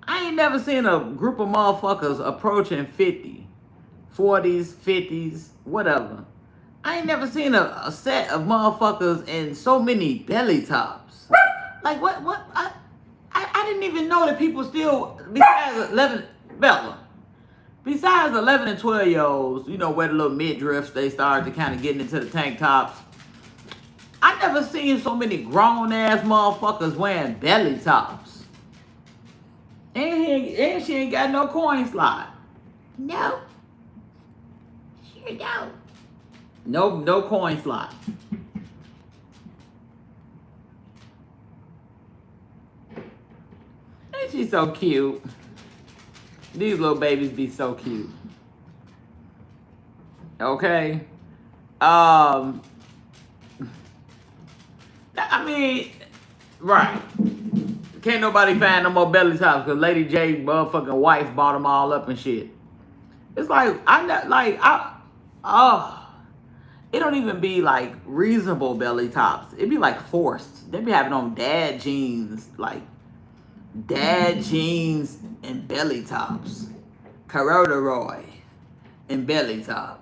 I ain't never seen a group of motherfuckers approaching 50, 40s, 50s, whatever. I ain't never seen a set of motherfuckers in so many belly tops. Like what? I didn't even know that people still, besides 11 and 12-year-olds, you know, wear the little midriffs, they started to kind of getting into the tank tops. I never seen so many grown ass motherfuckers wearing belly tops. And she ain't got no coin slide. No. Sure don't. No coin slide. And she's so cute. These little babies be so cute. Okay. I mean, right. Can't nobody find no more belly tops because Lady J motherfucking wife bought them all up and shit. It's like, it don't even be like reasonable belly tops. It be like forced. They be having on dad jeans, like dad jeans and belly tops. Corduroy and belly tops.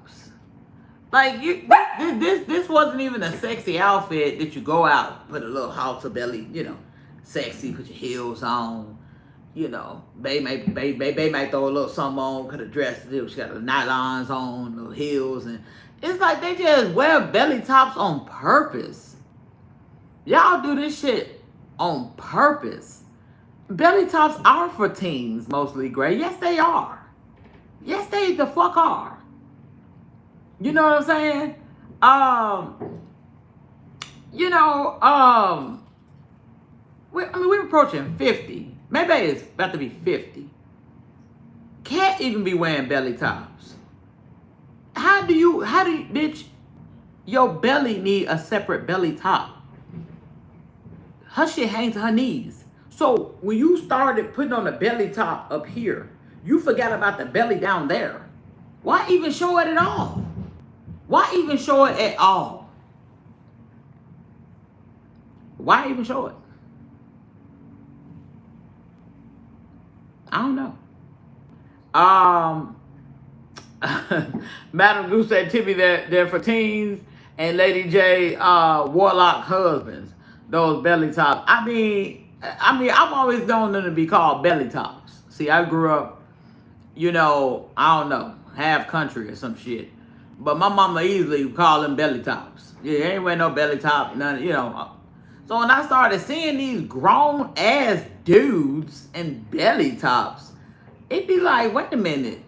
Like this wasn't even a sexy outfit that you go out, put a little halter belly, you know, sexy, put your heels on, you know. Babe might throw a little something on, could have dressed it. She got the nylons on, little heels, and it's like they just wear belly tops on purpose. Y'all do this shit on purpose. Belly tops are for teens, mostly, Gray. Yes, they are. Yes, they the fuck are. You know what I'm saying? We're approaching 50. Maybe it's about to be 50. Can't even be wearing belly tops. How do you, bitch, your belly need a separate belly top. Her shit hangs to her knees. So when you started putting on the belly top up here, you forgot about the belly down there. Why even show it at all? Why even show it at all? Why even show it? I don't know. Madam Goose said Timmy they're for teens, and Lady J warlock husbands. Those belly tops. I mean I've always known them to be called belly tops. See, I grew up, you know, I don't know, half country or some shit. But my mama easily called them belly tops. Yeah, ain't wearing no belly top, none, you know. So when I started seeing these grown ass dudes in belly tops, it'd be like, wait a minute.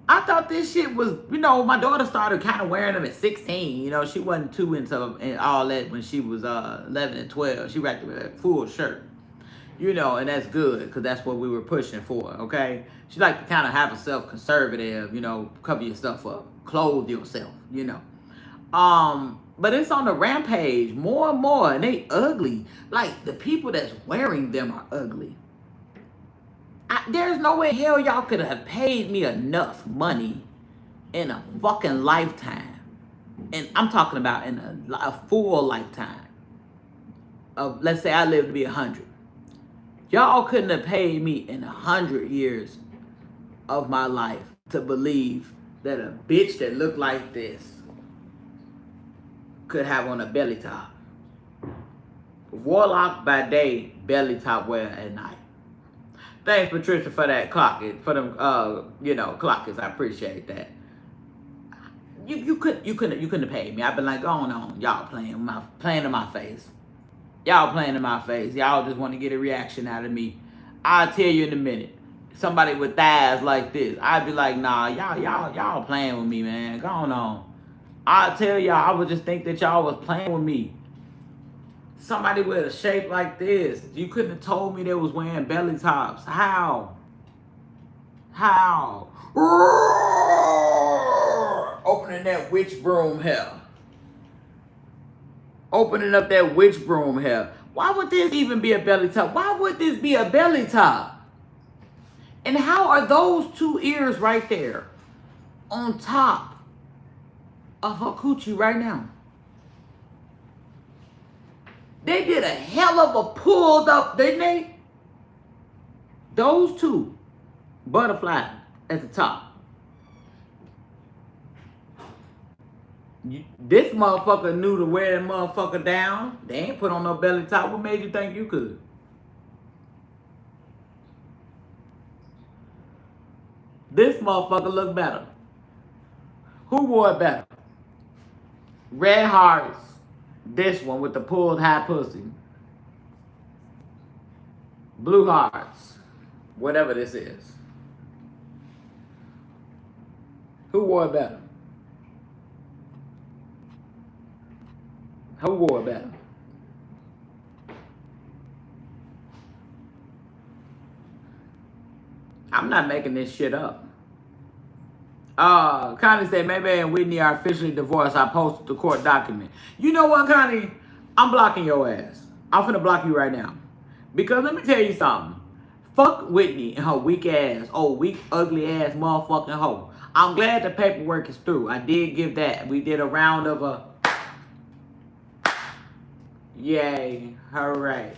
I thought this shit was, you know, my daughter started kind of wearing them at 16. You know, she wasn't too into all that when she was 11 and 12. She rocked a full shirt. You know, and that's good because that's what we were pushing for, okay? She liked to kind of have herself conservative, you know, cover yourself up, clothe yourself, you know. But it's on the rampage more and more, and they ugly. Like, the people that's wearing them are ugly. There's no way hell y'all could have paid me enough money in a fucking lifetime. And I'm talking about in a full lifetime. Of, let's say I live to be 100. Y'all couldn't have paid me in 100 years of my life to believe that a bitch that looked like this could have on a belly top. Warlock by day, belly top wear at night. Thanks, Patricia, for that clock. For them, clockers. I appreciate that. You couldn't have paid me. I've been like, going on, y'all playing in my face. Y'all playing in my face. Y'all just want to get a reaction out of me. I'll tell you in a minute. Somebody with thighs like this, I'd be like, nah, y'all playing with me, man. Go on. I tell y'all, I would just think that y'all was playing with me. Somebody with a shape like this. You couldn't have told me they was wearing belly tops. How? How? Opening that witch broom hair. Opening up that witch broom hair. Why would this even be a belly top? Why would this be a belly top? And how are those two ears right there on top of her coochie right now? They did a hell of a pulled up, didn't they? Those two. Butterfly at the top. This motherfucker knew to wear that motherfucker down. They ain't put on no belly top. What made you think you could? This motherfucker look better. Who wore it better? Red Hearts. This one with the pulled high pussy. Blue Hearts. Whatever this is. Who wore it better? Who wore it better? I'm not making this shit up. Connie said, maybe and Whitney are officially divorced. I posted the court document. You know what, Connie? I'm blocking your ass. I'm finna block you right now. Because let me tell you something. Fuck Whitney and her weak ass, weak, ugly ass motherfucking hoe. I'm glad the paperwork is through. I did give that. We did a round of a... Yay. Hooray.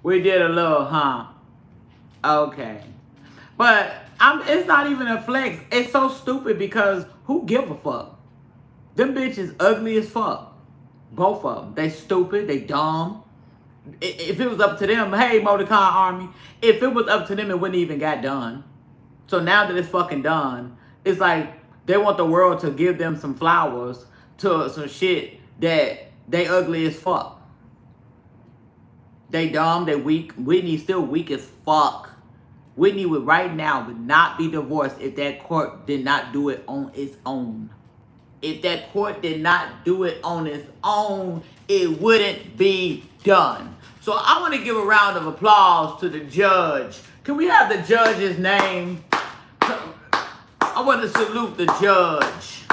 We did a little, okay. But it's not even a flex. It's so stupid because who give a fuck? Them bitches ugly as fuck. Both of them. They stupid. They dumb. If it was up to them, hey, Motorcon Army, if it was up to them, it wouldn't even got done. So now that it's fucking done, it's like they want the world to give them some flowers to some shit that they ugly as fuck. They dumb, they weak. Whitney's still weak as fuck. Whitney would right now would not be divorced if that court did not do it on its own. If that court did not do it on its own, it wouldn't be done. So I want to give a round of applause to the judge. Can we have the judge's name? I want to salute the judge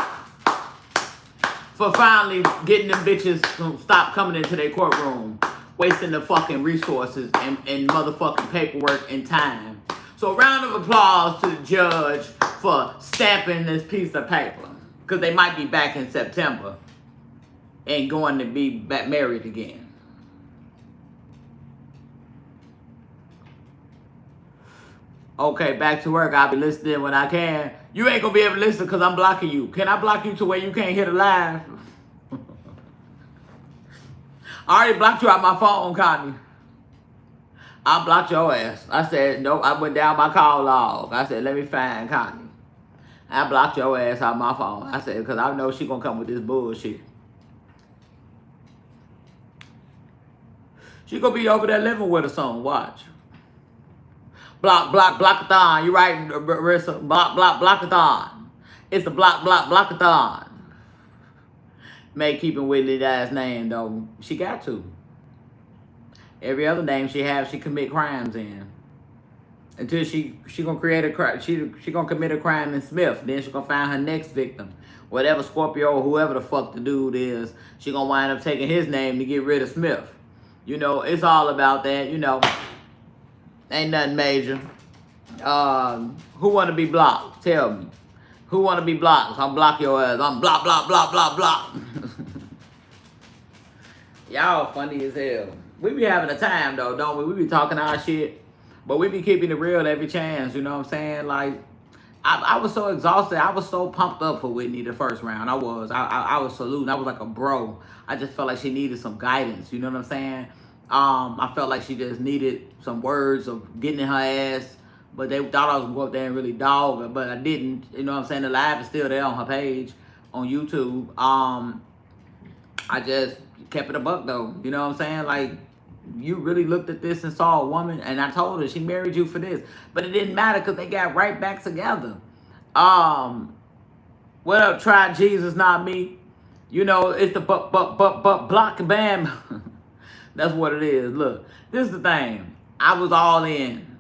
for finally getting them bitches to stop coming into their courtroom, wasting the fucking resources and motherfucking paperwork and time. So a round of applause to the judge for stamping this piece of paper. Because they might be back in September and going to be back married again. Okay, back to work. I'll be listening when I can. You ain't going to be able to listen because I'm blocking you. Can I block you to where you can't hear the live? I already blocked you out my phone, Connie. I blocked your ass. I said, nope, I went down my call log. I said, let me find Connie. I blocked your ass out my phone. I said, because I know she going to come with this bullshit. She going to be over there living with her son. Watch. Blockathon. You right, Marissa? Blockathon. It's a blockathon. May keeping Whitney's ass name, though. She got to. Every other name she have, she commit crimes in. Until she gonna create a crime, she gonna commit a crime in Smith. Then she gonna find her next victim, whatever Scorpio or whoever the fuck the dude is. She gonna wind up taking his name to get rid of Smith. You know, it's all about that. You know, ain't nothing major. Who wanna be blocked? Tell me. Who wanna be blocked? I'll block your ass. I'm block. Y'all funny as hell. We be having a time though, don't we? We be talking our shit. But we be keeping it real every chance, you know what I'm saying? Like, I was so exhausted. I was so pumped up for Whitney the first round. I was saluting. I was like a bro. I just felt like she needed some guidance, you know what I'm saying? I felt like she just needed some words of getting in her ass. But they thought I was going to go up there and really dog her. But I didn't. You know what I'm saying? The live is still there on her page on YouTube. I just kept it a buck, though. You know what I'm saying? Like, you really looked at this and saw a woman, and I told her she married you for this, but it didn't matter because they got right back together. What up, Try Jesus Not Me? You know, it's the block and bam. That's what it is. Look, this is the thing. I was all in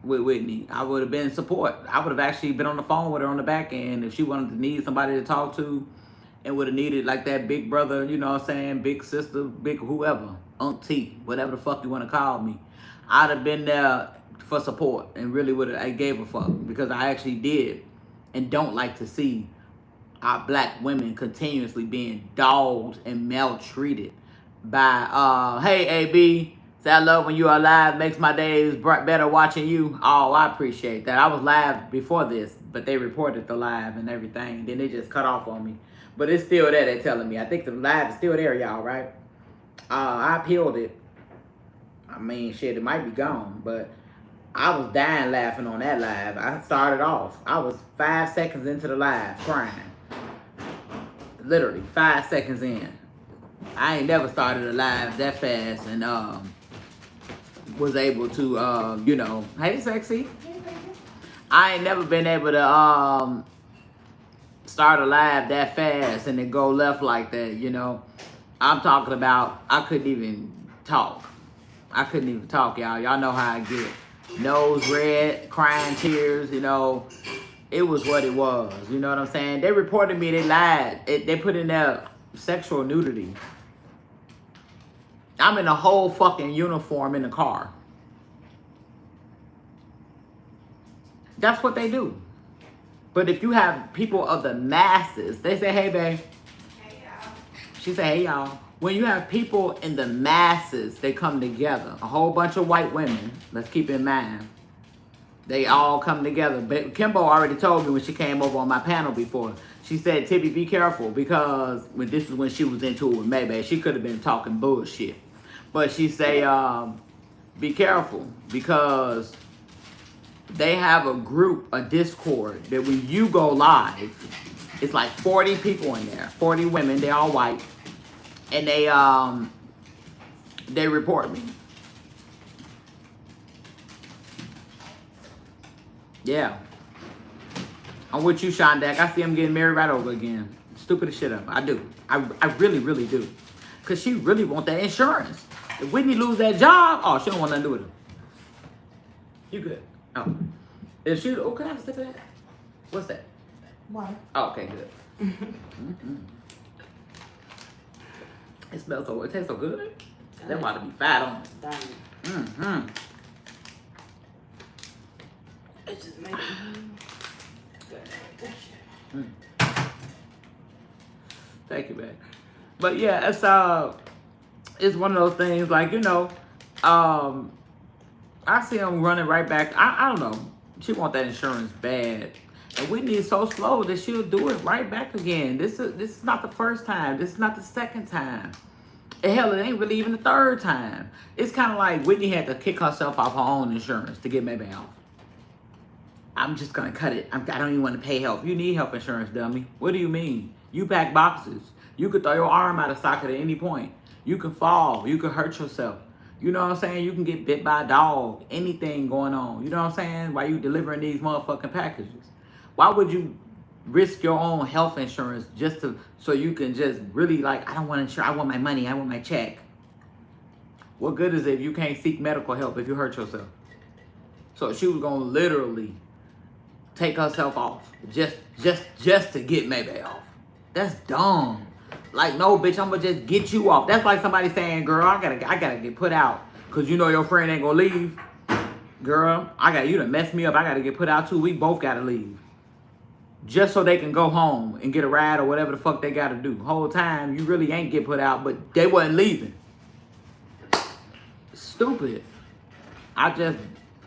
with Whitney. I would have been in support. I would have actually been on the phone with her on the back end if she wanted to need somebody to talk to and would have needed like that big brother, you know what I'm saying, big sister, big whoever, auntie, whatever the fuck you want to call me. I'd have been there for support and really would have, I gave a fuck because I actually did and don't like to see our black women continuously being dogged and maltreated by, hey, AB, say I love when you are live, makes my days better watching you. Oh, I appreciate that. I was live before this, but they reported the live and everything. Then they just cut off on me. But it's still there, they're telling me. I think the live is still there, y'all, right? I appealed it. I mean, shit, it might be gone, but I was dying laughing on that live. I started off. I was 5 seconds into the live crying. Literally 5 seconds in. I ain't never started a live that fast and was able to you know, hey sexy. I ain't never been able to start a live that fast and then go left like that, you know. I'm talking about I couldn't even talk. I couldn't even talk, y'all. Y'all know how I get. Nose red, crying tears, you know. It was what it was, you know what I'm saying? They reported me, they lied. They put in there sexual nudity. I'm in a whole fucking uniform in the car. That's what they do. But if you have people of the masses, they say, hey, babe. Hey, y'all. She said, hey, y'all. When you have people in the masses, they come together. A whole bunch of white women, let's keep in mind. They all come together. But Kimbo already told me when she came over on my panel before. She said, Tibby, be careful. Because this is when she was into it with Maybe. She could have been talking bullshit. But she say, be careful. Because they have a group, a Discord, that when you go live, it's like 40 people in there. 40 women, they all white. And they report me. Yeah. I'm with you, Shondak. I see him getting married right over again. Stupid as shit up. I do. I really, really do. Because she really want that insurance. If Whitney lose that job, oh, she don't want nothing to do with him. You good. Oh. If she, oh, can I have a sip of that? What's that? Water. Oh, okay, good. Mm-hmm. It smells so, it tastes so good. That about to be fat on it. Mm-hmm. It's just making Thank you, man. But yeah, it's one of those things like, you know, I see him running right back. I don't know. She want that insurance bad. And Whitney is so slow that she'll do it right back again. This is not the first time. This is not the second time. And hell, it ain't really even the third time. It's kind of like Whitney had to kick herself off her own insurance to get Maybe off. I'm just going to cut it. I don't even want to pay help. You need health insurance, dummy. What do you mean? You pack boxes. You could throw your arm out of socket at any point. You can fall. You can hurt yourself. You know what I'm saying? You can get bit by a dog. Anything going on. You know what I'm saying? While you delivering these motherfucking packages. Why would you risk your own health insurance just so you can just really like, I don't want insurance. I want my money. I want my check. What good is it if you can't seek medical help if you hurt yourself? So she was going to literally take herself off just to get Maybe off. That's dumb. Like, no, bitch, I'm gonna just get you off. That's like somebody saying, girl, I gotta get put out because you know your friend ain't gonna leave. Girl, you done messed me up. I gotta get put out too. We both gotta leave. Just so they can go home and get a ride or whatever the fuck they gotta do. Whole time, you really ain't get put out, but they wasn't leaving. Stupid. After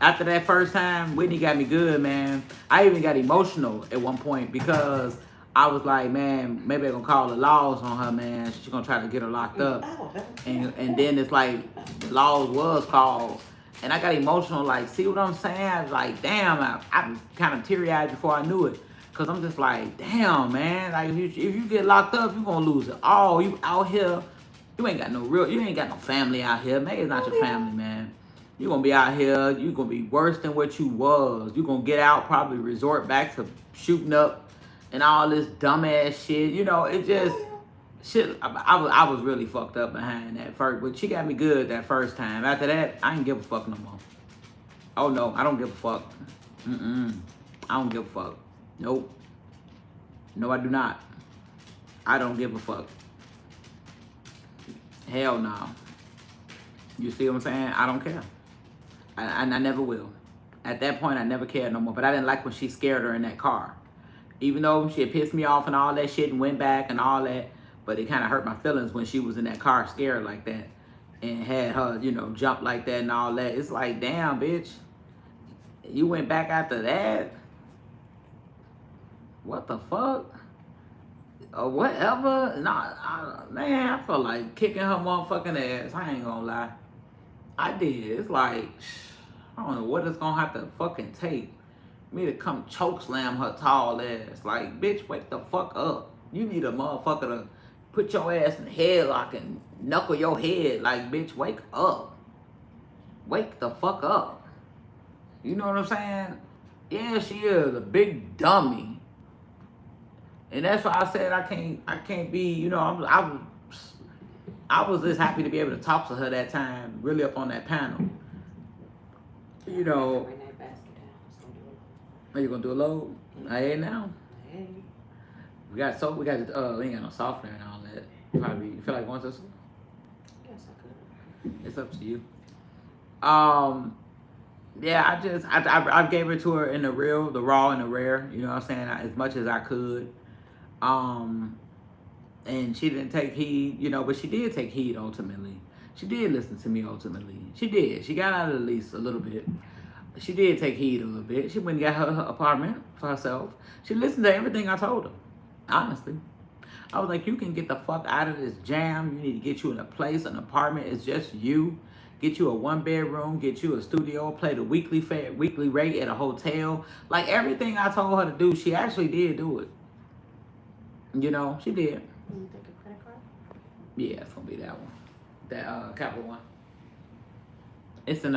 that first time, Whitney got me good, man. I even got emotional at one point because I was like, man, maybe they're gonna call the laws on her, man. She's gonna try to get her locked up. And then it's like, the laws was called. And I got emotional, like, see what I'm saying? I was like, damn, I was kind of teary-eyed before I knew it. Cause I'm just like, damn, man. Like, if you get locked up, you gonna lose it all. You out here, you ain't got no family out here. Maybe it's not your family, man. You're going to be out here. You're going to be worse than what you was. You're going to get out, probably resort back to shooting up and all this dumbass shit. You know, it's shit, I was really fucked up behind that first, but she got me good that first time. After that, I ain't give a fuck no more. Oh no, I don't give a fuck. I don't give a fuck. Nope. No, I do not. I don't give a fuck. Hell no. You see what I'm saying? I don't care. And I never will. At that point, I never cared no more. But I didn't like when she scared her in that car. Even though she had pissed me off and all that shit and went back and all that. But it kind of hurt my feelings when she was in that car scared like that. And had her, you know, jump like that and all that. It's like, damn, bitch. You went back after that? What the fuck? Or whatever. Nah, man, I feel like kicking her motherfucking ass. I ain't gonna lie. I did. It's like, I don't know what it's gonna have to fucking take me to come choke slam her tall ass. Like, bitch, wake the fuck up. You need a motherfucker to put your ass in the headlock and knuckle your head. Like, bitch, wake up. Wake the fuck up. You know what I'm saying? Yeah, she is a big dummy. And that's why I said I can't be, you know, I was just happy to be able to talk to her that time, really up on that panel. You know. Are you gonna do a load? I ain't now. We ain't got no software and all that. Probably, you feel like going to the school? Yes, I could. It's up to you. Yeah, I gave it to her in the real, the raw and the rare, you know what I'm saying, as much as I could. And she didn't take heed, you know, but she did take heed ultimately. She did listen to me ultimately. She did. She got out of the lease a little bit. She did take heed a little bit. She went and got her apartment for herself. She listened to everything I told her, honestly. I was like, you can get the fuck out of this jam. You need to get you in a place, an apartment. It's just you. Get you a 1-bedroom, get you a studio, play the weekly rate at a hotel. Like, everything I told her to do, she actually did do it. You know, she did. You take a credit card? Yeah, it's gonna be that one. That Capital One. It's an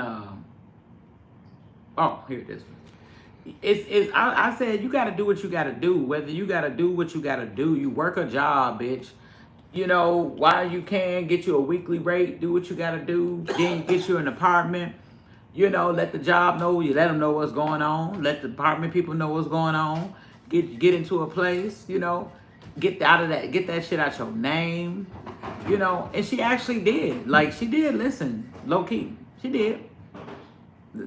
oh, here it is. I said you gotta do what you gotta do. Whether you gotta do what you gotta do, you work a job, bitch. You know, while you can get you a weekly rate, do what you gotta do. Then you get you an apartment. You know, let the job know, you let them know what's going on. Let the apartment people know what's going on. Get into a place, you know. Get that shit out your name. You know, and she actually did. Like, she did listen, low key. She did.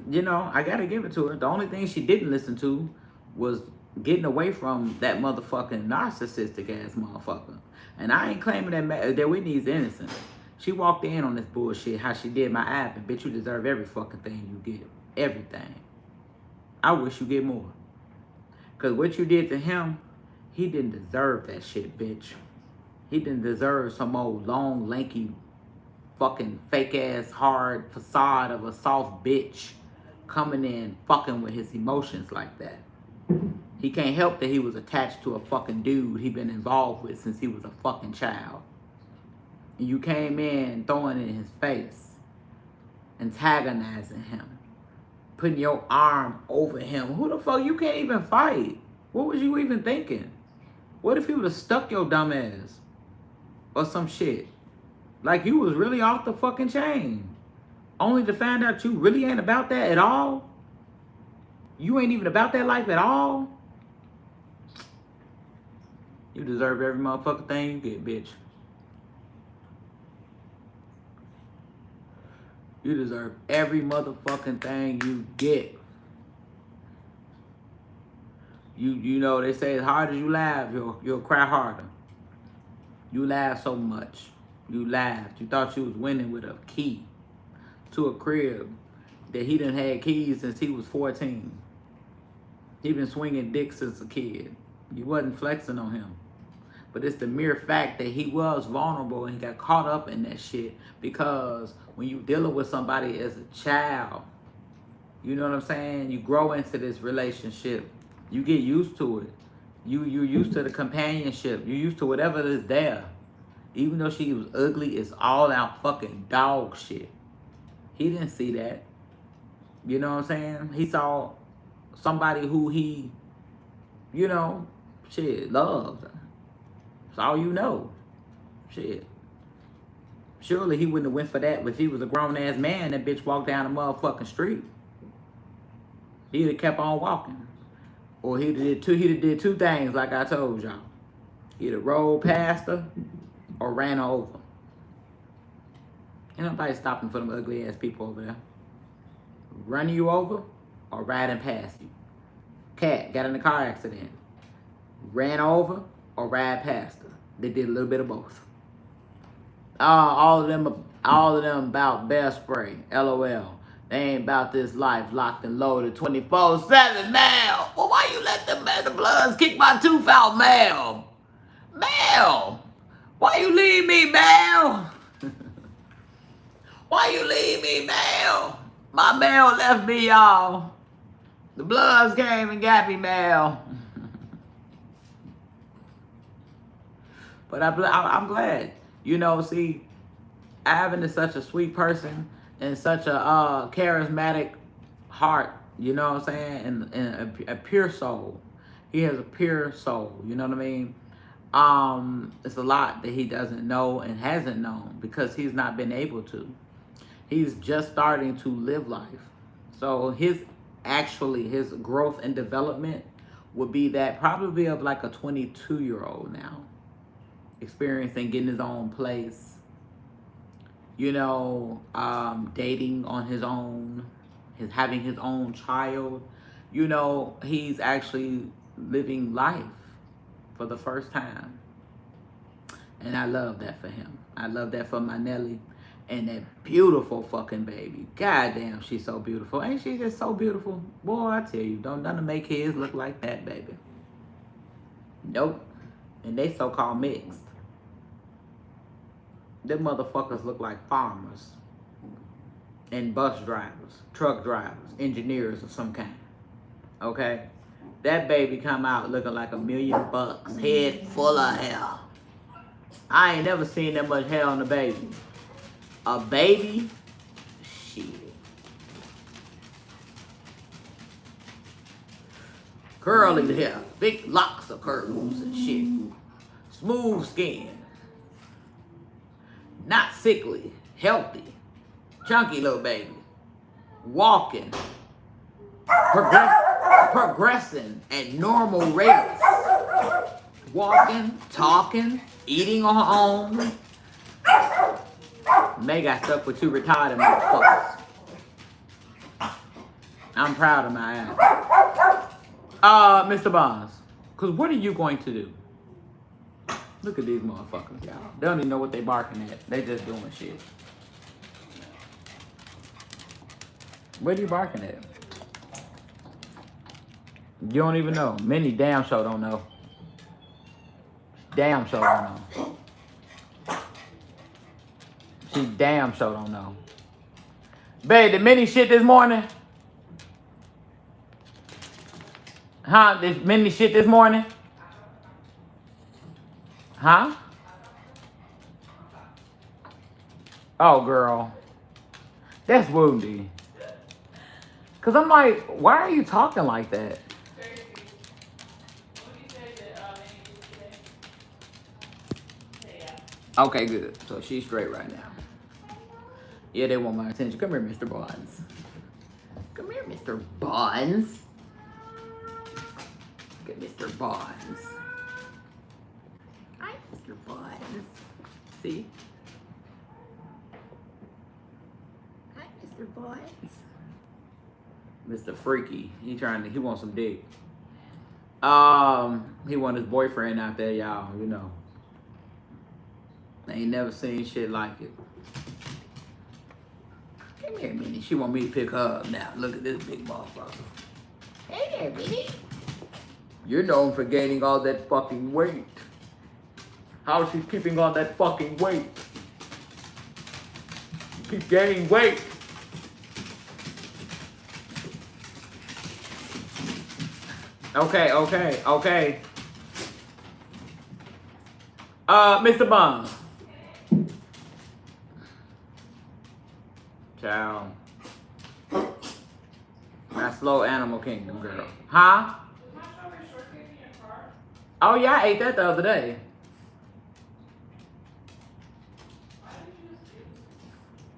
You know, I gotta give it to her. The only thing she didn't listen to was getting away from that motherfucking narcissistic ass motherfucker. And I ain't claiming that Whitney's innocent. She walked in on this bullshit, how she did my app, and bitch, you deserve every fucking thing you get. Everything. I wish you get more. Cause what you did to him, he didn't deserve that shit, bitch. He didn't deserve some old long, lanky, fucking fake ass hard facade of a soft bitch coming in fucking with his emotions like that. He can't help that he was attached to a fucking dude he been involved with since he was a fucking child. And you came in throwing it in his face, antagonizing him, putting your arm over him. Who the fuck? You can't even fight. What was you even thinking? What if he would have stuck your dumb ass? Or some shit. Like you was really off the fucking chain. Only to find out you really ain't about that at all? You ain't even about that life at all? You deserve every motherfucking thing you get, bitch. You deserve every motherfucking thing you get. You know, they say as hard as you laugh, you'll cry harder. You laugh so much. You laughed. You thought you was winning with a key to a crib that he done had keys since he was 14. He been swinging dick since a kid. You wasn't flexing on him. But it's the mere fact that he was vulnerable and he got caught up in that shit, because when you dealing with somebody as a child, you know what I'm saying? You grow into this relationship. You get used to it. You're used to the companionship. You're used to whatever is there. Even though she was ugly, it's all out fucking dog shit. He didn't see that. You know what I'm saying? He saw somebody who he, you know, shit, loved. That's all you know. Shit. Surely he wouldn't have went for that if he was a grown-ass man. That bitch walked down the motherfucking street. He'd have kept on walking. Or he'd have did two things like I told y'all. He'd have rolled past her or ran her over. Ain't nobody stopping for them ugly ass people over there. Running you over or riding past you. Cat got in a car accident. Ran over or ride past her. They did a little bit of both. All of them about bear spray. LOL. They ain't about this life locked and loaded 24/7. Mel, well, why you let the Bloods kick my tooth out, Mel? Mel, why you leave me, Mel? Why you leave me, Mel? My Mel left me, y'all. The Bloods came and got me, Mel. But I'm glad. You know, see, Ivan is such a sweet person and such a charismatic heart, you know what I'm saying? And a pure soul. He has a pure soul, you know what I mean? It's a lot that he doesn't know and hasn't known because he's not been able to. He's just starting to live life. So his growth and development would be that probably of like a 22-year-old now. Experiencing getting his own place, you know, dating on his own, having his own child. You know, he's actually living life for the first time. And I love that for him. I love that for my Nelly and that beautiful fucking baby. God damn, she's so beautiful. Ain't she just so beautiful? Boy, I tell you, don't none of make kids look like that, baby. Nope. And they so-called mixed. Them motherfuckers look like farmers and bus drivers, truck drivers, engineers of some kind. Okay? That baby come out looking like $1 million, head full of hair. I ain't never seen that much hair on a baby. A baby? Shit. Curly hair, big locks of curls and shit. Smooth skin. Not sickly, healthy, chunky little baby. Walking, progressing at normal rates. Walking, talking, eating on her own. May got stuck with two retarded motherfuckers. I'm proud of my ass. Mr. Bonds, because what are you going to do? Look at these motherfuckers, y'all. They don't even know what they barking at. They just doing shit. What are you barking at? You don't even know. Many damn sure don't know. Damn sure don't know. She damn sure don't know. Babe, did Minnie shit this morning? Huh? Did Minnie shit this morning? Huh? Oh, girl. That's woundy. Because I'm like, why are you talking like that? Okay, good. So she's straight right now. Yeah, they want my attention. Come here, Mr. Bonds. Come here, Mr. Bonds. Look at Mr. Bonds. Hi, Mr. Bonds. See? Hi, Mr. Bonds. Mr. Freaky. He wants some dick. He want his boyfriend out there, y'all, you know. I ain't never seen shit like it. Come here, Minnie. She want me to pick her up now. Look at this big motherfucker. Hey there, Minnie. You're known for gaining all that fucking weight. How is she keeping all that fucking weight? You keep gaining weight. Okay. Mr. Bonds. Child. That slow animal kingdom, girl. Huh? Oh yeah, I ate that the other day.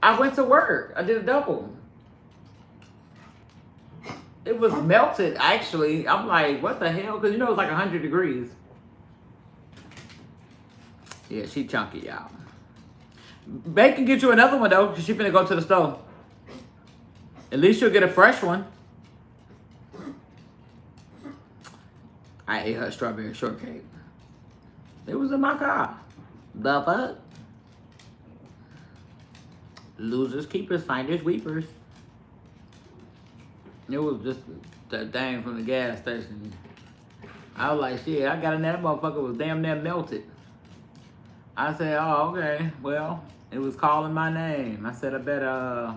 I went to work. I did a double. It was melted, actually. I'm like, what the hell? Because you know it's like 100 degrees. Yeah, she chunky, y'all. Bae can get you another one, though, because she finna go to the store. At least you'll get a fresh one. I ate her strawberry shortcake. It was in my car. The fuck? Losers, keepers, finders, weepers. It was just that thing from the gas station. I was like, shit, I got in that motherfucker was damn near melted. I said, oh, okay, well, it was calling my name. I said, I better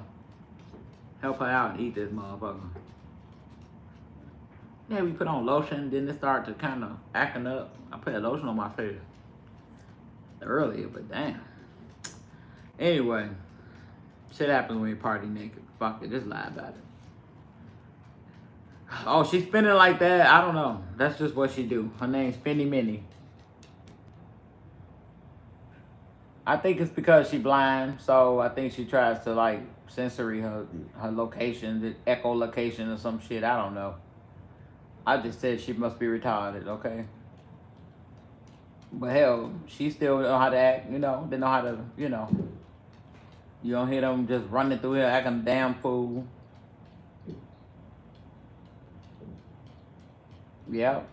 help her out and eat this motherfucker. Yeah, we put on lotion, then it started to kind of acting up. I put lotion on my face earlier, but damn. Anyway, shit happens when you party naked. Fuck it, just lie about it. Oh, she's spinning like that? I don't know. That's just what she do. Her name's Spinny Minnie. I think it's because she blind, so I think she tries to like sensory her location, the echolocation or some shit. I don't know. I just said she must be retarded, okay? But hell, she still know how to act, you know. They know how to, you know. You don't hear them just running through here acting a damn fool. Yep.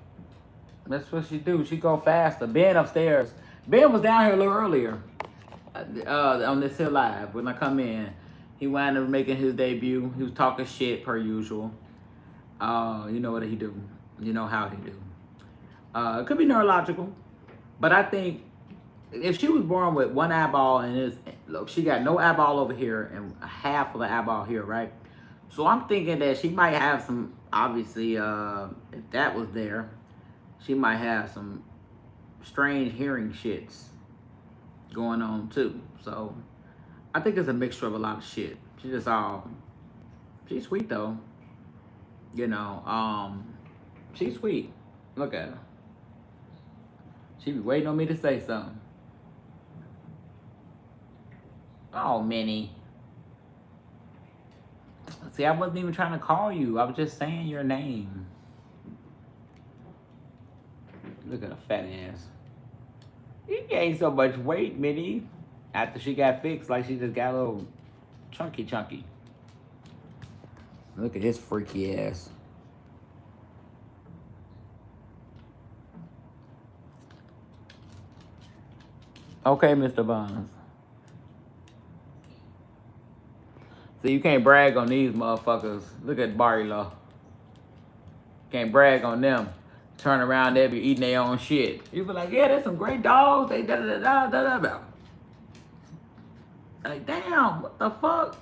That's what she do. She go faster. Ben upstairs. Ben was down here a little earlier. On this here live. When I come in, he wound up making his debut. He was talking shit per usual. You know what he do. You know how he do. It could be neurological. But I think if she was born with one eyeball and look, she got no eyeball over here and half of the eyeball here, right? So I'm thinking that she might have some, obviously, if that was there, she might have some strange hearing shits going on too. So I think it's a mixture of a lot of shit. She's sweet though. You know, she's sweet. Look at her. She be waiting on me to say something. Oh, Minnie. See, I wasn't even trying to call you. I was just saying your name. Look at her fat ass. You gained so much weight, Minnie. After she got fixed, like she just got a little chunky. Look at his freaky ass. Okay, Mr. Bonds. See, you can't brag on these motherfuckers. Look at Barry Law. Can't brag on them. Turn around, they be eating their own shit. You be like, yeah, there's some great dogs. They da-da-da-da-da-da. Like, damn, what the fuck?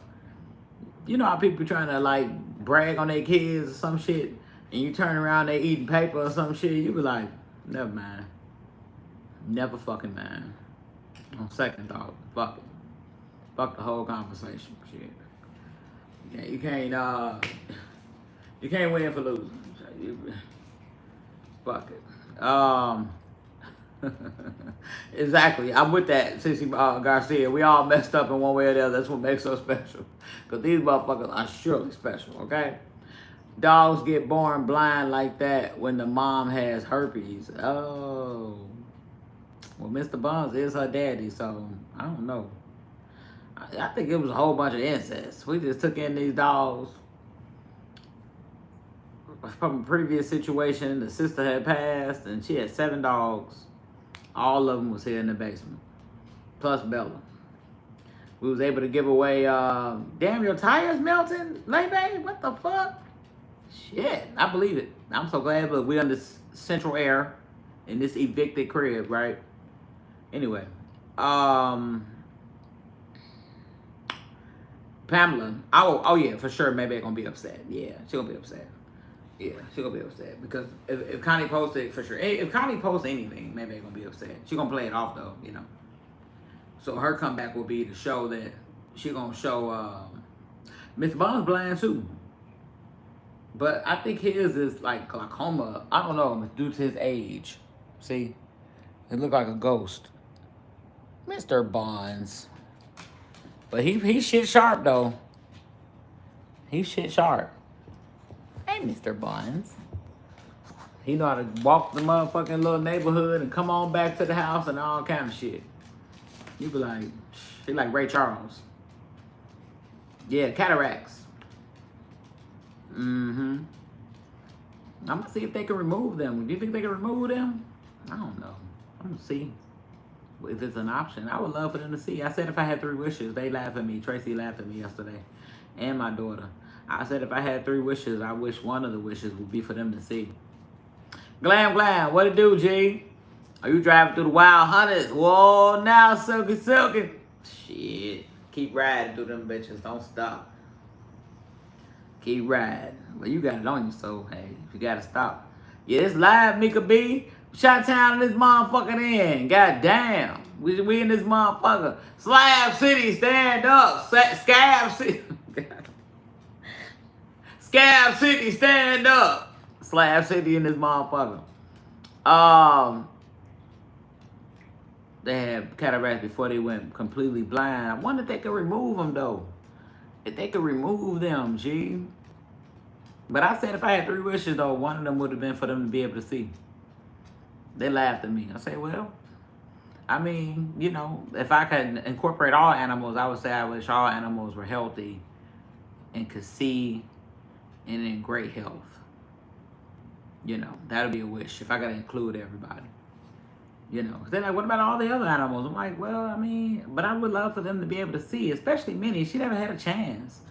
You know how people trying to, like, brag on their kids or some shit, and you turn around, they eating paper or some shit, you be like, never mind. Never fucking mind. On second thought, fuck it. Fuck the whole conversation, shit. Yeah, you can't win for losing. Fuck it. Exactly. I'm with that, Sissy Garcia. We all messed up in one way or the other. That's what makes us special. Because these motherfuckers are surely special, okay? Dogs get born blind like that when the mom has herpes. Oh. Well, Mr. Bonds is her daddy, so I don't know. I think it was a whole bunch of incest. We just took in these dogs from a previous situation. The sister had passed, and she had 7 dogs. All of them was here in the basement, plus Bella. We was able to give away, damn, your tires melting, Lay-Bay? What the fuck? Shit, I believe it. I'm so glad, but we're on this central air in this evicted crib, right? Anyway, Pamela, oh yeah, for sure, maybe they're gonna be upset. Yeah, she gonna be upset. Yeah, she gonna be upset because if Connie posted, for sure, if Connie posts anything, maybe they're gonna be upset. She gonna play it off though, you know. So her comeback will be to show that she gonna show Miss Bond's blind too. But I think his is like glaucoma. I don't know, due to his age. See, it look like a ghost. Mr. Bonds. But he shit sharp though. He shit sharp. Hey, Mr. Buns. He know how to walk the motherfucking little neighborhood and come on back to the house and all kind of shit. You be like, he like Ray Charles. Yeah, cataracts. Mm-hmm. I'm gonna see if they can remove them. Do you think they can remove them? I don't know. I'm gonna see if it's an option. I would love for them to see. I said if I had 3 wishes, they laugh at me. Tracy laughed at me yesterday, and my daughter. I said if I had 3 wishes, I wish one of the wishes would be for them to see. Glam, what it do, G? Are you driving through the wild hunters? Whoa, now, silky. Shit. Keep riding through them bitches. Don't stop. Keep riding. Well, you got it on you, so, hey, you gotta stop. Yeah, it's live, Mika B. Shot-town in this motherfucking end. God damn. We in this motherfucker. Slab City, stand up. Scab City. Scab City, stand up. Slab City in this motherfucker. They had cataracts before they went completely blind. I wonder if they could remove them though. If they could remove them, G. But I said if I had 3 wishes though, one of them would have been for them to be able to see. They laughed at me. I say, well, I mean, you know, if I could incorporate all animals, I would say I wish all animals were healthy and could see and in great health. You know, that'll be a wish if I gotta include everybody. You know, they're like, what about all the other animals? I'm like, well, I mean, but I would love for them to be able to see, especially Minnie. She never had a chance.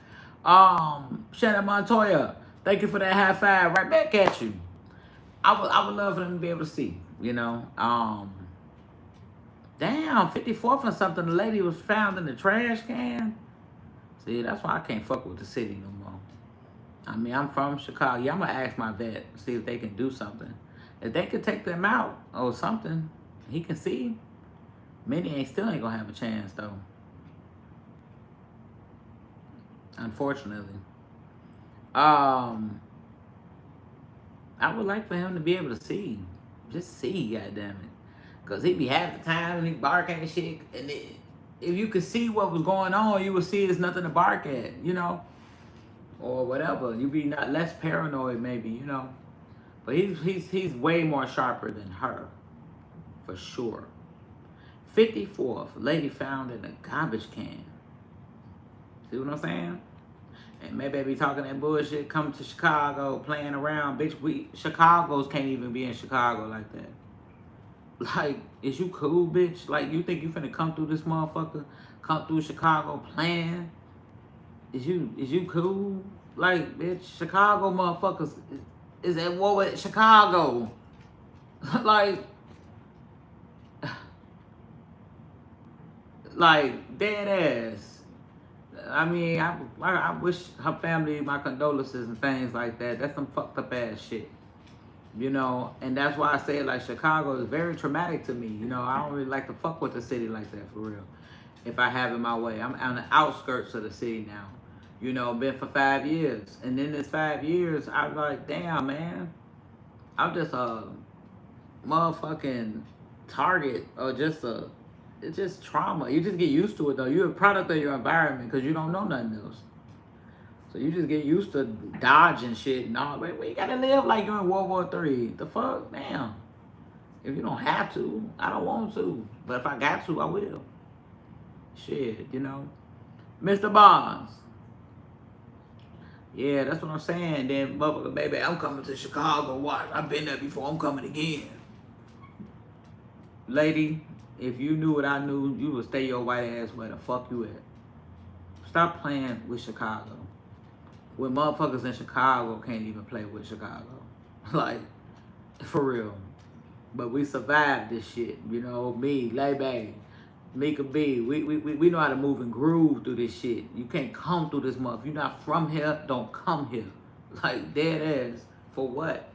Shannon Montoya, thank you for that high five. Right back at you. I would love for them to be able to see. You know, damn, 54th and something. The lady was found in the trash can. See, that's why I can't fuck with the city no more. I mean, I'm from Chicago. Yeah, I'm going to ask my vet, see if they can do something. If they could take them out or something, he can see. Minnie still ain't going to have a chance, though. Unfortunately. I would like for him to be able to see. Just see, goddammit. Because he be half the time and he barking and shit. And if you could see what was going on, you would see there's nothing to bark at, you know? Or whatever, you be not less paranoid maybe, you know. But he's way more sharper than her, for sure. 54th, lady found in a garbage can. See what I'm saying? And maybe I be talking that bullshit, come to Chicago, playing around. Bitch, Chicagos can't even be in Chicago like that. Like, is you cool, bitch? Like, you think you finna come through this motherfucker, come through Chicago playing? Is you cool? Like, bitch, Chicago motherfuckers is at war with Chicago. like dead ass. I mean, I wish her family my condolences and things like that. That's some fucked up ass shit. You know, and that's why I say like Chicago is very traumatic to me. You know, I don't really like to fuck with the city like that for real. If I have it my way. I'm on the outskirts of the city now. You know, been for 5 years. And in this 5 years, I was like, damn, man. I'm just a motherfucking target or it's just trauma. You just get used to it, though. You're a product of your environment because you don't know nothing else. So you just get used to dodging shit and all. But you gotta live like you're in World War III. The fuck? Damn. If you don't have to, I don't want to. But if I got to, I will. Shit, you know. Mr. Bonds. Yeah, that's what I'm saying. Then, motherfucker, baby, I'm coming to Chicago. Watch, I've been there before. I'm coming again. Lady, if you knew what I knew, you would stay your white ass where the fuck you at. Stop playing with Chicago. When motherfuckers in Chicago can't even play with Chicago. Like, for real. But we survived this shit. You know, me, Lay Mika B, we know how to move and groove through this shit. You can't come through this month. If you're not from here, don't come here. Like, dead ass. For what?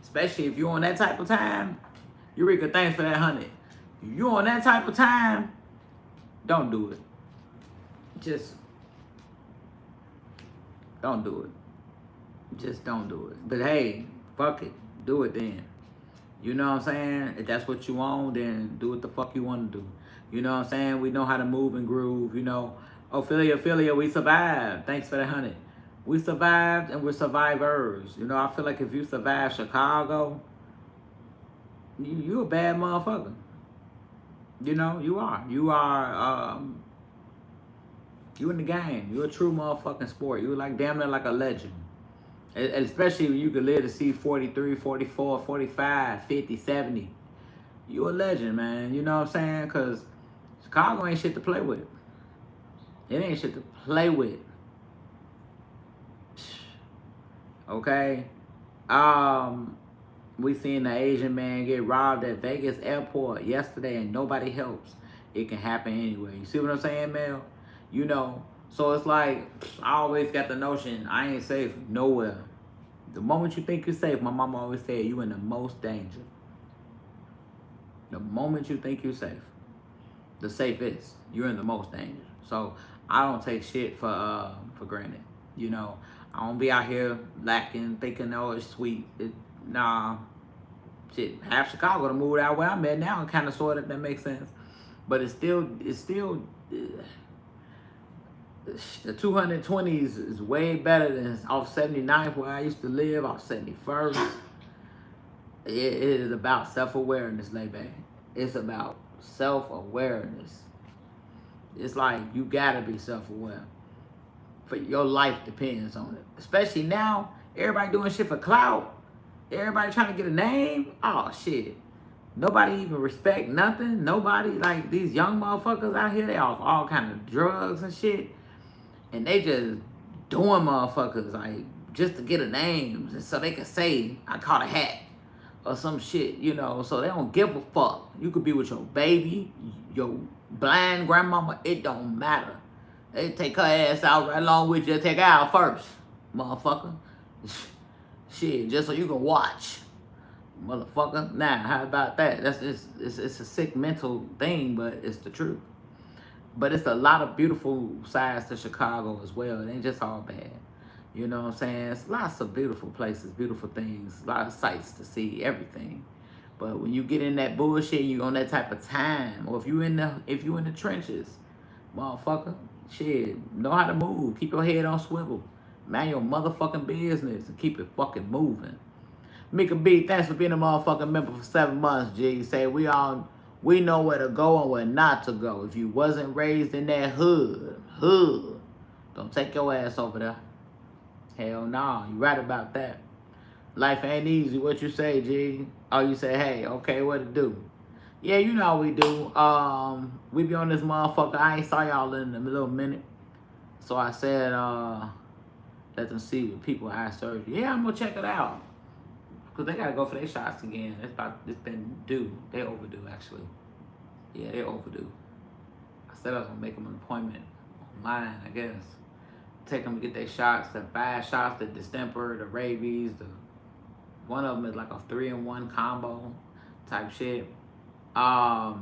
Especially if you're on that type of time. Eureka, thanks for that 100. If you're on that type of time, don't do it. Just don't do it. Just don't do it. But hey, fuck it. Do it then. You know what I'm saying? If that's what you want, then do what the fuck you want to do. You know what I'm saying? We know how to move and groove, you know. Philia, we survived. Thanks for the 100. We survived and we're survivors. You know, I feel like if you survive Chicago, you a bad motherfucker. You know, you are. You in the game. You a true motherfucking sport. You like damn near like a legend. Especially when you could live to see 43, 44, 45, 50, 70. You a legend, man. You know what I'm saying? Because Chicago ain't shit to play with. It ain't shit to play with. Okay? We seen the Asian man get robbed at Vegas airport yesterday and nobody helps. It can happen anyway. You see what I'm saying, Mel? You know, so it's like, I always got the notion, I ain't safe nowhere. The moment you think you're safe, my mama always said, you in the most danger. The moment you think you're safe, the safest, you're in the most danger. So I don't take shit for granted. You know, I don't be out here lacking, thinking, oh, it's sweet. Nah, shit, half Chicago to move out where I'm at now, kind of sort of, that makes sense. But it's still, the 220s is way better than off 79th where I used to live, off 71st. It is about self-awareness, baby. It's about self-awareness. It's like you gotta be self-aware. For your life depends on it. Especially now, everybody doing shit for clout. Everybody trying to get a name. Oh shit. Nobody even respect nothing. Nobody, like these young motherfuckers out here, they off all kind of drugs and shit. And they just doing motherfuckers like just to get a name so they can say, I caught a hat or some shit, you know, so they don't give a fuck. You could be with your baby, your blind grandmama, it don't matter. They take her ass out right along with you, take her out first, motherfucker. Shit, just so you can watch, motherfucker. Nah, how about that? That's just, it's a sick mental thing, but it's the truth. But it's a lot of beautiful sides to Chicago as well. It ain't just all bad. You know what I'm saying? It's lots of beautiful places, beautiful things, a lot of sights to see, everything. But when you get in that bullshit, you on that type of time, or if you in the trenches, motherfucker, shit, know how to move. Keep your head on swivel. Mind your motherfucking business and keep it fucking moving. Mika B, thanks for being a motherfucking member for 7 months, G. Say we know where to go and where not to go. If you wasn't raised in that hood, don't take your ass over there. Hell no, you right about that. Life ain't easy. What you say, G? Oh, you say, hey, okay, what to do? Yeah, you know how we do. We be on this motherfucker. I ain't saw y'all in a little minute. So I said, let them see what people eye surgery. Yeah, I'm gonna check it out. Cause they gotta go for their shots again. It's been due. They overdue, actually. Yeah, they overdue. I said I was gonna make them an appointment online, I guess. Take them to get their shots, the 5 shots, the distemper, the rabies, one of them is like a 3-in-1 combo type shit. But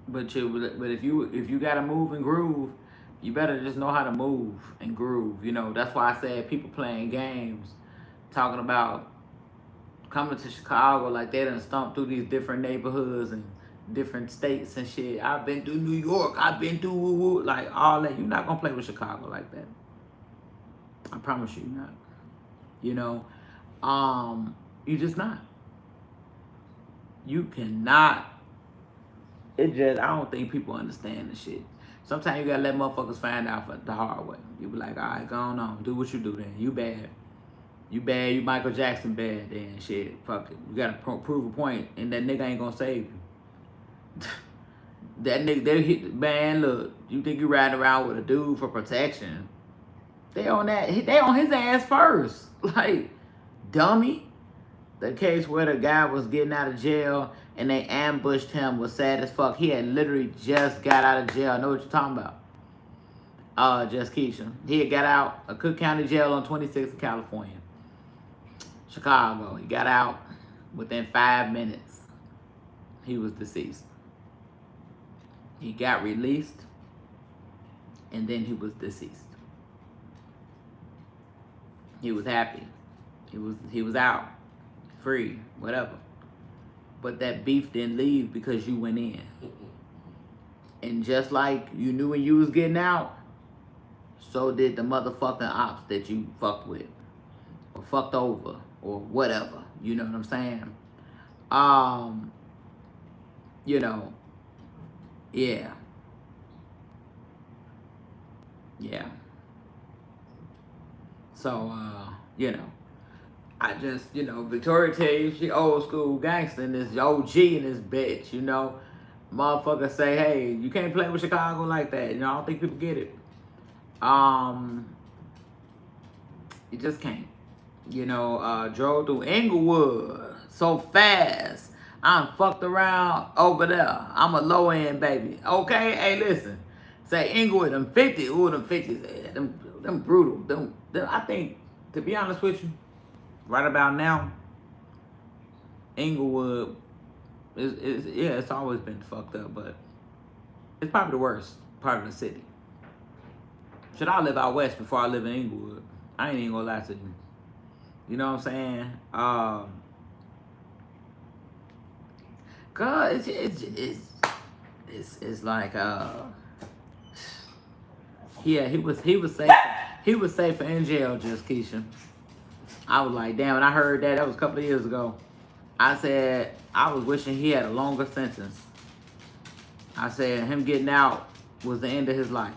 if you gotta move and groove, you better just know how to move and groove. You know, that's why I said people playing games, talking about coming to Chicago like they done stomped through these different neighborhoods and different states and shit. I've been through New York. I've been through woo-woo. Like all that. You're not gonna play with Chicago like that. I promise you, you're not. You know, you just not. You cannot. It just, I don't think people understand the shit. Sometimes you gotta let motherfuckers find out for the hard way. You be like, all right, go on, do what you do then. You bad. You bad, you Michael Jackson bad then, shit. Fuck it. You gotta prove a point, and that nigga ain't gonna save you. That nigga, they hit, man, look, you think you riding around with a dude for protection. They on his ass first. Like, dummy. The case where the guy was getting out of jail and they ambushed him was sad as fuck. He had literally just got out of jail. I know what you're talking about. Just Keisha. He had got out of Cook County Jail on 26th in California. Chicago. He got out within 5 minutes. He was deceased. He got released and then he was deceased. He was happy. He was out. Free. Whatever. But that beef didn't leave because you went in. And just like you knew when you was getting out, so did the motherfucking ops that you fucked with or fucked over or whatever. You know what I'm saying? Um, you know, yeah. Yeah. So, you know, I just, Victoria tell you she old school gangster and this OG in this bitch, Motherfucker say, hey, you can't play with Chicago like that. I don't think people get it. You just can't. Drove through Inglewood so fast. I'm fucked around over there. I'm a low end baby. Okay? Hey, listen. Say Inglewood, them 50. Ooh, them 50s. Them brutal. Them, I think, to be honest with you, right about now, Inglewood it's always been fucked up, but it's probably the worst part of the city. Should I live out west before I live in Inglewood? I ain't even gonna lie to you. You know what I'm saying? God, it's like yeah, he was safe. He was safer in jail, just Keisha. I was like, damn, and I heard that was a couple of years ago. I said, I was wishing he had a longer sentence. I said, him getting out was the end of his life.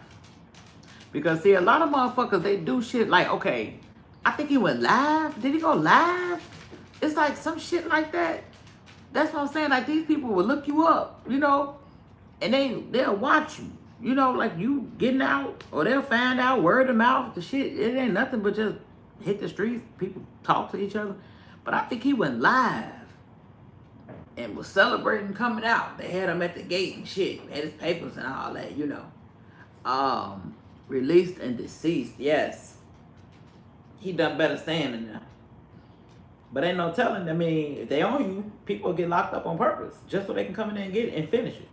Because, see, a lot of motherfuckers, they do shit like, okay, I think he went live. Did he go live? It's like some shit like that. That's what I'm saying. Like, these people will look you up, and they'll watch you. Like you getting out, or they'll find out word of mouth. The shit, it ain't nothing but just hit the streets. People talk to each other. But I think he went live and was celebrating coming out. They had him at the gate and shit. Had his papers and all that, Released and deceased, yes. He done better staying in there. But ain't no telling. I mean, if they own you, people get locked up on purpose just so they can come in there and get it and finish it.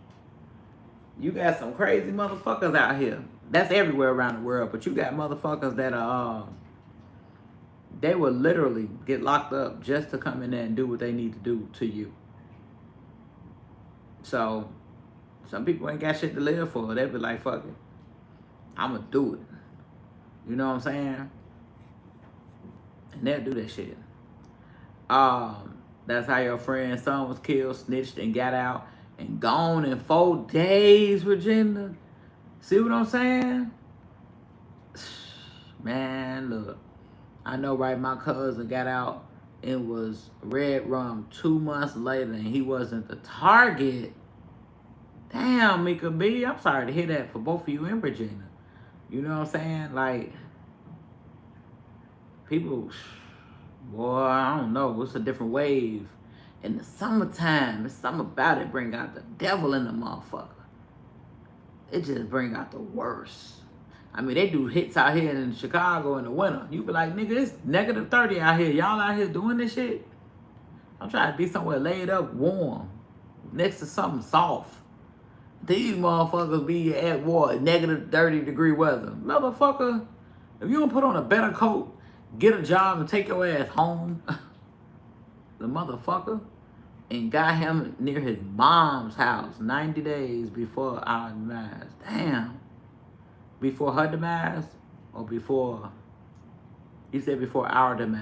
You got some crazy motherfuckers out here. That's everywhere around the world. But you got motherfuckers that are, they will literally get locked up just to come in there and do what they need to do to you. So, some people ain't got shit to live for. They be like, fuck it. I'm going to do it. You know what I'm saying? And they'll do that shit. That's how your friend's son was killed, snitched, and got out and gone in 4 days, Virginia. See what I'm saying? Man, look. I know, right? My cousin got out and was red rum 2 months later, and he wasn't the target. Damn, Mika B. I'm sorry to hear that for both of you in Virginia. You know what I'm saying? Like, people, boy, I don't know. It's a different wave. In the summertime, there's something about it bring out the devil in the motherfucker. It just bring out the worst. I mean, they do hits out here in Chicago in the winter. You be like, nigga, it's negative 30 out here. Y'all out here doing this shit? I'm trying to be somewhere laid up, warm, next to something soft. These motherfuckers be at war, negative 30 degree weather. Motherfucker, if you don't put on a better coat, get a job and take your ass home, the motherfucker, and got him near his mom's house 90 days before our demise. Damn. Before her demise? Or before, he said before our demise.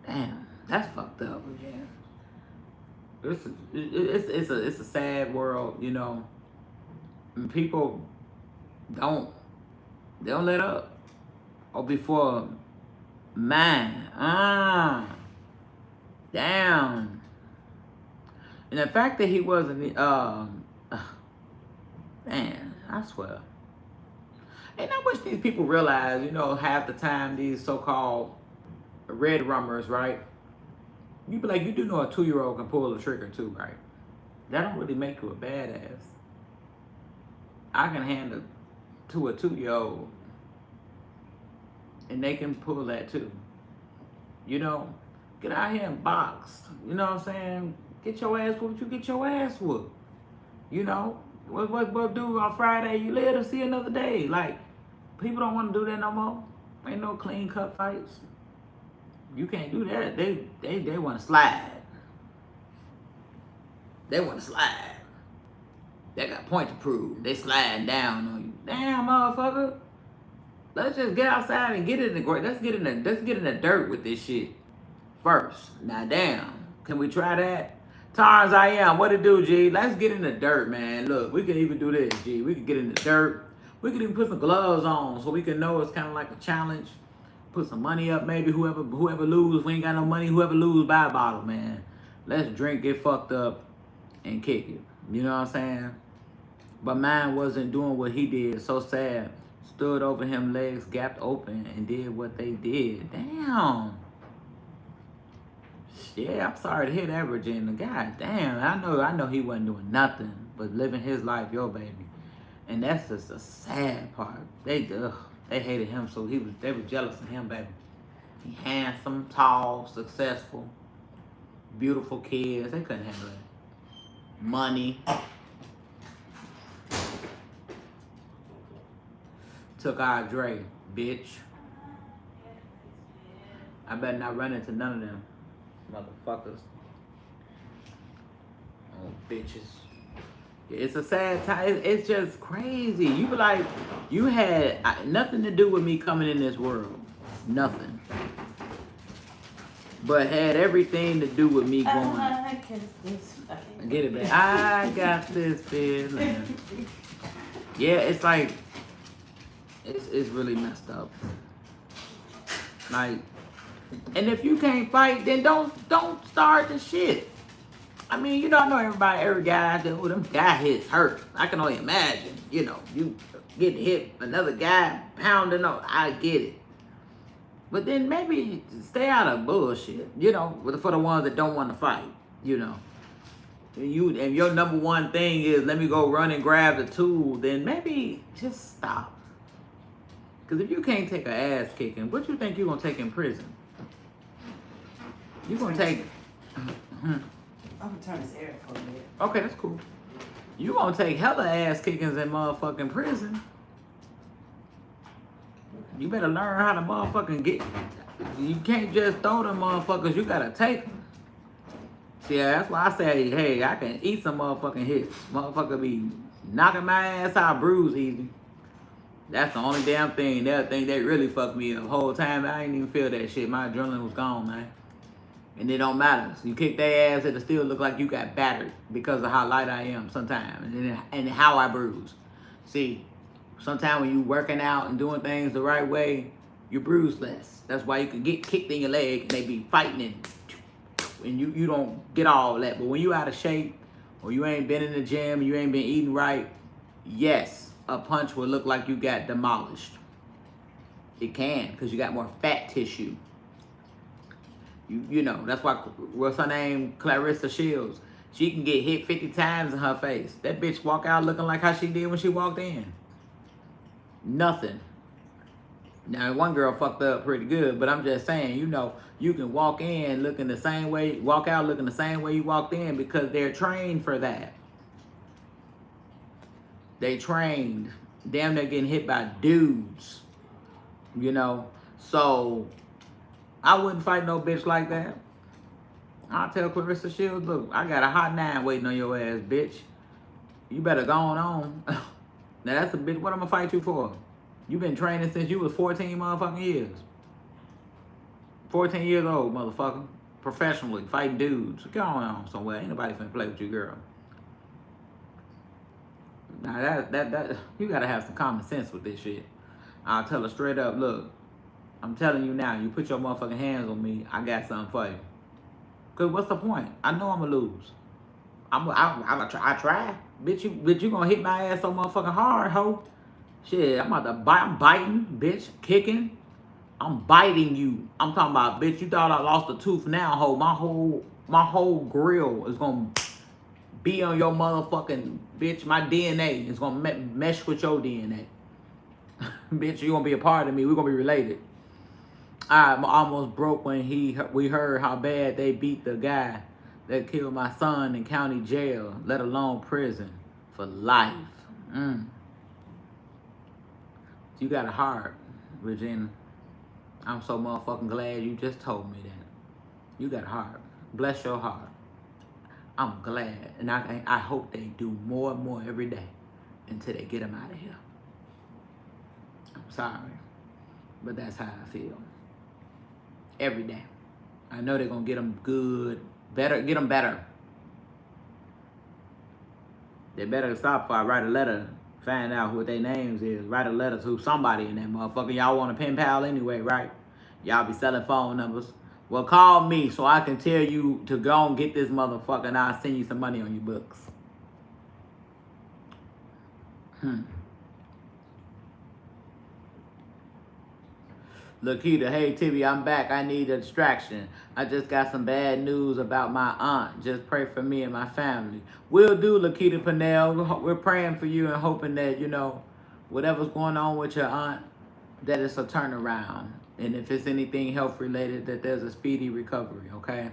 Damn, that's fucked up again. It's a sad world, And people don't let up. Or before mine. Damn. And the fact that he wasn't man, I swear. And I wish these people realize, half the time these so-called red rummers, right? You be like, you do know a 2-year-old can pull the trigger too, right? That don't really make you a badass. I can hand it to a 2-year-old and they can pull that too. Get out here and box. You know what I'm saying? Get your ass whooped, you get your ass whooped. What do on Friday? You live to see another day. Like, people don't want to do that no more. Ain't no clean cut fights. You can't do that. They want to slide. They want to slide. They got point to prove. They sliding down on you. Damn, motherfucker. Let's just get outside and get in the let's get in the dirt with this shit first. Now damn. Can we try that? Tars I am. What it do, G? Let's get in the dirt, man. Look, we can even do this, G. We can get in the dirt. We can even put some gloves on so we can know it's kind of like a challenge. Put some money up, maybe whoever lose, we ain't got no money. Whoever lose, buy a bottle, man. Let's drink, get fucked up, and kick it. You know what I'm saying? But mine wasn't doing what he did. So sad. Stood over him, legs gapped open, and did what they did. Damn. Yeah, I'm sorry to hear that, Regina. God damn. I know he wasn't doing nothing but living his life, your baby. And that's just a sad part. They hated him, so they were jealous of him, baby. He handsome, tall, successful, beautiful kids. They couldn't handle it. Money. Took our Dre, bitch. I better not run into none of them motherfuckers. Oh, bitches. It's a sad time. It's just crazy. You be like, you had nothing to do with me coming in this world. Nothing. But had everything to do with me going. Get it back. I got this feeling. Yeah, it's like, it's really messed up. Like, and if you can't fight, then don't start the shit. I mean, you know, I know every guy, them guy hits hurt. I can only imagine, you know, you get hit, another guy pounding on, I get it. But then maybe stay out of bullshit, you know, for the ones that don't want to fight, you know. And your number one thing is, let me go run and grab the tool, then maybe just stop. Because if you can't take an ass kicking, what you think you're going to take in prison? You're going to take... I'm gonna turn this air for a minute. Okay, that's cool. You gonna take hella ass kickings in motherfucking prison. You better learn how to motherfucking get. You can't just throw them motherfuckers. You gotta take them. See, that's why I say, hey, I can eat some motherfucking hits. Motherfucker be knocking my ass out bruised easy. That's the only damn thing. The other thing that really fucked me up the whole time. I didn't even feel that shit. My adrenaline was gone, man. And it don't matter. So you kick their ass, it'll still look like you got battered because of how light I am sometimes and how I bruise. See, sometimes when you working out and doing things the right way, you bruise less. That's why you can get kicked in your leg and they be fighting and you don't get all that. But when you out of shape or you ain't been in the gym, you ain't been eating right, yes, a punch will look like you got demolished. It can, because you got more fat tissue. You know, that's why, what's her name? Clarissa Shields. She can get hit 50 times in her face. That bitch walk out looking like how she did when she walked in. Nothing. Now, one girl fucked up pretty good, but I'm just saying, you know, you can walk in looking the same way, walk out looking the same way you walked in because they're trained for that. They trained. Damn, they're getting hit by dudes. You know, so... I wouldn't fight no bitch like that. I'll tell Clarissa Shields, look, I got a hot 9 waiting on your ass, bitch. You better go on. Now that's a bitch, what I'm gonna fight you for? You been training since you was 14 motherfucking years. 14 years old, motherfucker. Professionally, fighting dudes. Go on somewhere. Ain't nobody finna play with you, girl. Now that you gotta have some common sense with this shit. I'll tell her straight up, look, I'm telling you now, you put your motherfucking hands on me, I got something for you. Cause what's the point? I know I'm gonna lose. I try. Bitch, you gonna hit my ass so motherfucking hard, ho. Shit, I'm about to bite. I'm biting, bitch, kicking. I'm biting you. I'm talking about, bitch, you thought I lost a tooth now, ho. My whole grill is gonna be on your motherfucking, bitch. My DNA is gonna mesh with your DNA. Bitch, you gonna be a part of me. We're gonna be related. I almost broke when we heard how bad they beat the guy that killed my son in county jail, let alone prison, for life. You got a heart, Regina. I'm so motherfucking glad you just told me that. You got a heart. Bless your heart. I'm glad, and I hope they do more and more every day until they get them out of here. I'm sorry, but that's how I feel. Every day. I know they're gonna get them good, better, get them better. They better stop before I write a letter, find out what their names is, write a letter to somebody in that motherfucker. Y'all want a pen pal anyway, right? Y'all be selling phone numbers. Well, call me so I can tell you to go and get this motherfucker and I'll send you some money on your books. Lakita, hey Tibby, I'm back. I need a distraction. I just got some bad news about my aunt. Just pray for me and my family. Will do, Lakita Pinnell. We're praying for you and hoping that, you know, whatever's going on with your aunt, that it's a turnaround. And if it's anything health related, that there's a speedy recovery, okay?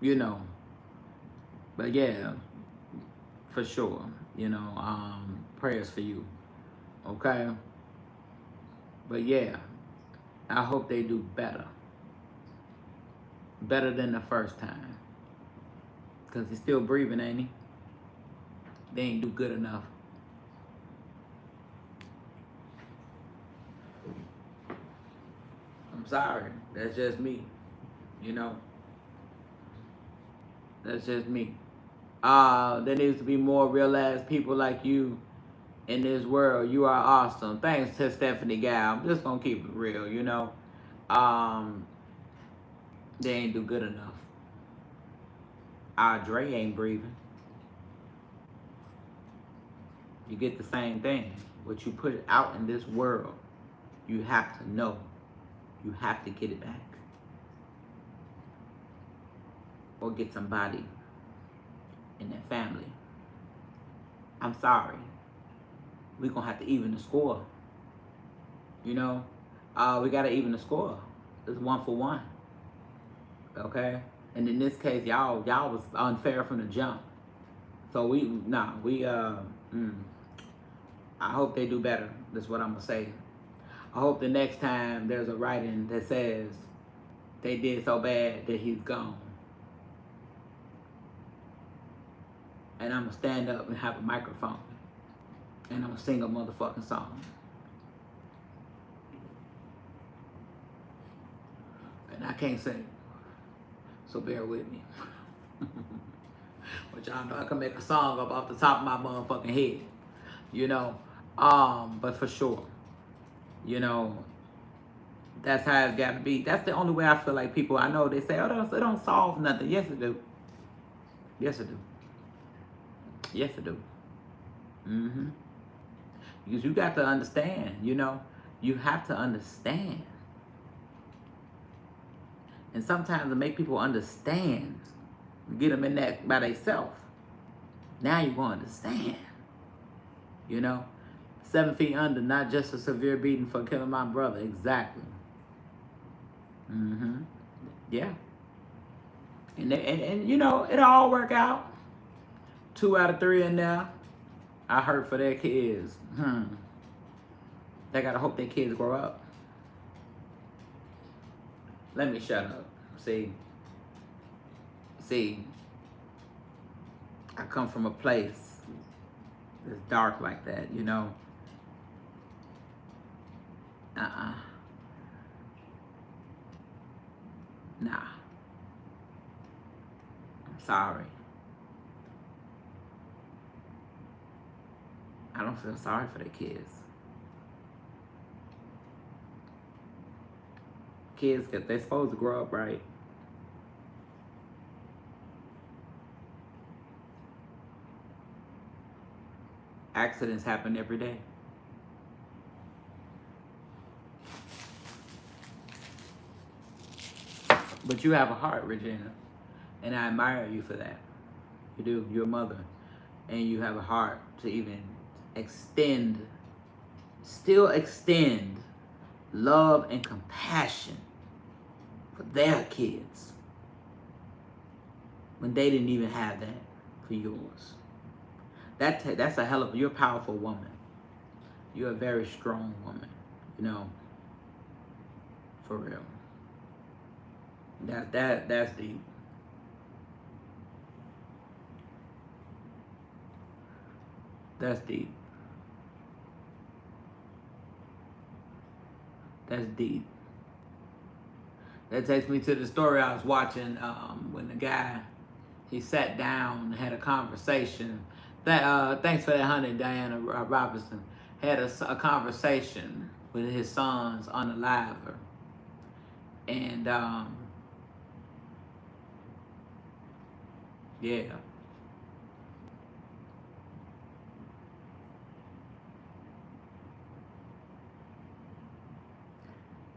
You know. But yeah, for sure. You know, prayers for you. Okay? But yeah, I hope they do better. Better than the first time. Because he's still breathing, ain't he? They ain't do good enough. I'm sorry. That's just me. You know? That's just me. There needs to be more real ass people like you in this world. You are awesome. Thanks to Stephanie Gal. I'm just gonna keep it real, you know. They ain't do good enough. Dre ain't breathing. You get the same thing. What you put out in this world, you have to know. You have to get it back. Or get somebody in that family. I'm sorry. We're gonna have to even the score. You know? We gotta even the score. It's 1-for-1. Okay? And in this case, y'all was unfair from the jump. So I hope they do better. That's what I'm gonna say. I hope the next time there's a writing that says they did so bad that he's gone. And I'm gonna stand up and have a microphone. And I'm gonna sing a motherfucking song. And I can't sing. So bear with me. But y'all know I can make a song up off the top of my motherfucking head. You know? But for sure. You know, that's how it's gotta be. That's the only way I feel like people, I know they say, oh, they don't solve nothing. Yes, it do. Yes, it do. Yes, it do. Because you got to understand, you know, you have to understand. And sometimes to make people understand, get them in that by themselves. Now you're going to understand. You know, 7 feet under, not just a severe beating for killing my brother. Exactly. Yeah. And you know, it'll all work out. 2 out of 3 in there. I hurt for their kids. They gotta hope their kids grow up. Let me shut up. See, I come from a place that's dark like that, you know. Nah. I'm sorry. I don't feel sorry for the kids. Kids, because they're supposed to grow up right. Accidents happen every day. But you have a heart, Regina. And I admire you for that. You do. You're a mother. And you have a heart to even still extend love and compassion for their kids when they didn't even have that for yours. That's a hell of, you're a powerful woman. You're a very strong woman, you know, for real. That's deep. That's deep. That's deep. That takes me to the story I was watching when the guy, he sat down and had a conversation. Thanks for that, honey, Diana Robinson. Had a conversation with his sons on the liver. And yeah.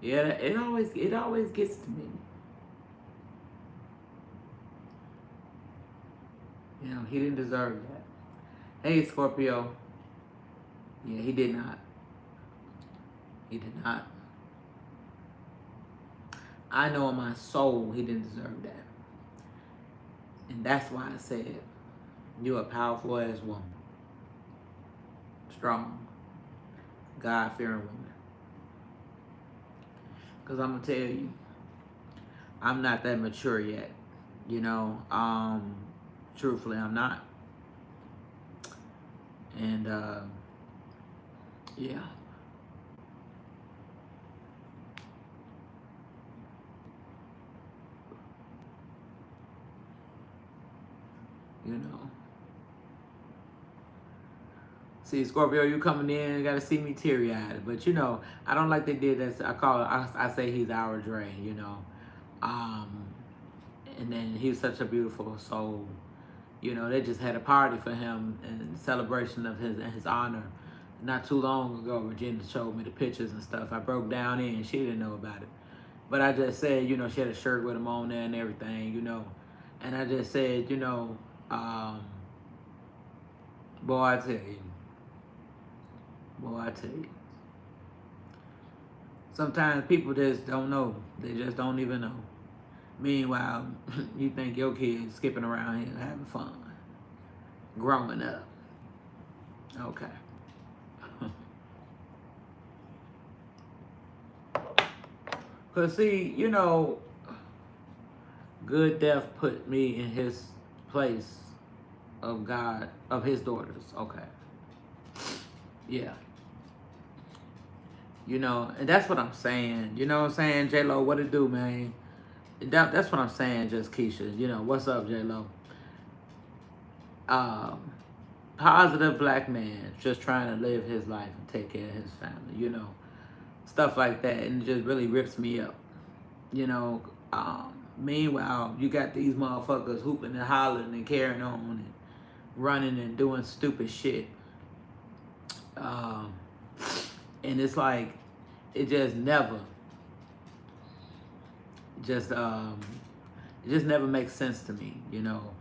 Yeah, it always gets to me. You know, he didn't deserve that. Hey, Scorpio. Yeah, he did not. He did not. I know in my soul he didn't deserve that. And that's why I said, you're a powerful ass woman. Strong. God-fearing woman. Because I'm going to tell you, I'm not that mature yet. You know, truthfully, I'm not. And, yeah. You know. See, Scorpio, you coming in, you got to see me teary-eyed. But, you know, I don't like they did that. I say he's our Dre, you know. And then he was such a beautiful soul. You know, they just had a party for him in celebration of his honor. Not too long ago, Regina showed me the pictures and stuff. I broke down in, she didn't know about it. But I just said, you know, she had a shirt with him on there and everything, you know. And I just said, you know, boy, I tell you. Boy, I tell you. Sometimes people just don't know. They just don't even know. Meanwhile, you think your kid's skipping around here having fun. Growing up. Okay. Because, see, you know, good death put me in his place of God, of his daughters. Okay. Yeah. You know, and that's what I'm saying. You know what I'm saying, J-Lo? What it do, man? That's what I'm saying, just Keisha. You know, what's up, J-Lo? Positive black man just trying to live his life and take care of his family, you know. Stuff like that, and it just really rips me up. You know, meanwhile, you got these motherfuckers hooping and hollering and carrying on and running and doing stupid shit. And it's like, it just never, it just never makes sense to me, you know.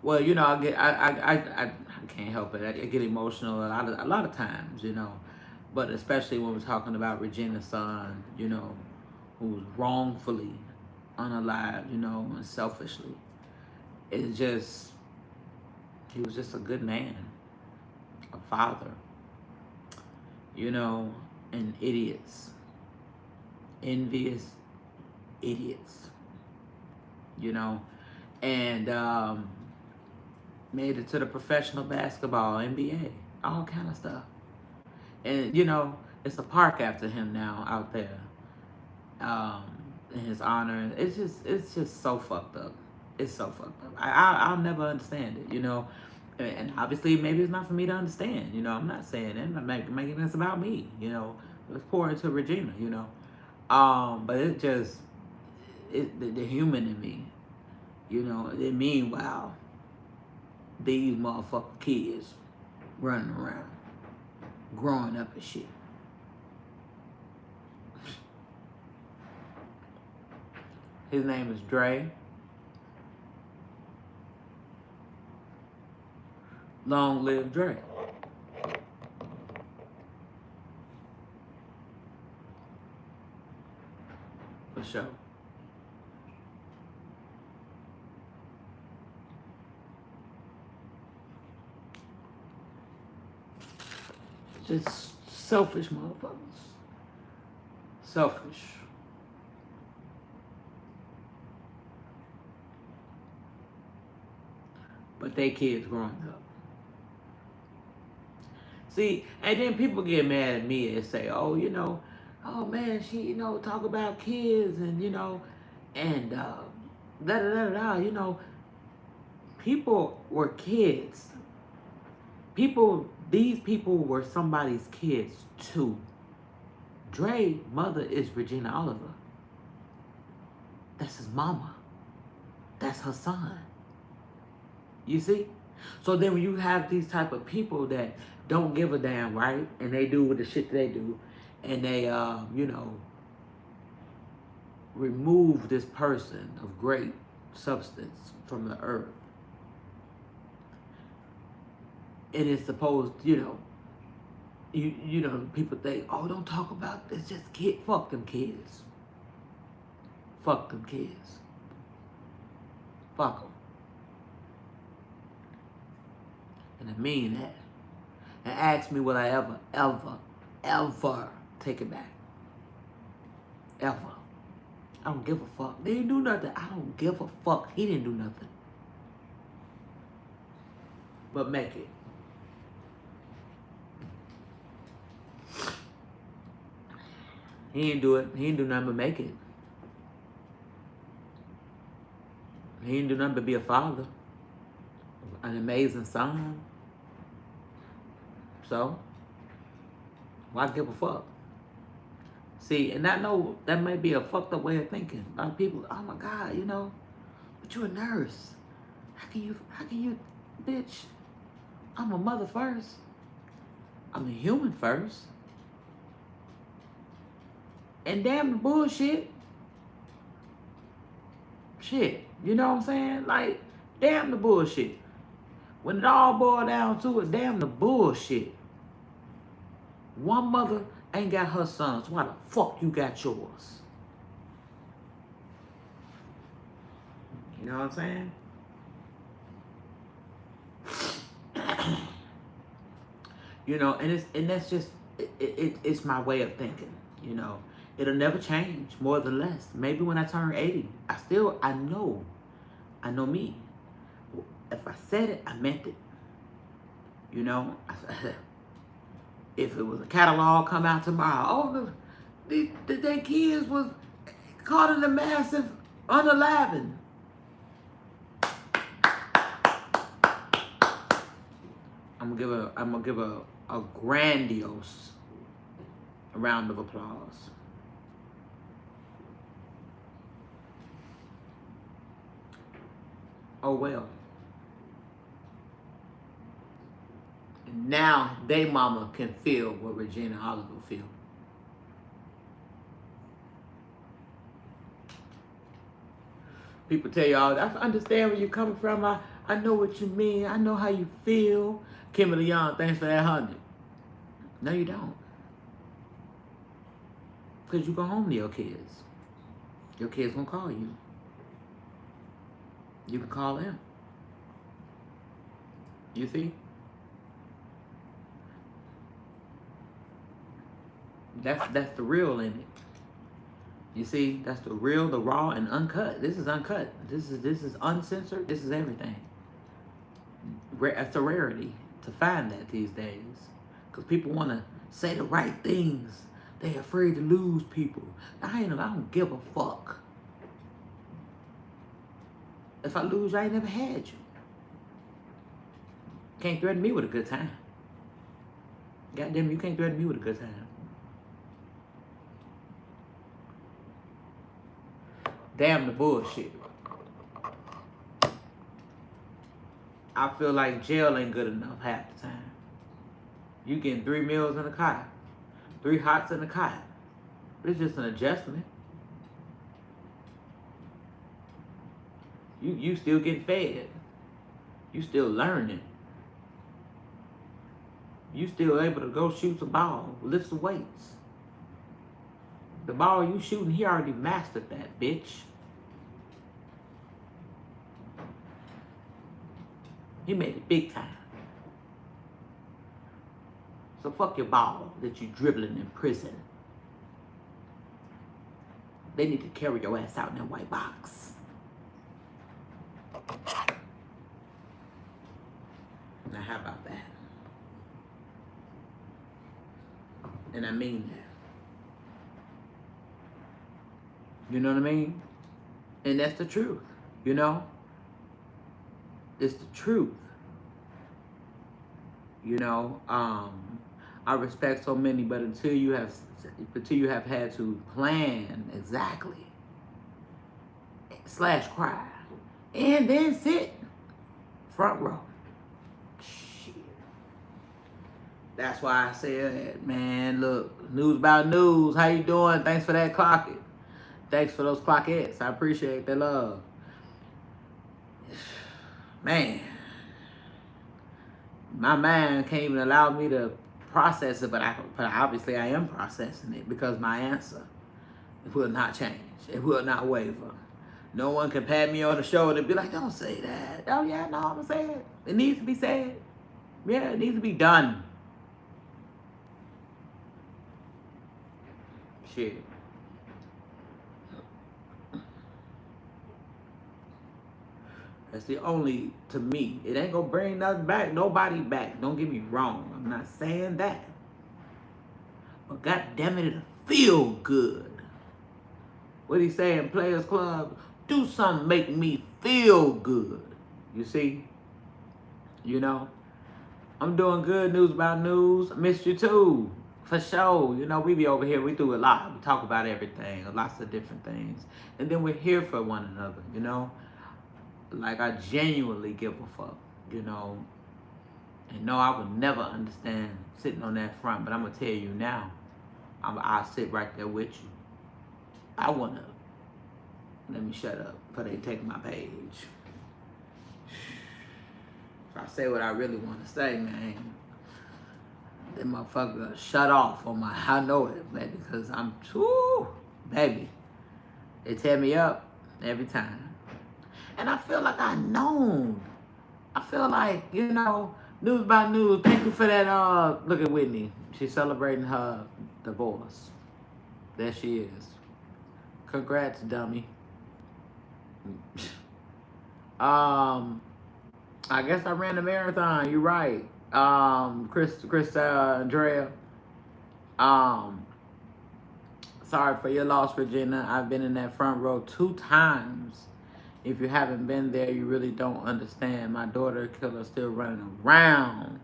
Well, you know, I can't help it. I get emotional a lot of times, you know. But especially when we're talking about Regina's son, you know, who was wrongfully unalived, you know, and selfishly. It's just, he was just a good man, a father, you know, and idiots, envious idiots, you know, and made it to the professional basketball, NBA, all kind of stuff. And, you know, it's a park after him now out there, in his honor. It's just so fucked up. It's so fucked up. I'll never understand it, you know. And obviously, maybe it's not for me to understand, you know. I'm not saying it. I'm not making this about me, you know. Let's pour into Regina, you know. But it just, the human in me, you know. And meanwhile, these motherfucking kids running around, growing up and shit. His name is Dre. Long live Dre. For sure. Just selfish motherfuckers. Selfish. But they kids growing up. See, and then people get mad at me and say, oh, oh man, she, talk about kids and, and da da da da, people were kids. These people were somebody's kids too. Dre's mother is Regina Oliver. That's his mama. That's her son. You see? So then when you have these type of people that don't give a damn, right? And they do the shit they do, and they, remove this person of great substance from the earth. And it's supposed, people think, oh, don't talk about this, just fuck them kids. Fuck them kids. Fuck them. And I mean that. And ask me, will I ever take it back? Ever. I don't give a fuck. They didn't do nothing. I don't give a fuck. He didn't do nothing. But make it. He didn't do it. He didn't do nothing but make it. He didn't do nothing but be a father. An amazing son. So, why give a fuck? See, and I know that may be a fucked up way of thinking. A lot of people, oh my God, but you're a nurse. How can you, bitch? I'm a mother first. I'm a human first. And damn the bullshit. Shit, you know what I'm saying? Like, damn the bullshit. When it all boiled down to it, damn the bullshit. One mother ain't got her sons. Why the fuck you got yours? You know what I'm saying? And that's just it's my way of thinking. It'll never change, more than less. Maybe when I turn 80, I know me. If I said it, I meant it. If it was a catalog come out tomorrow, the kids was caught in a massive unaliving. I'm gonna give a grandiose round of applause. Oh well. And now they mama can feel what Regina Oliver feel. People tell y'all, I understand where you're coming from. I know what you mean. I know how you feel. Kimberly Young, thanks for that 100. No, you don't. Because you go home to your kids. Your kids gonna call you. You can call them. You see? That's the real in it. You see, that's the real, the raw, and uncut. This is uncut. This is uncensored. This is everything. It's a rarity to find that these days, because people want to say the right things. They're afraid to lose people. I don't give a fuck. If I lose you, I ain't never had you. Can't threaten me with a good time. Goddamn, you can't threaten me with a good time. Damn the bullshit. I feel like jail ain't good enough half the time. You getting 3 meals in a cot. 3 hots in a cot. It's just an adjustment. You still getting fed. You still learning. You still able to go shoot some ball, lift some weights. The ball you shooting, he already mastered that, bitch. He made it big time. So fuck your ball that you dribbling in prison. They need to carry your ass out in that white box. Now how about that? And I mean that. You know what I mean? And that's the truth, you know? It's the truth. You know, I respect so many, but until you have had to plan exactly / cry and then sit front row. Shit. That's why I said, man, look, news about news. How you doing? Thanks for that clock it. Thanks for those clockettes. I appreciate that love. Man, my mind can't even allow me to process it, but obviously I am processing it because my answer, it will not change. It will not waver. No one can pat me on the shoulder and be like, don't say that. Oh yeah, no, I'm gonna say it. It needs to be said. Yeah, it needs to be done. Shit. That's the only, to me, it ain't gonna bring nothing back, nobody back. Don't get me wrong. I'm not saying that. But God damn it, it'll feel good. What he say in Players Club? Do something make me feel good. You see? You know? I'm doing good. News about news. I missed you too. For sure. You know, we be over here. We do a lot. We talk about everything. Lots of different things. And then we're here for one another, you know? Like, I genuinely give a fuck, you know? And no, I would never understand sitting on that front. But I'm going to tell you now. I'll sit right there with you. I want to. Let me shut up before they take my page. If I say what I really want to say, man, that motherfucker shut off on my, I know it, baby, because I'm too, baby. They tear me up every time. And I feel like I known. I feel like, you know, news by news. Thank you for that. Look at Whitney. She's celebrating her divorce. There she is. Congrats, dummy. I guess I ran a marathon. You're right. Chris Andrea. Sorry for your loss, Regina. I've been in that front row 2 times. If you haven't been there, you really don't understand. My daughter killer still running around.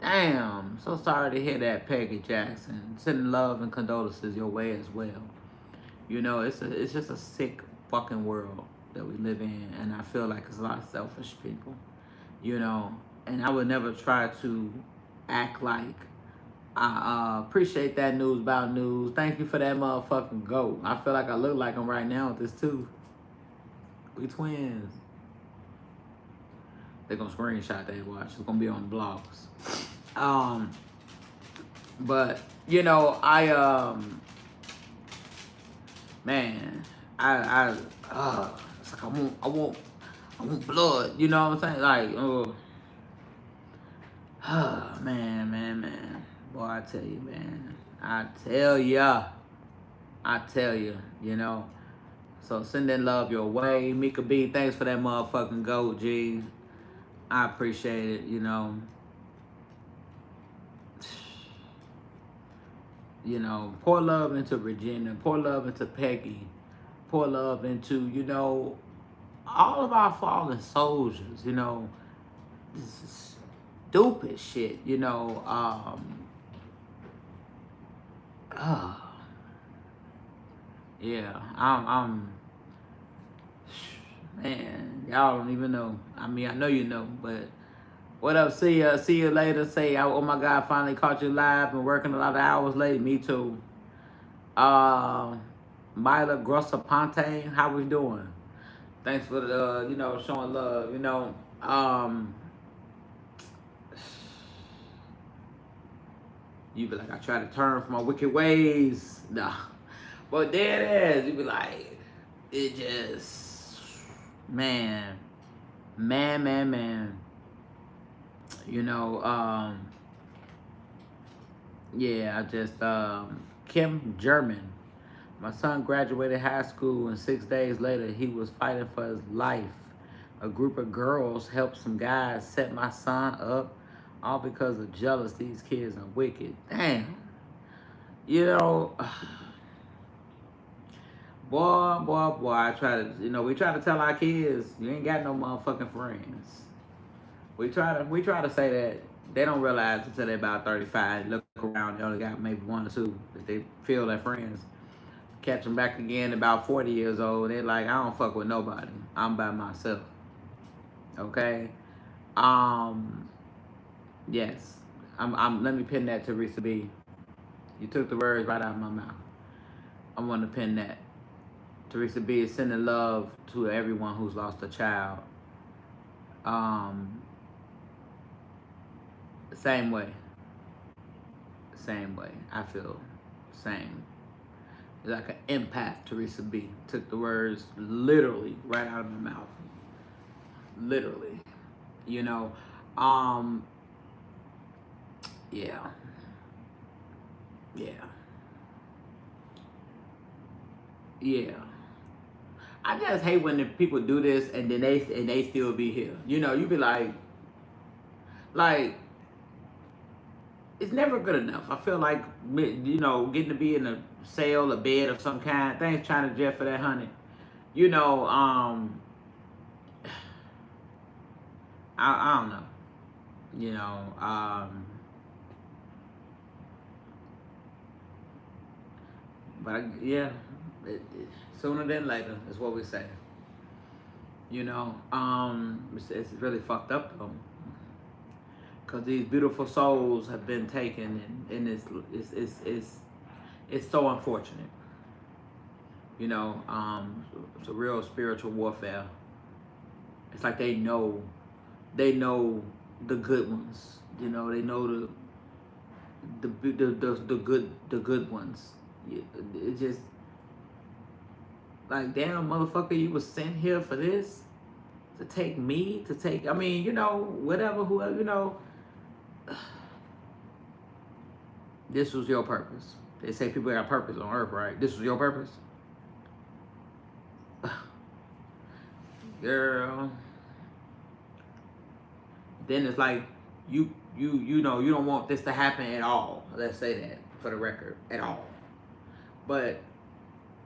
Damn. So sorry to hear that, Peggy Jackson. Sending love and condolences your way as well. You know, it's just a sick fucking world that we live in, and I feel like it's a lot of selfish people, you know, and I would never try to act like I appreciate that news about news. Thank you for that motherfucking goat. I feel like I look like him right now with this too. We twins. They're gonna screenshot that watch. It's gonna be on the blogs. But you know, man, it's like I want blood. You know what I'm saying? Like, man. Boy, I tell you, man. I tell you, you know. So send that love your way. Mika B, thanks for that motherfucking goat, G. I appreciate it, you know. You know, pour love into Regina, pour love into Peggy, pour love into, you know, all of our fallen soldiers, you know. This is stupid shit, you know. Yeah, I'm man, y'all don't even know. I mean, I know you know, but what up? See you later. Say, oh my God, finally caught you live. Been working a lot of hours late. Me too. Myla Grossaponte, how we doing? Thanks for the, you know, showing love. You know, you be like, I try to turn from my wicked ways. Nah, but there it is. You be like, it just, man. You know, yeah, I just, Kim German. My son graduated high school and 6 days later, he was fighting for his life. A group of girls helped some guys set my son up, all because of jealousy. These kids are wicked. Damn. You know, boy, I try to, we try to tell our kids, you ain't got no motherfucking friends. We try to say that. They don't realize until they're about 35. Look around, they only got maybe one or two that they feel their friends. Catch them back again about 40 years old. They're like, I don't fuck with nobody. I'm by myself. Okay? Um, yes. Let me pin that, Teresa B. You took the words right out of my mouth. I want to pin that. Teresa B is sending love to everyone who's lost a child. Same way. Same way. I feel same. It's like an empath, Teresa B. Took the words literally right out of my mouth. Literally. You know. Yeah. Yeah. Yeah. I just hate when the people do this and then they still be here. You be like it's never good enough. I feel like getting to be in a cell, a bed of some kind. Thanks, China Jeff, for that, honey. I don't know. You know, but yeah, sooner than later is what we say. It's really fucked up though, because these beautiful souls have been taken, and it's so unfortunate. It's a real spiritual warfare. It's like they know the good ones. They know the good ones. It just like, damn, motherfucker, you was sent here for this, to take me, I mean, whatever, whoever, this was your purpose. They say people got purpose on earth, right? This was your purpose? Girl. Then it's like, you don't want this to happen at all. Let's say that, for the record, at all. But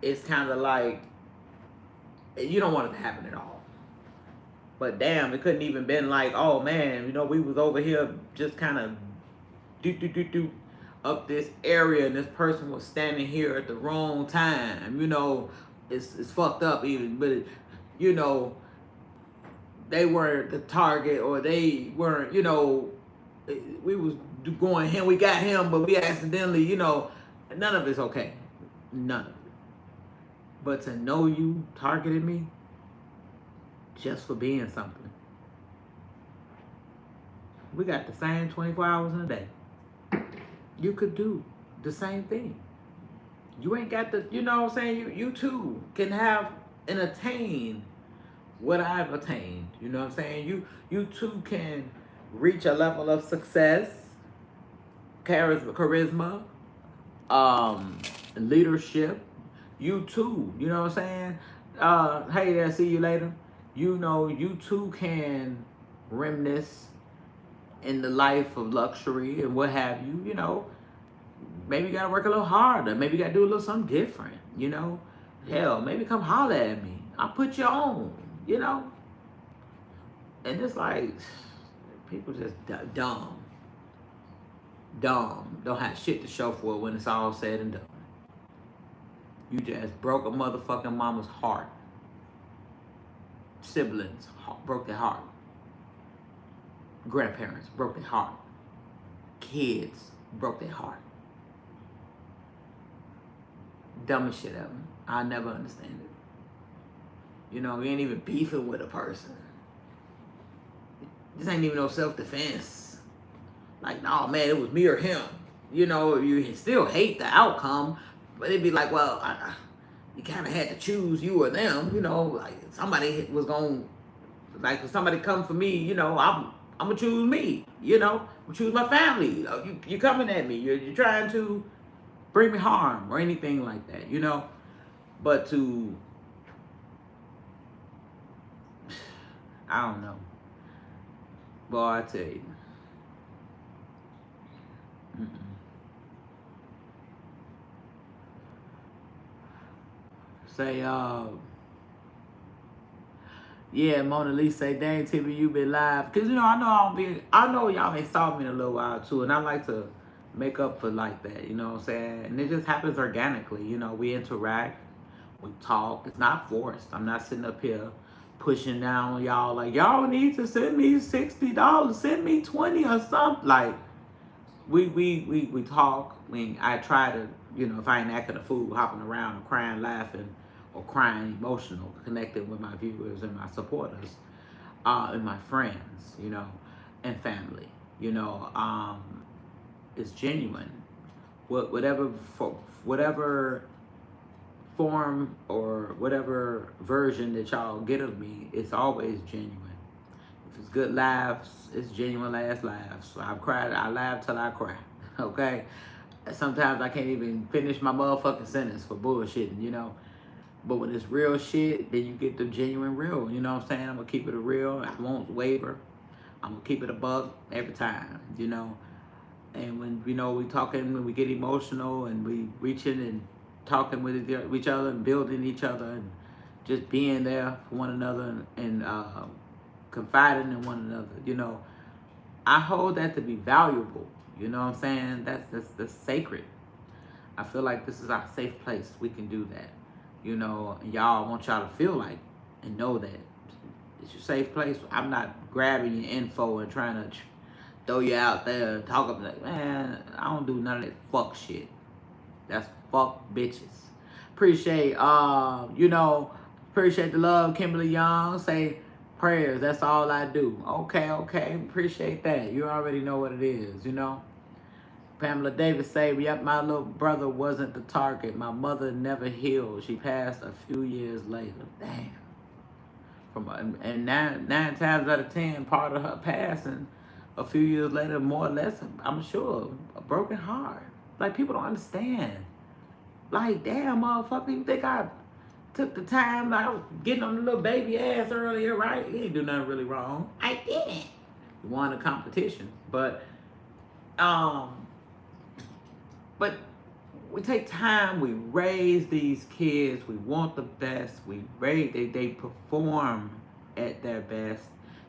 it's kind of like, you don't want it to happen at all. But damn, it couldn't even been like, oh man, we was over here just kind of do up this area, and this person was standing here at the wrong time. It's fucked up even, but they weren't the target, or they weren't, we was going him, we got him, but we accidentally, none of it's okay. None of it. But to know you targeted me just for being something. We got the same 24 hours in a day. You could do the same thing. You ain't got the, you know what I'm saying? You too can have and attain what I've attained. You know what I'm saying? You too can reach a level of success, charisma, leadership. You too, you know what I'm saying? Hey there, see you later. You too can reminisce in the life of luxury and what have you. Maybe you gotta work a little harder. Maybe you gotta do a little something different, Hell, maybe come holler at me. I'll put you on, And it's like, people just dumb. Don't have shit to show for it when it's all said and done. You just broke a motherfucking mama's heart. Siblings broke their heart. Grandparents broke their heart. Kids broke their heart. Dumbest shit ever. I'll never understand it. You ain't even beefing with a person. This ain't even no self-defense. Like, no, man, it was me or him. You still hate the outcome, but it'd be like, well, you kind of had to choose you or them. Like, somebody was going, like, if somebody come for me, I'm going to choose me. I'm going to choose my family. You're coming at me. You're trying to bring me harm or anything like that, But I don't know. Boy, I tell you. Say, yeah, Mona Lisa say, dang, TV, you been live. Because, you know, I know y'all ain't saw me in a little while, too. And I like to make up for like that, you know what I'm saying? And it just happens organically. You know, we interact, we talk. It's not forced. I'm not sitting up here pushing down on y'all like, y'all need to send me $60, send me 20 or something. Like, we talk. I try to, you know, if I ain't acting a fool, hopping around and crying, laughing, or crying emotional, connecting with my viewers and my supporters, and my friends, you know, and family. You know, it's genuine. Whatever form or whatever version that y'all get of me, it's always genuine. If it's good laughs, it's genuine last laughs. I've cried, I laugh till I cry. Okay? Sometimes I can't even finish my motherfucking sentence for bullshitting, you know. But when it's real shit, then you get the genuine real. You know what I'm saying? I'm gonna keep it a real. I won't waver. I'm gonna keep it a buck every time, you know. And when, you know, we talking, when we get emotional and we reaching and talking with each other and building each other and just being there for one another and confiding in one another, you know, I hold that to be valuable. You know what I'm saying? That's sacred. I feel like this is our safe place. We can do that. You know, and y'all, I want y'all to feel like and know that it's your safe place. I'm not grabbing your info and trying to throw you out there and talk about, man, I don't do none of that fuck shit. That's fuck bitches. Appreciate, you know, appreciate the love, Kimberly Young. Say prayers, that's all I do. Okay, appreciate that. You already know what it is, you know. Pamela Davis say, yep, my little brother wasn't the target. My mother never healed. She passed a few years later. Damn. And nine times out of 10, part of her passing a few years later, more or less, I'm sure, a broken heart. Like, people don't understand. Like, damn, motherfucker, you think I took the time, like, I was getting on the little baby ass earlier, right? He didn't do nothing really wrong. I didn't. He won a competition. But we take time, we raise these kids, we want the best, they perform at their best,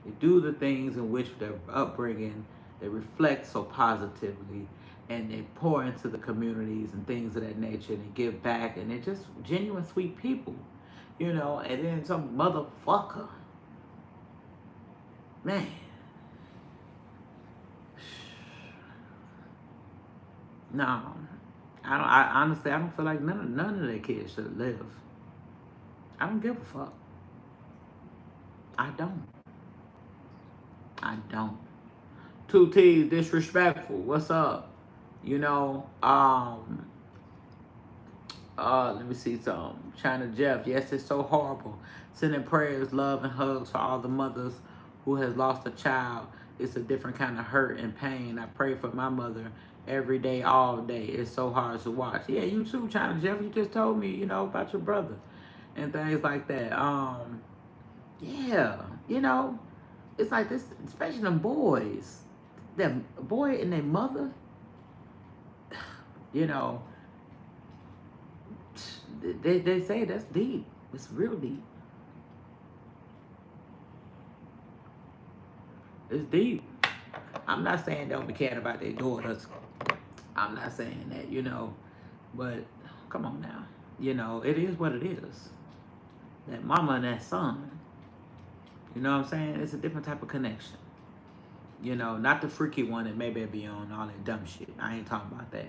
they do the things in which their upbringing, they reflect so positively, and they pour into the communities and things of that nature, and they give back, and they're just genuine sweet people, you know. And then some motherfucker, man, no, I honestly, I don't feel like none of their kids should live. I don't give a fuck. I don't. Two T's, disrespectful. What's up? You know, let me see some. China Jeff, yes, it's so horrible. Sending prayers, love, and hugs for all the mothers who has lost a child. It's a different kind of hurt and pain. I pray for my mother every day, all day. It's so hard to watch. Yeah, you too, China Jeff. You just told me, you know, about your brother and things like that. Yeah, you know, it's like this, especially them boys. Them boy and their mother, you know, they say that's deep. It's real deep. It's deep. I'm not saying don't be caring about their daughters. I'm not saying that, you know, but come on now. You know, it is what it is. That mama and that son, you know what I'm saying? It's a different type of connection. You know, not the freaky one that maybe be on all that dumb shit. I ain't talking about that.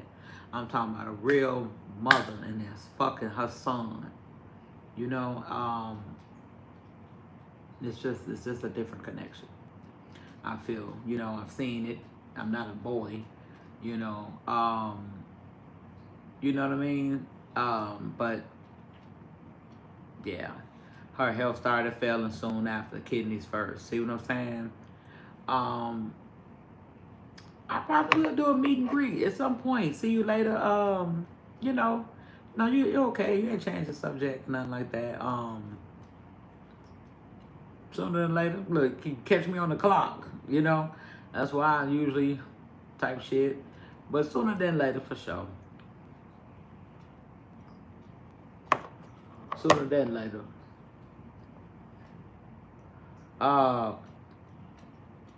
I'm talking about a real mother and that's fucking her son. You know, it's just a different connection. I feel, you know, I've seen it. I'm not a boy, you know. You know what I mean? But yeah, her health started failing soon after, kidneys first. See what I'm saying? I probably will do a meet and greet at some point. See you later. You know, no, you're okay. You ain't changed the subject, nothing like that. Sooner than later, look, you catch me on the clock. You know, that's why I usually type shit. But sooner than later, for sure. Sooner than later. Uh,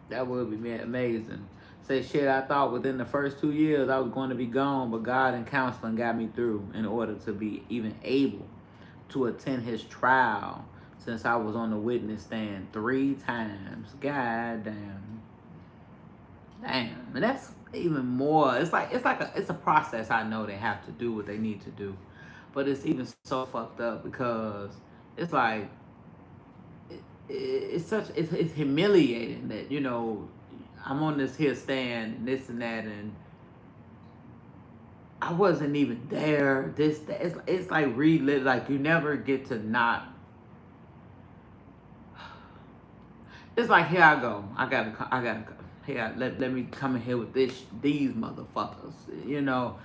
that would be amazing. Say shit, I thought within the first 2 years I was going to be gone, but God and counseling got me through in order to be even able to attend his trial since I was on the witness stand 3 times. God damn. Damn. And that's even more. It's a process. I know they have to do what they need to do. But it's even so fucked up because it's like it's humiliating that, you know, I'm on this here stand and this and that, and I wasn't even there. It's like relive. Like you never get to not. It's like here I go. I gotta. Here, let me come in here with these motherfuckers. You know,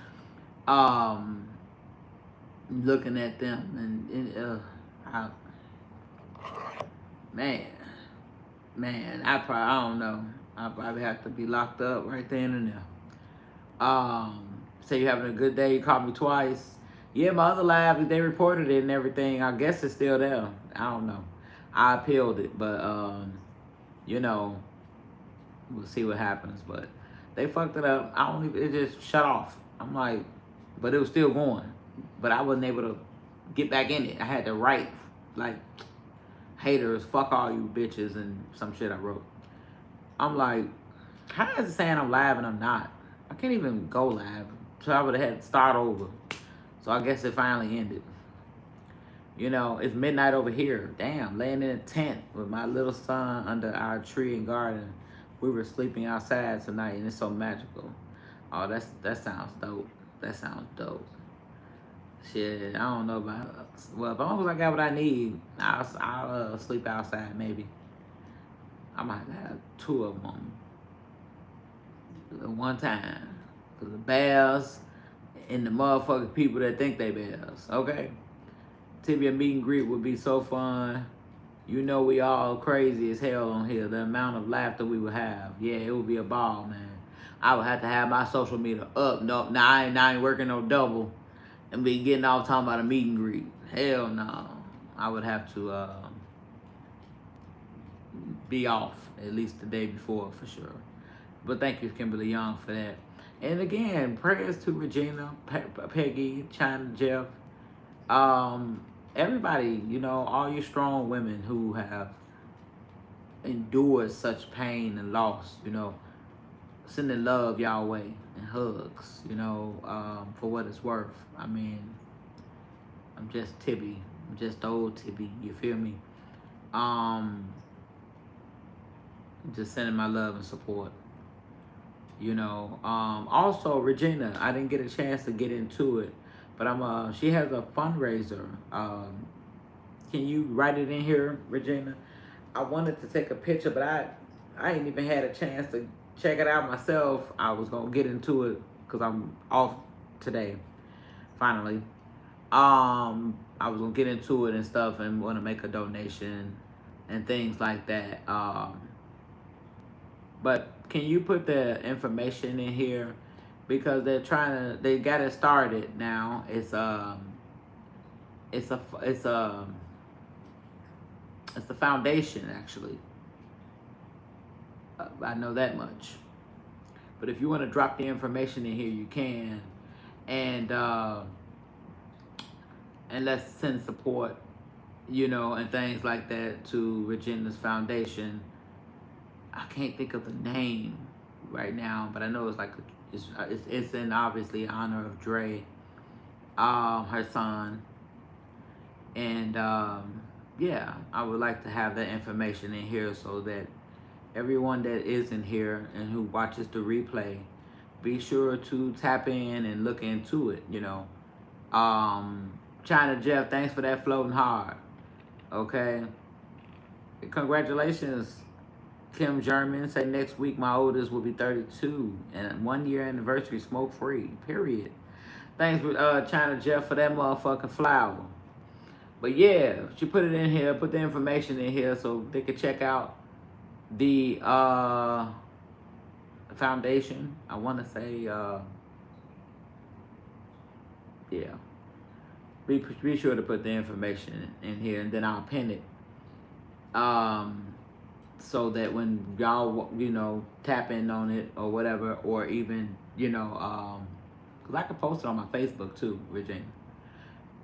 looking at them and man, I don't know. I probably have to be locked up right then and there. Say you're having a good day. You called me twice. Yeah, my other lab, they reported it and everything. I guess it's still there. I don't know. I appealed it, but you know, we'll see what happens. But they fucked it up. It just shut off. I'm like, but it was still going. But I wasn't able to get back in it. I had to write like, haters, fuck all you bitches, and some shit I wrote. I'm like, how is it saying I'm live and I'm not? I can't even go live. So I would have had to start over. So I guess it finally ended. You know, it's midnight over here. Damn, laying in a tent with my little son under our tree and garden. We were sleeping outside tonight, and it's so magical. Oh, that sounds dope. That sounds dope. Shit, I don't know about. Well, as long as I got what I need, I'll sleep outside maybe. I might have 2 of them at one time. Cause the bears and the motherfucking people that think they bears. Okay, Tibia meet and greet would be so fun. You know we all crazy as hell on here. The amount of laughter we would have. Yeah, it would be a ball, man. I would have to have my social media up. No, now I ain't working no double and be getting off talking about a meet and greet. Hell no. I would have to be off at least the day before for sure. But thank you, Kimberly Young, for that. And again, prayers to Regina, Peggy, China, Jeff, everybody, you know, all you strong women who have endured such pain and loss, you know, sending love y'all way and hugs, you know, for what it's worth. I mean, I'm just Tibby. I'm just old Tibby. You feel me? Just sending my love and support. You know, also Regina, I didn't get a chance to get into it, but she has a fundraiser. Can you write it in here, Regina? I wanted to take a picture, but I ain't even had a chance to check it out myself. I was gonna get into it because I'm off today, finally. I was gonna get into it and stuff and want to make a donation and things like that. But can you put the information in here? Because they got it started now. It's a foundation, actually. I know that much. But if you want to drop the information in here, you can. And let's send support, you know, and things like that to Regina's foundation. I can't think of the name right now, but I know it's like it's in obviously honor of Dre, her son, and yeah, I would like to have that information in here so that everyone that is in here and who watches the replay, be sure to tap in and look into it. You know, China Jeff, thanks for that floating hard. Okay, congratulations. Kim German say next week my oldest will be 32 and 1 year anniversary smoke free. Period. Thanks with China Jeff for that motherfucking flower. But yeah, she put it in here, put the information in here so they could check out the foundation. I want to say yeah. be sure to put the information in here, and then I'll pin it. So that when y'all, tap in on it or whatever, or even, because I could post it on my Facebook too, Regina.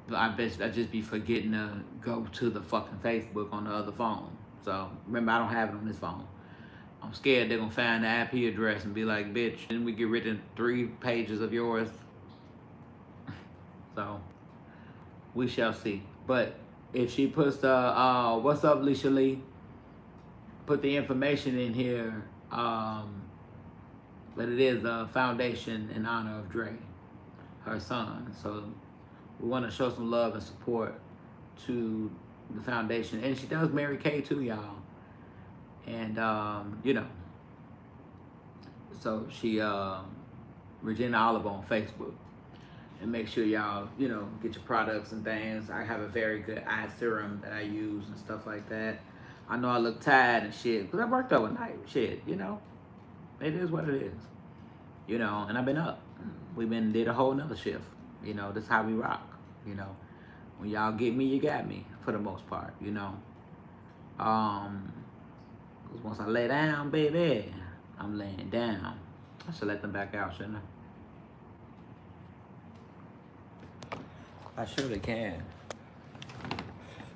But I just be forgetting to go to the fucking Facebook on the other phone. So remember, I don't have it on this phone. I'm scared they're gonna find the IP address and be like, bitch, didn't we get rid of 3 pages of yours? So we shall see. But if she puts the what's up, Leisha Lee? Put the information in here. But it is a foundation in honor of Dre, her son. So we want to show some love and support to the foundation. And she does Mary Kay too, y'all. And so she Regina Olive on Facebook. And make sure y'all, get your products and things. I have a very good eye serum that I use and stuff like that. I know I look tired and shit, because I worked overnight. Shit, it is what it is. And I've been up. We did a whole nother shift. This is how we rock. When y'all get me, you got me, for the most part, Because once I lay down, baby, I'm laying down. I should let them back out, shouldn't I? I surely can.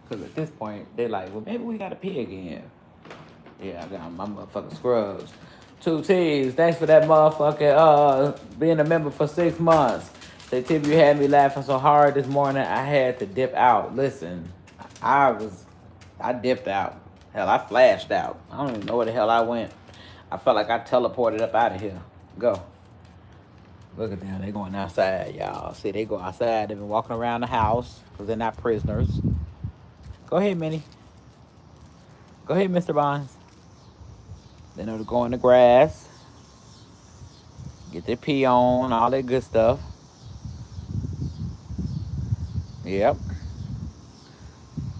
Because at this point, they're like, well, maybe we got a pig in here. Yeah, I got my motherfucking scrubs. 2 T's, thanks for that motherfucking, being a member for 6 months. Say, Tip, you had me laughing so hard this morning, I had to dip out. Listen, I dipped out. Hell, I flashed out. I don't even know where the hell I went. I felt like I teleported up out of here. Go. Look at them. They going outside, y'all. See, they go outside. They've been walking around the house because they're not prisoners. Go ahead, Minnie. Go ahead, Mr. Bonds. They know to go in the grass. Get their pee on, all that good stuff. Yep.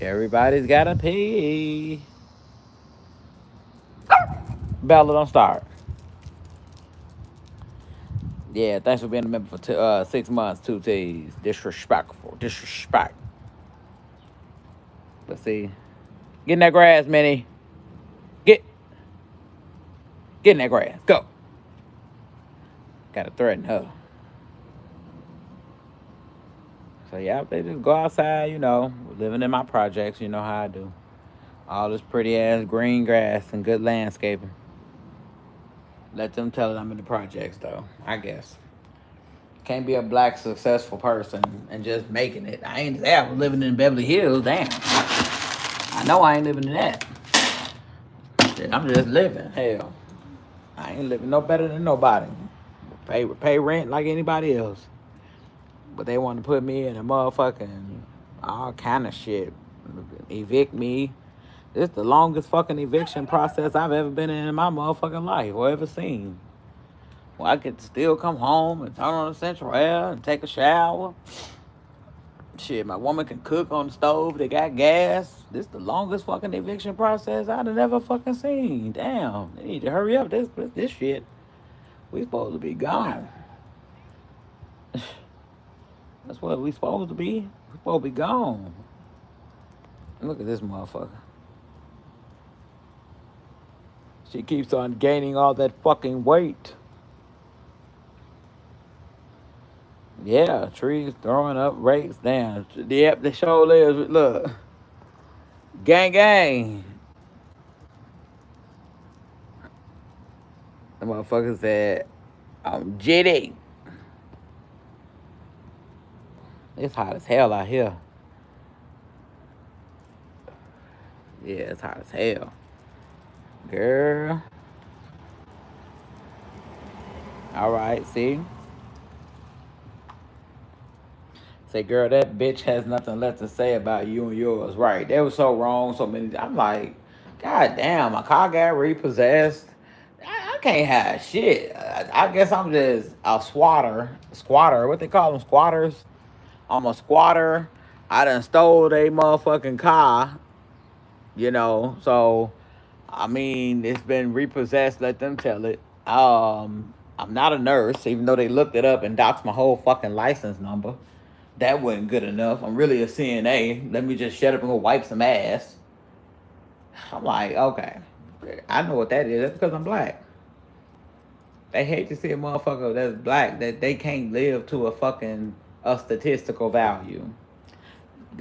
Everybody's got to pee. Bella, don't start. Yeah, thanks for being a member for 6 months, 2 T's. Disrespectful. Disrespect. Let's see. Get in that grass, Minnie. Get in that grass. Go. Gotta threaten her. So, yeah, they just go outside, living in my projects. You know how I do. All this pretty-ass green grass and good landscaping. Let them tell it I'm in the projects, though, I guess. Can't be a black successful person and just making it. I ain't there living in Beverly Hills. Damn. I know I ain't living in that. Shit, I'm just living. Hell. I ain't living no better than nobody. Pay rent like anybody else. But they want to put me in a motherfucking all kind of shit. Evict me. This is the longest fucking eviction process I've ever been in my motherfucking life or ever seen. Well, I could still come home and turn on the central air and take a shower. Shit, my woman can cook on the stove. They got gas. This is the longest fucking eviction process I'd have ever fucking seen. Damn, they need to hurry up this shit. We supposed to be gone. That's what we supposed to be. We supposed to be gone. Look at this motherfucker. She keeps on gaining all that fucking weight. Yeah, trees throwing up rakes. Damn. Yep, the show is. Look. Gang, gang. The motherfucker said, I'm jitty. It's hot as hell out here. Yeah, it's hot as hell. Girl. All right, see? Say, girl, that bitch has nothing left to say about you and yours. Right. They were so wrong so many. I'm like, God damn, my car got repossessed. I can't have shit. I guess I'm just a squatter. What they call them, squatters? I'm a squatter. I done stole a motherfucking car. So, I mean, it's been repossessed. Let them tell it. I'm not a nurse, even though they looked it up and doxed my whole fucking license number. That wasn't good enough. I'm really a CNA. Let me just shut up and go wipe some ass. I'm like, okay. I know what that is. That's because I'm black. They hate to see a motherfucker that's black that they can't live to a statistical value.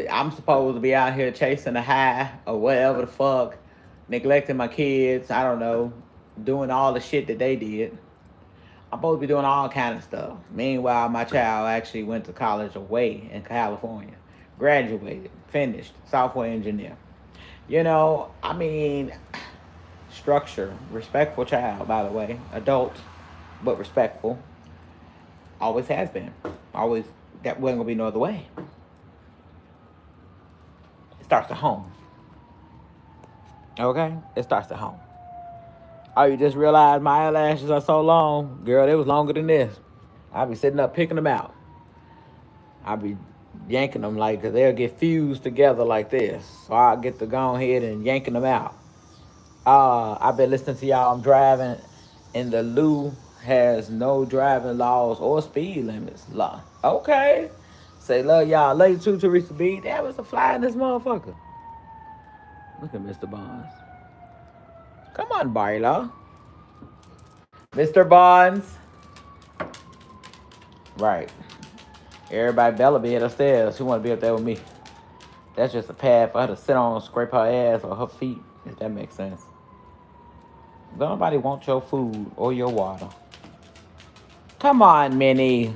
I'm supposed to be out here chasing a high or whatever the fuck, neglecting my kids, I don't know, doing all the shit that they did. I'm supposed to be doing all kind of stuff. Meanwhile, my child actually went to college away in California, graduated, finished, software engineer. You know, I mean, structure, respectful child, by the way, adult, but respectful. Always has been. Always, that wasn't gonna be no other way. It starts at home. Okay? It starts at home. Oh, you just realized my eyelashes are so long? Girl, they was longer than this. I'll be sitting up picking them out. I'll be yanking them like, cause they'll get fused together like this. So I'll get to go ahead and yanking them out. I've been listening to y'all. I'm driving, and the Lou has no driving laws or speed limits. Okay. Say love y'all. Love you too, Teresa B. That was a fly in this motherfucker. Look at Mr. Bonds. Come on, Barla. Mr. Bonds. Right. Everybody Bella be upstairs. Who want to be up there with me? That's just a pad for her to sit on, scrape her ass or her feet, if that makes sense. Don't nobody want your food or your water. Come on, Minnie.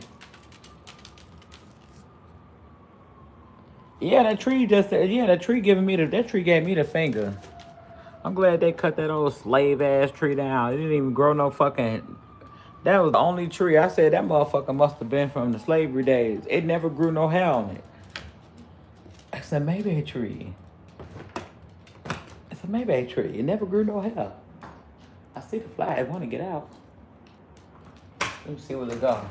Yeah, that tree gave me the finger. I'm glad they cut that old slave ass tree down. It didn't even grow no fucking. That was the only tree. I said that motherfucker must have been from the slavery days. It never grew no hair on it. It's a maybe tree. It's a maybe tree. It never grew no hair. I see the fly. I want to get out. Let me see where they go.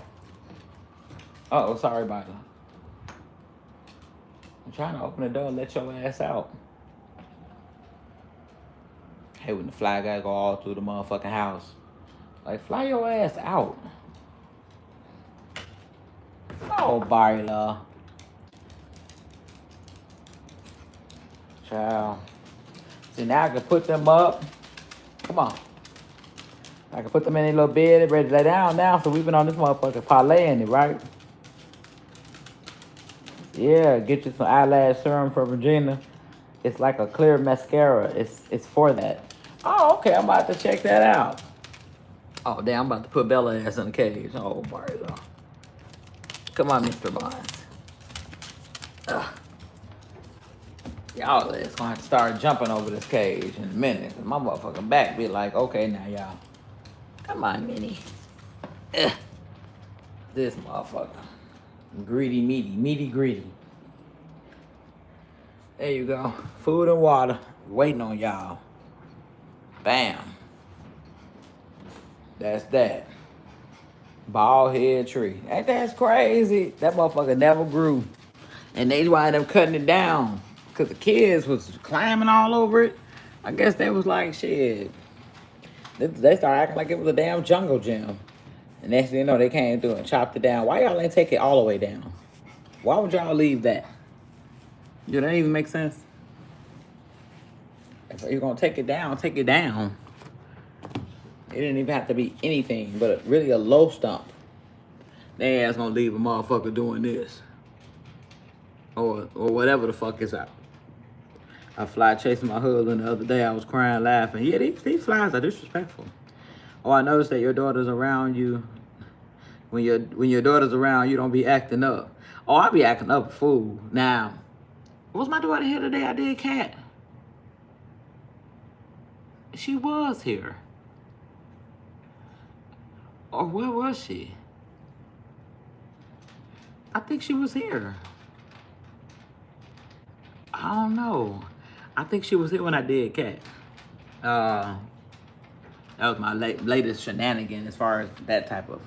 Oh, sorry about that. I'm trying to open the door and let your ass out. Hey, when the fly guy go all through the motherfucking house. Like, fly your ass out. Oh, Barla. Child. See, now I can put them up. Come on. I can put them in a little bed, ready to lay down now. So we've been on this motherfucker parlaying it, right? Yeah, get you some eyelash serum from Regina. It's like a clear mascara. It's for that. Oh, okay. I'm about to check that out. Oh, damn. I'm about to put Bella ass in the cage. Oh, Barla. Come on, Mr. Bonds. Y'all is gonna have to start jumping over this cage in a minute. My motherfucking back be like, okay, now y'all. Come on, Minnie. This motherfucker. Greedy, meaty, greedy. There you go. Food and water. Waiting on y'all. Bam. That's that. Bald head tree. Ain't that crazy? That motherfucker never grew. And they wind up cutting it down. Because the kids was climbing all over it. I guess they was like, shit. They started acting like it was a damn jungle gym. And next thing you know, they came through and chopped it down. Why y'all ain't take it all the way down? Why would y'all leave that? You know, that even make sense? If you're going to take it down, take it down. It didn't even have to be anything but really a low stump. They ass going to leave a motherfucker doing this. Or whatever the fuck is out. I fly chasing my husband the other day. I was crying, laughing. Yeah, these flies are disrespectful. Oh, I noticed that your daughter's around you. When your daughter's around, you don't be acting up. Oh, I be acting up a fool. Now, was my daughter here today? I did, Cat. She was here. Or where was she? I think she was here. I don't know. I think she was here when I did Cat. That was my latest shenanigan as far as that type of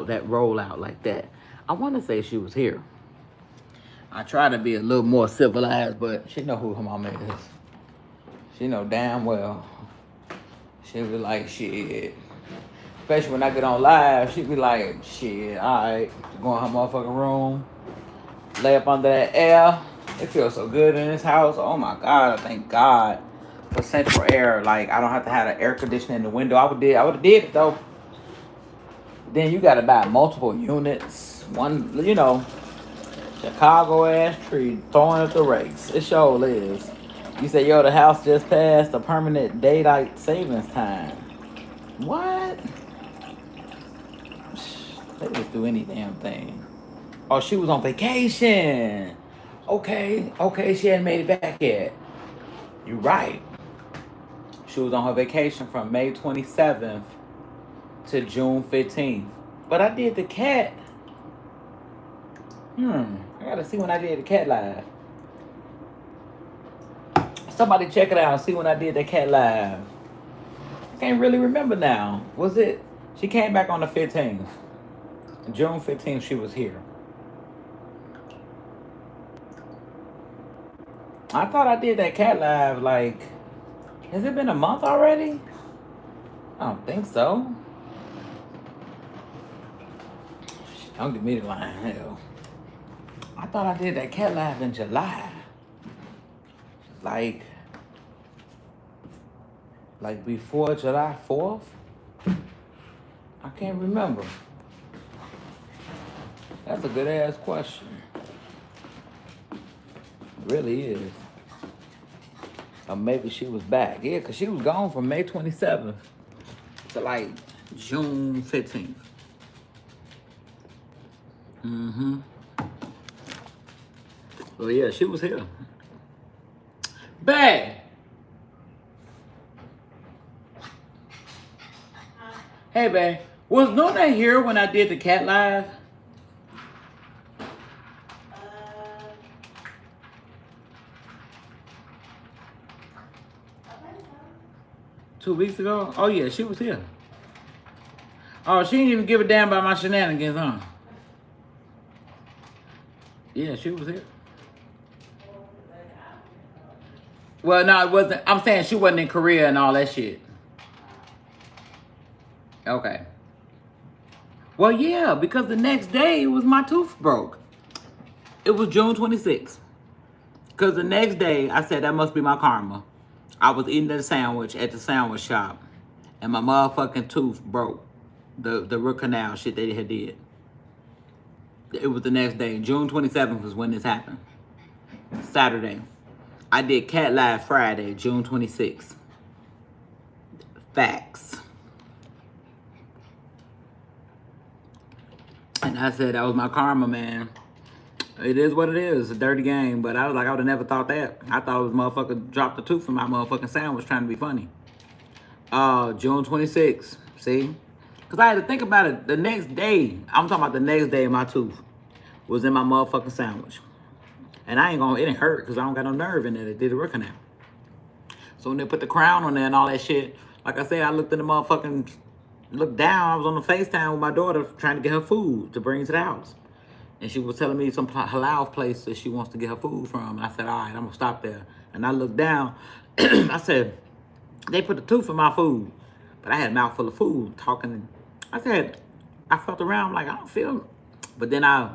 that rollout like that. I want to say she was here. I try to be a little more civilized, but she know who her mama is. She know damn well. She be like, shit. Especially when I get on live, she be like, shit, all right. Go in her motherfucking room. Lay up under that air. It feels so good in this house. Oh my God, I thank God for central air. Like I don't have to have an air conditioner in the window. I would have did it though. Then you gotta buy multiple units. One, Chicago ass tree throwing at the race. It sure is. You say, yo, the house just passed a permanent daylight savings time. What? They just do any damn thing. Oh, she was on vacation. Okay, she hadn't made it back yet. You're right. She was on her vacation from May 27th to June 15th. But I did the cat. I gotta see when I did the cat live. Somebody check it out and see when I did the cat live. I can't really remember now. Was it? She came back on the 15th. June 15th, she was here. I thought I did that cat live, like, has it been a month already? I don't think so. Don't give me the line, hell. I thought I did that cat live in July. Like before July 4th? I can't remember. That's a good ass question. It really is. Or maybe she was back. Yeah, because she was gone from May 27th to like June 15th. Well, yeah, she was here. Babe! Hey, babe. Was Nona here when I did the cat live? 2 weeks ago? Oh, yeah, she was here. Oh, she didn't even give a damn about my shenanigans, huh? Yeah, she was here. Well, no, it wasn't. I'm saying she wasn't in Korea and all that shit. Okay. Well, yeah, because the next day it was my tooth broke. It was June 26th. Because the next day, I said, that must be my karma. I was eating a sandwich at the sandwich shop, and my motherfucking tooth broke. The root canal shit they had did. It was the next day. June 27th was when this happened. Saturday. I did Cat Live Friday, June 26th. Facts. And I said, that was my karma, man. It is what it is. It's a dirty game. But I was like, I would have never thought that. I thought it was motherfucker dropped the tooth from my motherfucking sandwich trying to be funny. June 26th. See? Because I had to think about it the next day. I'm talking about the next day my tooth was in my motherfucking sandwich. And it didn't hurt because I don't got no nerve in it. It did a root canal. So when they put the crown on there and all that shit, like I said, I looked down. I was on the FaceTime with my daughter trying to get her food to bring to the house. And she was telling me some halal place that she wants to get her food from. And I said, all right, I'm going to stop there. And I looked down. I said, they put the tooth in my food. But I had a mouthful of food talking. I felt around like, I don't feel. But then I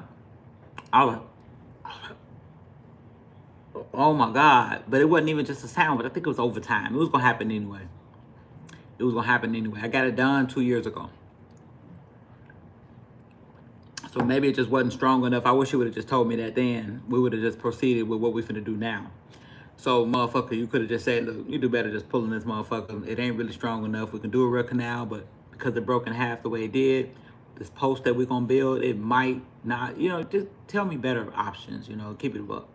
was like, oh my God. But it wasn't even just a sound, but I think it was overtime. It was going to happen anyway. I got it done 2 years ago. So maybe it just wasn't strong enough. I wish you would have just told me that then. We would have just proceeded with what we finna do now. So, motherfucker, you could have just said, look, you do better just pulling this motherfucker. It ain't really strong enough. We can do a root canal, but because it broke in half the way it did, this post that we're going to build, it might not, just tell me better options, keep it up.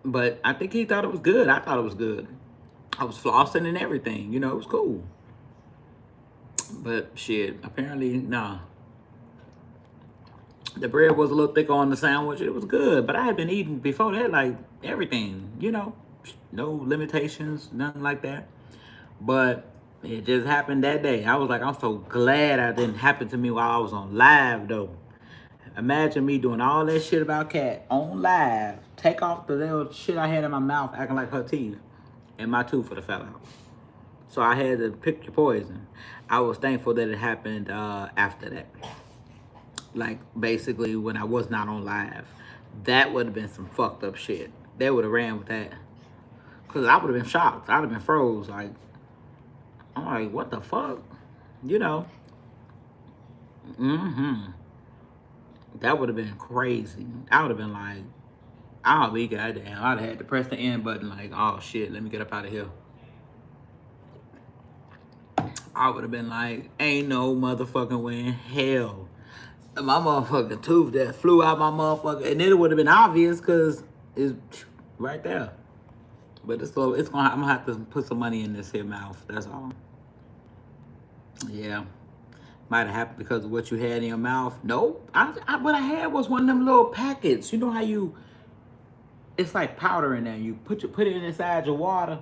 But I think he thought it was good. I thought it was good. I was flossing and everything, it was cool. But shit, apparently, nah. The bread was a little thicker on the sandwich. It was good, but I had been eating before that, like everything, no limitations, nothing like that. But it just happened that day. I was like, I'm so glad it didn't happen to me while I was on live, though. Imagine me doing all that shit about Cat on live, take off the little shit I had in my mouth, acting like her teeth, and my tooth would have fell out. So I had to pick your poison. I was thankful that it happened after that. like basically when I was not on live. That would have been some fucked up shit. They would have ran with that. Cause I would have been shocked. I'd have been froze. Like, I'm like, what the fuck? You know. That would have been crazy. I would have been like, I'll be goddamn. I'd have had to press the end button like, oh shit, let me get up out of here. I would have been like, ain't no motherfucking way in hell. My motherfucking tooth that flew out my motherfucker, and then it would have been obvious because it's right there. But I'm gonna have to put some money in this here mouth. That's all. Yeah, might have happened because of what you had in your mouth. Nope. What I had was one of them little packets. You know how it's like powder in there. You put it inside your water,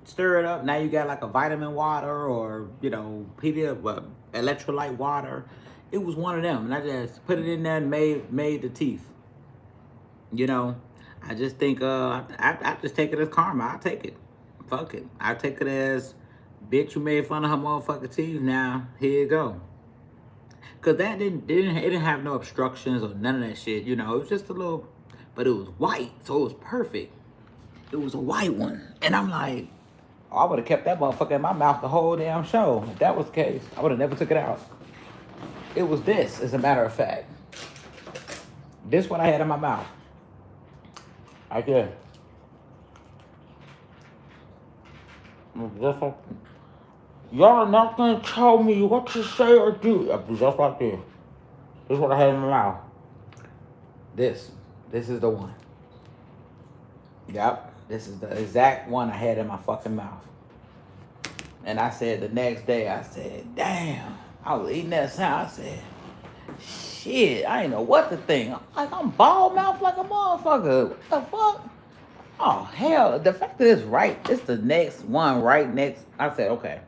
stir it up. Now you got like a vitamin water or electrolyte water. It was one of them, and I just put it in there and made the teeth. I just think I just take it as karma. I take it. Fuck it. I take it as, bitch, you made fun of her motherfucking teeth. Now here you go. Cause that it didn't have no obstructions or none of that shit. It was just a little, but it was white, so it was perfect. It was a white one, and I'm like, oh, I would have kept that motherfucker in my mouth the whole damn show. If that was the case, I would have never took it out. It was this, as a matter of fact. This one I had in my mouth. Right there. Just like, y'all are not gonna tell me what to say or do. Just like this. This is what I had in my mouth. This is the one. Yep. This is the exact one I had in my fucking mouth. And I said the next day, I said, damn. I was eating that sound. I said, shit, I ain't know what to think. I'm bald mouth like a motherfucker. What the fuck? Oh, hell. The fact that it's the next one right next. I said, okay,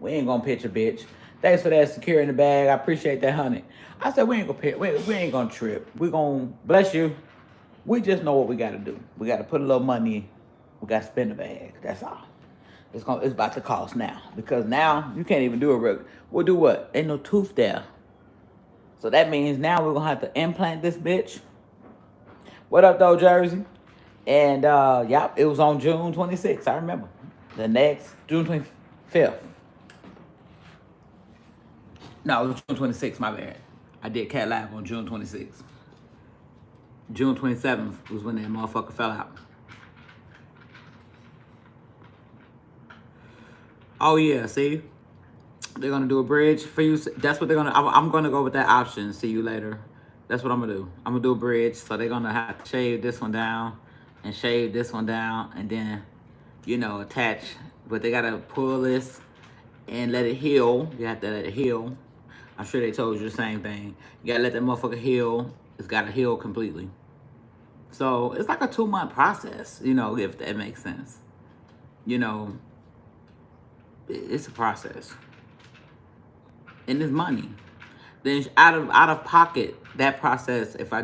we ain't gonna pitch a bitch. Thanks for that secure in the bag. I appreciate that, honey. I said, we ain't gonna pitch. We ain't gonna trip. We gonna, bless you. We just know what we gotta do. We gotta put a little money. We gotta spend the bag. That's all. It's about to cost now. Because now you can't even do a rug. We'll do what? Ain't no tooth there. So that means now we're gonna have to implant this bitch. What up though, Jersey? And yep, it was on June 26th. I remember. The next June 25th. No, it was June 26th, my bad. I did Cat Live on June 26th. June 27th was when that motherfucker fell out. Oh yeah, see? They're gonna do a bridge for you. That's what they're gonna, I'm gonna go with that option. See you later. That's what I'm gonna do. I'm gonna do a bridge. So they're gonna have to shave this one down and shave this one down and then, attach. But they gotta pull this and let it heal. You have to let it heal. I'm sure they told you the same thing. You gotta let that motherfucker heal. It's gotta heal completely. So it's like a 2-month process, if that makes sense. It's a process. And it's money. Then out of pocket, that process, if I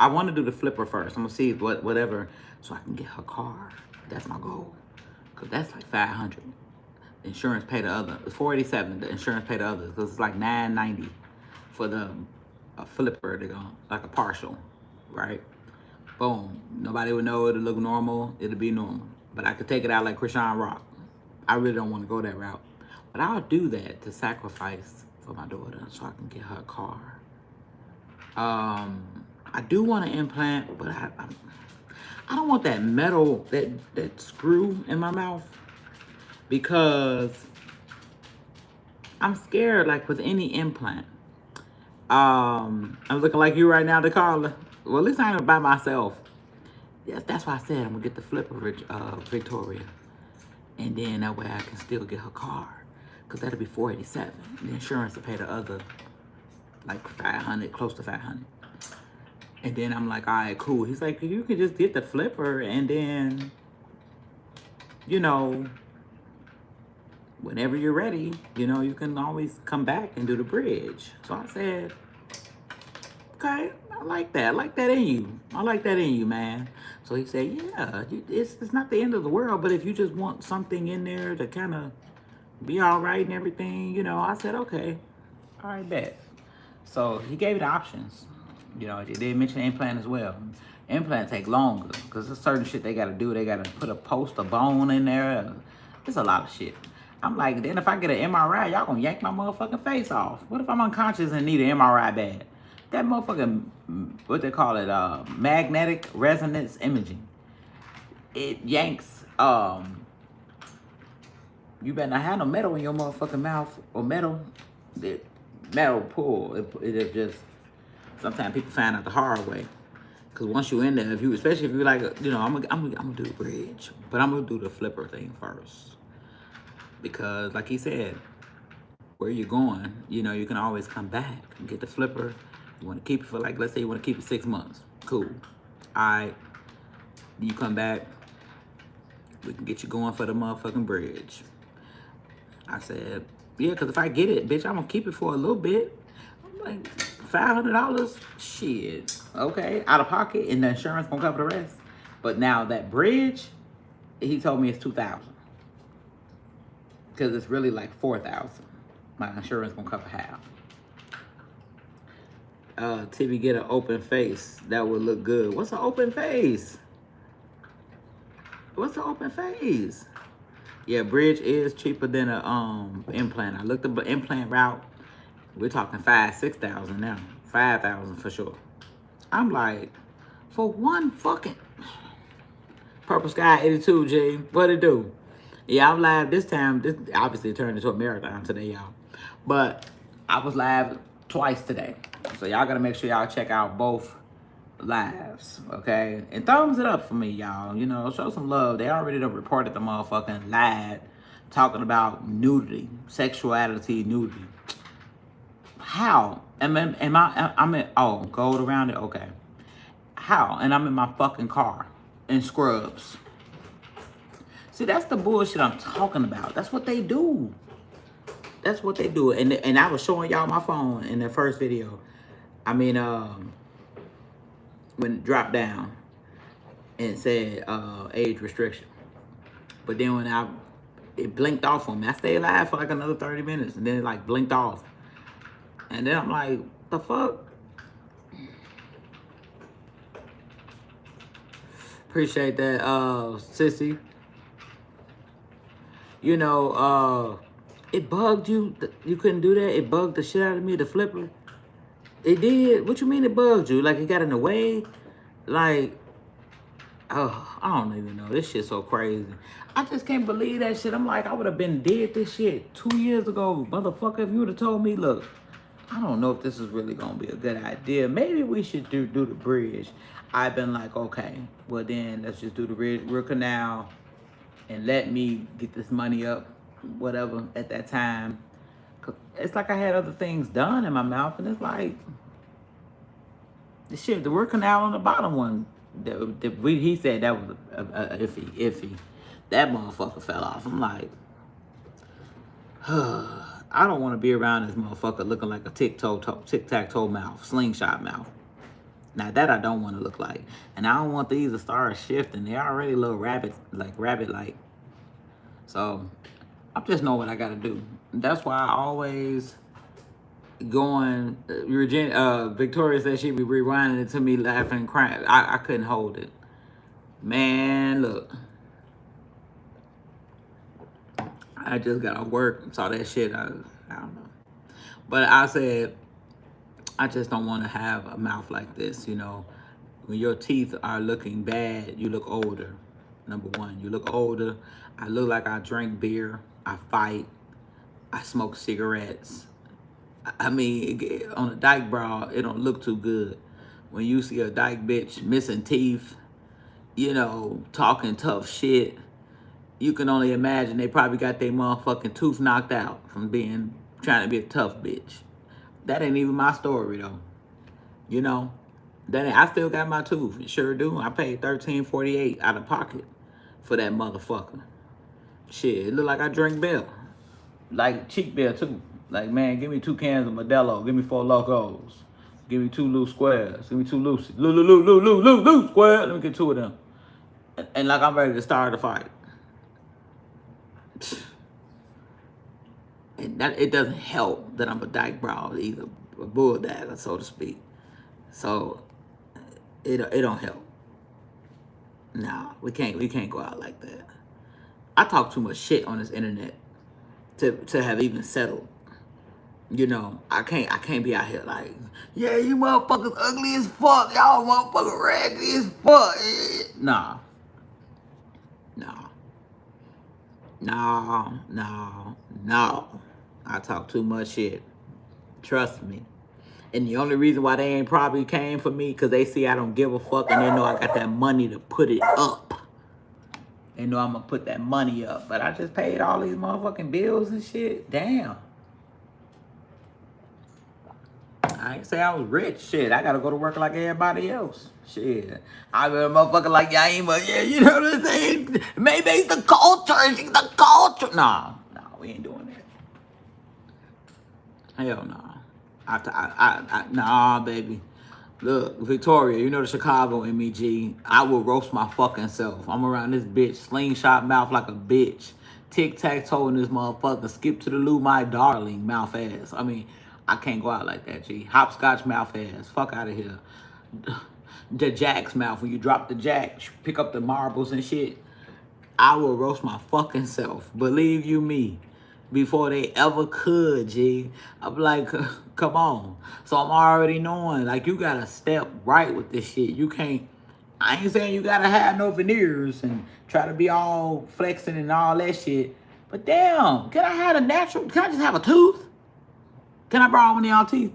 want to do the flipper first. I'm gonna see whatever, so I can get her car. That's my goal. Cause that's like $500. The insurance pay the other. It's $487. The insurance pay the others. Cause it's like $990 for the flipper. They're going like a partial, right? Boom. Nobody would know. It'll look normal. It'll be normal. But I could take it out like Krishan Rock. I really don't want to go that route. But I'll do that to sacrifice for my daughter so I can get her a car. I do want to implant, but I don't want that metal, that screw in my mouth, because I'm scared, like with any implant. I'm looking like you right now, DeCarla. Well, at least I ain't by myself. Yes, that's why I said I'm gonna get the flipper, Victoria. And then that way I can still get her car. Cause that'll be $487. The insurance will pay the other like $500, close to $500. And then I'm like, all right, cool. He's like, you can just get the flipper and then, whenever you're ready, you can always come back and do the bridge. So I said, okay, I like that. I like that in you. I like that in you, man. So he said, yeah, it's not the end of the world, but if you just want something in there to kind of be all right and everything, I said, okay, all right, bet. So he gave me the options. You know, they did mention implant as well. Implant take longer because there's certain shit they gotta do. They gotta put a post a bone in there. It's a lot of shit. I'm like, then if I get an MRI, y'all gonna yank my motherfucking face off. What if I'm unconscious and need an MRI bad? That motherfucking, what they call it, magnetic resonance imaging. It yanks, you better not have no metal in your motherfucking mouth or metal. Metal pull. It just, sometimes people find out the hard way. Cause once you're in there, if you, especially if you're like, you know, I'm gonna do the bridge, but I'm gonna do the flipper thing first. Because like he said, where you're going, you know, you can always come back and get the flipper. You want to keep it for like, let's say you want to keep it 6 months. Cool. All right. You come back, we can get you going for the motherfucking bridge. I said, yeah, because if I get it, bitch, I'm going to keep it for a little bit. I'm like, $500? Shit. Okay. Out of pocket, and the insurance going to cover the rest. But now that bridge, he told me it's $2,000. Because it's really like $4,000. My insurance going to cover half. Timmy get an open face. That would look good. What's an open face? What's an open face? Yeah, bridge is cheaper than a implant. I looked at the implant route. We're talking 5,000-6,000 now. 5,000 for sure. I'm like, for one fucking Purple Sky 82, G. What it do? Yeah, I'm live this time. This obviously turned into a marathon today, y'all. But I was live twice today. So y'all gotta make sure y'all check out both lives, okay? And thumbs it up for me, y'all. You know, show some love. They already done reported the motherfucking live talking about nudity, sexuality, nudity. How? I'm in, oh, gold around it? Okay. How? And I'm in my fucking car in scrubs. See, that's the bullshit I'm talking about. That's what they do. That's what they do. And I was showing y'all my phone in the first video. I mean, when it dropped down and said age restriction. But then when it blinked off on me. I stayed live for like another 30 minutes and then it like blinked off. And then I'm like, the fuck? Appreciate that, sissy. You know, it bugged you. You couldn't do that. It bugged the shit out of me, the flipper. It did? What you mean it bugged you? Like it got in the way? Like, oh, I don't even know. This shit's so crazy. I just can't believe that shit. I'm like, I would have been dead this shit 2 years ago. Motherfucker, if you would have told me, look, I don't know if this is really going to be a good idea. Maybe we should do the bridge. I've been like, okay, well then let's just do the root canal and let me get this money up, whatever, at that time. It's like I had other things done in my mouth, and it's like, the shit, the root canal on the bottom one, he said that was iffy. That motherfucker fell off. I'm like, I don't want to be around this motherfucker looking like a tic-tac-toe mouth, slingshot mouth. Now that I don't want to look like. And I don't want these to start shifting. They're already little rabbit-like. So, I just know what I got to do. That's why I always going, Victoria said she'd be rewinding it to me laughing and crying. I couldn't hold it. Man, look. I just got to work and saw that shit. I don't know. But I said, I just don't want to have a mouth like this, you know. When your teeth are looking bad, you look older. Number one, you look older. I look like I drink beer. I fight. I smoke cigarettes. I mean, on a dyke brow, it don't look too good. When you see a dyke bitch missing teeth, you know, talking tough shit, you can only imagine they probably got their motherfucking tooth knocked out from trying to be a tough bitch. That ain't even my story though. You know, I still got my tooth. Sure do. I paid $13.48 out of pocket for that motherfucker. Shit, it look like I drink beer. Like cheap beer too. Like, man, give me 2 cans of Modelo. Give me 4 Locos. Give me 2 loose squares. Give me 2 loose squares. Let me get 2 of them. And like I'm ready to start a fight. And that it doesn't help that I'm a dyke brow either. a bulldagger, so to speak. So it don't help. Nah, we can't go out like that. I talk too much shit on this internet to have even settled. You know, I can't be out here like, yeah, you motherfuckers ugly as fuck. Y'all motherfuckers raggedy as fuck. Nah. No. I talk too much shit. Trust me. And the only reason why they ain't probably came for me, because they see I don't give a fuck and they know I got that money to put it up. They know I'm going to put that money up. But I just paid all these motherfucking bills and shit. Damn. I ain't say I was rich. Shit, I got to go to work like everybody else. Shit. I be a motherfucker like Yaima. Yeah, you know what I'm saying? Maybe it's the culture. It's the culture. Nah, we ain't doing that. Hell no. Nah, baby. Look, Victoria, you know the Chicago in me, G. I will roast my fucking self. I'm around this bitch, slingshot mouth like a bitch. Tic-tac-toe in this motherfucker. Skip to the loo, my darling, mouth ass. I mean, I can't go out like that, G. Hopscotch mouth ass. Fuck out of here. The jack's mouth. When you drop the jack, pick up the marbles and shit. I will roast my fucking self. Believe you me. Before they ever could, G. I'm like, come on. So I'm already knowing, like, you gotta step right with this shit. You can't, I ain't saying you gotta have no veneers and try to be all flexing and all that shit. But damn, can I have a natural, can I just have a tooth? Can I borrow one of y'all teeth?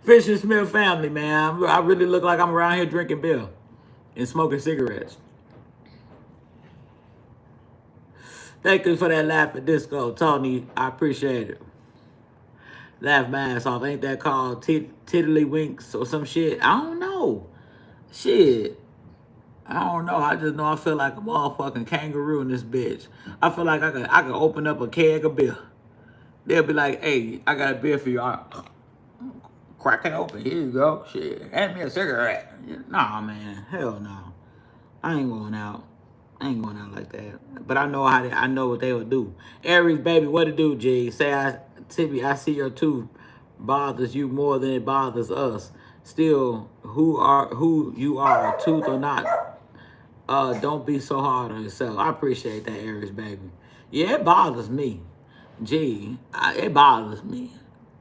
Fisher Smith family, man. I really look like I'm around here drinking beer and smoking cigarettes. Thank you for that laugh at disco, Tony. I appreciate it. Laugh my ass off. Ain't that called tiddlywinks or some shit? I don't know. Shit. I don't know. I just know I feel like a motherfucking kangaroo in this bitch. I feel like I could open up a keg of beer. They'll be like, hey, I got a beer for you. I crack it open. Here you go. Shit. Hand me a cigarette. Nah, man. Hell no. I ain't going out. I ain't going out like that. But I know I know what they would do. Aries, baby, what it do, G? Say, Tibby, I see your tooth bothers you more than it bothers us. Still, who you are, tooth or not. Don't be so hard on yourself. I appreciate that, Aries, baby. Yeah, it bothers me. G, it bothers me.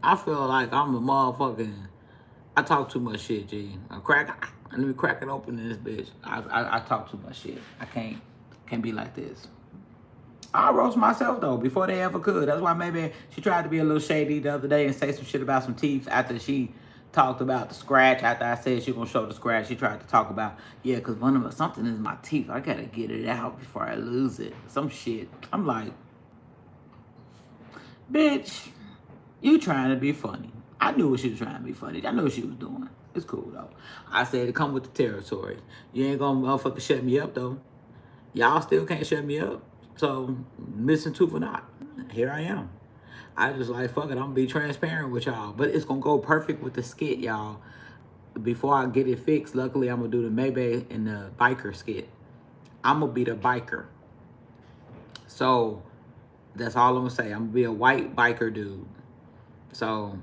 I feel like I'm a motherfucking, I talk too much shit, G. Let me crack it open in this bitch. I talk too much shit. I can't be like this. I roast myself though before they ever could. That's why maybe she tried to be a little shady the other day and say some shit about some teeth after she talked about the scratch. After I said she gonna show the scratch, she tried to talk about, yeah, because something is in my teeth. I gotta get it out before I lose it. Some shit. I'm like, bitch, you trying to be funny. I knew what she was trying to be funny. I knew what she was doing. It's cool though. I said it come with the territory. You ain't gonna motherfucker shut me up though. Y'all still can't shut me up. So missing tooth or not, here I am. I just like, fuck it, I'm gonna be transparent with y'all. But it's gonna go perfect with the skit, y'all. Before I get it fixed, luckily I'm gonna do the Maybe and the biker skit. I'm gonna be the biker. So that's all I'm gonna say. I'm gonna be a white biker dude. So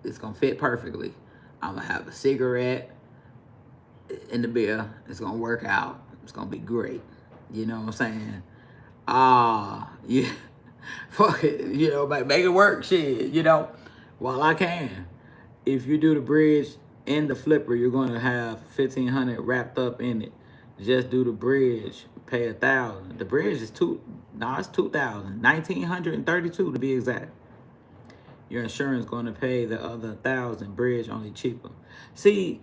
it's gonna fit perfectly. I'm gonna have a cigarette in the beer. It's gonna work out. It's gonna be great. You know what I'm saying? Yeah. Fuck it. You know, make it work, shit. You know, while I can. If you do the bridge and the flipper, you're gonna have 1,500 wrapped up in it. Just do the bridge. Pay 1,000. The bridge is it's 2,000. 1,932 to be exact. Your insurance going to pay the other 1,000. Bridge only cheaper. See,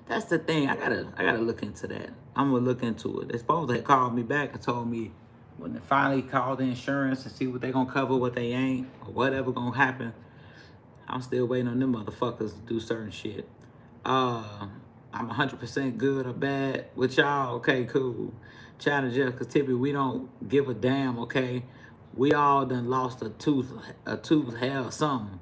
that's the thing. I gotta look into that. I'm gonna look into it. They supposed to called me back and told me when they finally called the insurance and see what they gonna cover, what they ain't, or whatever gonna happen. I'm still waiting on them motherfuckers to do certain shit. I'm 100% good or bad with y'all. Okay, cool. China Jeff, cause Tippy, we don't give a damn. Okay. We all done lost a tooth, hair, or something.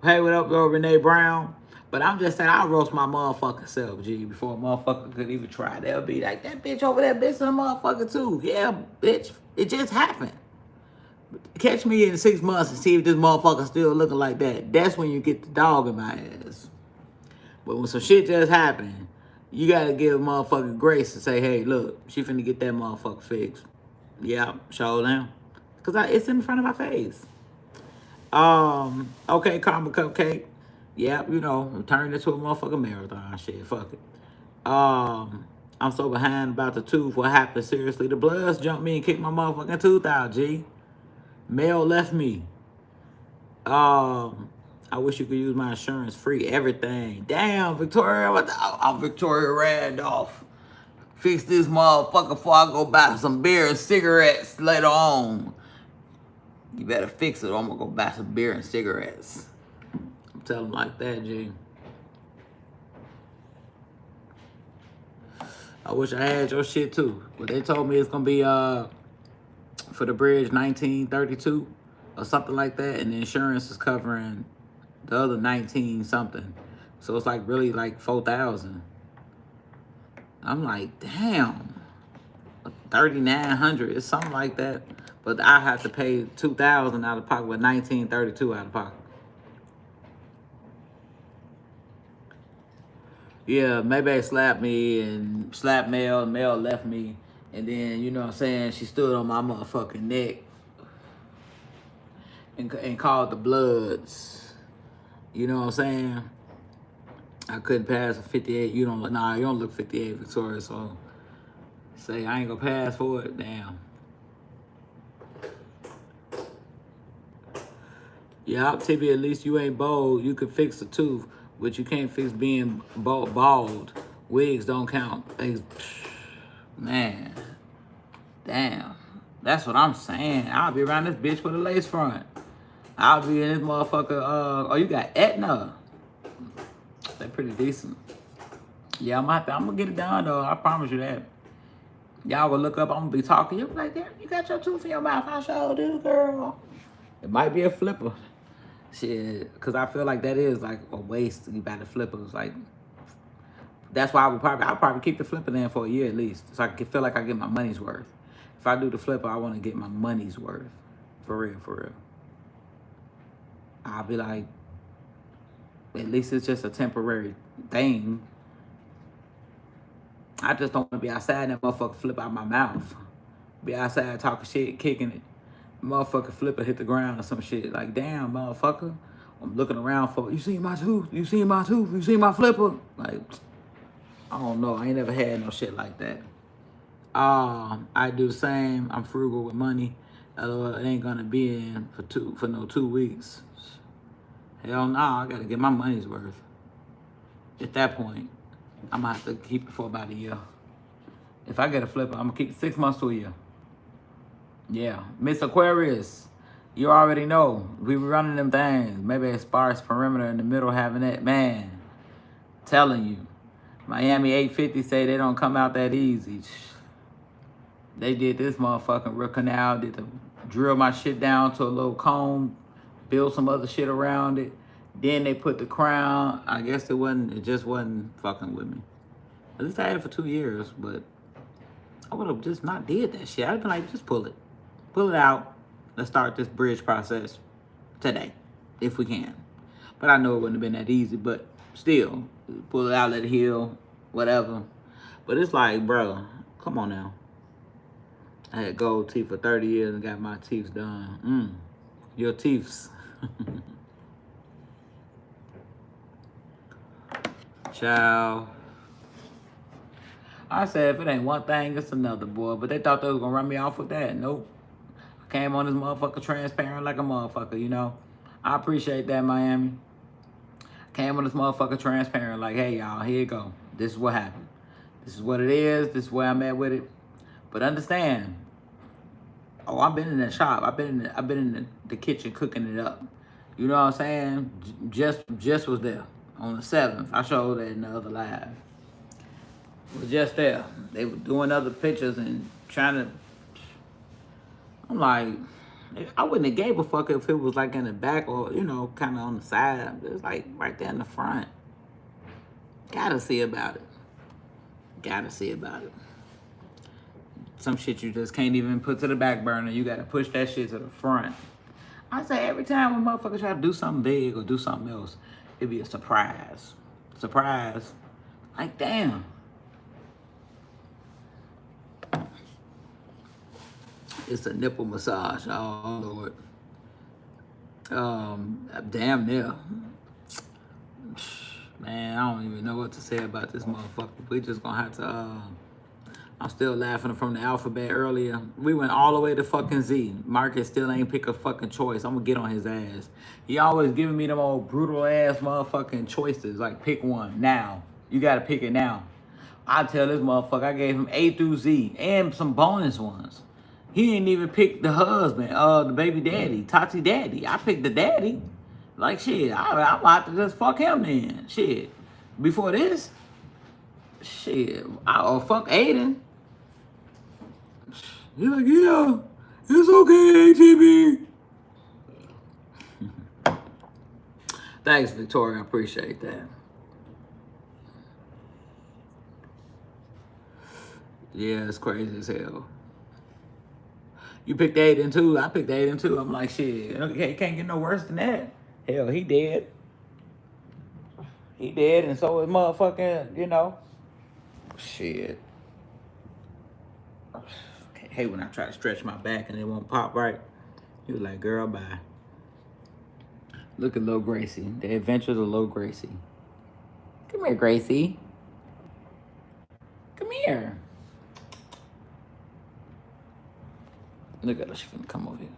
Hey, what up, yo, Renee Brown? But I'm just saying, I'll roast my motherfucking self, G, before a motherfucker could even try. They'll be like, that bitch over there, bitch, a motherfucker too. Yeah, bitch, it just happened. Catch me in 6 months and see if this motherfucker still looking like that. That's when you get the dog in my ass. But when some shit just happened, you gotta give a motherfucker grace and say, hey, look, she finna get that motherfucker fixed. Yeah, show down. Cause it's in front of my face. Okay, Karma Cupcake. Yep, you know, turn into a motherfucking marathon. Shit, fuck it. I'm so behind about the tooth. What happened? Seriously, the Bloods jumped me and kicked my motherfucking tooth out, G. Mel left me. I wish you could use my insurance free. Everything. Damn, Victoria. I'm Victoria Randolph. Fix this motherfucker before I go buy some beer and cigarettes later on. You better fix it or I'm gonna go buy some beer and cigarettes. I'm telling them like that, G. I wish I had your shit too. But they told me it's gonna be for the bridge 1932 or something like that, and the insurance is covering the other 19 something. So it's like really like 4,000. I'm like, damn, 3,900. It's something like that. But I have to pay 2,000 out of pocket with 1932 out of pocket. Yeah, maybe they slapped me and slapped Mel, and Mel left me. And then, you know what I'm saying, she stood on my motherfucking neck and called the Bloods. You know what I'm saying? I couldn't pass a 58. You don't look 58, Victoria, so say I ain't gonna pass for it. Damn. Yeah, Tibby, at least you ain't bold. You could fix a tooth, but you can't fix being bald. Wigs don't count. Man. Damn. That's what I'm saying. I'll be around this bitch with a lace front. I'll be in this motherfucker. Oh, you got Aetna. They're pretty decent. Yeah, I'm gonna get it done though. I promise you that. Y'all will look up. I'm gonna be talking. You'll be like, damn, you got your tooth in your mouth. I sure do, girl. It might be a flipper. Shit, because I feel like that is like a waste. You buy the flippers. Like, that's why I'll probably keep the flipper in for a year at least. So I can feel like I get my money's worth. If I do the flipper, I want to get my money's worth. For real, for real. I'll be like, at least it's just a temporary thing. I just don't want to be outside and that motherfucker flip out my mouth. Be outside talking shit, kicking it. Motherfucker flipper hit the ground or some shit. Like, damn, motherfucker. I'm looking around for, you see my tooth? You see my tooth? You see my flipper? Like, I don't know. I ain't never had no shit like that. I do the same. I'm frugal with money. It ain't gonna be in for no 2 weeks. Hell no, I gotta get my money's worth. At that point, I'm gonna have to keep it for about a year. If I get a flipper, I'm gonna keep it 6 months to a year. Yeah, Miss Aquarius, you already know. We be running them things. Maybe a sparse perimeter in the middle having that. Man, telling you. Miami 850 say they don't come out that easy. They did this motherfucking root canal, did to drill my shit down to a little cone, build some other shit around it. Then they put the crown. I guess it just wasn't fucking with me. At least I had it for 2 years, but I would have just not did that shit. I'd been like, just pull it. Pull it out. Let's start this bridge process today, if we can. But I know it wouldn't have been that easy, but still, pull it out, let it heal, whatever. But it's like, bro, come on now. I had gold teeth for 30 years and got my teeth done. Your teeths. Ciao. I said, if it ain't one thing, it's another, boy. But they thought they was gonna run me off with that. Nope. I came on this motherfucker transparent like a motherfucker, you know. I appreciate that, Miami. Came on this motherfucker transparent like, hey, y'all, here you go. This is what happened. This is what it is. This is where I'm at with it. But understand, oh, I've been in the shop. I've been in the kitchen cooking it up. You know what I'm saying? Just was there on the 7th. I showed that in the other live. Was just there. They were doing other pictures and trying to. I'm like, I wouldn't have gave a fuck if it was like in the back or, you know, kind of on the side. It was like right there in the front. Gotta see about it. Gotta see about it. Some shit you just can't even put to the back burner. You gotta push that shit to the front. I say every time when motherfuckers try to do something big or do something else, it be a surprise. Surprise. Like, damn. It's a nipple massage. Oh, Lord. Damn near. Man, I don't even know what to say about this motherfucker. We just gonna have to, I'm still laughing from the alphabet earlier. We went all the way to fucking Z. Marcus still ain't pick a fucking choice. I'm gonna get on his ass. He always giving me them old brutal ass motherfucking choices. Like, pick one now. You gotta pick it now. I tell this motherfucker I gave him A through Z and some bonus ones. He didn't even pick the husband, the baby daddy, Tati daddy. I picked the daddy. Like, shit, I'm about to just fuck him then. Shit. Before this, shit, I'll fuck Aiden. He's like, yeah, it's okay, ATB. Thanks, Victoria. I appreciate that. Yeah, it's crazy as hell. You picked Aiden too. I picked Aiden too. I'm like, shit, okay, it can't get no worse than that. Hell, he dead. He dead, and so is motherfucking, you know. Shit. Hey, when I try to stretch my back and it won't pop right. He was like, girl, bye. Look at Lil Gracie. The Adventures of Lil Gracie. Come here, Gracie. Come here. Look at her. She's finna come over here.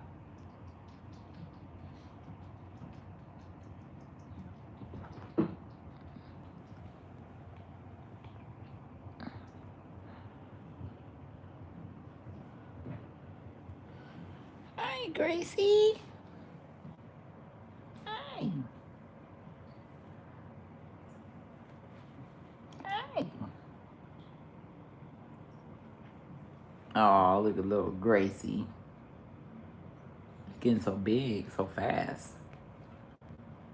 Hi, Gracie. Hi. Hi. Oh, look at little Gracie. Getting so big, so fast.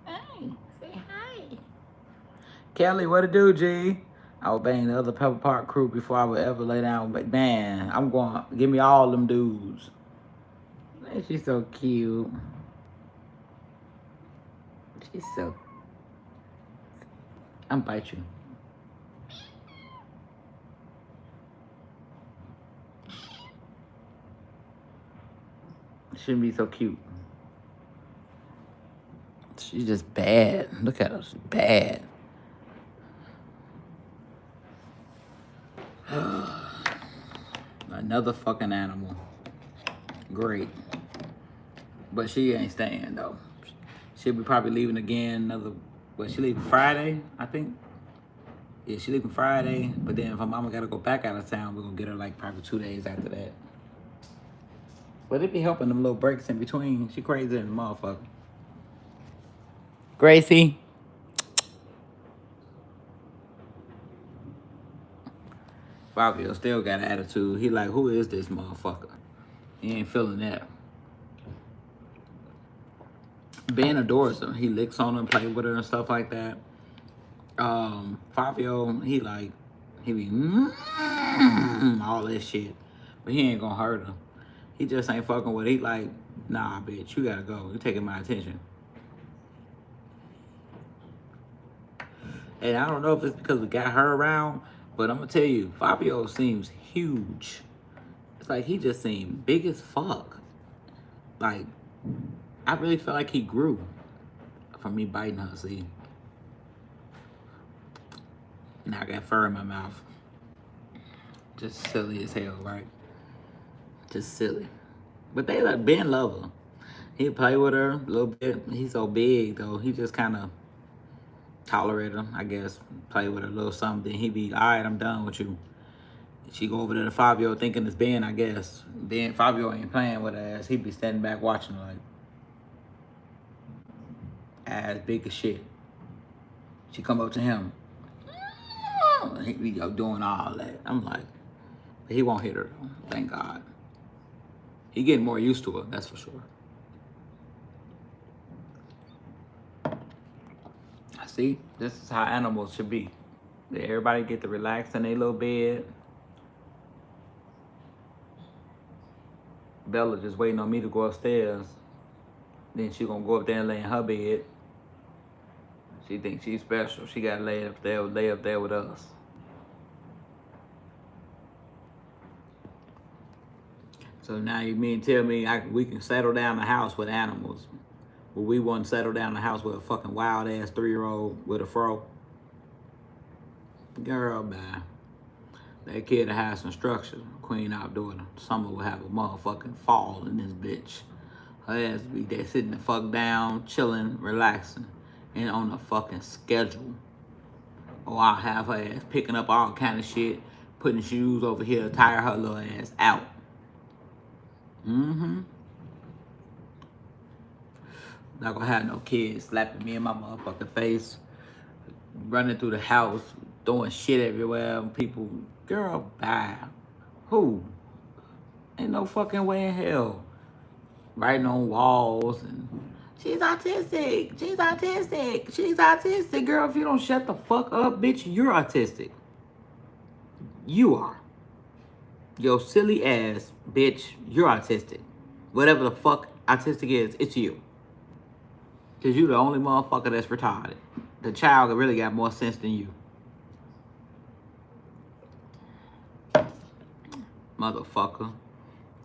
Hi. Say hi. Kelly, what it do, G? I would bang the other Pepper Park crew before I would ever lay down. But man, I'm going, give me all them dudes. She's so cute. She's so. I'm bite you. Shouldn't be so cute. She's just bad. Look at her. She's bad. Another fucking animal. Great. But she ain't staying though. She'll be probably leaving again another, she leaving Friday, I think. Yeah, she leaving Friday, but then if her mama gotta go back out of town, we're gonna get her like probably 2 days after that. But it be helping them little breaks in between. She crazy in the motherfucker. Gracie. Fabio still got an attitude. He like, who is this motherfucker? He ain't feeling that. Ben adores her. He licks on her, play with her and stuff like that. Fabio, he be all that shit. But he ain't gonna hurt her. He just ain't fucking with her. He like, nah, bitch, you gotta go. You taking my attention. And I don't know if it's because we got her around, but I'm gonna tell you, Fabio seems huge. It's like he just seemed big as fuck. Like, I really feel like he grew from me biting her, see? Now I got fur in my mouth. Just silly as hell, right? Just silly. But they like, Ben love her. He play with her a little bit. He's so big though. He just kind of tolerate her, I guess. Play with her a little something. Then he be, all right, I'm done with you. She go over to the Fabio thinking it's Ben, I guess. Ben, Fabio ain't playing with her ass. He be standing back watching her like, ass big as shit. She come up to him. He be doing all that. I'm like, but he won't hit her though, thank God. He getting more used to her, that's for sure. See, this is how animals should be. Everybody get to relax in their little bed. Bella just waiting on me to go upstairs. Then she gonna go up there and lay in her bed. She thinks she's special. She gotta lay up there with us. So now you mean tell me we can settle down the house with animals, but we won't settle down the house with a fucking wild ass 3-year-old with a fro? Girl, bye. That kid will have some structure. Queen outdoor. Summer will have a motherfucking fall in this bitch. Her ass be there sitting the fuck down, chilling, relaxing, and on a fucking schedule. Or I'll have her ass picking up all kind of shit, putting shoes over here, tire her little ass out. Not gonna have no kids slapping me in my motherfucking face, running through the house, throwing shit everywhere. People, girl, bye. Who? Ain't no fucking way in hell. Writing on walls and she's autistic. She's autistic. She's autistic. Girl, if you don't shut the fuck up, bitch, you're autistic. You are. Yo silly ass, bitch, you're autistic. Whatever the fuck autistic is, it's you. Cause you the only motherfucker that's retarded. The child really got more sense than you. Motherfucker.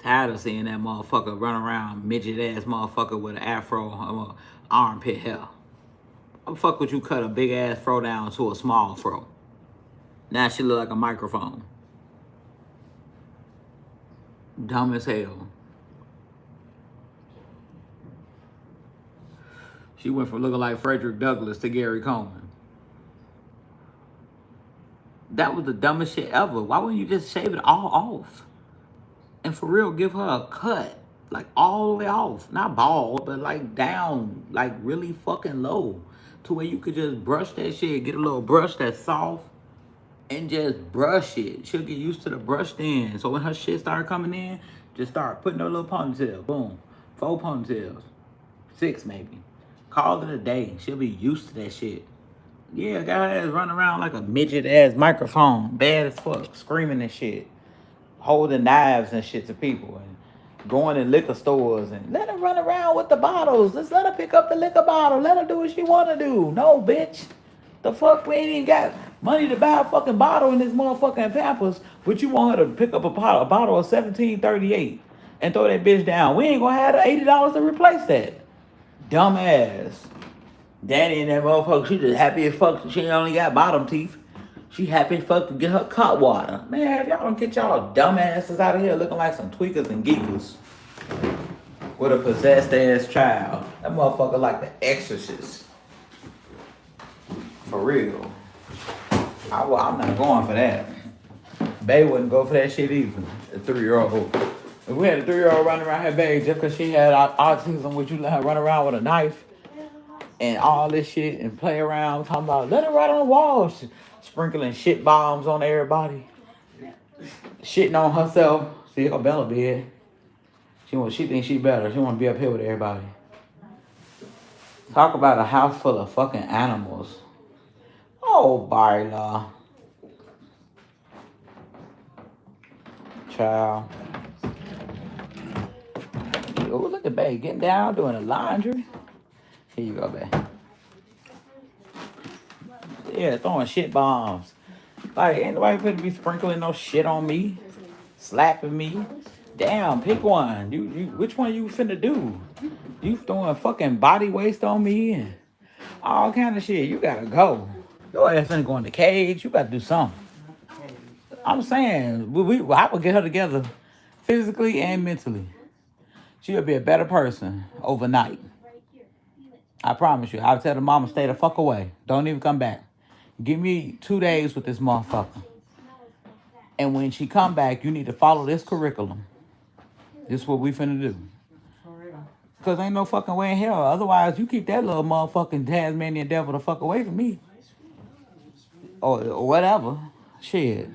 Tired of seeing that motherfucker run around, midget ass motherfucker with an afro, armpit hair. How the fuck would you cut a big ass fro down to a small fro? Now she look like a microphone. Dumb as hell. She went from looking like Frederick Douglass to Gary Coleman. That was the dumbest shit ever. Why wouldn't you just shave it all off? And for real, give her a cut. Like all the way off. Not bald, but like down. Like really fucking low. To where you could just brush that shit. Get a little brush that's soft. And just brush it. She'll get used to the brush then. So when her shit start coming in, just start putting her little ponytail. Boom. 4 ponytails. 6 maybe. Call it a day. She'll be used to that shit. Yeah, got her ass running around like a midget ass microphone. Bad as fuck. Screaming and shit. Holding knives and shit to people. And going in liquor stores. And let her run around with the bottles. Let's let her pick up the liquor bottle. Let her do what she want to do. No, bitch. The fuck, we ain't even got money to buy a fucking bottle in this motherfucking Pampers, but you want her to pick up a bottle of 1738 and throw that bitch down. We ain't gonna have the $80 to replace that. Dumbass. Daddy and that motherfucker, she just happy as fuck. She ain't only got bottom teeth. She happy as fuck to get her cut water. Man, if y'all don't get y'all dumbasses out of here looking like some tweakers and geekers with a possessed ass child. That motherfucker like the Exorcist. For real. I'm not going for that. Bae wouldn't go for that shit either. A 3-year-old. If we had a 3-year-old running around her Bae just because she had autism, would you let her run around with a knife and all this shit and play around talking about let her ride on the walls, sprinkling shit bombs on everybody, shitting on herself. See how Bella bed. She thinks she better. She want to be up here with everybody. Talk about a house full of fucking animals. Oh, Barla. Child. Oh, look at Bae getting down, doing the laundry. Here you go, Bae. Yeah, throwing shit bombs. Like, ain't nobody finna be sprinkling no shit on me, slapping me. Damn, pick one. Which one you finna do? You throwing fucking body waste on me and all kind of shit. You gotta go. Your ass finna go in the cage. You gotta do something. I'm saying, I would get her together physically and mentally. She'll be a better person overnight. I promise you. I'll tell the mama, stay the fuck away. Don't even come back. Give me 2 days with this motherfucker. And when she come back, you need to follow this curriculum. This is what we finna do. Because ain't no fucking way in hell. Otherwise, you keep that little motherfucking Tasmanian devil the fuck away from me. Or whatever. Shit.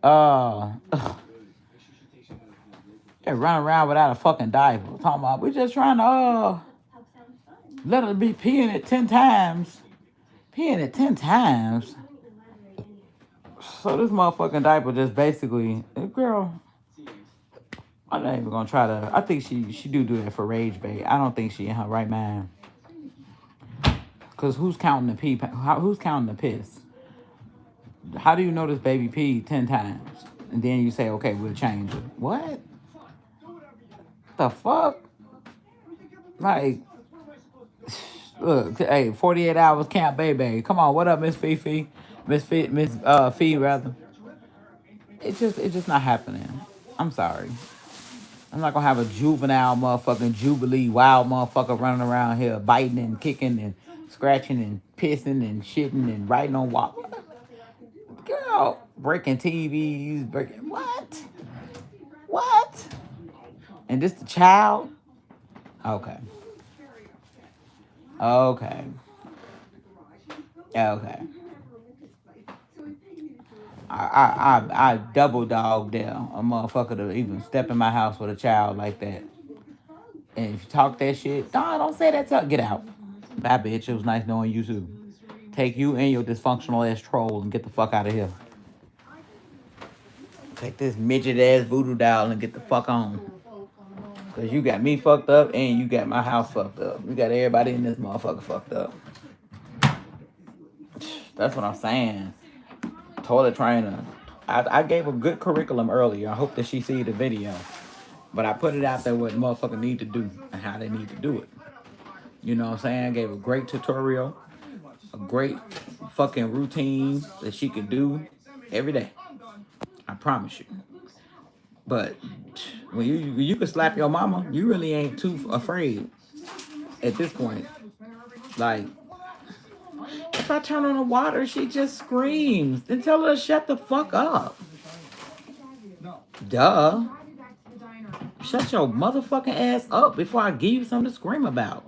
They run around without a fucking diaper. Talking about, we just trying to, let her be peeing it 10 times. Peeing it 10 times. So this motherfucking diaper just basically, girl, I'm not even gonna try to. I think she do that for rage bait. I don't think she in her right mind. Cause who's counting the pee? Who's counting the piss? How do you know this baby peed 10 times? And then you say, okay, we'll change it. What? The fuck? Like, look, hey, 48 hours camp baby. Come on, what up, Miss Fifi? Miss Fee rather. It's just not happening. I'm sorry. I'm not gonna have a juvenile motherfucking jubilee wild motherfucker running around here biting and kicking and scratching and pissing and shitting and riding on walk. Girl, breaking TVs, breaking what? What? And this the child? Okay. Okay. Okay. I double dog dare a motherfucker to even step in my house with a child like that. And if you talk that shit, no, don't say that. Get out. Bye, bitch. It was nice knowing you too. Take you and your dysfunctional ass troll and get the fuck out of here. Take this midget ass voodoo doll and get the fuck on. Cause you got me fucked up and you got my house fucked up. You got everybody in this motherfucker fucked up. That's what I'm saying. Toilet trainer. I gave a good curriculum earlier. I hope that she see the video. But I put it out there what motherfuckers need to do and how they need to do it. You know what I'm saying? I gave a great tutorial. A great fucking routine that she could do every day. I promise you. But when you can slap your mama, you really ain't too afraid at this point. Like, if I turn on the water, she just screams. Then tell her to shut the fuck up. Duh. Shut your motherfucking ass up before I give you something to scream about.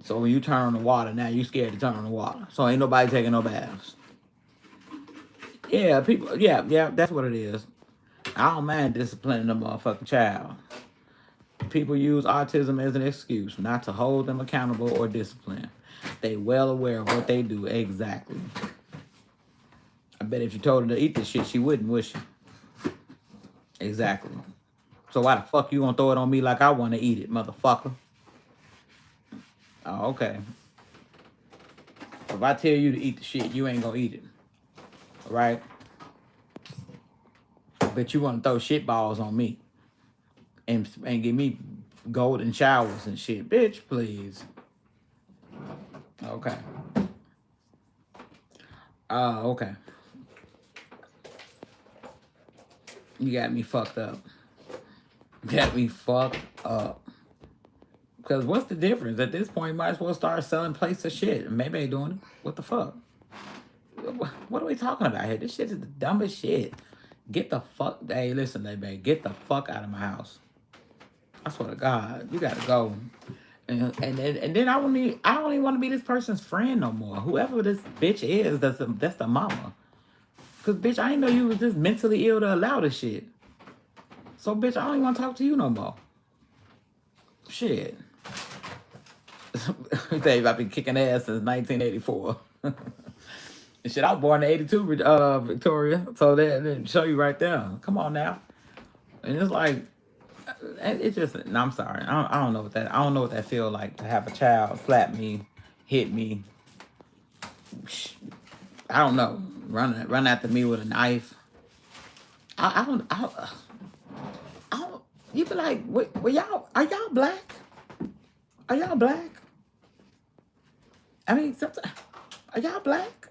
So when you turn on the water, now you scared to turn on the water. So ain't nobody taking no baths. Yeah, people, yeah, that's what it is. I don't mind disciplining a motherfucking child. People use autism as an excuse not to hold them accountable or discipline. They well aware of what they do exactly. I bet if you told her to eat this shit, she wouldn't, would she? Exactly. So why the fuck you gonna throw it on me like I want to eat it, motherfucker? Oh, okay. If I tell you to eat the shit, you ain't gonna eat it. All right? But you want to throw shit balls on me and give me golden showers and shit. Bitch, please. Okay. Okay. You got me fucked up. Got me fucked up. Because what's the difference? At this point, you might as well start selling plates of shit. Maybe they doing it. What the fuck? What are we talking about here? This shit is the dumbest shit. Get the fuck... Hey, listen, baby. Get the fuck out of my house. I swear to God. You gotta go. And then I don't even want to be this person's friend no more. Whoever this bitch is, that's the mama. Because, bitch, I didn't know you was this mentally ill to allow this shit. So, bitch, I don't even want to talk to you no more. Shit. Let me tell you, I've been kicking ass since 1984. And shit, I was born in 82, Victoria. So that show you right there. Come on now. And it's like, it's just, no, I'm sorry. I don't know what that feel like to have a child slap me, hit me. I don't know. Run after me with a knife. I don't. You be like, are y'all black? Are y'all black? I mean, are y'all black?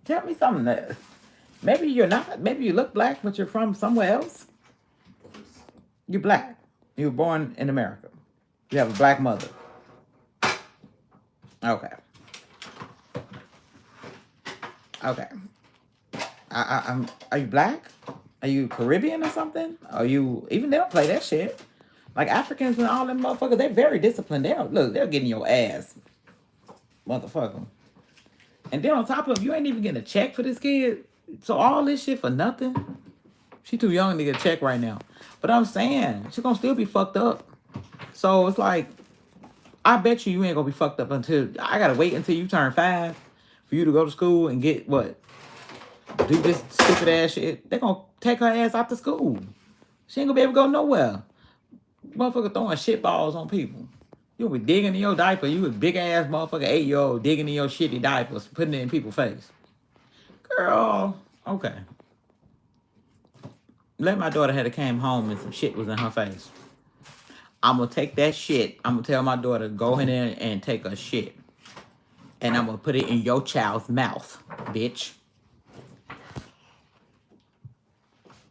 Tell me something that maybe you're not. Maybe you look black, but you're from somewhere else. You're black. You were born in America. You have a black mother. Okay. Okay. Are you black? Are you Caribbean or something? Are you... Even they don't play that shit. Like Africans and all them motherfuckers, they're very disciplined. They're getting your ass. Motherfucker. And then on top of it, you ain't even getting a check for this kid. So all this shit for nothing. She too young to get a check right now. But I'm saying, she's gonna still be fucked up. So it's like, I bet you ain't gonna be fucked up until... I gotta wait until you turn 5 for you to go to school and get what? Do this stupid ass shit. They're gonna take her ass out to school. She ain't gonna be able to go nowhere. Motherfucker throwing shit balls on people. You be digging in your diaper. You a big ass motherfucker 8-year-old digging in your shitty diapers, putting it in people's face. Girl, okay. Let my daughter had came home and some shit was in her face. I'm gonna take that shit. I'm gonna tell my daughter, go in there and take a shit. And I'm gonna put it in your child's mouth, bitch.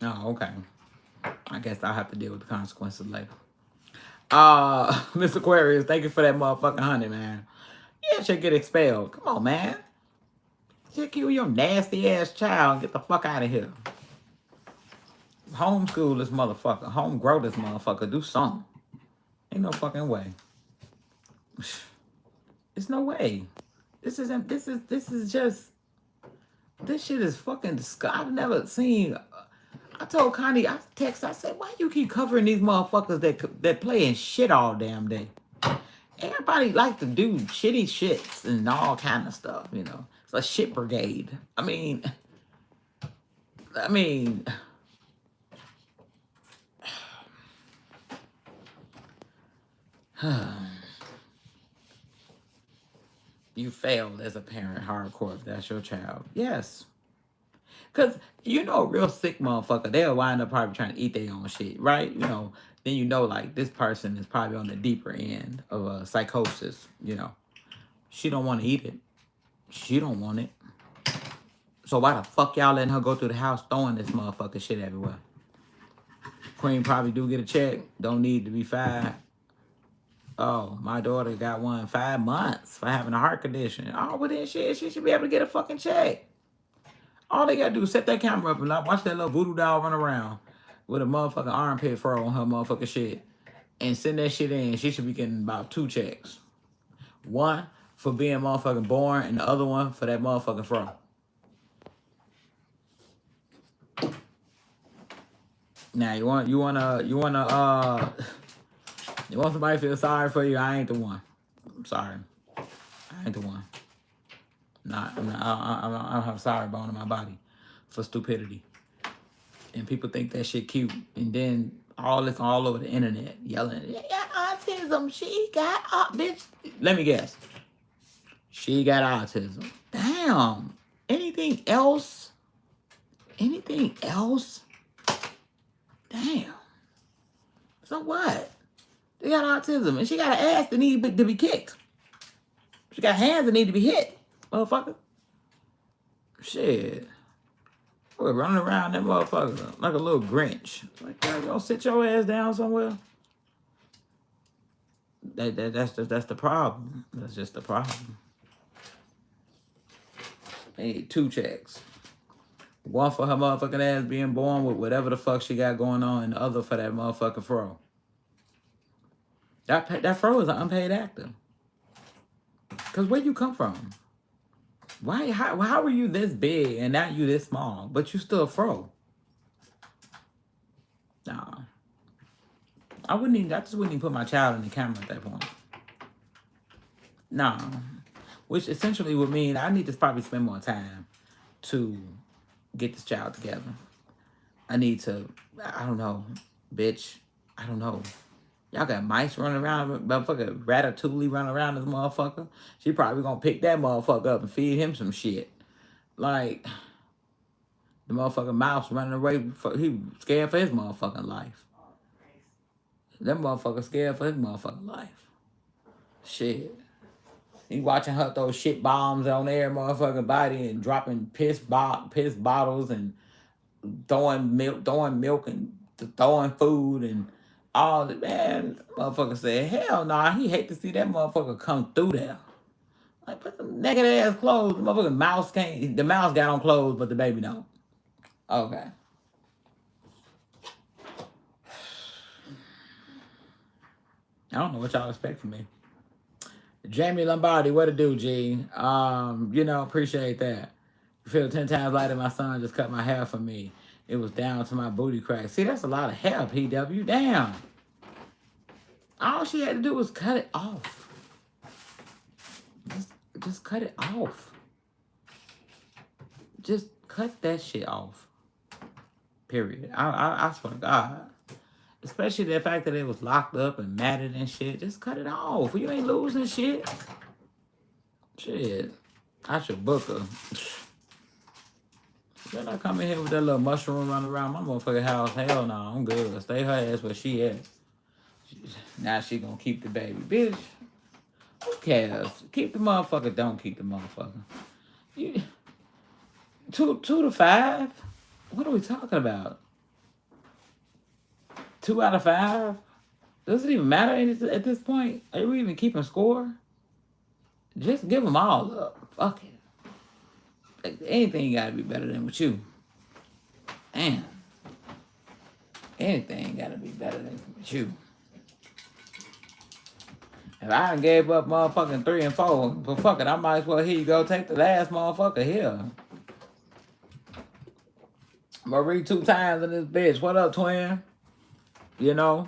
Oh, okay. I guess I'll have to deal with the consequences later. Miss Aquarius, thank you for that motherfucking honey, man. Yeah, she'll get expelled. Come on, man. She'll kill your nasty ass child and get the fuck out of here. Homeschool this motherfucker. Home grow this motherfucker. Do something. Ain't no fucking way. There's no way. This shit is fucking disgusting. I've never seen. I told Connie, I said, why you keep covering these motherfuckers that playing shit all damn day? Everybody like to do shitty shits and all kind of stuff, you know. It's a shit brigade. I mean, you failed as a parent hardcore if that's your child. Yes. Because, you know, a real sick motherfucker, they'll wind up probably trying to eat their own shit, right? You know, then you know, like, this person is probably on the deeper end of a psychosis, you know. She don't want to eat it. She don't want it. So why the fuck y'all letting her go through the house throwing this motherfucker shit everywhere? Queen probably do get a check. Don't need to be fired. Oh, my daughter got 5 months for having a heart condition. Oh, well then shit, she should be able to get a fucking check. All they gotta do is set that camera up and watch that little voodoo doll run around with a motherfucking armpit fur on her motherfucking shit and send that shit in. She should be getting about 2 checks. One for being motherfucking born and the other one for that motherfucking fro. Now you want somebody to feel sorry for you? I ain't the one. I'm sorry. I ain't the one. I don't have a sorry bone in my body for stupidity. And people think that shit cute. And then all this all over the internet yelling, yeah, autism. She got bitch. Let me guess. She got autism. Damn. Anything else? Anything else? Damn. So what? They got autism. And she got an ass that need to be kicked. She got hands that need to be hit. Motherfucker. Shit. We're running around that motherfucker like a little Grinch. Like, girl, you don't sit your ass down somewhere. That's the problem. That's just the problem. They need 2 checks. One for her motherfucking ass being born with whatever the fuck she got going on, and the other for that motherfucking fro. That fro is an unpaid actor. Cause where you come from? Why? How were you this big and now you this small, but you still a fro? Nah. I just wouldn't even put my child in the camera at that point. Nah. Which essentially would mean I need to probably spend more time to get this child together. I need to, I don't know, bitch. I don't know. Y'all got mice running around, motherfucker, Ratatouille running around this motherfucker. She probably gonna pick that motherfucker up and feed him some shit. Like, the motherfucking mouse running away, he scared for his motherfucking life. That motherfucker scared for his motherfucking life. Shit. He watching her throw shit bombs on their motherfucking body and dropping piss bottles and throwing milk and throwing food and all that. Man, motherfucker said, hell nah, he hate to see that motherfucker come through there. Like, put some naked ass clothes. The motherfucking mouse can't, the mouse got on clothes, but the baby don't. Okay. I don't know what y'all expect from me. Jamie Lombardi, what to do, G? Appreciate that. You feel 10 times lighter. My son just cut my hair for me. It was down to my booty crack. See, that's a lot of hair, PW. Damn. All she had to do was cut it off. Just cut it off. Just cut that shit off. Period. I swear to God. Especially the fact that it was locked up and matted and shit. Just cut it off. You ain't losing shit. Shit. I should book her. Then I come in here with that little mushroom running around my motherfucking house. Hell no, I'm good. Stay her ass where she at. Now she gonna keep the baby. Bitch, who cares? Keep the motherfucker, don't keep the motherfucker. You, two to 5? What are we talking about? 2 out of 5? Does it even matter at this point? Are we even keeping score? Just give them all up. Fuck it. Like, anything gotta be better than with you. Damn. Anything gotta be better than with you. If I done gave up motherfucking 3 and 4, but fuck it, I might as well, here you go, take the last motherfucker here. Marie 2 times in this bitch. What up, twin? You know,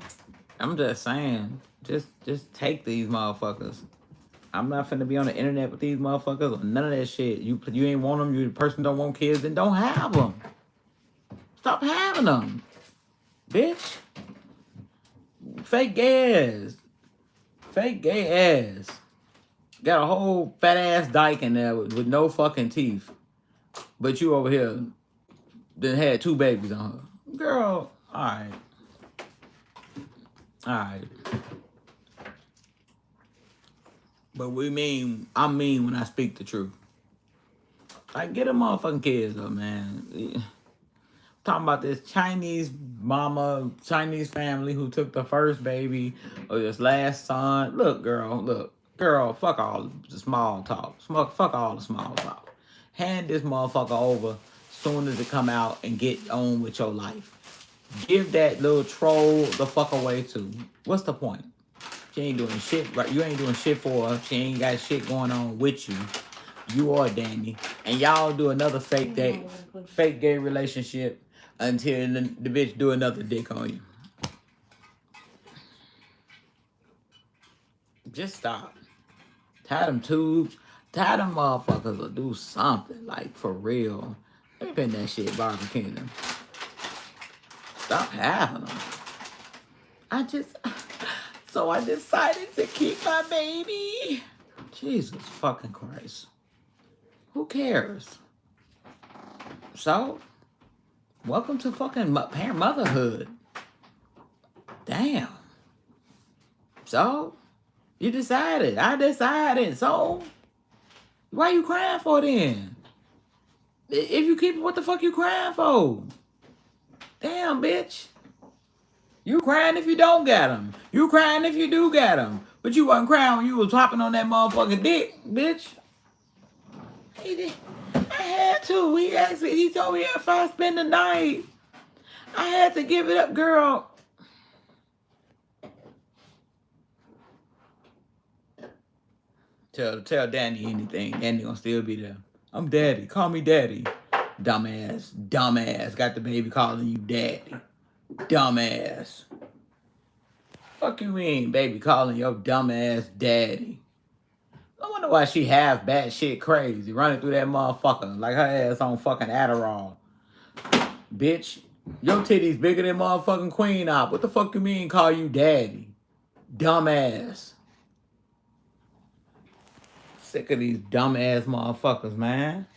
I'm just saying, just take these motherfuckers. I'm not finna be on the internet with these motherfuckers or none of that shit. You ain't want them, you the person don't want kids, then don't have them. Stop having them, bitch. Fake gay ass. Fake gay ass. Got a whole fat ass dyke in there with no fucking teeth. But you over here then had 2 babies on her. Girl, alright. Alright. But I mean when I speak the truth. Like, get a motherfucking kids up, man. Talking about this Chinese mama, Chinese family who took the first baby or this last son. Look, girl, fuck all the small talk. Fuck all the small talk. Hand this motherfucker over soon as it come out and get on with your life. Give that little troll the fuck away too. What's the point? She ain't doing shit, right? You ain't doing shit for her. She ain't got shit going on with you. You or Danny. And y'all do another fake gay relationship until the bitch do another dick on you. Just stop. Tie them tubes. Tie them motherfuckers or do something. Like, for real. Let me pin that shit, Barbara Kingdom. Stop having them. So I decided to keep my baby. Jesus fucking Christ. Who cares? So, welcome to fucking parent motherhood. Damn. So, you decided. I decided. So, why you crying for then? If you keep it, what the fuck you crying for? Damn, bitch. You crying if you don't got him. You crying if you do got him. But you wasn't crying when you was hopping on that motherfucking dick, bitch. He did. I had to. He asked me. He told me if I spend the night, I had to give it up, girl. Tell Danny anything. Danny gonna still be there. I'm daddy. Call me daddy. Dumbass. Got the baby calling you daddy. Dumbass. Fuck you mean, baby calling your dumbass daddy? I wonder why she half bad shit crazy running through that motherfucker like her ass on fucking Adderall. Bitch, your titties bigger than motherfucking Queen Op. What the fuck you mean call you daddy? Dumbass. Sick of these dumbass motherfuckers, man.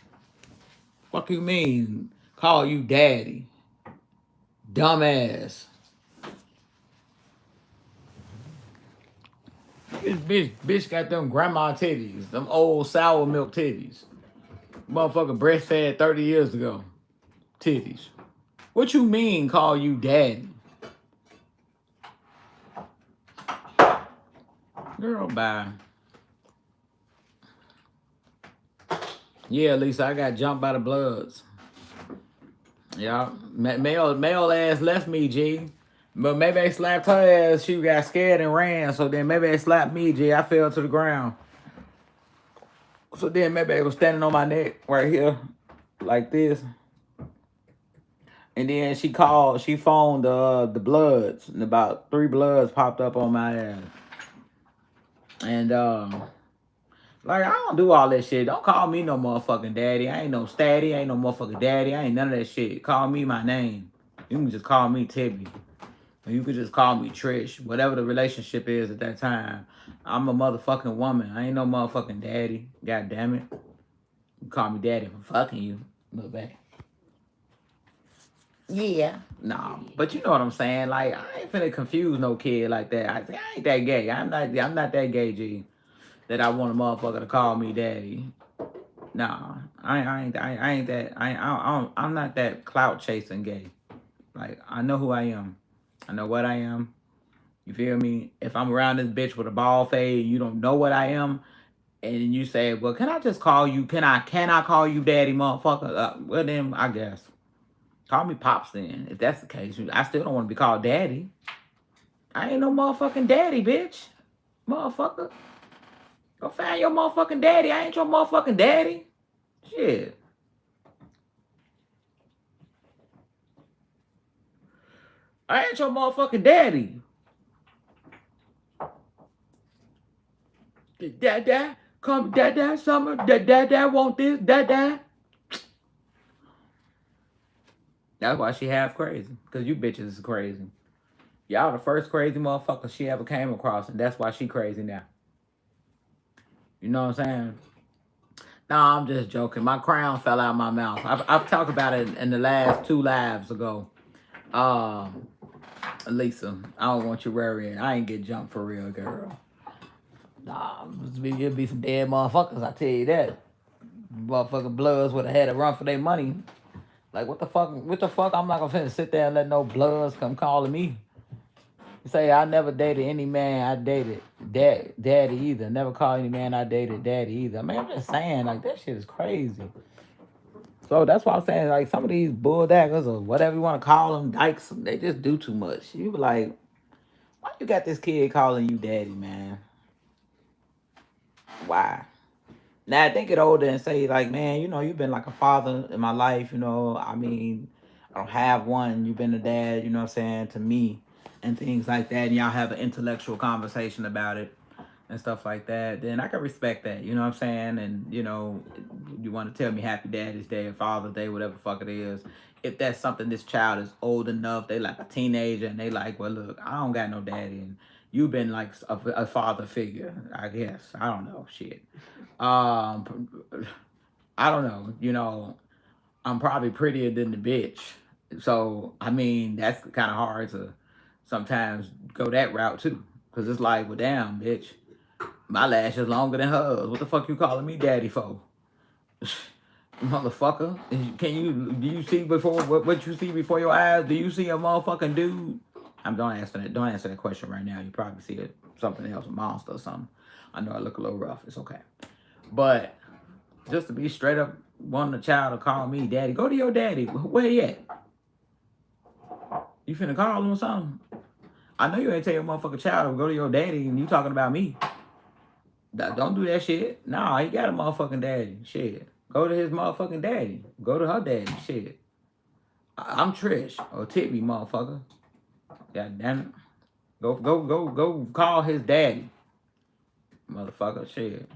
Fuck you mean call you daddy? Dumbass. This bitch got them grandma titties. Them old sour milk titties. Motherfucker breastfed 30 years ago. Titties. What you mean call you daddy? Girl, bye. Yeah, Lisa, I got jumped by the Bloods. Yeah, male ass left me, G. But maybe they slapped her ass. She got scared and ran. So then maybe they slapped me, G. I fell to the ground. So then maybe they was standing on my neck right here, like this. And then she phoned the Bloods. And about 3 Bloods popped up on my ass. And like, I don't do all that shit. Don't call me no motherfucking daddy. I ain't no statty. I ain't no motherfucking daddy. I ain't none of that shit. Call me my name. You can just call me Tibby. Or you could just call me Trish. Whatever the relationship is at that time. I'm a motherfucking woman. I ain't no motherfucking daddy. God damn it. You call me daddy for fucking you. Look back. Yeah. Nah, but you know what I'm saying. Like, I ain't finna confuse no kid like that. I ain't that gay. I'm not that gay, G. That I want a motherfucker to call me daddy. Nah, I ain't that. I'm not that clout chasing gay. Like, I know who I am. I know what I am. You feel me? If I'm around this bitch with a ball fade, you don't know what I am, and you say, well, can I just call you? Can I call you daddy, motherfucker? Well, then I guess. Call me Pops then, if that's the case. I still don't want to be called daddy. I ain't no motherfucking daddy, bitch. Motherfucker. Go find your motherfucking daddy. I ain't your motherfucking daddy. Shit. I ain't your motherfucking daddy. Dad, come, Dad, summer. Dad, want this. Dad. That's why she half crazy. Because you bitches is crazy. Y'all the first crazy motherfucker she ever came across. And that's why she crazy now. You know what I'm saying? Nah, I'm just joking. My crown fell out of my mouth. I've talked about it in the last 2 lives ago. Lisa, I don't want you worrying. I ain't get jumped for real, girl. Nah, it'll be some dead motherfuckers, I tell you that. Motherfucking Bloods would have had to run for their money. Like, what the fuck? I'm not gonna sit there and let no Bloods come calling me. You say, I never dated any man I dated daddy either. Never called any man I dated daddy either. I mean, I'm just saying, like, that shit is crazy. So that's why I'm saying, like, some of these bulldaggers or whatever you want to call them, dykes, they just do too much. You be like, why you got this kid calling you daddy, man? Why? Now I think it older and say, like, man, you know, you've been like a father in my life, you know. I mean, I don't have one. You've been a dad, you know what I'm saying, to me and things like that. And y'all have an intellectual conversation about it and stuff like that. Then I can respect that, you know what I'm saying? And, you know, you want to tell me happy Daddy's Day or Father's Day, whatever the fuck it is. If that's something this child is old enough, they like a teenager and they like, well, look, I don't got no daddy. And you've been like a father figure, I guess. I don't know, shit. I don't know, you know, I'm probably prettier than the bitch. So, I mean, that's kind of hard to sometimes go that route too. Because it's like, well, damn, bitch, my lash is longer than hers. What the fuck you calling me daddy for? Motherfucker. Do you see before what you see before your eyes? Do you see a motherfucking dude? Don't answer that question right now. You probably see something else, a monster or something. I know I look a little rough. It's okay. But just to be straight up wanting a child to call me daddy, go to your daddy. Where he at? You finna call him or something? I know you ain't tell your motherfucking child to go to your daddy and you talking about me. Don't do that shit. Nah, he got a motherfucking daddy. Shit. Go to his motherfucking daddy. Go to her daddy. Shit. I'm Trish or Tippy, motherfucker. God damn it. Go call his daddy. Motherfucker. Shit.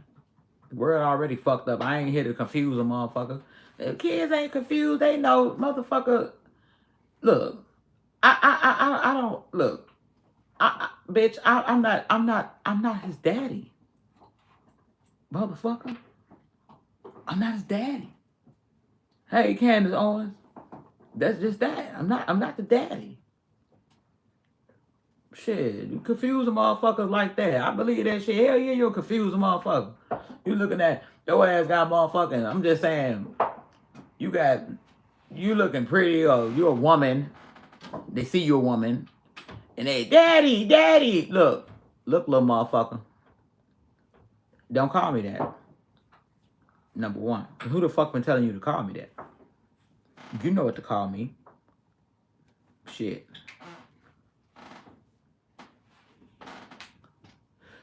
The world already fucked up. I ain't here to confuse a motherfucker. If kids ain't confused, they know, motherfucker. Look, I don't look. Bitch, I'm not his daddy, motherfucker. I'm not his daddy. Hey, Candace Owens, that's just that. I'm not the daddy. Shit, you confuse a motherfucker like that. I believe that shit. Hell yeah, you'll confuse a motherfucker. You looking at your ass got motherfucking. I'm just saying, you looking pretty or you a woman. They see you a woman, and they daddy. Look, little motherfucker. Don't call me that. Number one, who the fuck been telling you to call me that? You know what to call me. Shit.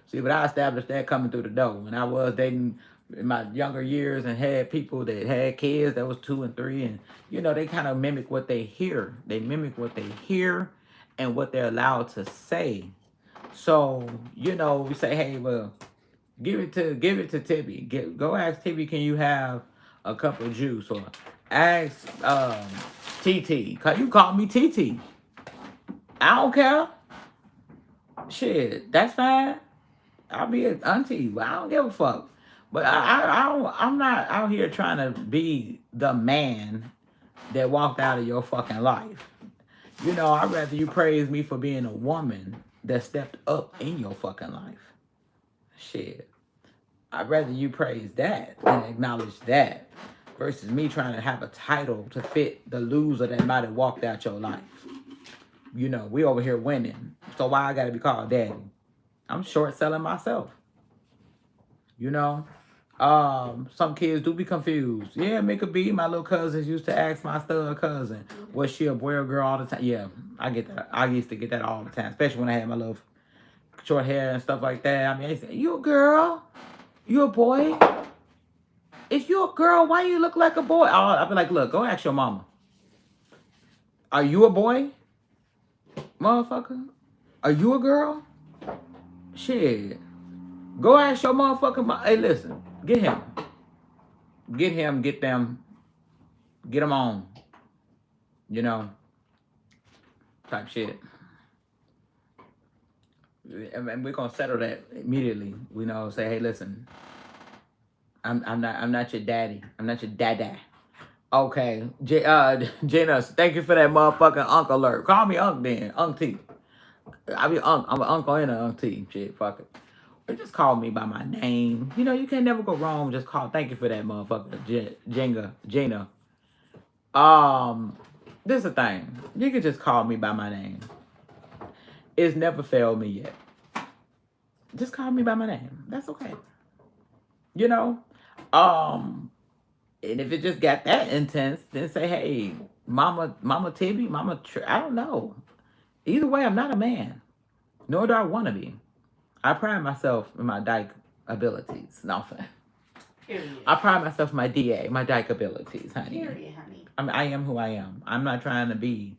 See, but I established that coming through the door. When I was dating in my younger years and had people that had kids that was 2 and 3, and you know, they kind of mimic what they hear. They mimic what they hear and what they're allowed to say. So, you know, we say, hey, well, give it to Tibby. Go ask Tibby, can you have a cup of juice? Or ask TT. You call me TT. I don't care. Shit, that's fine. I'll be an auntie, but I don't give a fuck. But I'm not out here trying to be the man that walked out of your fucking life. You know, I'd rather you praise me for being a woman that stepped up in your fucking life. Shit. I'd rather you praise that and acknowledge that versus me trying to have a title to fit the loser that might have walked out your life. You know, we over here winning. So why I gotta be called daddy? I'm short selling myself. You know? Some kids do be confused. Yeah, Mika B, my little cousins used to ask my stud cousin, was she a boy or girl all the time? Yeah, I get that. I used to get that all the time, especially when I had my little short hair and stuff like that. I mean, they say, you a girl? You a boy? If you a girl, why you look like a boy? I'll be like, look, go ask your mama. Are you a boy? Motherfucker? Are you a girl? Shit. Go ask your motherfucking mom. Hey, listen. Get him. Get him. Get them. Get them on. You know. Type shit. And we're gonna settle that immediately. We know. Say, hey, listen. I'm not your daddy. I'm not your dada. Okay. Gina, thank you for that motherfucking uncle alert. Call me Unc then. Unc T. I be Unc. I'm an uncle and an Unc T. Shit, fuck it. Or just call me by my name. You know, you can never go wrong. Just call. Thank you for that motherfucker, Gina. This is the thing. You can just call me by my name. It's never failed me yet. Just call me by my name. That's okay. You know? And if it just got that intense, then say, hey, Mama Tibby, I don't know. Either way, I'm not a man. Nor do I want to be. I pride myself in my dyke abilities. No, I pride myself in my DA, my dyke abilities, honey. Period, honey. I am who I am. I'm not trying to be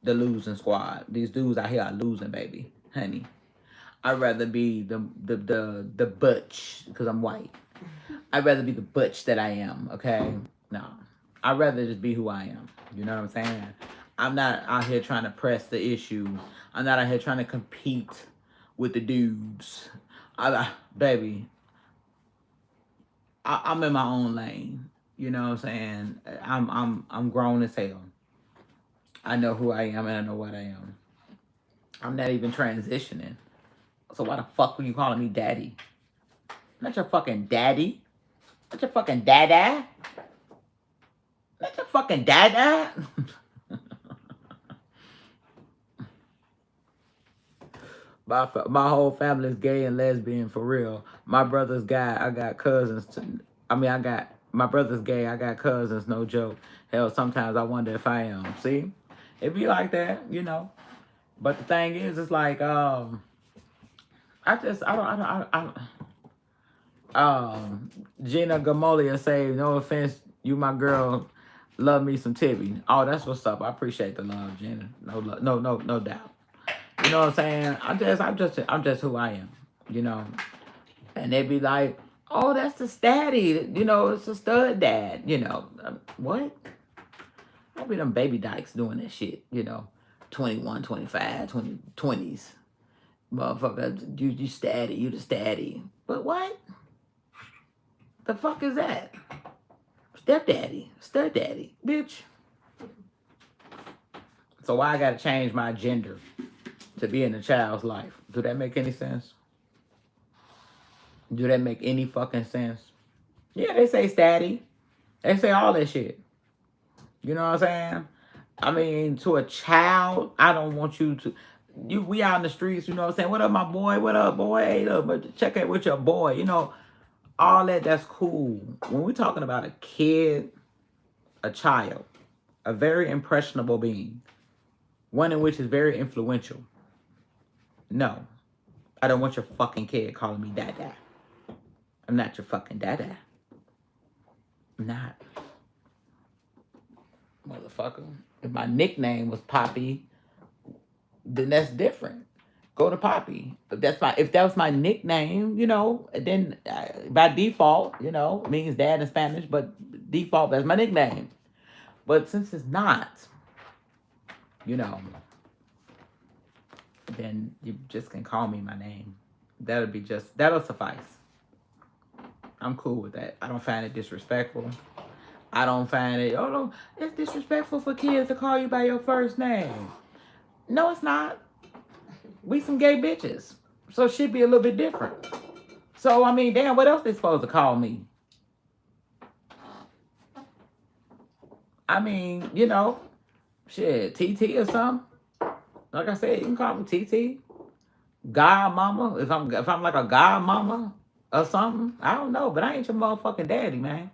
the losing squad. These dudes out here are losing, baby, honey. I'd rather be the butch because I'm white. I'd rather be the butch that I am. Okay, no, I'd rather just be who I am. You know what I'm saying? I'm not out here trying to press the issue. I'm not out here trying to compete with the dudes. Baby, I'm in my own lane. You know what I'm saying? I'm grown as hell. I know who I am and I know what I am. I'm not even transitioning. So why the fuck are you calling me daddy? I'm not your fucking daddy. Not your fucking dada. Not your fucking dada. My whole family is gay and lesbian for real. My brother's gay. I got cousins. My brother's gay. I got cousins. No joke. Hell, sometimes I wonder if I am. See, it be like that, you know. But the thing is, it's like Gina Gamolia say, no offense, you my girl, love me some Tibby. Oh, that's what's up. I appreciate the love, Gina. No doubt. You know what I'm saying? I'm just who I am, you know. And they be like, oh, that's the statty, you know, it's a stud dad, you know. What? I'll be them baby dykes doing that shit, you know. 21, 25, 20s. Motherfucker, you statty, you the statty. But what? The fuck is that? Stepdaddy, stud daddy, bitch. So why I gotta change my gender to be in a child's life? Do that make any sense? Do that make any fucking sense? Yeah, they say statty. They say all that shit. You know what I'm saying? I mean, to a child, I don't want you to. We out in the streets, you know what I'm saying? What up, my boy? What up, boy? Hey, look, check it with your boy. You know, all that's cool. When we're talking about a kid, a child, a very impressionable being, one in which is very influential. No, I don't want your fucking kid calling me dada. I'm not your fucking dada. I'm not. Motherfucker. If my nickname was Poppy, then that's different. Go to Poppy. If that was my nickname, you know, then by default, you know, it means dad in Spanish, but default, that's my nickname. But since it's not, you know, then you just can call me my name. That'll suffice. I'm cool with that. I don't find it disrespectful. I don't find it, oh no, it's disrespectful for kids to call you by your first name. No, it's not. We some gay bitches. So it should be a little bit different. So, I mean, damn, what else they supposed to call me? I mean, you know, shit, TT or something. Like I said, you can call me TT. Godmama. If I'm like a godmama or something. I don't know, but I ain't your motherfucking daddy, man.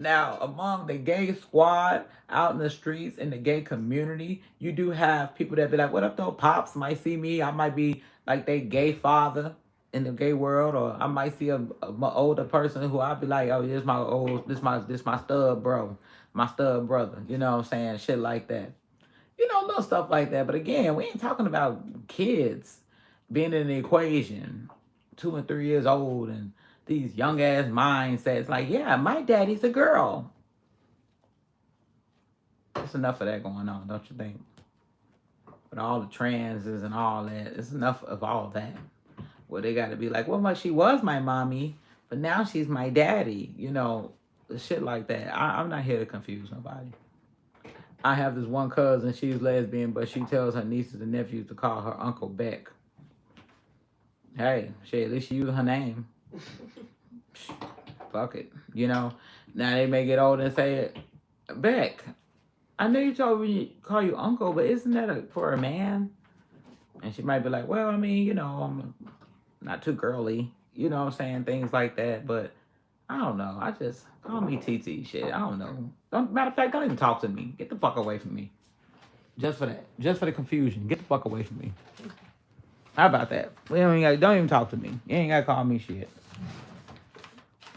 Now, among the gay squad out in the streets in the gay community, you do have people that be like, "What up, though?" Pops might see me. I might be like they gay father in the gay world, or I might see a older person who I'd be like, "Oh, this my stud bro, my stud brother." You know what I'm saying? Shit like that. You know, little stuff like that. But again, we ain't talking about kids being in the equation, 2 and 3 years old, and these young ass mindsets. Like, yeah, my daddy's a girl. There's enough of that going on, don't you think? With all the transes and all that, it's enough of all that. Well, they got to be like, well, she was my mommy, but now she's my daddy. You know, shit like that. I'm not here to confuse nobody. I have this one cousin, she's lesbian, but she tells her nieces and nephews to call her Uncle Beck. Hey, shit, at least she used her name. Fuck it, you know. Now they may get old and say, Beck, I know you told me to call you Uncle, but isn't that for a man? And she might be like, well, I mean, you know, I'm not too girly. You know what I'm saying? Things like that, but I don't know. I just call me TT shit. I don't know. Matter of fact, don't even talk to me. Get the fuck away from me. Just for that. Just for the confusion. Get the fuck away from me. How about that? Don't even talk to me. You ain't gotta call me shit.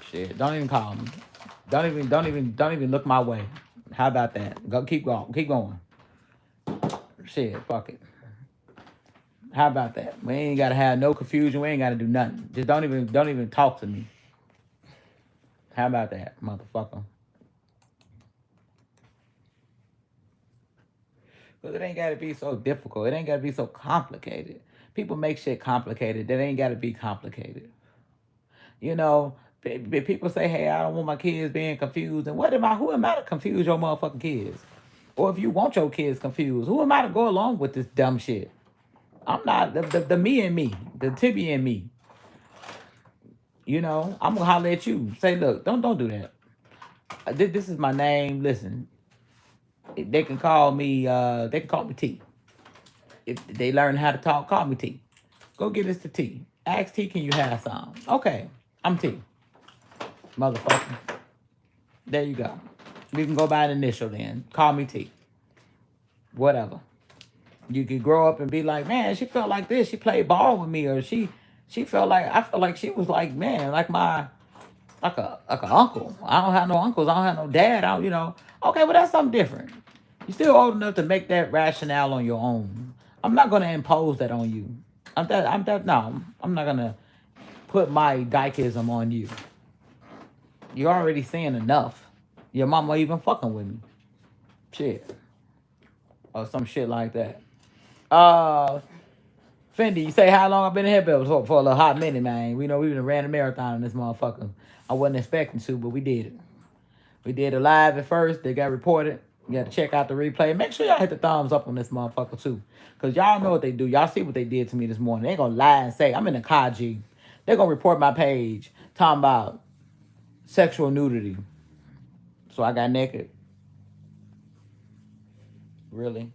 Shit. Don't even call me. Don't even look my way. How about that? Keep going. Shit, fuck it. How about that? We ain't gotta have no confusion. We ain't gotta do nothing. Just don't even talk to me. How about that, motherfucker? Because it ain't got to be so difficult. It ain't got to be so complicated. People make shit complicated. That ain't got to be complicated. You know, people say, hey, I don't want my kids being confused. And who am I to confuse your motherfucking kids? Or if you want your kids confused, who am I to go along with this dumb shit? I'm not the me and me, the Tibby and me. You know, I'm going to holler at you. Say, look, don't do that. This is my name. Listen, they can call me T. If they learn how to talk, call me T. Go get us to T. Ask T, can you have some? Okay, I'm T. Motherfucker. There you go. We can go by an initial then. Call me T. Whatever. You can grow up and be like, man, she felt like this. She played ball with me, or she felt like I felt like she was like, man, like a uncle. I don't have no uncles. I don't have no dad. I don't, you know. Okay, well that's something different. You're still old enough to make that rationale on your own. I'm not gonna impose that on you. I'm not gonna put my dykism on you. You're already saying enough. Your mama even fucking with me. Shit. Or some shit like that. Fendi, you say how long I've been in here, but for a little hot minute, man. We know we been ran a marathon in this motherfucker. I wasn't expecting to, but we did it. We did it live at first. They got reported. You got to check out the replay. Make sure y'all hit the thumbs up on this motherfucker too. Because y'all know what they do. Y'all see what they did to me this morning. They ain't going to lie and say, I'm in the Kaji. They're going to report my page talking about sexual nudity. So I got naked. Really?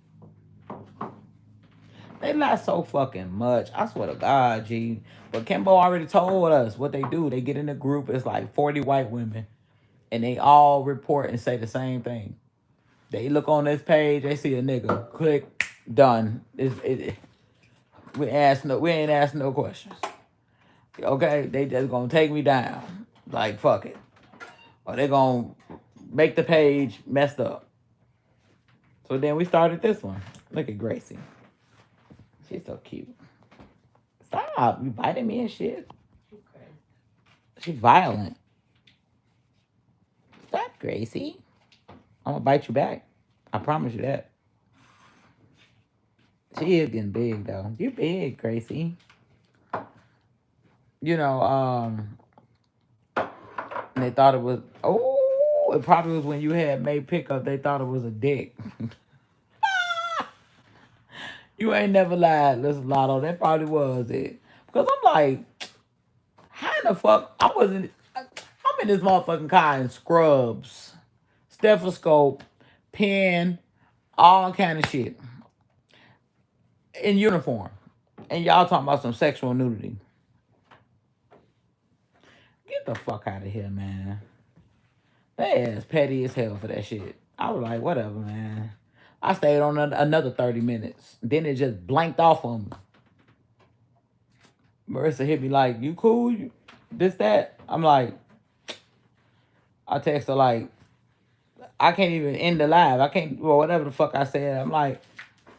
They lie so fucking much. I swear to God, G. But Kimbo already told us what they do. They get in a group. It's like 40 white women. And they all report and say the same thing. They look on this page. They see a nigga. Click. Done. We ain't asking no questions. Okay? They just gonna take me down. Like, fuck it. Or they gonna make the page messed up. So then we started this one. Look at Gracie. She's so cute. Stop. You biting me and shit. Okay. She's violent. Stop, Gracie. I'm gonna bite you back. I promise you that. She is getting big though. You big, Gracie. You know, and they thought it was it probably was when you had made pickup, they thought it was a dick. You ain't never lied, listen, Lotto. That probably was it. Because I'm like, how in the fuck I'm in this motherfucking car in scrubs, stethoscope, pen, all kind of shit. In uniform. And y'all talking about some sexual nudity. Get the fuck out of here, man. That ass petty as hell for that shit. I was like, whatever, man. I stayed on another 30 minutes. Then it just blanked off on me. Marissa hit me like, you cool? This, that? I'm like, I text her like, I can't even end the live. I can't, well, whatever the fuck I said. I'm like,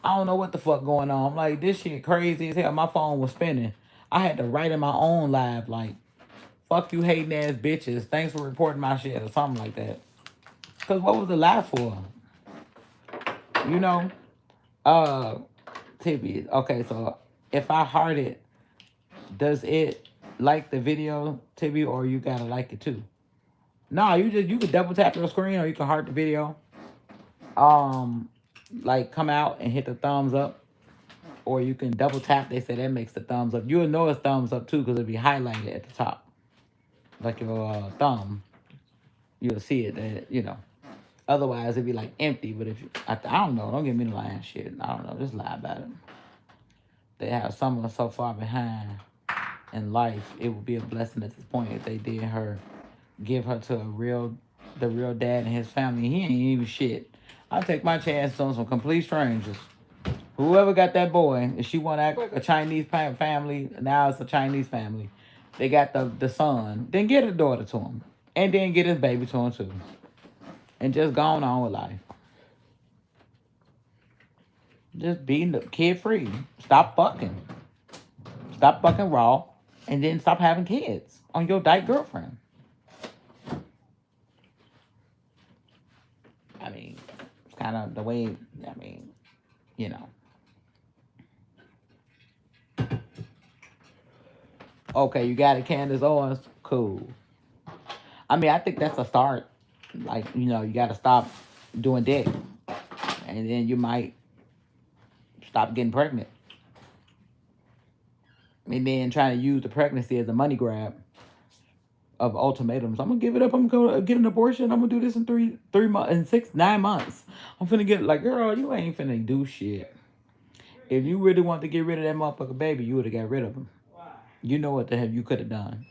I don't know what the fuck going on. I'm like, this shit crazy as hell. My phone was spinning. I had to write in my own live like, fuck you hating ass bitches. Thanks for reporting my shit or something like that. Because what was the live for? You know? Tibby. Okay, so if I heart it, does it like the video, Tibby, or you gotta like it too? No, you could double tap your screen or you can heart the video. Like come out and hit the thumbs up. Or you can double tap, they say that makes the thumbs up. You'll know it's thumbs up too, because it'll be highlighted at the top. Like your thumb. You'll see it, that, you know. Otherwise, it'd be like empty. But if I don't know, don't give me the lying shit. I don't know, just lie about it. They have someone so far behind in life. It would be a blessing at this point if they did give her to the real dad and his family. He ain't even shit. I'll take my chance on some complete strangers. Whoever got that boy, if she want to act like a Chinese family, now it's a Chinese family. They got the son. Then get a daughter to him. And then get his baby to him too. And just go on with life. Just be kid free. Stop fucking. Stop fucking raw. And then stop having kids on your dyke girlfriend. I mean, it's kind of the way, I mean, you know. Okay, you got it, Candace Owens. Cool. I mean, I think that's a start. Like, you know, you got to stop doing dick. And then you might stop getting pregnant. And then trying to use the pregnancy as a money grab of ultimatums. I'm going to give it up. I'm going to get an abortion. I'm going to do this in 3 months, in 9 months. I'm finna get, like, girl, you ain't finna do shit. If you really want to get rid of that motherfucker baby, you would have got rid of him. You know what the hell you could have done.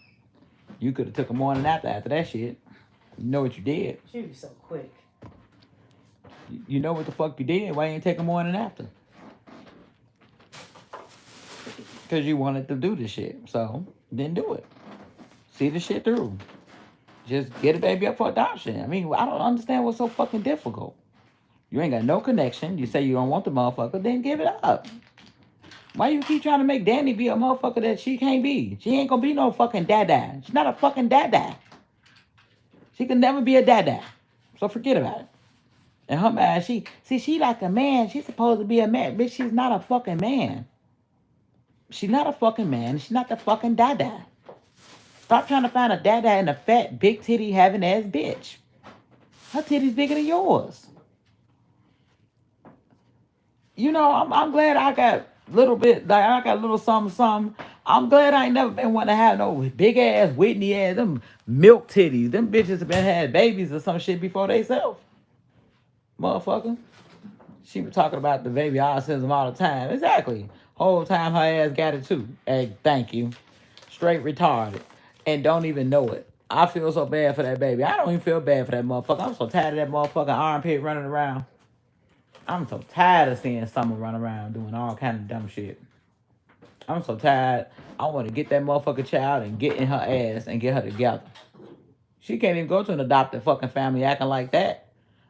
You could have took a morning after that shit. You know what you did. She'd be so quick. You know what the fuck you did. Why you ain't take a morning after? Because you wanted to do this shit. So, then do it. See the shit through. Just get a baby up for adoption. I mean, I don't understand what's so fucking difficult. You ain't got no connection. You say you don't want the motherfucker, then give it up. Why you keep trying to make Danny be a motherfucker that she can't be? She ain't gonna be no fucking dada. She's not a fucking dada. She can never be a dada. So forget about it. And her man, she like a man. She's supposed to be a man. Bitch, she's not a fucking man. She's not a fucking man. She's not the fucking dada. Stop trying to find a dada in a fat, big titty having ass bitch. Her titty's bigger than yours. You know, I'm glad I got little bit, like I got a little something. I'm glad I ain't never been one to have no big ass Whitney ass, them milk titties. Them bitches have been had babies or some shit before they self. Motherfucker. She was talking about the baby autism all the time. Exactly. Whole time her ass got it too. Hey, thank you. Straight retarded. And don't even know it. I feel so bad for that baby. I don't even feel bad for that motherfucker. I'm so tired of that motherfucking armpit running around. I'm so tired of seeing Summer run around doing all kind of dumb shit. I'm so tired. I want to get that motherfucking child and get in her ass and get her together. She can't even go to an adopted fucking family acting like that.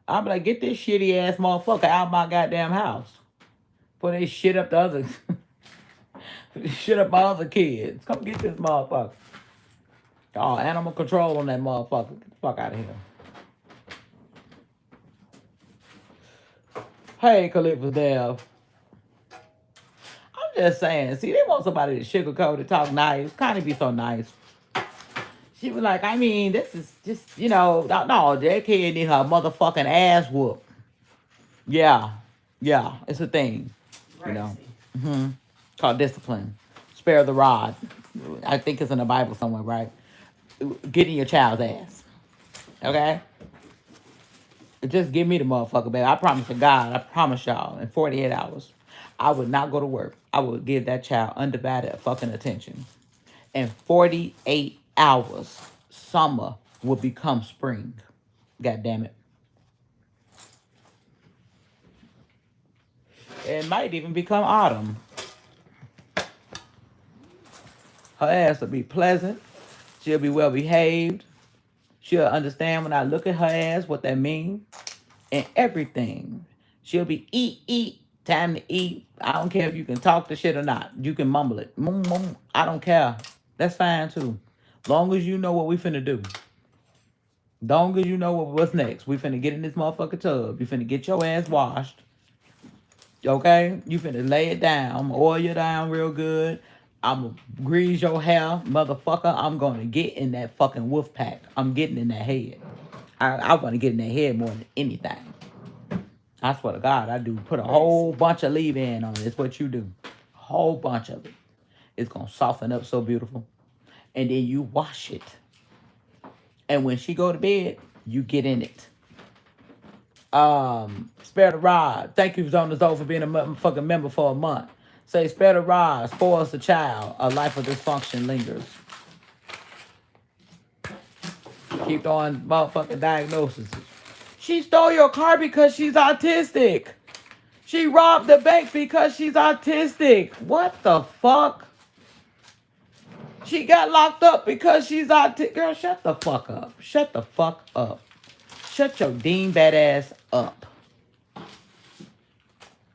I'm like, get this shitty ass motherfucker out my goddamn house. Put this shit up the other... shit up my other kids. Come get this motherfucker. Oh, animal control on that motherfucker. Get the fuck out of here. Hey, Khalifa Dev. just saying. See, they want somebody to sugarcoat it, talk nice, kind of be so nice. She was like, I mean, this is just, no, that kid need her motherfucking ass whooped. Yeah, it's a thing, you know. Gracie. Called discipline. Spare the rod. I think it's in the Bible somewhere, right? Getting your child's ass. Okay? Just give me the motherfucker, baby. I promise to God, I promise y'all, in 48 hours, I would not go to work. I would give that child undivided fucking attention. In 48 hours, summer will become spring. God damn it. It might even become autumn. Her ass will be pleasant. She'll be well behaved. She'll understand when I look at her ass what that means. And everything. She'll be eat, time to eat. I don't care if you can talk the shit or not. You can mumble it. I don't care. That's fine too. Long as you know what we finna do. Long as you know what's next. We finna get in this motherfucker tub. You finna get your ass washed. Okay? You finna lay it down, oil you down real good. I'm gonna grease your hair, motherfucker. I'm gonna get in that fucking wolf pack. I'm getting in that head. I want to get in that head more than anything. I swear to God, I do. Put a whole bunch of leave-in on it. It's what you do. A whole bunch of it. It's gonna soften up so beautiful. And then you wash it. And when she go to bed, you get in it. Spare the rod. Thank you, Zona Zoe, for being a motherfucking member for a month. Say, spare the rod, spoils the child. A life of dysfunction lingers. Keep throwing motherfucking diagnoses. She stole your car because she's autistic. She robbed the bank because she's autistic. What the fuck? She got locked up because she's autistic. Girl, shut the fuck up. Shut the fuck up. Shut your Dean badass up.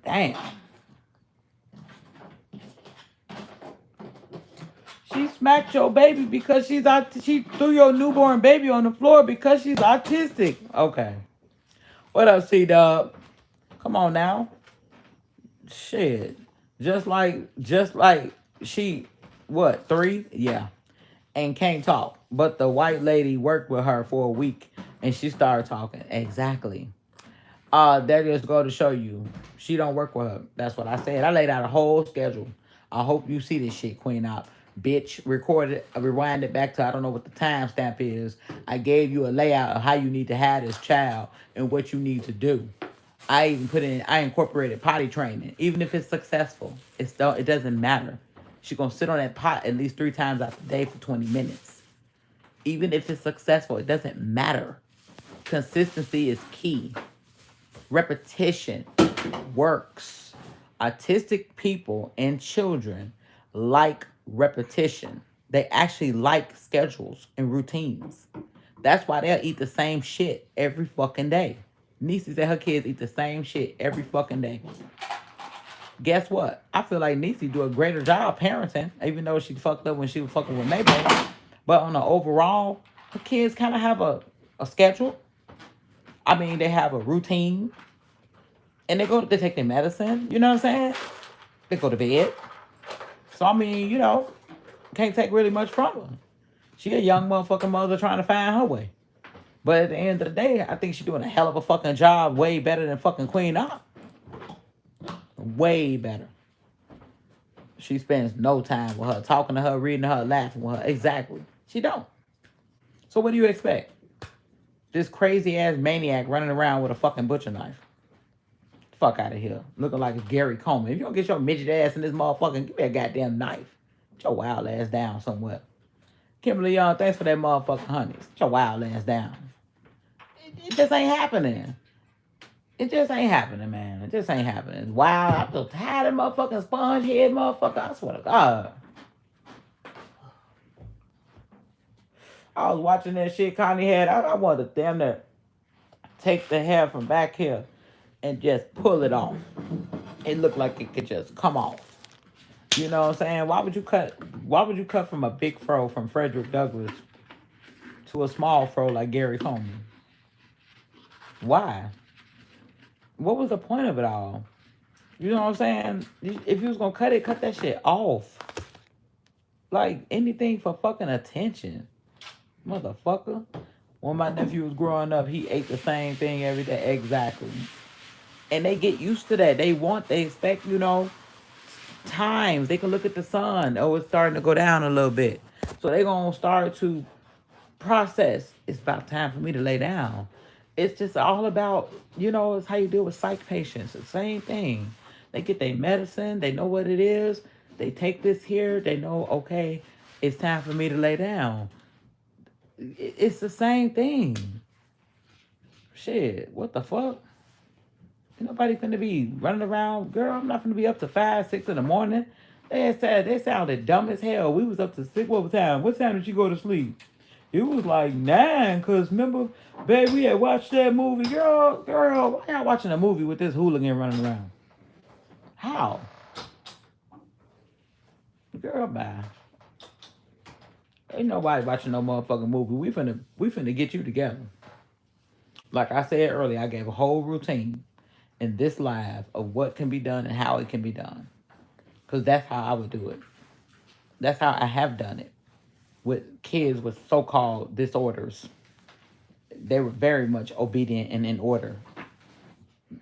Damn. She smacked your baby because she's she threw your newborn baby on the floor because she's autistic. Okay. What up, C-Dub? Come on now. Shit. Just like she, what, 3? Yeah. And can't talk. But the white lady worked with her for a week and she started talking. Exactly. That just go to show you. She don't work with her. That's what I said. I laid out a whole schedule. I hope you see this shit, Queen Op. Bitch, rewind it back to, I don't know what the timestamp is. I gave you a layout of how you need to have this child and what you need to do. I incorporated potty training. Even if it's successful, it doesn't matter. She's going to sit on that pot at least 3 times out the day for 20 minutes. Even if it's successful, it doesn't matter. Consistency is key. Repetition works. Autistic people and children like repetition. They actually like schedules and routines. That's why they'll eat the same shit every fucking day. Niecy said her kids eat the same shit every fucking day. Guess what? I feel like Niecy do a greater job parenting, even though she fucked up when she was fucking with Maybell. But on the overall, her kids kind of have a schedule. I mean, they have a routine. And they take their medicine. You know what I'm saying? They go to bed. So, I mean, can't take really much from her. She a young motherfucking mother trying to find her way. But at the end of the day, I think she's doing a hell of a fucking job, way better than fucking Queen Op. Way better. She spends no time with her, talking to her, reading to her, laughing with her. Exactly. She don't. So what do you expect? This crazy ass maniac running around with a fucking butcher knife. Fuck out of here. Looking like a Gary Coleman. If you don't get your midget ass in this motherfucking, give me a goddamn knife. Get your wild ass down somewhere. Kimberly Young, thanks for that motherfucking honeys. Get your wild ass down. It just ain't happening. It just ain't happening, man. It just ain't happening. Wow, I'm so tired of motherfucking sponge head motherfucker. I swear to God. I was watching that shit Connie had. I wanted to damn near take the hair from back here and just pull it off. It looked like it could just come off. You know what I'm saying? Why would you cut from a big fro from Frederick Douglass to a small fro like Gary Coleman? Why? What was the point of it all? You know what I'm saying? If you was gonna cut it, cut that shit off. Like anything for fucking attention. Motherfucker. When my nephew was growing up, he ate the same thing every day. Exactly. And they get used to that. They expect, times. They can look at the sun. Oh, it's starting to go down a little bit. So they gonna start to process. It's about time for me to lay down. It's just all about, it's how you deal with psych patients. The same thing. They get their medicine. They know what it is. They take this here. They know, okay, it's time for me to lay down. It's the same thing. Shit, what the fuck? Ain't nobody finna be running around. Girl, I'm not finna be up to 5, 6 in the morning. They sounded dumb as hell. We was up to 6. What time? What time did you go to sleep? It was like 9, because remember, babe, we had watched that movie. Girl, why y'all watching a movie with this hooligan running around? How? Girl, bye. Ain't nobody watching no motherfucking movie. We finna get you together. Like I said earlier, I gave a whole routine in this live of what can be done and how it can be done. Because that's how I would do it. That's how I have done it with kids with so-called disorders. They were very much obedient and in order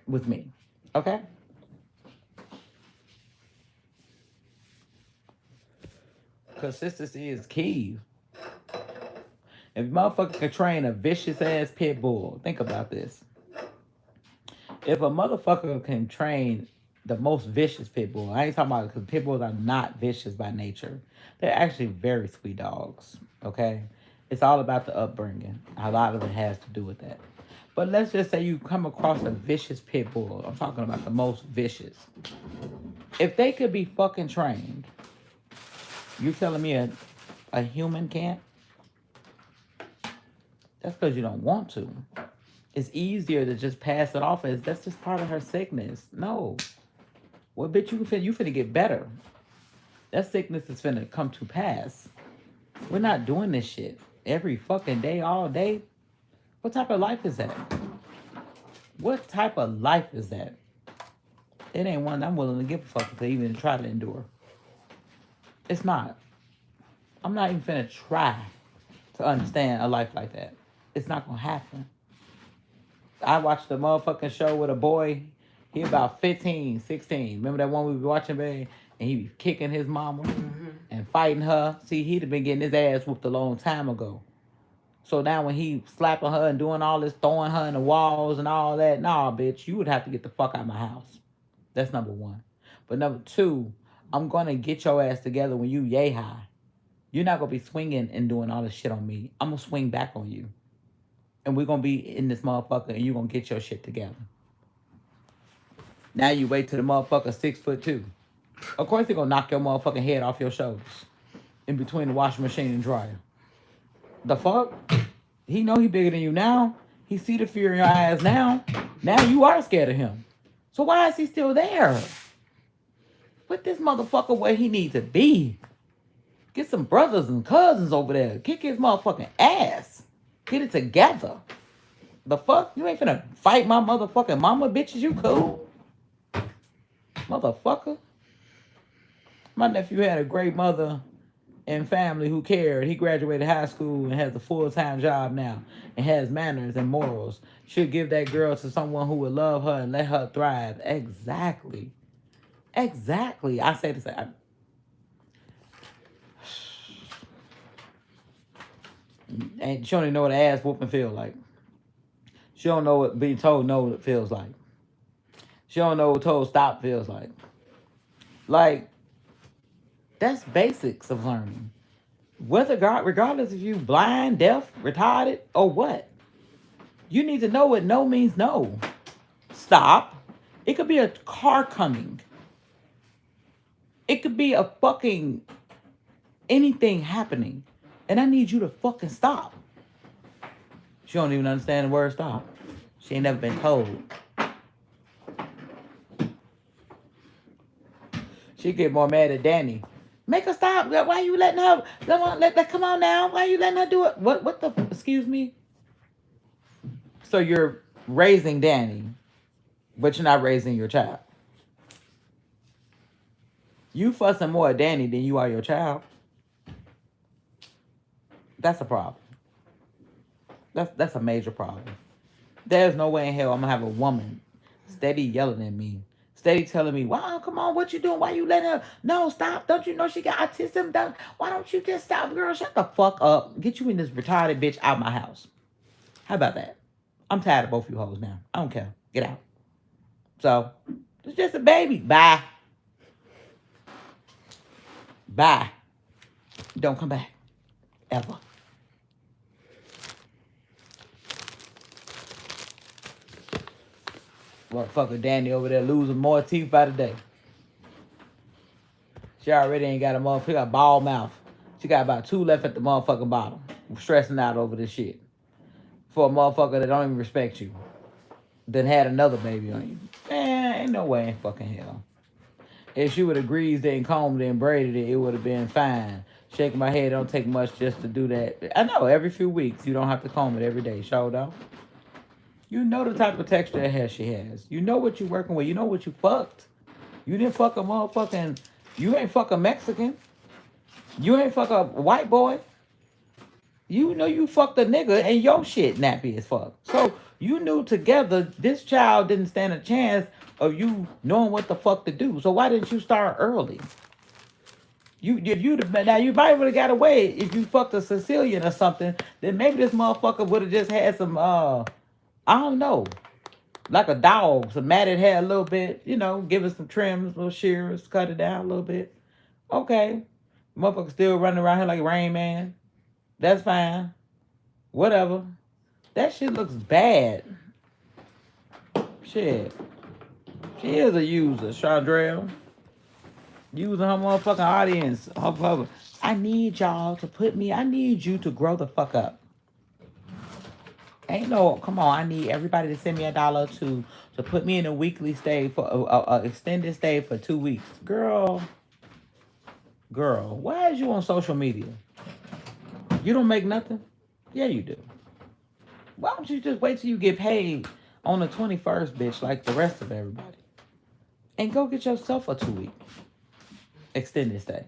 with me. Okay? Consistency is key. If motherfucker can train a vicious ass pit bull, think about this. If a motherfucker can train the most vicious pit bull, I ain't talking about, because pit bulls are not vicious by nature. They're actually very sweet dogs. Okay? It's all about the upbringing. A lot of it has to do with that. But let's just say you come across a vicious pit bull. I'm talking about the most vicious. If they could be fucking trained, you telling me a human can't? That's because you don't want to. It's easier to just pass it off as that's just part of her sickness. No. Well, bitch, you finna get better. That sickness is finna come to pass. We're not doing this shit every fucking day, all day. What type of life is that? What type of life is that? It ain't one I'm willing to give a fuck to even try to endure. It's not. I'm not even finna try to understand a life like that. It's not gonna happen. I watched a motherfucking show with a boy. He about 15, 16. Remember that one we were watching, babe? And he be kicking his mama and fighting her. See, he'd have been getting his ass whooped a long time ago. So now when he slapping her and doing all this, throwing her in the walls and all that, nah, bitch, you would have to get the fuck out of my house. That's number one. But number two, I'm going to get your ass together when you yay high. You're not going to be swinging and doing all this shit on me. I'm going to swing back on you. And we're going to be in this motherfucker and you're going to get your shit together. Now you wait till the motherfucker 6'2". Of course they're going to knock your motherfucking head off your shoulders. In between the washing machine and dryer. The fuck? He know he bigger than you now. He see the fear in your eyes now. Now you are scared of him. So why is he still there? Put this motherfucker where he needs to be. Get some brothers and cousins over there. Kick his motherfucking ass. Get it together. The fuck? You ain't finna fight my motherfucking mama, bitches. You cool? Motherfucker. My nephew had a great mother and family who cared. He graduated high school and has a full-time job now and has manners and morals. Should give that girl to someone who would love her and let her thrive. Exactly. Exactly. I say this. And she don't even know what ass whooping feel like. She don't know what being told no feels like. She don't know what told stop feels like. Like, that's basics of learning. Regardless if you blind, deaf, retarded, or what. You need to know what no means no. Stop. It could be a car coming. It could be a fucking anything happening. And I need you to fucking stop. She don't even understand the word stop. She ain't never been told. She get more mad at Danny. Make her stop. Why you letting her? Come on now. Why you letting her do it? What the? Excuse me? So you're raising Danny, but you're not raising your child. You fussing more at Danny than you are your child. That's a problem. That's a major problem. There's no way in hell I'm gonna have a woman steady yelling at me, steady telling me, "Wow, come on, what you doing? Why you letting her? No, stop! Don't you know she got autism? Why don't you just stop, girl? Shut the fuck up! Get you in this retarded bitch out of my house. How about that? I'm tired of both you hoes now. I don't care. Get out. So it's just a baby. Bye, bye. Don't come back ever." Motherfucker Danny over there losing more teeth by the day. She already ain't got a motherfucker, she got bald mouth. She got about 2 left at the motherfucking bottom. Stressing out over this shit. For a motherfucker that don't even respect you. Then had another baby on you. Man, ain't no way in fucking hell. If she would have greased it and combed it and braided it, it would have been fine. Shaking my head don't take much just to do that. I know, every few weeks, you don't have to comb it every day. Show though. You know the type of texture of hair she has. You know what you working with. You know what you fucked. You didn't fuck a motherfucking... You ain't fuck a Mexican. You ain't fuck a white boy. You know you fucked a nigga and your shit nappy as fuck. So you knew together this child didn't stand a chance of you knowing what the fuck to do. So why didn't you start early? Now you might would have got away if you fucked a Sicilian or something. Then maybe this motherfucker would have just had some I don't know, like a dog, some matted hair a little bit, you know, give it some trims, little shears, cut it down a little bit. Okay. Motherfucker still running around here like Rain Man. That's fine. Whatever. That shit looks bad. Shit. She is a user, Chandrell. Using her motherfucking audience. I need y'all to I need you to grow the fuck up. Ain't no, come on, I need everybody to send me $1 to put me in a weekly stay for a extended stay for 2 weeks. Girl, why is you on social media? You don't make nothing? Yeah, you do. Why don't you just wait till you get paid on the 21st, bitch, like the rest of everybody? And go get yourself a 2-week extended stay.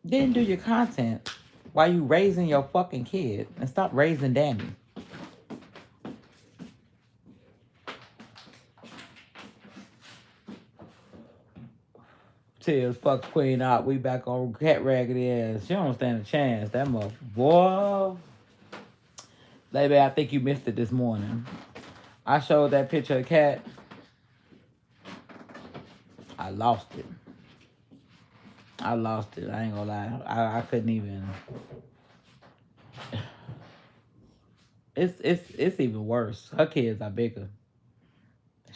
Then do your content while you raising your fucking kid and stop raising Danny. Tears, fuck Queen out. We back on cat raggedy ass. She don't stand a chance. That motherfucker. Boy. Baby, I think you missed it this morning. I showed that picture of Cat. I lost it. I ain't gonna lie. I couldn't even. It's even worse. Her kids are bigger.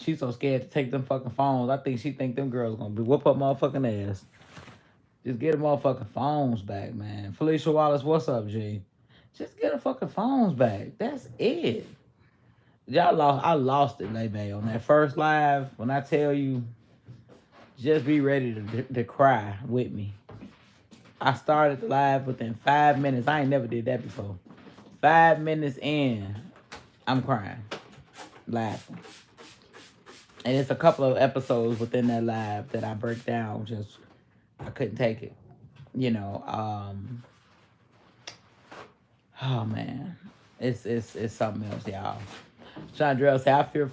She's so scared to take them fucking phones. I think she think them girls gonna be whoop up motherfucking ass. Just get the motherfucking phones back, man. Felicia Wallace, what's up, G? Just get the fucking phones back. That's it. I lost it, Lebe, on that first live. When I tell you, just be ready to cry with me. I started the live within 5 minutes. I ain't never did that before. 5 minutes in, I'm crying, laughing. And it's a couple of episodes within that live that I break down. Just, I couldn't take it. You know, oh man, it's something else, y'all. Chandrell said, I fear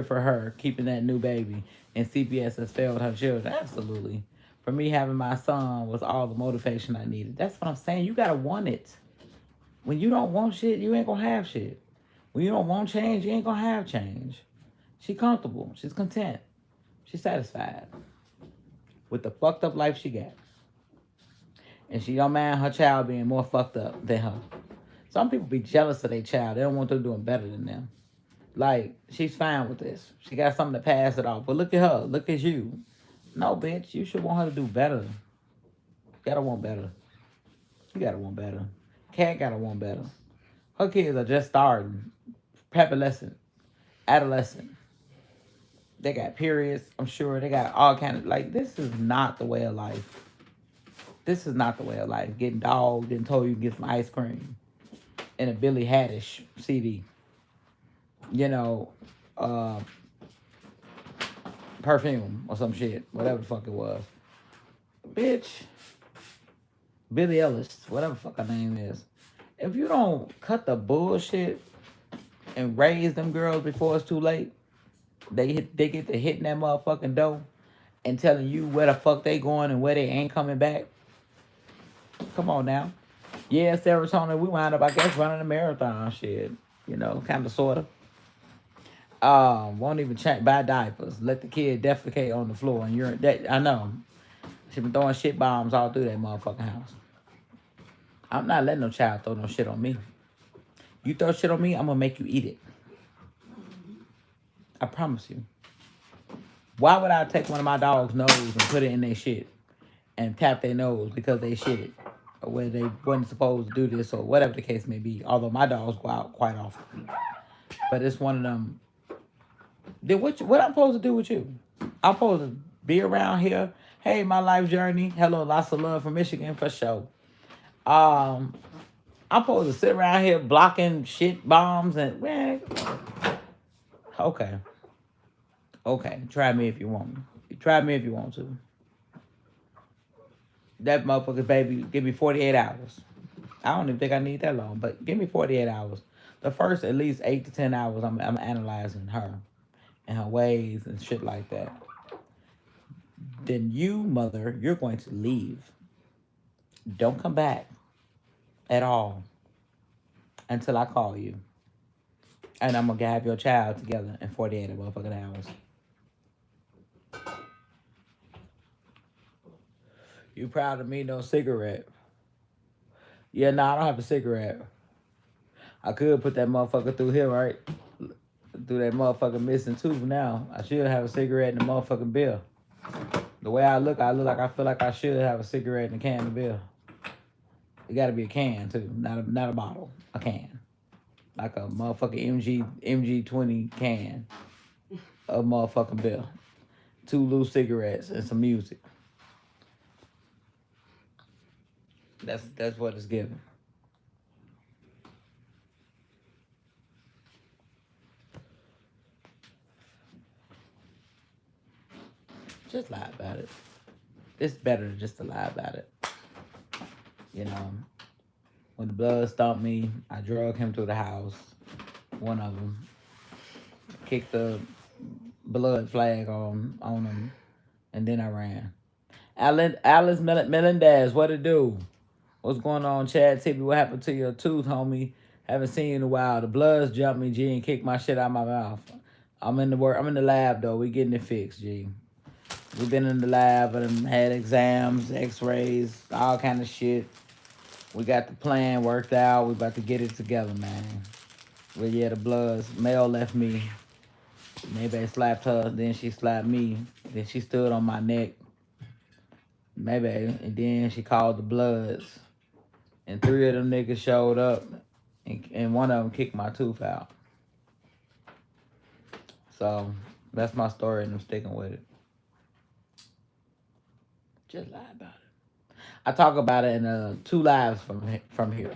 for her keeping that new baby, and CPS has failed her children. Absolutely. For me, having my son was all the motivation I needed. That's what I'm saying. You gotta want it. When you don't want shit, you ain't gonna have shit. When you don't want change, you ain't gonna have change. She comfortable. She's content. She's satisfied with the fucked up life she got. And she don't mind her child being more fucked up than her. Some people be jealous of their child. They don't want them doing better than them. Like, she's fine with this. She got something to pass it off. But look at her. Look at you. No, bitch. You should want her to do better. You gotta want better. You gotta want better. Cat gotta want better. Her kids are just starting. Prepolescent. Adolescent. They got periods, I'm sure. They got all kind of, like, this is not the way of life. This is not the way of life. Getting dogged and told you can get some ice cream. And a Billy Haddish CD. You know, perfume or some shit, whatever the fuck it was. Bitch, Billie Ellis, whatever the fuck her name is. If you don't cut the bullshit and raise them girls before it's too late, they get to hitting that motherfucking door and telling you where the fuck they going and where they ain't coming back. Come on now. Yeah, serotonin, we wind up, I guess, running a marathon shit. You know, kind of, sort of. Won't even buy diapers. Let the kid defecate on the floor and urine. I know. She been throwing shit bombs all through that motherfucking house. I'm not letting no child throw no shit on me. You throw shit on me, I'm gonna make you eat it. I promise you. Why would I take one of my dog's nose and put it in their shit and tap their nose because they shit? Or where they wasn't supposed to do this or whatever the case may be. Although my dogs go out quite often. But it's one of them. Then what I'm supposed to do with you? I'm supposed to be around here. Hey, my life journey. Hello, lots of love from Michigan for sure. I'm supposed to sit around here blocking shit bombs and man. Okay. Okay. Try me if you want me. Try me if you want to. That motherfucker, baby, give me 48 hours. I don't even think I need that long, but give me 48 hours. The first at least 8 to 10 hours, I'm analyzing her and her ways and shit like that. Then you, mother, you're going to leave. Don't come back at all until I call you. And I'm going to have your child together in 48 motherfucking hours. You proud of me? No cigarette. Yeah, nah, I don't have a cigarette. I could put that motherfucker through here, right? Through that motherfucking missing tooth now. I should have a cigarette in the motherfucking bill. The way I look like I feel like I should have a cigarette in a can of beer. It gotta be a can too, not a bottle. A can. Like a motherfucking MG20 can of motherfucking beer. 2 loose cigarettes and some music. That's what it's giving. Just lie about it. It's better just to lie about it. You know, when the blood stomped me, I drug him to the house. One of them. Kicked the blood flag on him. And then I ran. Alice Melendez, what it do? What's going on, Chad TV? What happened to your tooth, homie? Haven't seen you in a while. The bloods jumped me, G, and kicked my shit out of my mouth. I'm in the lab, though. We getting it fixed, G. We've been in the lab and had exams, x-rays, all kind of shit. We got the plan worked out. We about to get it together, man. Well, yeah, the bloods. Mel left me. Maybe I slapped her. Then she slapped me. Then she stood on my neck. Maybe. And then she called the bloods. And 3 of them niggas showed up. And one of them kicked my tooth out. So, that's my story and I'm sticking with it. Just lie about it. I talk about it in 2 lives from here.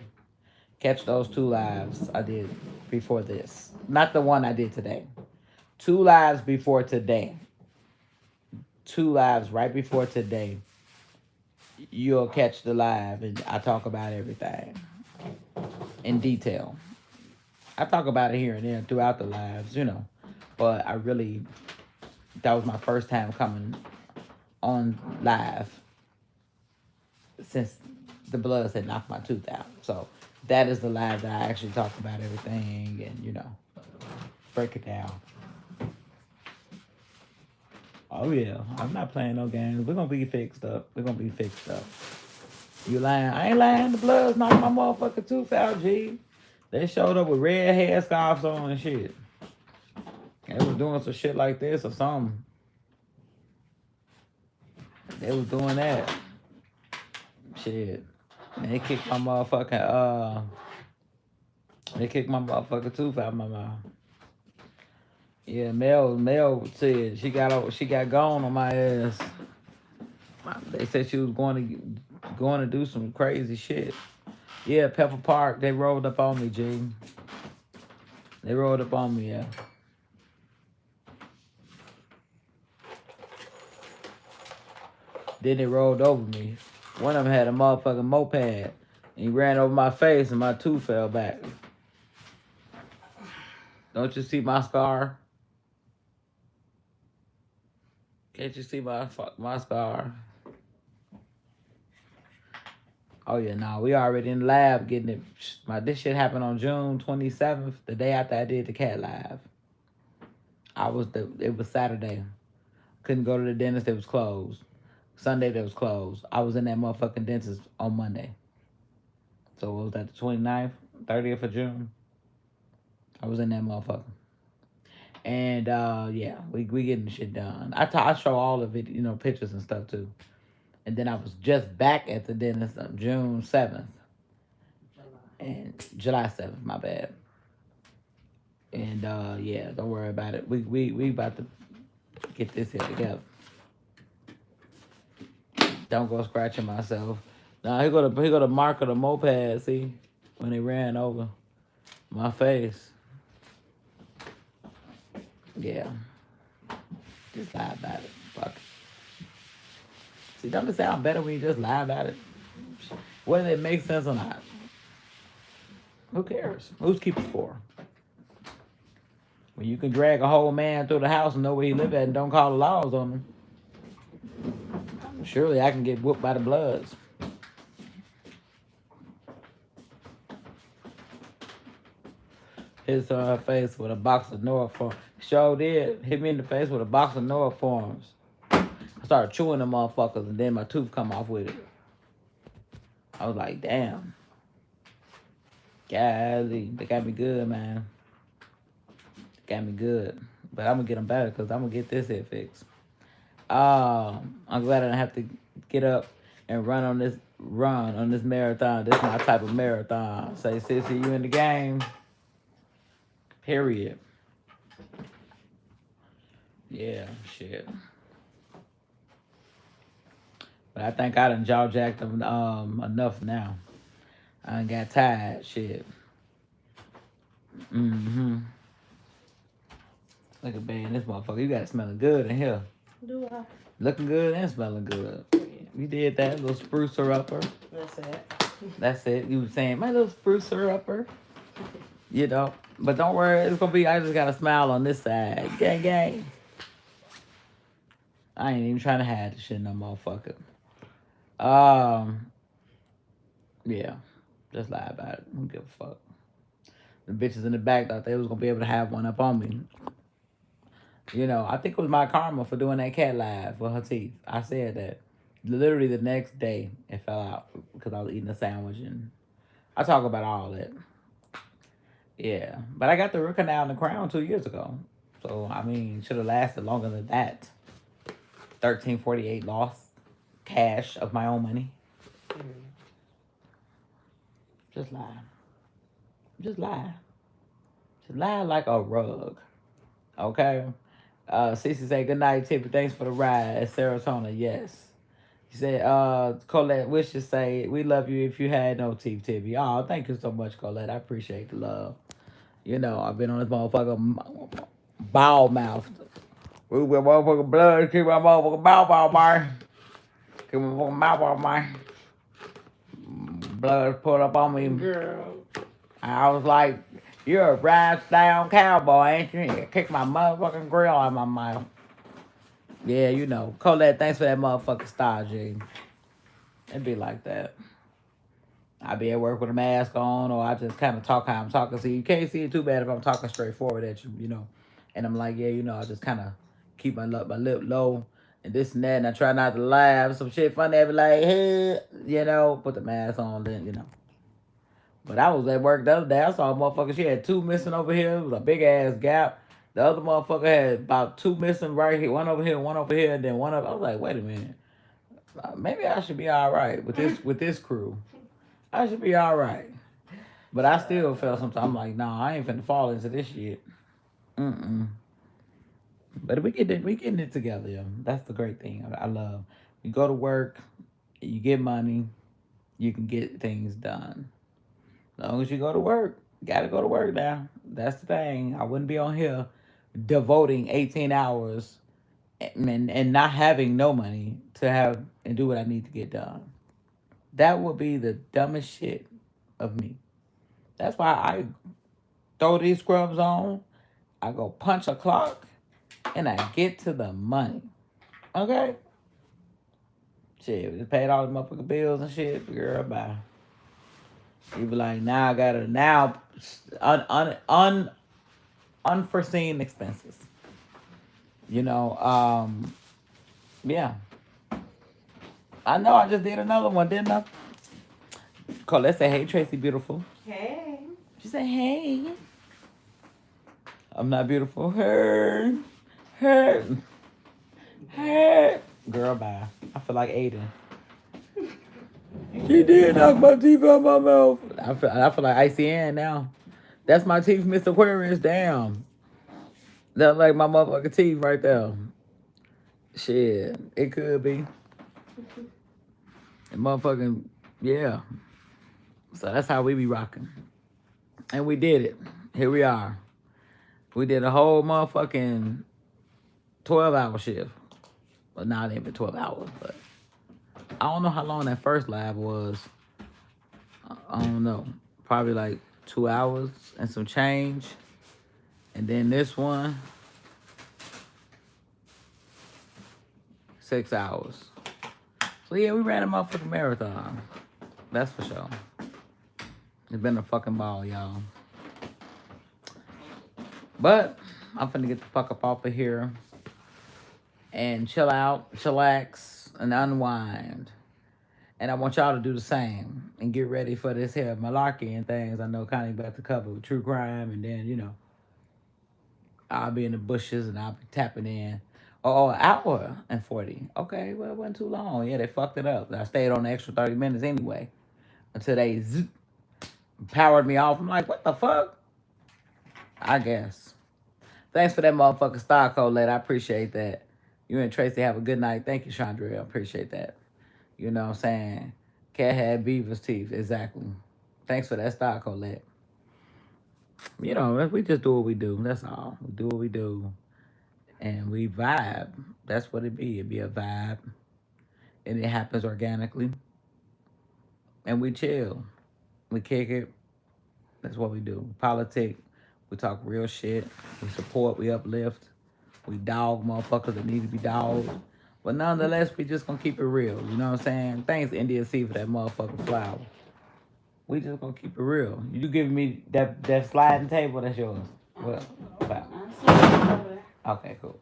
Catch those 2 lives I did before this. Not the one I did today. 2 lives before today. 2 lives right before today. You'll catch the live and I talk about everything in detail. I talk about it here and there throughout the lives, you know. But that was my first time coming on live since the bloods had knocked my tooth out. So that is the live that I actually talk about everything and, you know, break it down. Oh, yeah. I'm not playing no games. We're going to be fixed up. You lying? I ain't lying. The bloods knocked my motherfucking tooth out, G. They showed up with red hair scarves on and shit. They was doing some shit like this or something. They was doing that. Shit. And they kicked my motherfucking tooth out of my mouth. Yeah, Mel said she got gone on my ass. They said she was going to do some crazy shit. Yeah, Pepper Park, they rolled up on me, G. They rolled up on me, yeah. Then they rolled over me. One of them had a motherfucking moped. And he ran over my face and my tooth fell back. Don't you see my scar? Can't you see my scar? Oh yeah, nah, we already in the lab getting it. This shit happened on June 27th, the day after I did the cat live. It was Saturday. Couldn't go to the dentist, it was closed. Sunday, they was closed. I was in that motherfucking dentist on Monday. So what was that, the 29th, 30th of June? I was in that motherfucker. And yeah, we getting shit done. I show all of it, pictures and stuff too. And then I was just back at the dentist on June 7th. And July 7th, my bad. And yeah, don't worry about it. We about to get this here together. Don't go scratching myself. Nah, he go to mark of the moped, see? When they ran over my face. Yeah. Just lie about it. Fuck it. See, don't it sound better when you just lie about it? Whether it makes sense or not. Who cares? Who's keeping score? When you can drag a whole man through the house and know where he live at and don't call the laws on him. Surely I can get whooped by the Bloods. Hit her face with a box of Nora forms. Sure did. Hit me in the face with a box of Nora forms. I started chewing them motherfuckers and then my tooth come off with it. I was like, damn. Golly, they got me good, man. Got me good. But I'm gonna get them better because I'm gonna get this head fixed. I'm glad I don't have to get up and run on this marathon. This is my type of marathon. Say, sissy, you in the game? Period. Yeah, shit. But I think I done jaw jacked them enough now. I done got tired, shit. Mm-hmm. Look at man, this motherfucker. You got it smelling good in here. Do I? Looking good and smelling good. You did that little sprucer upper. That's it. That's it. You were saying my little sprucer upper. But don't worry, it's gonna be. I just got a smile on this side. Gang, gang. I ain't even trying to hide this shit, no motherfucker. Yeah, just lie about it. Don't give a fuck. The bitches in the back thought they was gonna be able to have one up on me. I think it was my karma for doing that cat live for her teeth. I said that. Literally the next day, it fell out because I was eating a sandwich, and I talk about all that. Yeah, but I got the root canal and the crown 2 years ago. So, I mean, should have lasted longer than that. $13.48 lost cash of my own money. Just lie. Just lie. Just lie like a rug. Okay? Cece say, good night, Tippy. Thanks for the ride. At Saratoga, yes. He said, Colette wishes say, we love you if you had no teeth, Tippy. Oh, thank you so much, Colette. I appreciate the love. I've been on this motherfucker ball mouth. We with motherfucking blood. Keep my motherfucking mouth man. Keep my motherfucking mouth man. Blood put up on me. Girl. I was like, you're a ride-down cowboy, ain't you? Kick my motherfucking grill out of my mouth. Yeah, Colette, thanks for that motherfucking star, G. It'd be like that. I be at work with a mask on, or I just kind of talk how I'm talking. So you can't see it too bad if I'm talking straightforward at you, And I'm like, yeah, I just kind of keep my lip low and this and that. And I try not to laugh. Some shit funny, I be like, hey, put the mask on, then. But I was at work the other day. I saw a motherfucker. She had 2 missing over here. It was a big ass gap. The other motherfucker had about 2 missing right here. One over here, one over here, and then one over. I was like, wait a minute. Maybe I should be all right with this crew. I should be all right. But I still felt sometimes. I'm like, nah, I ain't finna fall into this shit. But we getting it together, yo. That's the great thing. I love. You go to work, you get money, you can get things done. As long as you go to work, you gotta go to work now. That's the thing. I wouldn't be on here devoting 18 hours and not having no money to have and do what I need to get done. That would be the dumbest shit of me. That's why I throw these scrubs on. I go punch a clock and I get to the money. Okay? Shit, we just paid all the motherfucking bills and shit. Girl, bye. You be like, now I gotta, now, unforeseen expenses. You know, yeah. I know I just did another one, didn't I? Colette said, hey, Tracy, beautiful. Hey. She said, hey. I'm not beautiful. Her. Girl, bye. I feel like Aiden. She did knock my teeth out my mouth. I feel like ICN now. That's my teeth, Mr. Aquarius. Damn. That's like my motherfucking teeth right there. Shit. It could be. And motherfucking, yeah. So that's how we be rocking. And we did it. Here we are. We did a whole motherfucking 12-hour shift. Well, not even 12 hours, but I don't know how long that first live was. I don't know. Probably like 2 hours and some change. And then this one, 6 hours. So yeah, we ran a motherfucking marathon. That's for sure. It's been a fucking ball, y'all. But I'm finna get the fuck up off of here and chill out, chillax, and unwind. And I want y'all to do the same and get ready for this here malarkey and things. I know Connie about to cover with true crime, and then, you know, I'll be in the bushes and I'll be tapping in. Oh, an hour and 40. Okay, well, it wasn't too long. Yeah, they fucked it up. I stayed on the extra 30 minutes anyway until they powered me off. I'm like, what the fuck? I guess. Thanks for that motherfucking star, Colette. I appreciate that. You and Tracy have a good night. Thank you, Chandra. I appreciate that. You know what I'm saying? Cat had beaver's teeth. Exactly. Thanks for that star, Colette. You know, we just do what we do. That's all. We do what we do. And we vibe. That's what it be. It be a vibe. And it happens organically. And we chill. We kick it. That's what we do. Politic. We talk real shit. We support. We uplift. We dog motherfuckers that need to be dogged. But nonetheless, we just gonna keep it real. You know what I'm saying? Thanks, India C, for that motherfucking flower. We just gonna keep it real. You giving me that sliding table? That's yours. Well, okay, cool.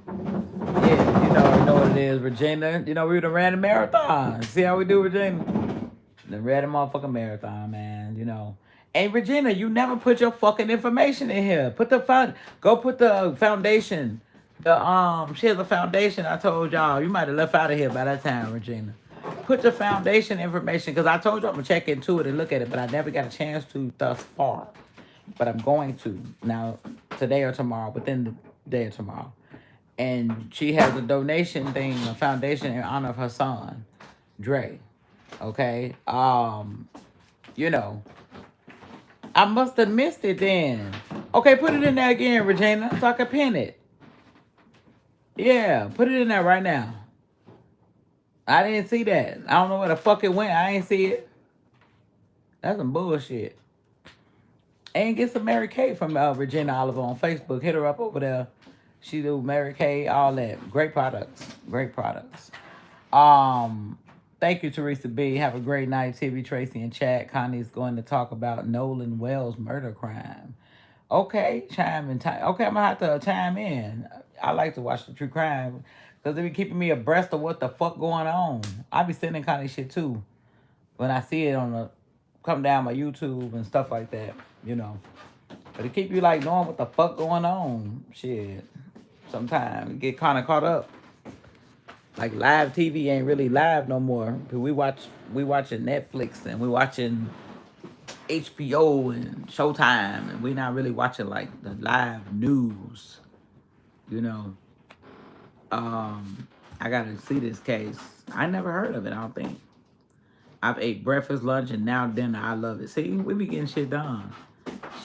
Yeah, you know what it is, Regina. You know, we done ran a marathon. See how we do, Regina? Done ran a motherfucking marathon, man. You know. Hey, Regina, you never put your fucking information in here. Go put the foundation. She has a foundation. I told y'all. You might have left out of here by that time, Regina. Put the foundation information, because I told you I'm gonna check into it and look at it, but I never got a chance to thus far. But I'm going to now, today or tomorrow, within the day or tomorrow. And she has a donation thing, a foundation in honor of her son, Dre. Okay. You know, I must have missed it then. Okay, put it in there again, Regina, so I can pin it. Yeah, put it in there right now. I didn't see that. I don't know where the fuck it went. I ain't see it. That's some bullshit. And get some Mary Kay from Regina Oliver on Facebook. Hit her up over there. She do Mary Kay, all that. Great products. Great products. Thank you, Teresa B. Have a great night, TV Tracy and chat. Connie's going to talk about Nolan Wells murder crime. Okay, chime in time. Okay, I'm gonna have to chime in. I like to watch the true crime because they be keeping me abreast of what the fuck going on. I be sending Connie shit too when I see it on the come down my YouTube and stuff like that, you know. But it keep you like knowing what the fuck going on. Shit. Sometimes you get kind of caught up. Like live TV ain't really live no more. We watching Netflix and we watching HBO and Showtime, and we're not really watching like the live news. You know. I gotta see this case. I never heard of it, I don't think. I've ate breakfast, lunch, and now dinner. I love it. See, we be getting shit done.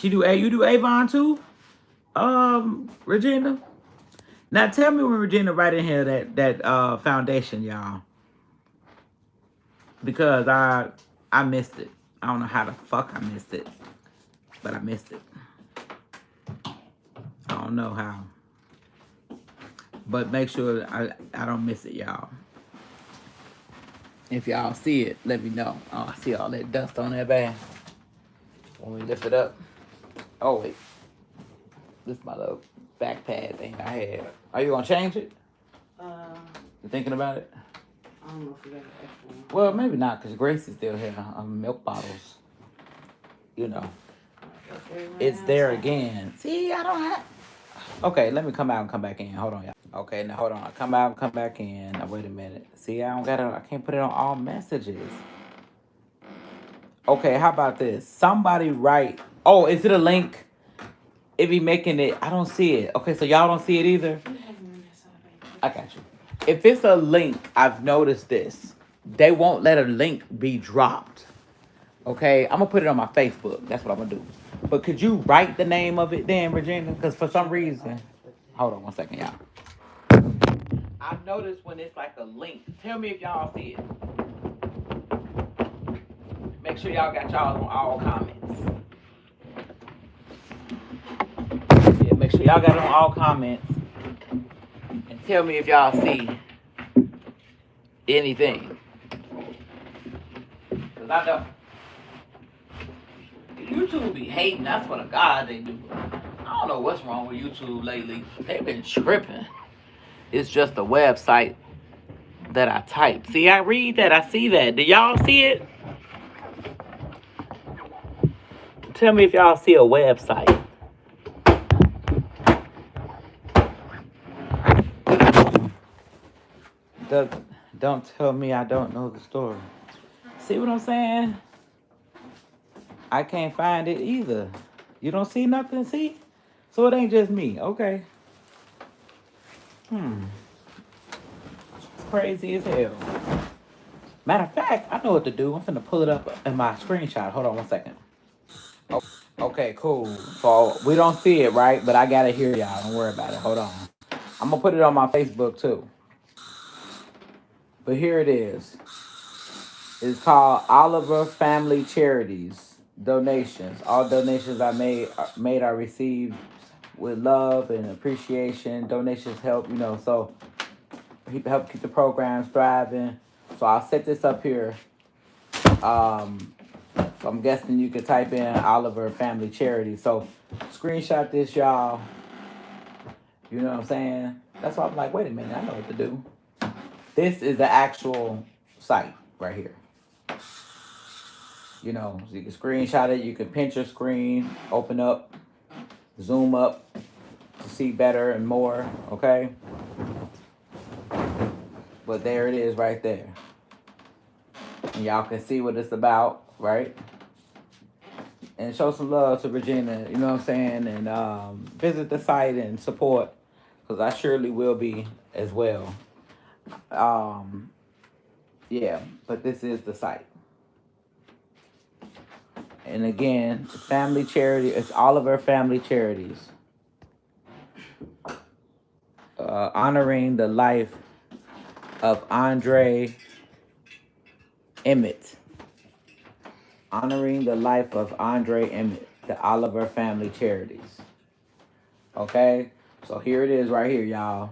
You do Avon too? Regina? Now tell me when Regina right in here that foundation, y'all. Because I missed it. I don't know how the fuck I missed it. But I missed it. I don't know how. But make sure I don't miss it, y'all. If y'all see it, let me know. Oh, I see all that dust on that bag. When we lift it up. Oh, wait. This is my little back pad thing I had. Are you going to change it? You thinking about it? I don't know if we got an extra one. Well, maybe not, because Grace is still here. Milk bottles. You know. It's there again. See, I don't have... Okay, let me come out and come back in. Hold on, y'all. Okay, now hold on. I come out and come back in. Now, wait a minute. See, I don't got it. I can't put it on all messages. Okay, how about this? Somebody write... Oh, is it a link? It be making it... I don't see it. Okay, so y'all don't see it either? I got you. If it's a link, I've noticed this. They won't let a link be dropped. Okay, I'm going to put it on my Facebook. That's what I'm going to do. But could you write the name of it then, Regina? Because for some reason... Hold on one second, y'all. I've noticed when it's like a link. Tell me if y'all see it. Make sure y'all got y'all on all comments. Yeah, make sure y'all got it on all comments. And tell me if y'all see anything. Because I don't. YouTube be hating. That's what a God they do. I don't know what's wrong with YouTube lately. They've been tripping. It's just a website that I type. See, I read that. I see that. Do y'all see it? Tell me if y'all see a website. Don't tell me I don't know the story. See what I'm saying? I can't find it either. You don't see nothing, see? So it ain't just me. Okay. It's crazy as hell. Matter of fact, I know what to do. I'm finna pull it up in my screenshot. Hold on one second. Oh, okay, cool. So we don't see it, right? But I gotta hear y'all. Don't worry about it. Hold on. I'm gonna put it on my Facebook too. But here it is. It's called Oliver Family Charities Donations. All donations I made are received with love and appreciation. Donations help, so help keep the programs thriving. So I'll set this up here. So I'm guessing you could type in Oliver Family Charity. So screenshot this, y'all. You know what I'm saying? That's why I'm like, wait a minute, I know what to do. This is the actual site right here. So you can screenshot it. You can pinch your screen, open up, zoom up to see better and more, okay? But there it is right there. And y'all can see what it's about, right? And show some love to Regina, you know what I'm saying? And visit the site and support, because I surely will be as well. Yeah, but this is the site. And again, family charity, it's Oliver Family Charities. Honoring the life of Andre Emmett. Honoring the life of Andre Emmett, the Oliver Family Charities. Okay? So here it is right here, y'all.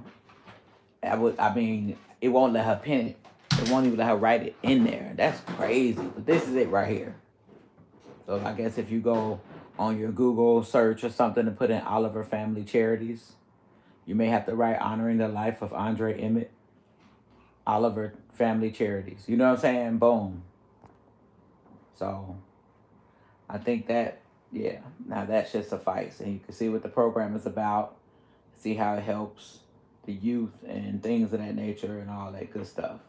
It won't let her pin it. It won't even let her write it in there. That's crazy. But this is it right here. So I guess if you go on your Google search or something and put in Oliver Family Charities, you may have to write honoring the life of Andre Emmett, Oliver Family Charities. You know what I'm saying? Boom. So I think that, yeah, now that should suffice. And you can see what the program is about, see how it helps the youth and things of that nature and all that good stuff.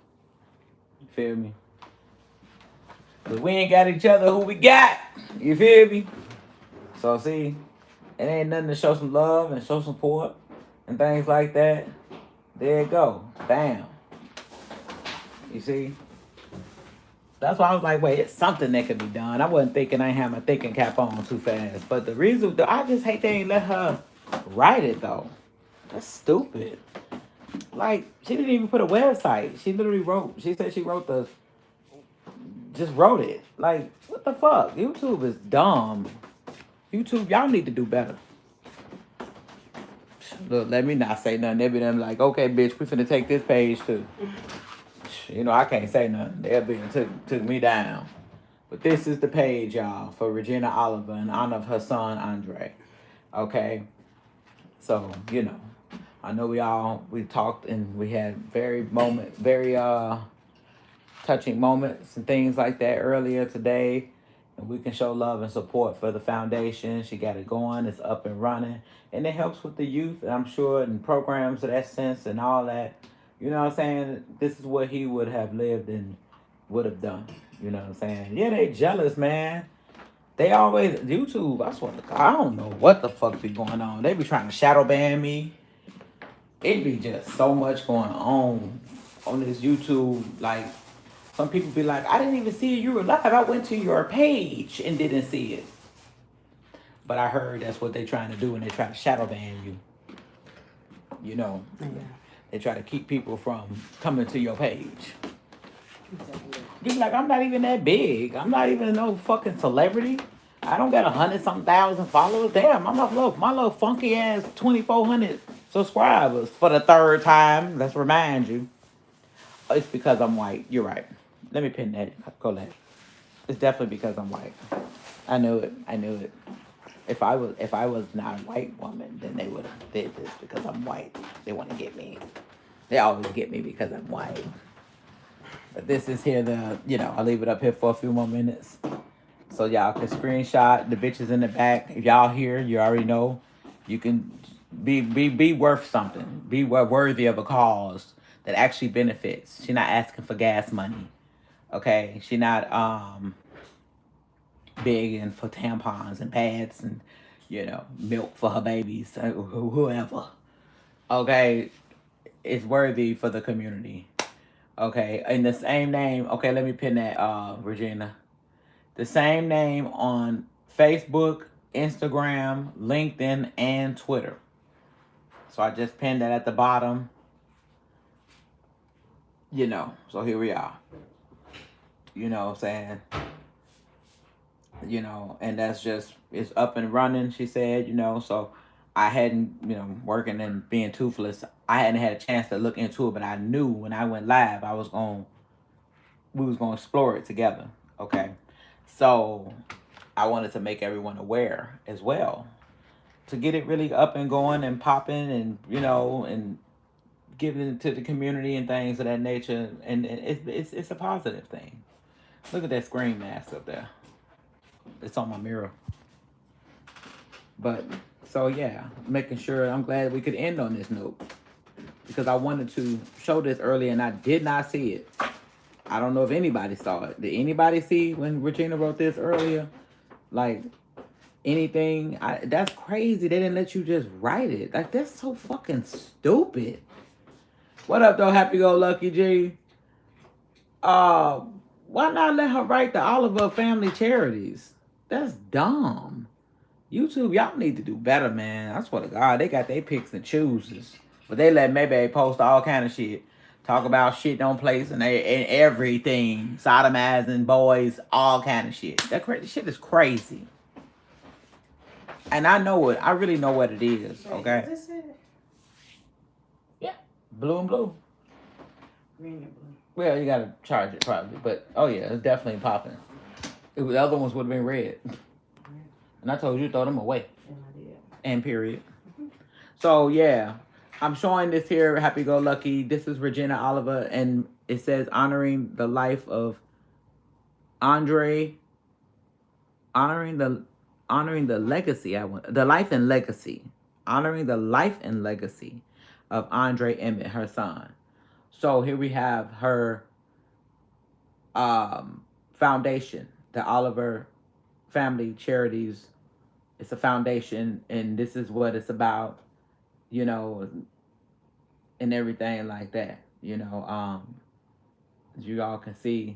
You feel me? Because we ain't got each other, who we got? You feel me? So see, it ain't nothing to show some love and show support and things like that. There you go. Bam. You see? That's why I was like, wait, it's something that could be done. I wasn't thinking, I ain't had my thinking cap on too fast. But the reason, I just hate they ain't let her write it though. That's stupid. Like, she didn't even put a website. She literally wrote, she said she wrote just wrote it. Like, what the fuck? YouTube is dumb. YouTube, y'all need to do better. Look, let me not say nothing. They be them like, okay, bitch, we finna take this page too. You know, I can't say nothing. They'll be took me down. But this is the page, y'all, for Regina Oliver in honor of her son, Andre. Okay? So, you know, I know we talked and we had very touching moments and things like that earlier today. And we can show love and support for the foundation. She got it going. It's up and running. And it helps with the youth, I'm sure, and programs of that sense and all that. You know what I'm saying? This is what he would have lived and would have done. You know what I'm saying? Yeah, they jealous, man. They always, YouTube, I swear to God, I don't know what the fuck be going on. They be trying to shadow ban me. It be just so much going on this YouTube. Like, some people be like, I didn't even see you were live. I went to your page and didn't see it. But I heard that's what they trying to do, and they try to shadow ban you. You know, they try to keep people from coming to your page. You be like, I'm not even that big. I'm not even no fucking celebrity. I don't got 100-something thousand followers. Damn, my little funky ass 2,400 subscribers for the third time. Let's remind you. It's because I'm white. You're right. Let me pin that. Go ahead. It's definitely because I'm white. I knew it. If I was not a white woman, then they would have did this because I'm white. They want to get me. They always get me because I'm white. But this is here I'll leave it up here for a few more minutes. So y'all can screenshot the bitches in the back. If y'all here, you already know. You can be worth something. Be worthy of a cause that actually benefits. She's not asking for gas money. Okay? She not begging for tampons and pads and milk for her babies, whoever. Okay? It's worthy for the community. Okay, in the same name. Okay, let me pin that, Regina. The same name on Facebook, Instagram, LinkedIn, and Twitter. So I just pinned that at the bottom. So here we are. You know what I'm saying? And that's just, it's up and running, she said, so I hadn't, working and being toothless, I hadn't had a chance to look into it, but I knew when I went live, we was going to explore it together. Okay. So I wanted to make everyone aware as well to get it really up and going and popping and, and giving it to the community and things of that nature. And it's a positive thing. Look at that screen mask up there. It's on my mirror. But so yeah, making sure, I'm glad we could end on this note because I wanted to show this earlier and I did not see it. I don't know if anybody saw it. Did anybody see when Regina wrote this earlier? Like, anything? That's crazy. They didn't let you just write it. Like, that's so fucking stupid. What up, though, Happy Go Lucky G? Why not let her write the Oliver Family Charities? That's dumb. YouTube, y'all need to do better, man. I swear to God, they got their picks and chooses. But they let maybe post all kind of shit. Talk about shit on place and everything. Sodomizing boys, all kind of shit. That shit is crazy. And I know it. I really know what it is, okay? Is this it? Yeah. Blue and blue. Green and blue. Well, you gotta charge it probably. But, oh yeah, it's definitely popping. The other ones would have been red. And I told you to throw them away. And I did. And period. So, yeah. I'm showing this here, Happy Go Lucky. This is Regina Oliver, and it says honoring the life of Andre, honoring the legacy. The life and legacy, honoring the life and legacy of Andre Emmett, her son. So here we have her foundation, the Oliver Family Charities. It's a foundation, and this is what it's about. And everything like that, as you all can see,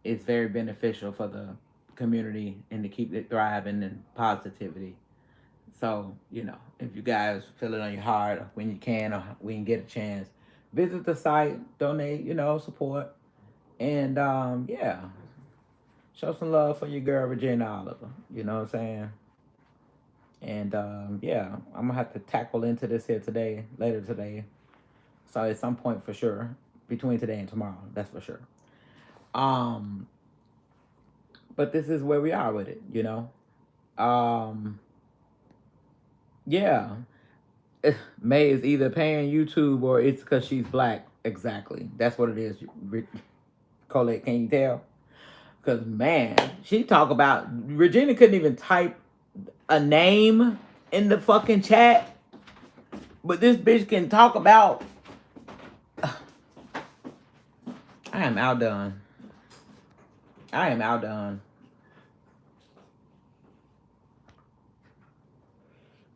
it's very beneficial for the community and to keep it thriving and positivity. So, you know, if you guys feel it on your heart, when you can or when you get a chance, visit the site, donate, you know, support. And yeah, show some love for your girl Regina Oliver. You know what I'm saying? And yeah, I'm gonna have to tackle into this here today, later today. So at some point for sure, between today and tomorrow, that's for sure. Um, but this is where we are with it, you know. Um, yeah, May is either paying YouTube or it's because she's black. Exactly, that's what it is. Colette, can you tell? Because man, she talk about Regina couldn't even type a name in the fucking chat, but this bitch can talk about. I am outdone. I am outdone.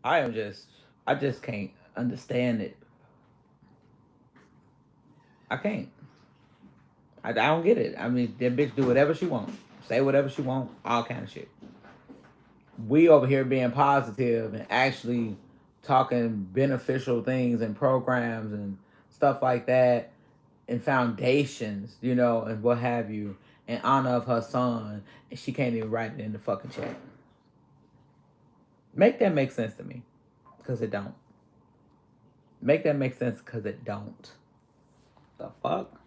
I just can't understand it. I can't. I don't get it. I mean, that bitch do whatever she want, say whatever she want, all kind of shit. We over here being positive and actually talking beneficial things and programs and stuff like that and foundations, you know, and what have you, in honor of her son, and she can't even write it in the fucking chat. Make that make sense to me, because it don't. Make that make sense, because it don't. The fuck?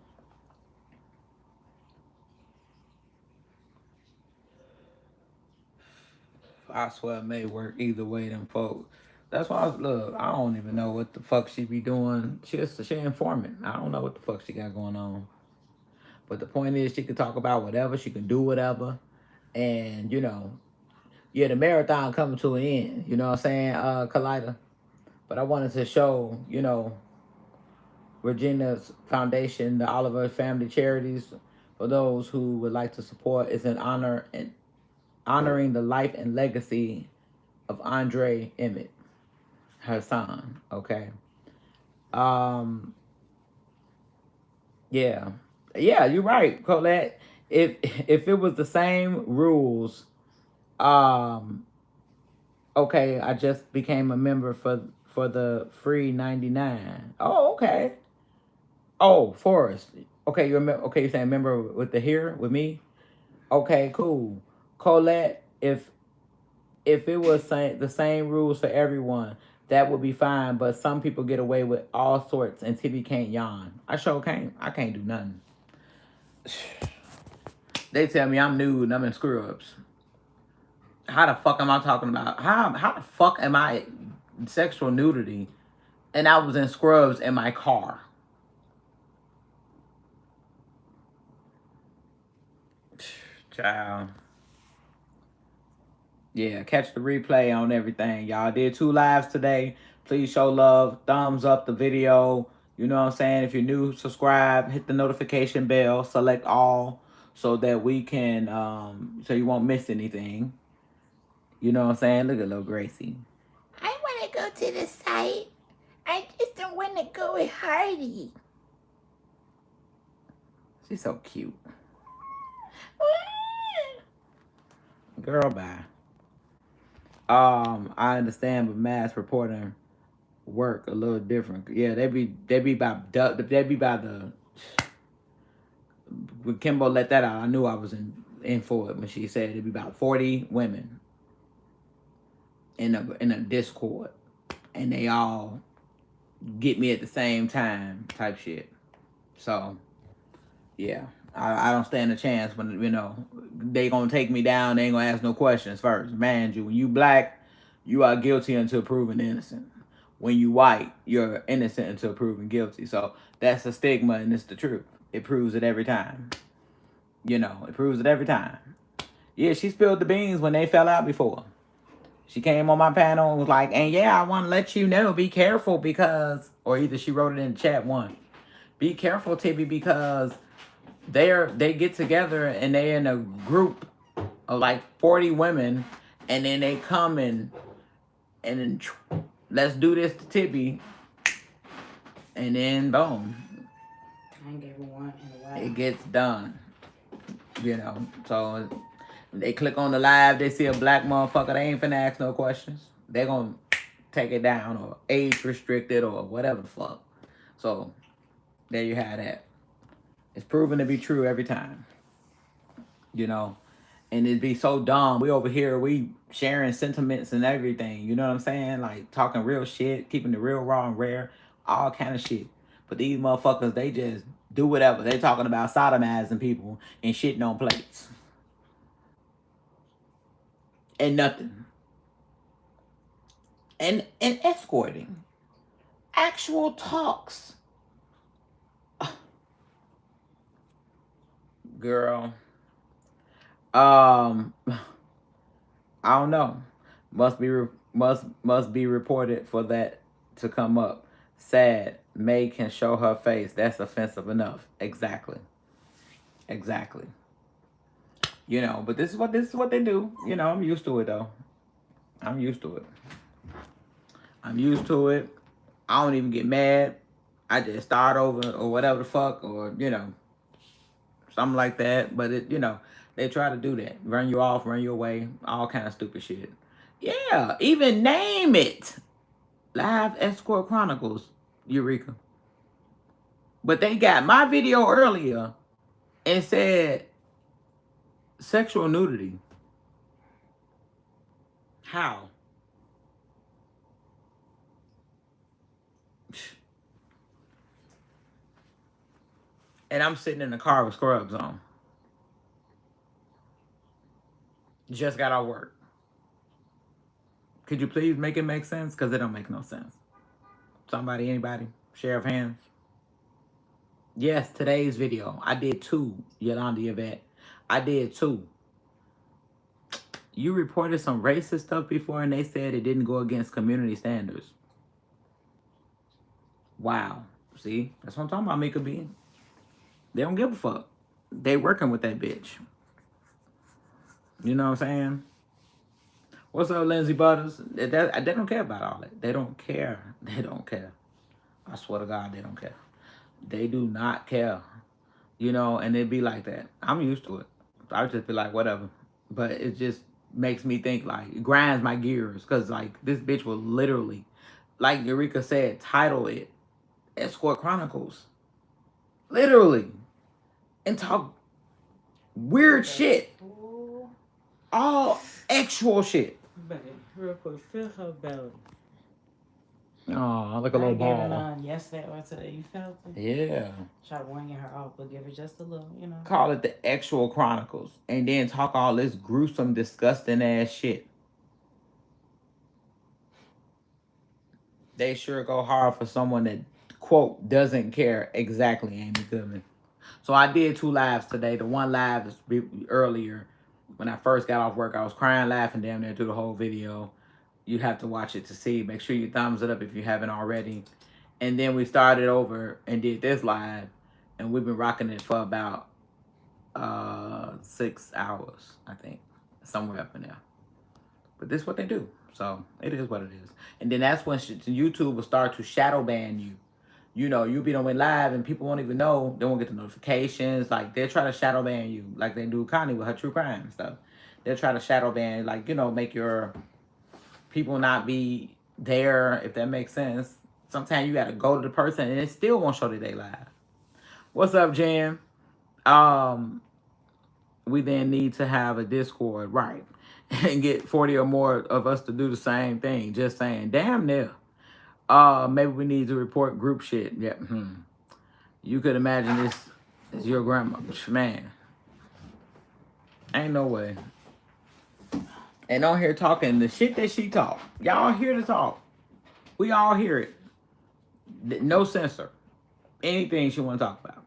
I swear it may work either way, them folks. That's why look, I don't even know what the fuck she be doing. She informant. I don't know what the fuck she got going on. But the point is, she can talk about whatever. She can do whatever. And, you know, yeah, the marathon coming to an end. You know what I'm saying, Collider? But I wanted to show, you know, Regina's foundation, the Oliver Family Charities, for those who would like to support, is in honor and honoring the life and legacy of Andre Emmett, her son. Okay. Um. Yeah. Yeah, you're right, Colette. If it was the same rules, um, okay, I just became a member for the free 99. Oh, okay. Oh, Forrest. Okay, okay. You're saying member with the here with me. Okay, cool. Colette, if it was the same rules for everyone, that would be fine. But some people get away with all sorts, and Tibby can't yawn. I sure can't. I can't do nothing. They tell me I'm nude and I'm in scrubs. How the fuck am I talking about? How the fuck am I sexual nudity? And I was in scrubs in my car. Child. Yeah, catch the replay on everything. Y'all did 2 lives today. Please show love. Thumbs up the video. You know what I'm saying? If you're new, subscribe. Hit the notification bell. Select all so that we can, so you won't miss anything. You know what I'm saying? Look at little Gracie. I want to go to the site. I just don't want to go with Hardy. She's so cute. Girl, bye. I understand, but mass reporting work a little different. Yeah, they be by the. When Kimbo let that out, I knew I was in for it when she said it'd be about 40 women in a Discord, and they all get me at the same time type shit. So, yeah. I don't stand a chance when, you know, they gonna take me down. They ain't gonna ask no questions first. Man, when you black, you are guilty until proven innocent. When you white, you're innocent until proven guilty. So that's a stigma, and it's the truth. It proves it every time. You know, it proves it every time. Yeah, she spilled the beans when they fell out before. She came on my panel and was like, and yeah, I want to let you know, be careful because, or either she wrote it in the chat one. Be careful, Tibby, because they get together and they in a group of like 40 women, and then they come and then let's do this to Tibby, and then boom, I ain't gave her one in a while. it gets done. You know, so they click on the live, they see a black motherfucker, they ain't finna ask no questions. they're gonna take it down or age restricted or whatever the fuck. So there you have that. It's proven to be true every time. You know, and it'd be so dumb. We over here, we sharing sentiments and everything. You know what I'm saying? Like talking real shit, keeping it real raw and rare, all kind of shit. But these motherfuckers, they just do whatever. They talking about sodomizing people and shitting on plates. And nothing. And escorting. Actual talks. Girl. I don't know. Must be reported for that to come up. Sad. May can show her face. That's offensive enough. Exactly. You know, but this is what they do. You know, I'm used to it though. I'm used to it. I don't even get mad. I just start over or whatever the fuck, or you know, something like that. But it, you know, they try to do that. Run you off, run you away, all kind of stupid shit. Yeah, even name it. Live Escort Chronicles, Eureka. But they got my video earlier and said sexual nudity. How? And I'm sitting in the car with scrubs on. Just got out work. Could you please make it make sense? Because it don't make no sense. Somebody, anybody? Share of hands? Yes, today's video. I did 2, Yolanda Yvette. I did 2. You reported some racist stuff before and they said it didn't go against community standards. Wow. See? That's what I'm talking about, Mika B. They don't give a fuck. They working with that bitch. You know what I'm saying? What's up, Lindsay Butters? They don't care about all that. They don't care. They don't care. I swear to God, they don't care. They do not care. You know, and it'd be like that. I'm used to it. I would just be like, whatever. But it just makes me think, like, it grinds my gears. Because, like, this bitch will literally, like Eureka said, title it Escort Chronicles. Literally. And talk weird shit. All actual shit. Baby, real quick, feel her belly. Oh, like a little ball. Yesterday or today, you felt it? Yeah. Try winging her off, but give it just a little, you know. Call it the Actual Chronicles. And then talk all this gruesome, disgusting ass shit. They sure go hard for someone that, quote, doesn't care. Exactly, Amy Goodman. So I did 2 lives today. The one live is earlier. When I first got off work, I was crying, laughing damn near through the whole video. You have to watch it to see. Make sure you thumbs it up if you haven't already. And then we started over and did this live. And we've been rocking it for about 6 hours, I think. Somewhere up in there. But this is what they do. So it is what it is. And then that's when YouTube will start to shadow ban you. You know, you'll be on live and people won't even know. They won't get the notifications. Like, they'll try to shadow ban you. Like they do Connie with her true crime and stuff. They'll try to shadow ban, like, you know, make your people not be there, if that makes sense. Sometimes you got to go to the person and it still won't show that they live. What's up, Jan? We then need to have a Discord, right? And get 40 or more of us to do the same thing. Just saying, damn near. Maybe we need to report group shit. Yeah. You could imagine this is your grandma. Man. Ain't no way. And on here talking the shit that she talk. Y'all hear the talk. We all hear it. No censor. Anything she want to talk about.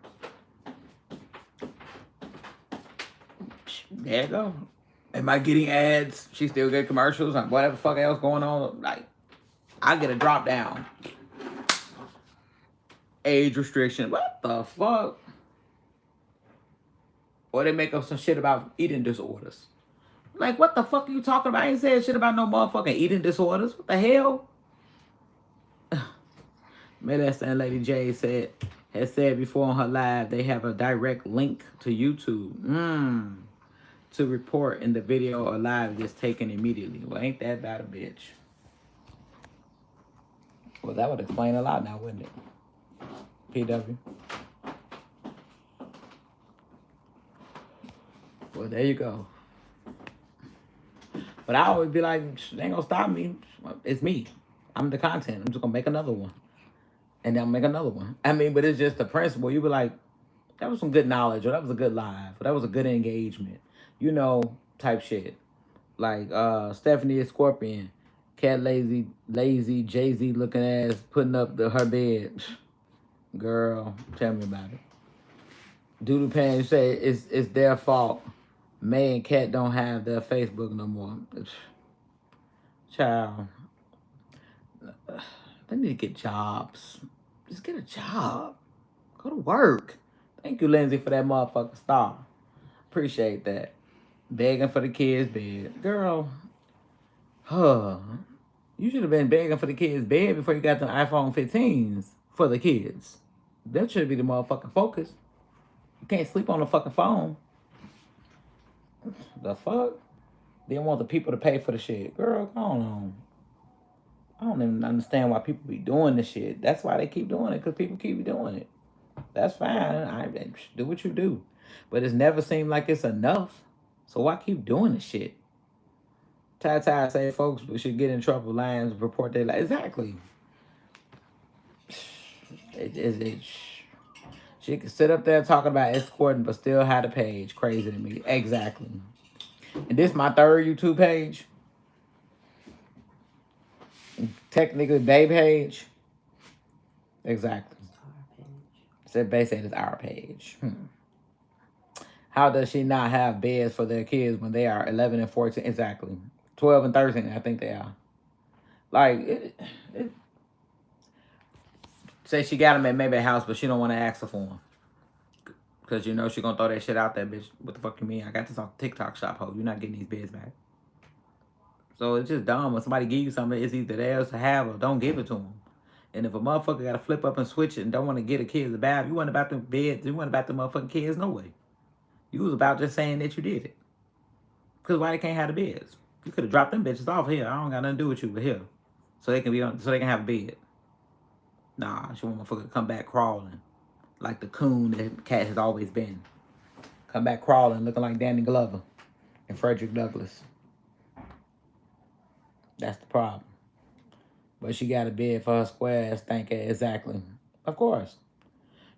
There you go. Am I getting ads? She still get commercials and whatever the fuck else going on. Like, I get a drop down. Age restriction. What the fuck? Or they make up some shit about eating disorders. Like, what the fuck are you talking about? I ain't saying shit about no motherfucking eating disorders. What the hell? Maybe that's that Lady J has said before on her live, they have a direct link to YouTube. To report in the video or live gets taken immediately. Well, ain't that bad a bitch? Well, that would explain a lot now, wouldn't it? PW. Well, there you go. But I always be like, they ain't gonna stop me. It's me. I'm the content. I'm just gonna make another one. And then I'll make another one. I mean, but it's just the principle. You be like, that was some good knowledge, or that was a good live, or that was a good engagement. You know, type shit. Like Stephanie Scorpion, Cat Lazy, Jay-Z looking ass putting up her bed. Girl, tell me about it. Doodle Pan, you say it's their fault. May and Cat don't have their Facebook no more. Child, they need to get jobs. Just get a job. Go to work. Thank you, Lindsay, for that motherfucking star. Appreciate that. Begging for the kids' bed. Girl, you should have been begging for the kids' bed before you got the iPhone 15s for the kids. That should be the motherfucking focus. You can't sleep on the fucking phone. The fuck? They want the people to pay for the shit. Girl, come on. I don't even understand why people be doing this shit. That's why they keep doing it, because people keep doing it. That's fine. Do what you do. But it's never seemed like it's enough. So why keep doing this shit? Ty say folks should get in trouble, lions report their life. Exactly. She can sit up there talking about escorting, but still have the page. Crazy to me. Exactly. And this is my third YouTube page. Technically, Bay page. Exactly. Said Bay said it's our page. How does she not have beds for their kids when they are 11 and 14? Exactly. 12 and 13, I think they are. Like, say she got them at maybe a house, but she don't want to ask her for them. Because you know she going to throw that shit out there, bitch. What the fuck you mean? I got this off TikTok shop, ho. You're not getting these beds back. So it's just dumb. When somebody give you something, it's either theirs to have or don't give it to them. And if a motherfucker got to flip up and switch it and don't want to get a kid the bath, you wasn't about the beds. You wasn't about the motherfucking kids no way. You was about just saying that you did it. Because why they can't have the beds? You could have dropped them bitches off here. I don't got nothing to do with you, but here. So they can be on, so they can have a bed. Nah, she want motherfucker to come back crawling. Like the coon that Cat has always been. Come back crawling, looking like Danny Glover and Frederick Douglass. That's the problem. But she got a bed for her square ass thinking. Exactly. Of course.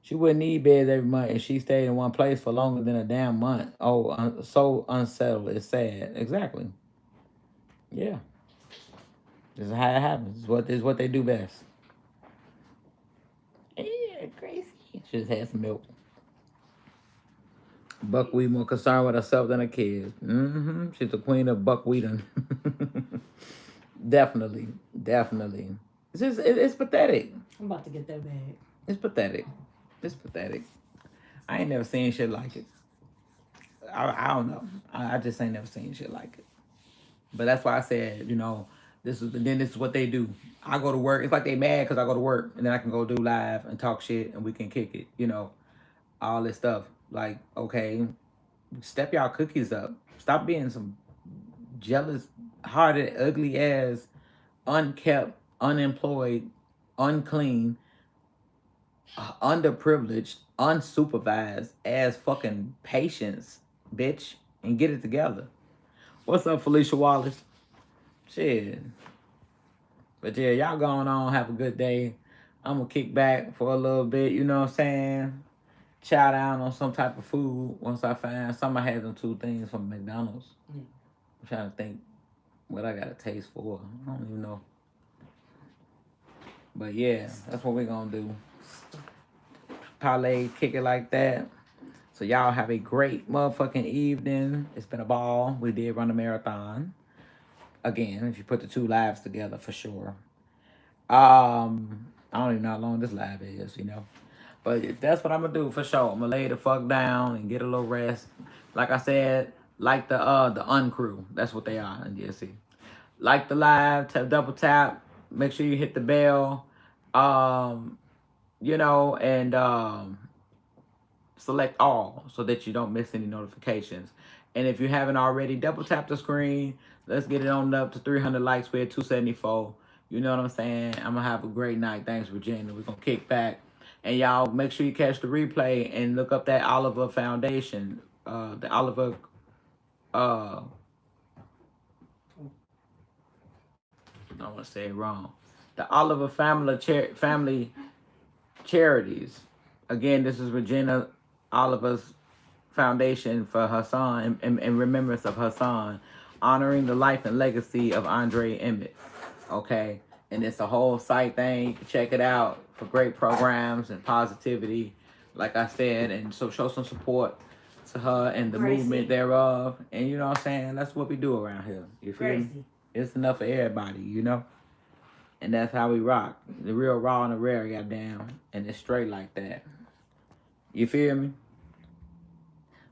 She wouldn't need beds every month if she stayed in one place for longer than a damn month. Oh, so unsettled. It's sad. Exactly. Yeah. This is how it happens. This is what they do best. Yeah, crazy. She just had some milk. Buckwheat more concerned with herself than her kids. She's the queen of buckwheating. Definitely. It's just, it's pathetic. I'm about to get that bag. It's pathetic. I ain't never seen shit like it. I don't know. I just ain't never seen shit like it. But that's why I said, you know, this is what they do. I go to work. It's like they mad because I go to work, and then I can go do live and talk shit, and we can kick it. You know, all this stuff. Like, okay, step y'all cookies up. Stop being some jealous, hearted, ugly ass, unkept, unemployed, unclean, underprivileged, unsupervised ass fucking patients, bitch, and get it together. What's up, Felicia Wallace? Shit. But yeah, y'all going on. Have a good day. I'm going to kick back for a little bit. You know what I'm saying? Chow down on some type of food once I find some. I had them 2 things from McDonald's. I'm trying to think what I got a taste for. I don't even know. But yeah, that's what we're going to do. Parlay, kick it like that. So y'all have a great motherfucking evening. It's been a ball. We did run a marathon. Again, if you put the 2 lives together, for sure. I don't even know how long this live is, you know. But that's what I'm gonna do for sure. I'm gonna lay the fuck down and get a little rest. Like I said, like the uncrew. That's what they are in DSC. Like the live, double tap. Make sure you hit the bell. You know, and select all so that you don't miss any notifications. And if you haven't already, double tap the screen. Let's get it on up to 300 likes. We're at 274. You know what I'm saying? I'm gonna have a great night. Thanks, Virginia. We're gonna kick back. And y'all make sure you catch the replay and look up that Oliver Foundation. The Oliver I don't want to say it wrong. The Oliver Family Charities. Again, this is Regina Oliver's foundation for her son in remembrance of her son, honoring the life and legacy of Andre Emmett. Okay, and it's a whole site thing. You can check it out for great programs and positivity, like I said, and so show some support to her and the movement thereof. And you know what I'm saying? That's what we do around here. You feel me? It's enough for everybody, you know? And that's how we rock. The real raw and the rare, goddamn. And it's straight like that. You feel me?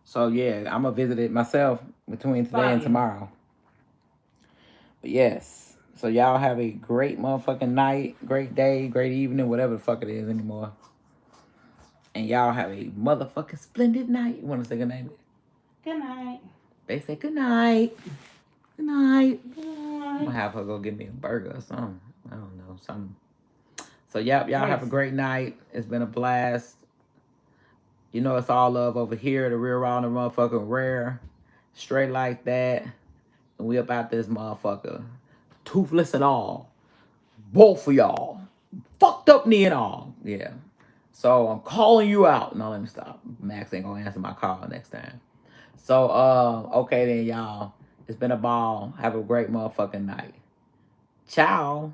So yeah, I'm gonna visit it myself between today and tomorrow. But yes. So y'all have a great motherfucking night, great day, great evening, whatever the fuck it is anymore. And y'all have a motherfucking splendid night. You wanna say good night? Good night. They say good night. Good night. I'm gonna have her go get me a burger or something. I don't know, something. So y'all have a great night. It's been a blast. You know it's all love over here. The real raw and the motherfucking rare. Straight like that. And we about this motherfucker. Toothless and all. Both of y'all. Fucked up knee and all. Yeah. So I'm calling you out. No, let me stop. Max ain't gonna answer my call next time. So, okay then, y'all. It's been a ball. Have a great motherfucking night. Ciao.